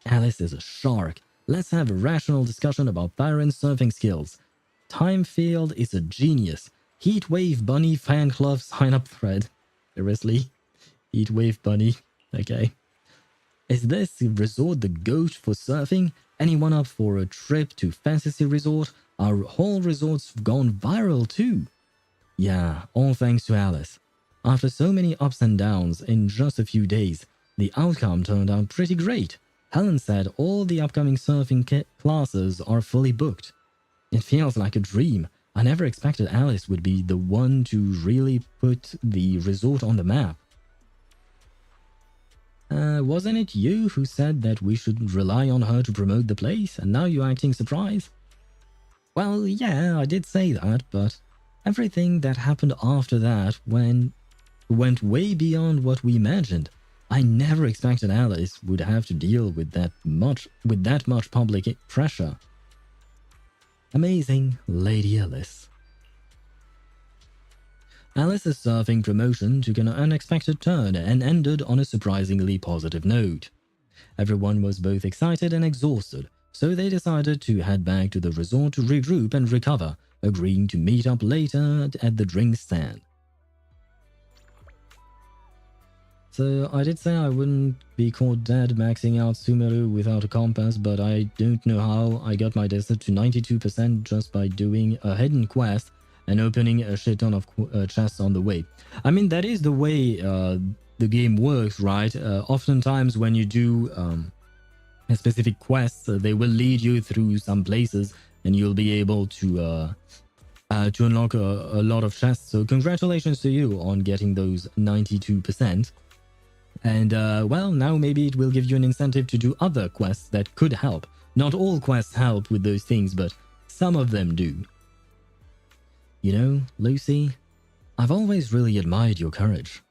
Alice is a shark. Let's have a rational discussion about Byron's surfing skills. Timefield is a genius. Heatwave Bunny fan club sign-up thread. Seriously? Heatwave Bunny? Okay. Is this resort the goat for surfing? Anyone up for a trip to Fantasy Resort? Our whole resort's gone viral too. Yeah, all thanks to Alice. After so many ups and downs in just a few days, the outcome turned out pretty great. Helen said all the upcoming surfing classes are fully booked. It feels like a dream. I never expected Alice would be the one to really put the resort on the map. Wasn't it you who said that we should rely on her to promote the place, and now you're acting surprised? Well, yeah, I did say that, but everything that happened after that went way beyond what we imagined. I never expected Alice would have to deal with that much public pressure. Amazing, Lady Alice. Alice's surfing promotion took an unexpected turn and ended on a surprisingly positive note. Everyone was both excited and exhausted, so they decided to head back to the resort to regroup and recover, agreeing to meet up later at the drink stand. So I did say I wouldn't be caught dead maxing out Sumeru without a compass, but I don't know how I got my desert to 92% just by doing a hidden quest and opening a shit ton of chests on the way. I mean, that is the way the game works, right? Oftentimes when you do a specific quest, they will lead you through some places and you'll be able to unlock a lot of chests. So congratulations to you on getting those 92%. And well, now maybe it will give you an incentive to do other quests that could help. Not all quests help with those things, but some of them do. You know, Lucy, I've always really admired your courage.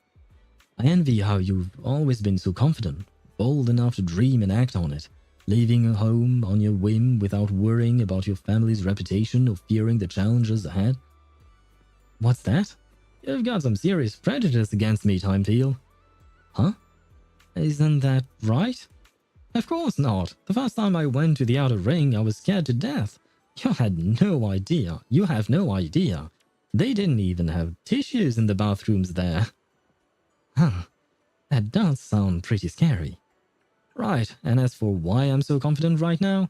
I envy how you've always been so confident, bold enough to dream and act on it, leaving home on your whim without worrying about your family's reputation or fearing the challenges ahead. What's that? You've got some serious prejudice against me, Timeteal. Huh? Isn't that right? Of course not. The first time I went to the Outer Ring, I was scared to death. You had no idea. You have no idea. They didn't even have tissues in the bathrooms there. Huh. That does sound pretty scary. Right, and as for why I'm so confident right now,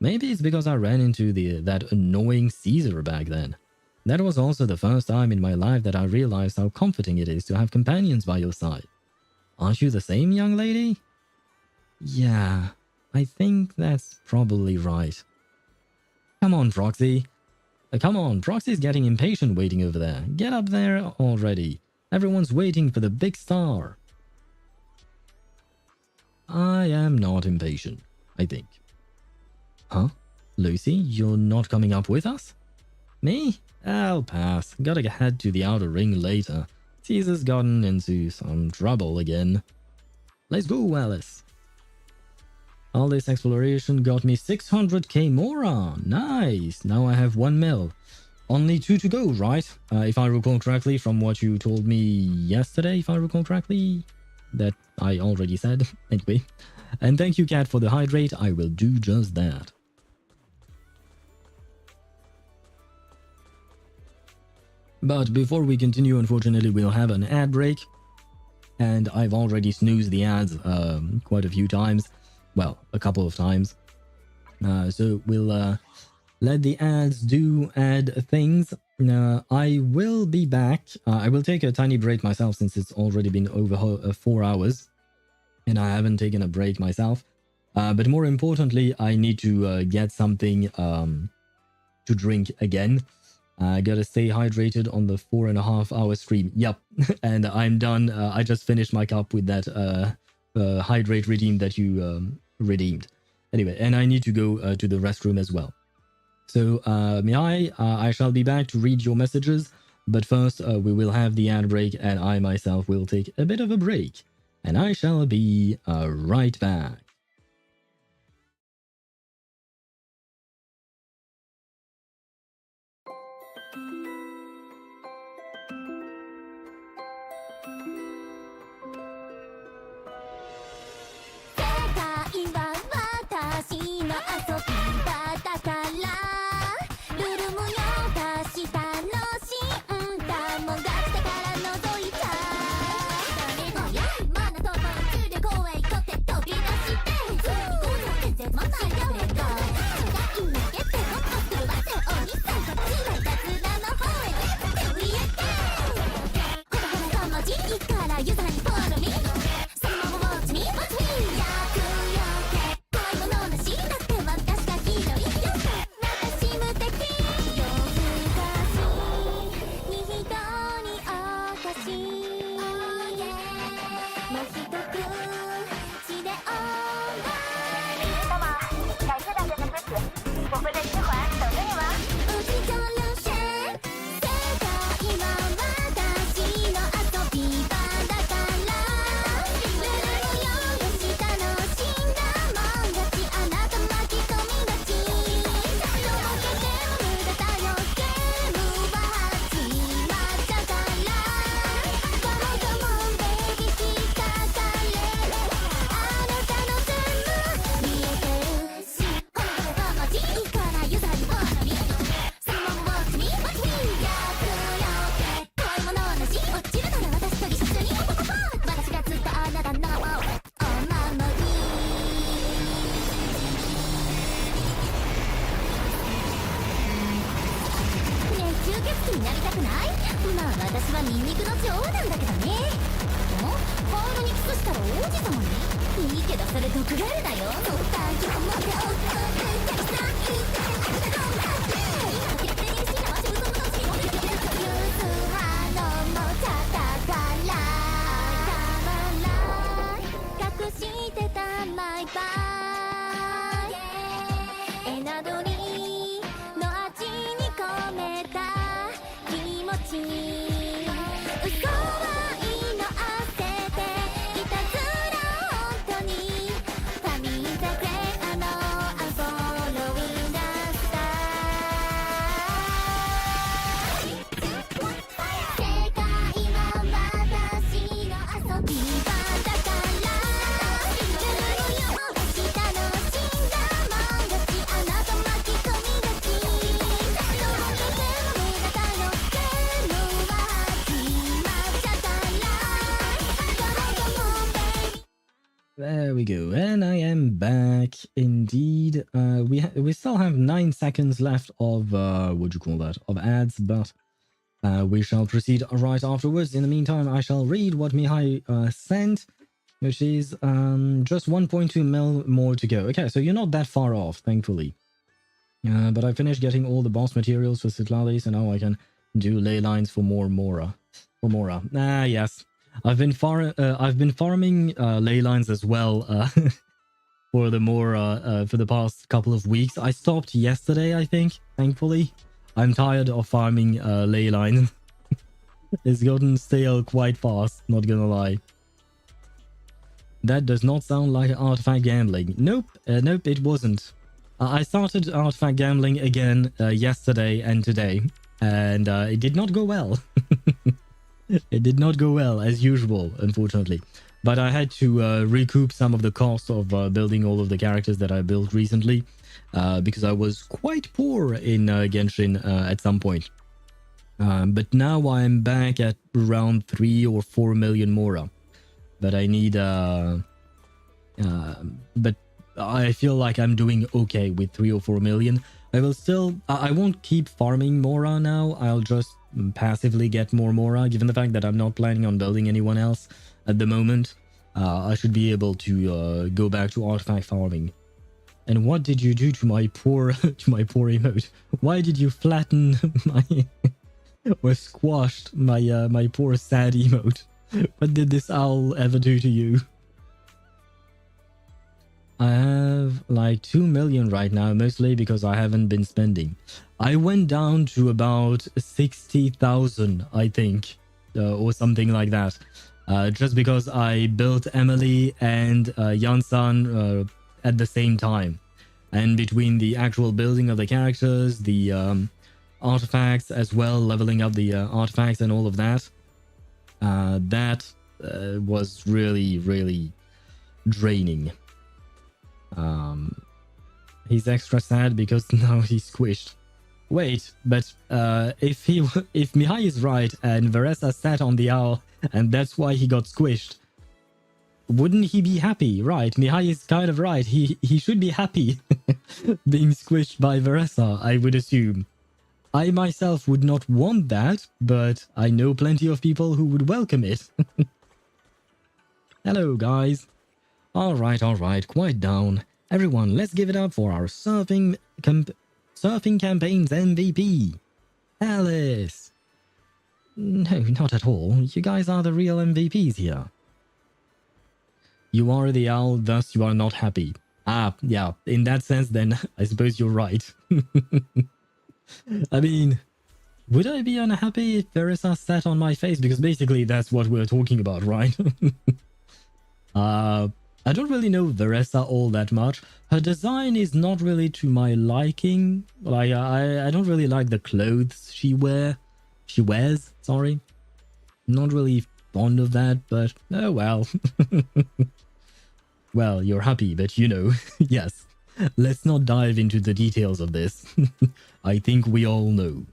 maybe it's because I ran into that annoying Caesar back then. That was also the first time in my life that I realized how comforting it is to have companions by your side. Aren't you the same, young lady? Yeah, I think that's probably right. Come on, Proxy. Come on, Proxy's getting impatient waiting over there. Get up there already. Everyone's waiting for the big star. I am not impatient, I think. Huh? Lucy, you're not coming up with us? Me? I'll pass. Gotta head to the Outer Ring later. Caesar's gotten into some trouble again. Let's go, Alice. All this exploration got me 600k more. Nice. Now I have 1 mil. Only 2 to go, right? If I recall correctly from what you told me yesterday, if I recall correctly. That I already said. Anyway. And thank you, Cat, for the hydrate. I will do just that. But before we continue, unfortunately, we'll have an ad break. And I've already snoozed the ads quite a few times. Well, a couple of times. So we'll let the ads do ad things. I will be back. I will take a tiny break myself since it's already been over 4 hours. And I haven't taken a break myself. But more importantly, I need to get something to drink again. I gotta stay hydrated on the 4.5 hour stream. Yep, and I'm done. I just finished my cup with that hydrate redeem that you redeemed. Anyway, and I need to go to the restroom as well. So, I shall be back to read your messages. But first, we will have the ad break, and I myself will take a bit of a break. And I shall be right back. 気になりたくない？まあ私はニンニクの女王なんだけどね。カエルにキスしたら王子様に？いいけどそれ毒ガエルだよ。隠してたマイバイエナドリの味に込めた気持ち嘘はいのあせていたずら本当にファミーザグレアのアンフォローインダスター世界は私の遊び場だからThere we go, and I am back indeed. We still have 9 seconds left of what do you call that, of ads, but we shall proceed right afterwards. In the meantime, I shall read what Mihai sent, which is just 1.2 mil more to go. Okay, so you're not that far off, thankfully. But I finished getting all the boss materials for Citlali, so now I can do ley lines for more Mora. For Mora. Ah, yes. I've been farming ley lines as well for the Mora for the past couple of weeks. I stopped yesterday, I think, thankfully. I'm tired of farming ley lines. It's gotten stale quite fast, not gonna lie. That does not sound like artifact gambling. Nope, nope, it wasn't. I started artifact gambling again yesterday and today, and it did not go well. It did not go well, as usual, unfortunately. But I had to recoup some of the cost of building all of the characters that I built recently, because I was quite poor in Genshin at some point. But now I'm back at around 3 or 4 million Mora. But I need... but I feel like I'm doing okay with 3 or 4 million. I will still... I won't keep farming Mora now. I'll just passively get more Mora, given the fact that I'm not planning on building anyone else at the moment. I should be able to go back to artifact farming. And what did you do to my poor emote? Why did you flatten my or squashed my my poor sad emote? What did this owl ever do to you? I have like 2 million right now, mostly because I haven't been spending. I went down to about 60,000, I think, or something like that. Just because I built Emily and Yansan at the same time. And between the actual building of the characters, the artifacts as well, leveling up the artifacts and all of that, that was really, really draining. He's extra sad because now he's squished. Wait, but if Mihai is right and Veresa sat on the owl and that's why he got squished, wouldn't he be happy? Right, Mihai is kind of right. He should be happy being squished by Veresa, I would assume. I myself would not want that, but I know plenty of people who would welcome it. Hello, guys. Alright, quiet down. Everyone, let's give it up for our surfing campaign's MVP. Alice. No, not at all. You guys are the real MVPs here. You are the owl, thus you are not happy. Ah, yeah, in that sense then, I suppose you're right. I mean, would I be unhappy if Veresa sat on my face? Because basically that's what we're talking about, right? I don't really know Veresa all that much. Her design is not really to my liking. Like, I don't really like the clothes she wears, sorry. Not really fond of that, but oh well. Well, you're happy, but you know, yes. Let's not dive into the details of this. I think we all know.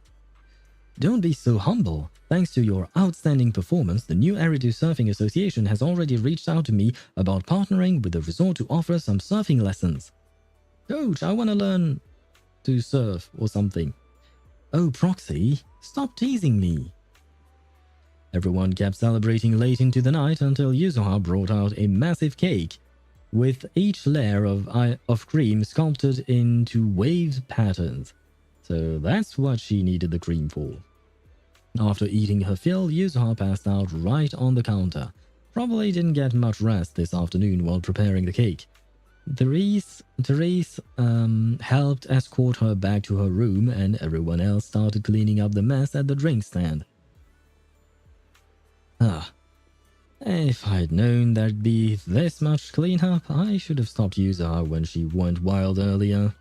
Don't be so humble. Thanks to your outstanding performance, the new Eridu Surfing Association has already reached out to me about partnering with the resort to offer some surfing lessons. Coach, I want to learn to surf or something. Oh, Proxy, stop teasing me. Everyone kept celebrating late into the night until Yuzuha brought out a massive cake with each layer of cream sculpted into wave patterns. So that's what she needed the cream for. After eating her fill, Yuzuha passed out right on the counter. Probably didn't get much rest this afternoon while preparing the cake. Therese helped escort her back to her room, and everyone else started cleaning up the mess at the drink stand. If I'd known there'd be this much cleanup, I should have stopped Yuzuha when she went wild earlier.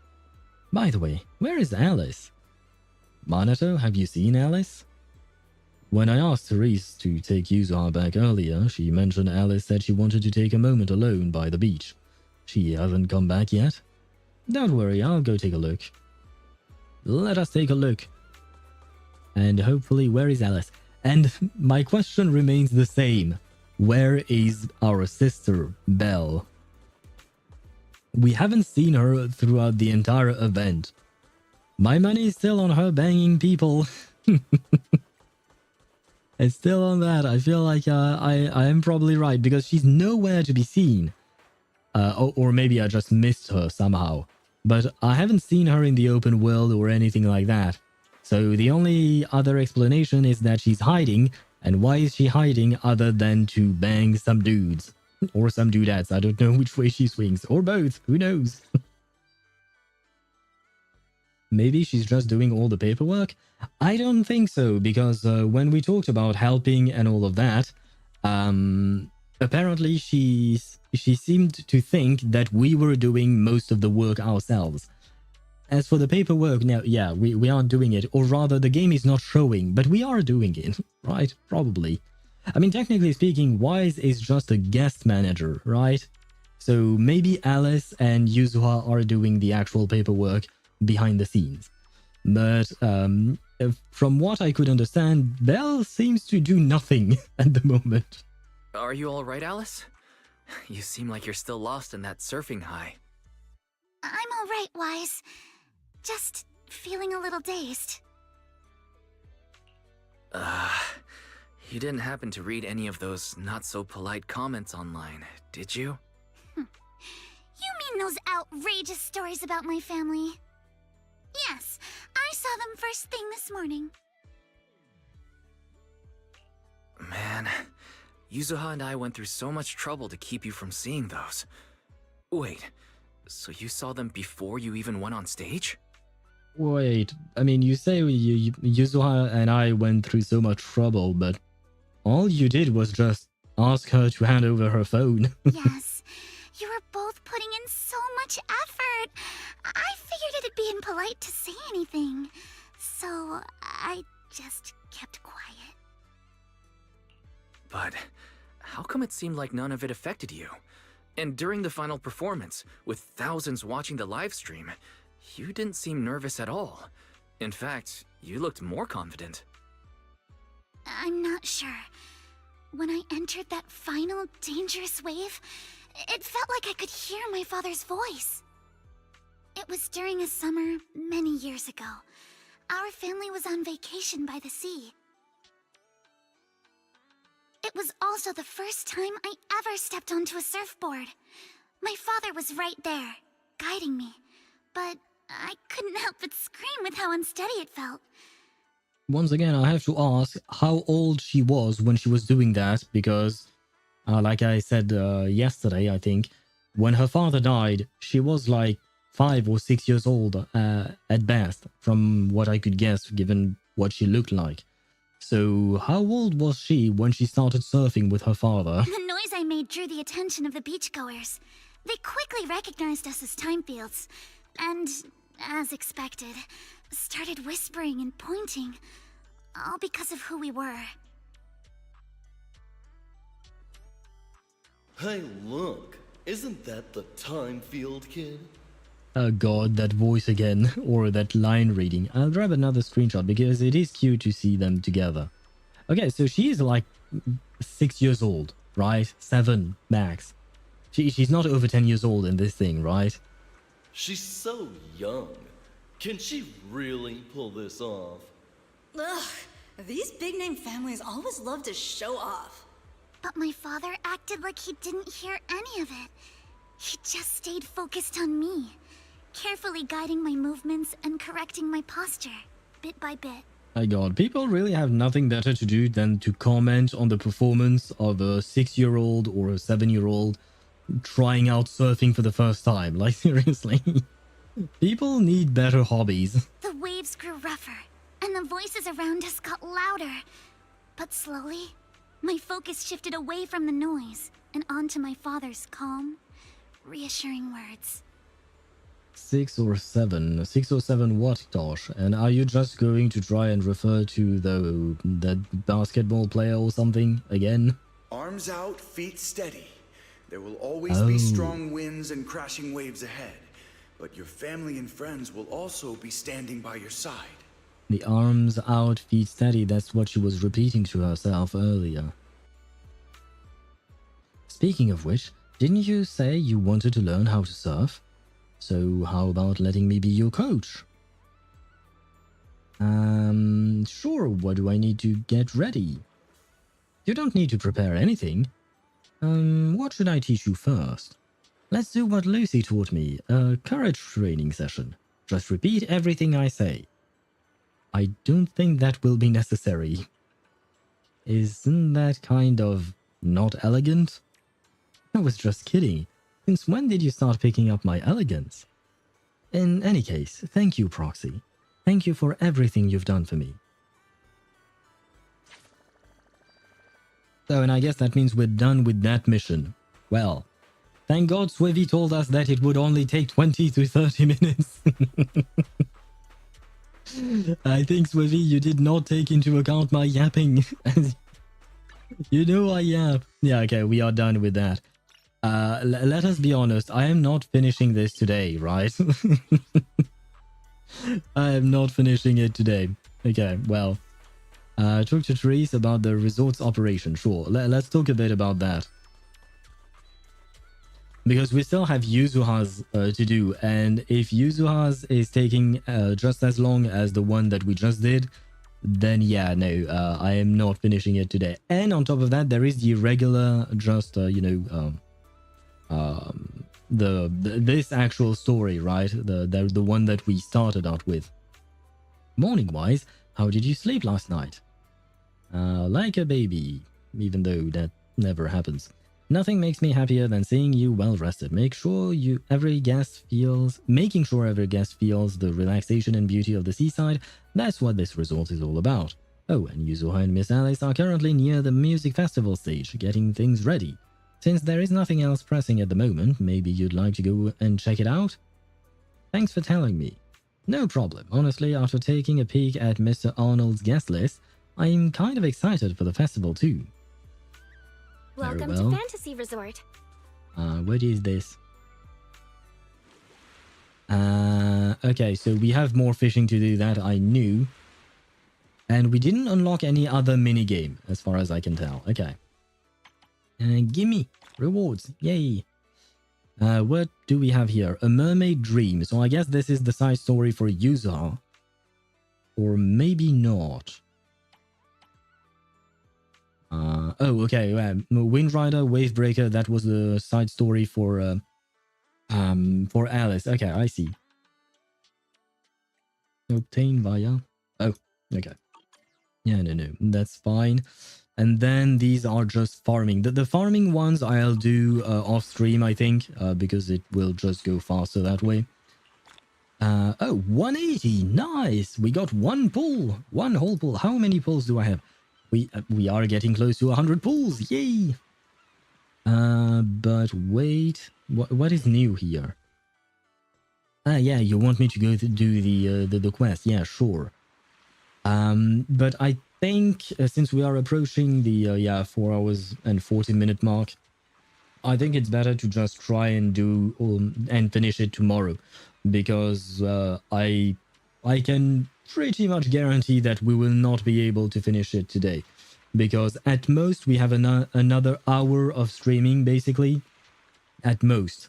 By the way, where is Alice? Minato, have you seen Alice? When I asked Therese to take Yuzuha back earlier, she mentioned Alice said she wanted to take a moment alone by the beach. She hasn't come back yet. Don't worry, I'll go take a look. Let us take a look. And hopefully, where is Alice? And my question remains the same. Where is our sister, Belle? We haven't seen her throughout the entire event. My money is still on her banging people. It's still on that. I feel like I am probably right because she's nowhere to be seen. Or maybe I just missed her somehow. But I haven't seen her in the open world or anything like that. So the only other explanation is that she's hiding. And why is she hiding other than to bang some dudes? Or some dudettes. I don't know which way she swings. Or both. Who knows? Maybe she's just doing all the paperwork? I don't think so, because when we talked about helping and all of that, apparently she seemed to think that we were doing most of the work ourselves. As for the paperwork, now, yeah, we aren't doing it, or rather the game is not showing, but we are doing it, right? Probably. I mean, technically speaking, Wise is just a guest manager, right? So maybe Alice and Yuzuha are doing the actual paperwork behind the scenes. But from what I could understand, Belle seems to do nothing at the moment. Are you all right, Alice? You seem like you're still lost in that surfing high. I'm all right, Wise. Just feeling a little dazed. You didn't happen to read any of those not-so-polite comments online, did you? You mean those outrageous stories about my family? Yes, I saw them first thing this morning. Man, Yuzuha and I went through so much trouble to keep you from seeing those. Wait, so you saw them before you even went on stage? Wait, I mean, you say Yuzuha and I went through so much trouble, but all you did was just ask her to hand over her phone. Yes, you were both putting in so much effort. I figured it'd be impolite to say anything, so I just kept quiet. But how come it seemed like none of it affected you? And during the final performance, with thousands watching the live stream, you didn't seem nervous at all. In fact, you looked more confident. I'm not sure. When I entered that final dangerous wave, it felt like I could hear my father's voice. It was during a summer many years ago. Our family was on vacation by the sea. It was also the first time I ever stepped onto a surfboard. My father was right there, guiding me, but I couldn't help but scream with how unsteady it felt. Once again, I have to ask how old she was when she was doing that, because, like I said yesterday, I think, when her father died, she was like 5 or 6 years old at best, from what I could guess, given what she looked like. So, how old was she when she started surfing with her father? The noise I made drew the attention of the beachgoers. They quickly recognized us as time fields, and, as expected, started whispering and pointing, all because of who we were. Hey, look, isn't that the time field kid? Oh god, that voice again, or that line reading. I'll grab another screenshot because it is cute to see them together. Okay, so she's like 6 years old, right? 7 max. She's not over 10 years old in this thing, right? She's so young. Can she really pull this off? Ugh, these big-name families always love to show off. But my father acted like he didn't hear any of it. He just stayed focused on me, carefully guiding my movements and correcting my posture, bit by bit. My god, people really have nothing better to do than to comment on the performance of a 6-year-old or a 7-year-old trying out surfing for the first time. Like, seriously. People need better hobbies. The waves grew rougher, and the voices around us got louder. But slowly, my focus shifted away from the noise and onto my father's calm, reassuring words. 6 or 7 what, Tosh? And are you just going to try and refer to the basketball player or something again? Arms out, feet steady. There will always be strong winds and crashing waves ahead, but your family and friends will also be standing by your side. The arms out, feet steady, that's what she was repeating to herself earlier. Speaking of which, didn't you say you wanted to learn how to surf? So how about letting me be your coach? Sure, what do I need to get ready? You don't need to prepare anything. What should I teach you first? Let's do what Lucy taught me, a courage training session. Just repeat everything I say. I don't think that will be necessary. Isn't that kind of not elegant? I was just kidding. Since when did you start picking up my elegance? In any case, thank you, Proxy. Thank you for everything you've done for me. So, and I guess that means we're done with that mission. Well, thank God Swivy told us that it would only take 20 to 30 minutes. I think, Swivy, you did not take into account my yapping. You know I yap. Yeah, okay, we are done with that. Let us be honest, I am not finishing this today, right? I am not finishing it today. Okay, well. Talk to Therese about the resort's operation, sure. Let's talk a bit about that. Because we still have Yuzuha's to do, and if Yuzuha's is taking just as long as the one that we just did, then yeah, no, I am not finishing it today. And on top of that, there is the regular, just, this actual story, right? The one that we started out with. Morning-wise, how did you sleep last night? Like a baby, even though that never happens. Nothing makes me happier than seeing you well rested. Making sure every guest feels the relaxation and beauty of the seaside. That's what this resort is all about. Oh, and Yuzuha and Miss Alice are currently near the music festival stage, getting things ready. Since there is nothing else pressing at the moment, maybe you'd like to go and check it out? Thanks for telling me. No problem. Honestly, after taking a peek at Mr. Arnold's guest list, I'm kind of excited for the festival too. Welcome to Fantasy Resort. What is this? Okay, so we have more fishing to do, that I knew. And we didn't unlock any other minigame, as far as I can tell. Okay. Gimme! Rewards! Yay! What do we have here? A Mermaid Dream. So I guess this is the side story for Yuzuha. Or maybe not. Oh, okay. Windrider, Wavebreaker, that was the side story for Alice. Okay, I see. Obtain via... Oh, okay. Yeah, no, that's fine. And then these are just farming. The farming ones I'll do off stream, I think, because it will just go faster that way. Oh, 180. Nice. We got one pull. One whole pull. How many pulls do I have? We are getting close to 100 pulls. Yay. But wait. What is new here? Yeah, you want me to go to do the quest? Yeah, sure. But I think since we are approaching the 4 hours and 40-minute mark, I think it's better to just try and do and finish it tomorrow, because I can pretty much guarantee that we will not be able to finish it today, because at most we have another hour of streaming, basically, at most,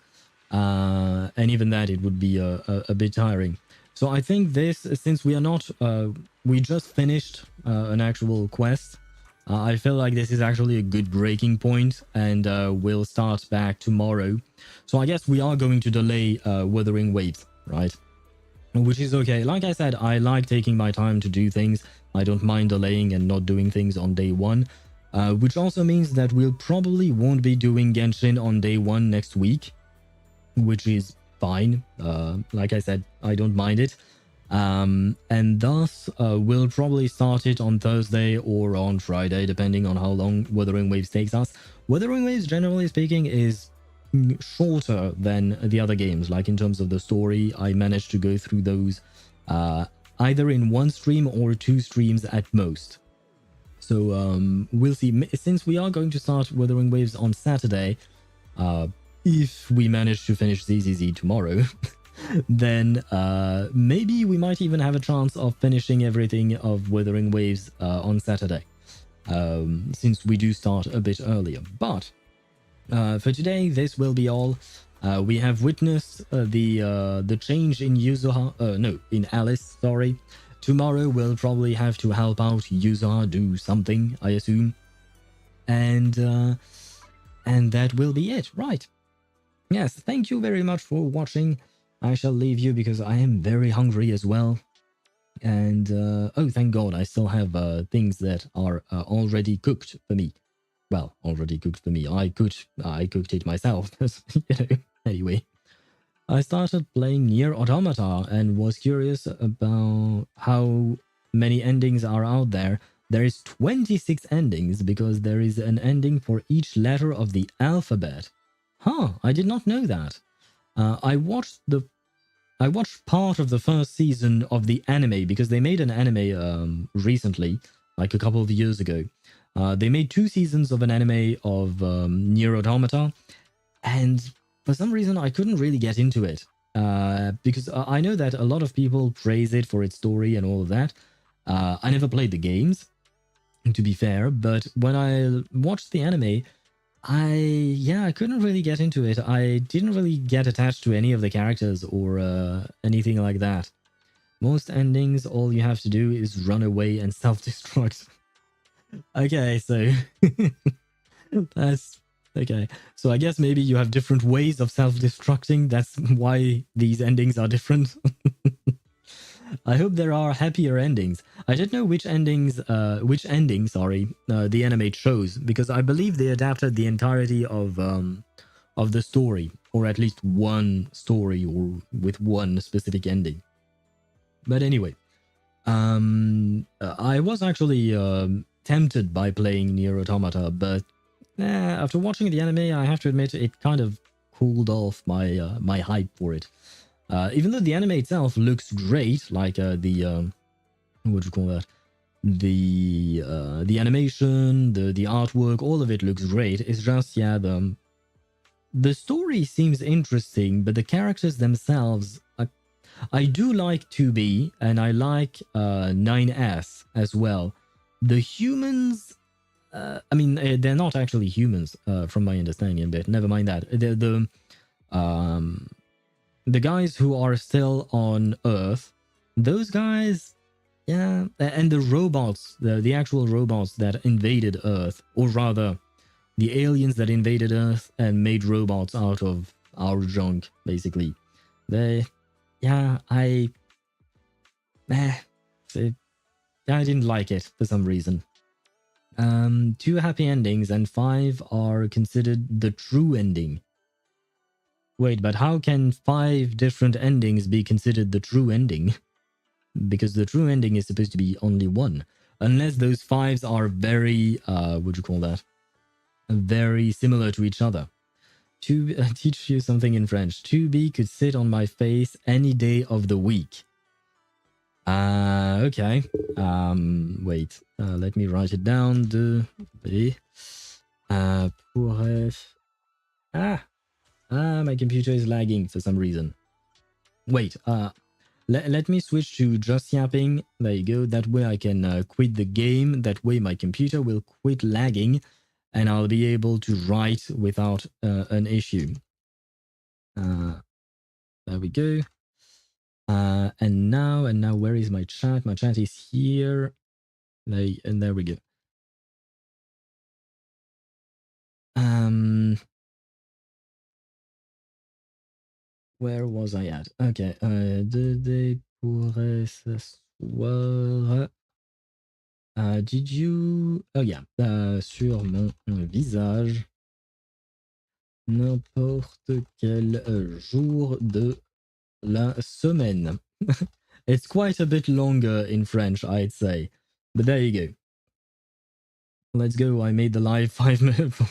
and even that it would be a bit tiring. So I think this, since we are not, we just finished an actual quest, I feel like this is actually a good breaking point, and we'll start back tomorrow. So I guess we are going to delay Wuthering Waves, right? Which is okay. Like I said, I like taking my time to do things. I don't mind delaying and not doing things on day one. Which also means that we'll probably won't be doing Genshin on day one next week, which is fine. Like I said, I don't mind it. And thus, we'll probably start it on Thursday or on Friday, depending on how long Wuthering Waves takes us. Wuthering Waves, generally speaking, is shorter than the other games. Like in terms of the story, I managed to go through those either in one stream or 2 streams at most. So we'll see. Since we are going to start Wuthering Waves on Saturday, if we manage to finish ZZZ tomorrow, then maybe we might even have a chance of finishing everything of Wuthering Waves on Saturday, since we do start a bit earlier. But for today, this will be all. We have witnessed the change in Yuzuha, no, in Alice, sorry. Tomorrow we'll probably have to help out Yuzuha do something, I assume. And that will be it, right? Yes, thank you very much for watching. I shall leave you because I am very hungry as well. And, oh, thank God, I still have things that are already cooked for me. Well, already cooked for me. I cooked it myself, you know. Anyway, I started playing Nier Automata and was curious about how many endings are out there. There is 26 endings because there is an ending for each letter of the alphabet. Huh, I did not know that. I watched part of the first season of the anime because they made an anime recently, like a couple of years ago. They made 2 seasons of an anime of Nier Automata, and for some reason I couldn't really get into it. Because I know that a lot of people praise it for its story and all of that. I never played the games, to be fair, but when I watched the anime, I couldn't really get into it. I didn't really get attached to any of the characters or anything like that. Most endings, all you have to do is run away and self-destruct. Okay, so that's okay. So I guess maybe you have different ways of self-destructing. That's why these endings are different. I hope there are happier endings. I don't know which ending, the anime chose, because I believe they adapted the entirety of the story, or at least one story, or with one specific ending. But anyway, I was actually tempted by playing Nier Automata, but after watching the anime, I have to admit it kind of cooled off my my hype for it. Even though the anime itself looks great, like what do you call that? The animation, the artwork, all of it looks great. It's just, yeah, the story seems interesting, but the characters themselves, I do like 2B, and I like 9S as well. The humans, I mean, they're not actually humans, from my understanding, but never mind that. The guys who are still on Earth, those guys, yeah, and the robots, the actual robots that invaded Earth, or rather, the aliens that invaded Earth and made robots out of our junk, basically. They, yeah, I didn't like it for some reason. 2 happy endings and 5 are considered the true ending. Wait, but how can 5 different endings be considered the true ending? Because the true ending is supposed to be only 1. Unless those 5s are very, what do you call that? Very similar to each other. To teach you something in French. 2B could sit on my face any day of the week. Okay. Wait. Let me write it down. 2B. Pourrait... my computer is lagging for some reason. Wait, let me switch to just yapping. There you go. That way I can quit the game. That way my computer will quit lagging and I'll be able to write without an issue. There we go. And now, where is my chat? My chat is here. And there we go. Where was I at? Okay. They pourraient s'asseoir. Did you... Oh yeah. Sur mon visage. N'importe quel jour de la semaine. It's quite a bit longer in French, I'd say. But there you go. Let's go. I made the live 5 minutes,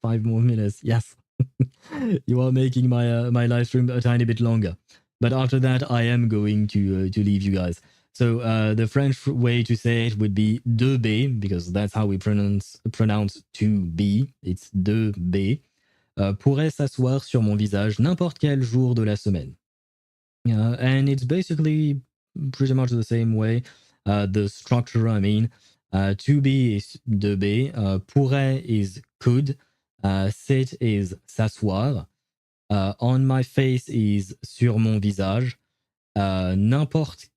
5 more minutes. Yes. You are making my my live stream a tiny bit longer. But after that, I am going to leave you guys. So the French way to say it would be 2B, because that's how we pronounce 2B. It's 2B. Pourrait s'asseoir sur mon visage n'importe quel jour de la semaine. And it's basically pretty much the same way. The structure, I mean, 2B is 2B, pourrait is could, sit is s'asseoir, on my face is sur mon visage, n'importe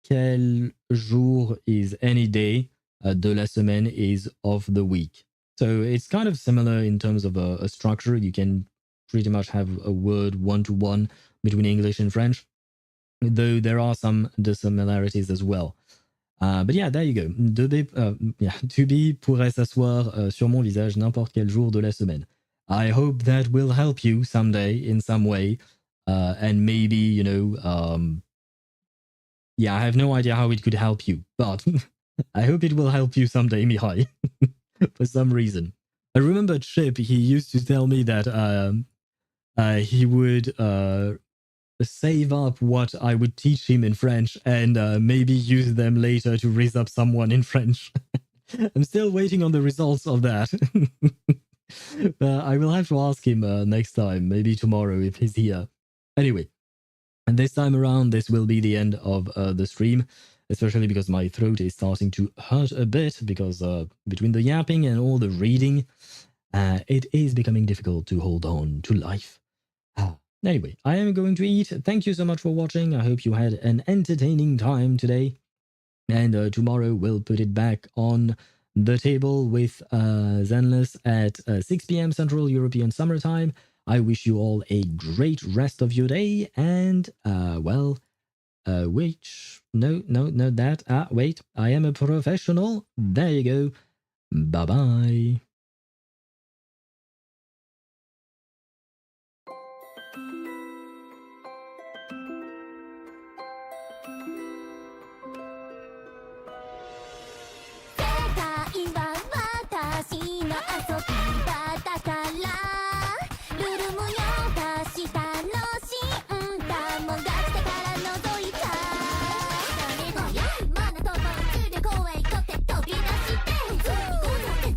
quel jour is any day, de la semaine is of the week. So it's kind of similar in terms of a structure. You can pretty much have a word one-to-one between English and French, though there are some dissimilarities as well. But yeah, there you go. 2B pourrait s'asseoir sur mon visage n'importe quel jour de la semaine. I hope that will help you someday in some way. And maybe, you know, yeah, I have no idea how it could help you, but I hope it will help you someday, Mihai, for some reason. I remember Chip, he used to tell me that he would save up what I would teach him in French and maybe use them later to raise up someone in French. I'm still waiting on the results of that. I will have to ask him next time, maybe tomorrow if he's here. Anyway, and this time around, this will be the end of the stream, especially because my throat is starting to hurt a bit because between the yapping and all the reading, it is becoming difficult to hold on to life. Anyway, I am going to eat. Thank you so much for watching. I hope you had an entertaining time today. And tomorrow we'll put it back on the table with Zenless at 6 p.m. Central European Summer Time. I wish you all a great rest of your day. And, well, wait. No, that. Wait. I am a professional. There you go. Bye-bye.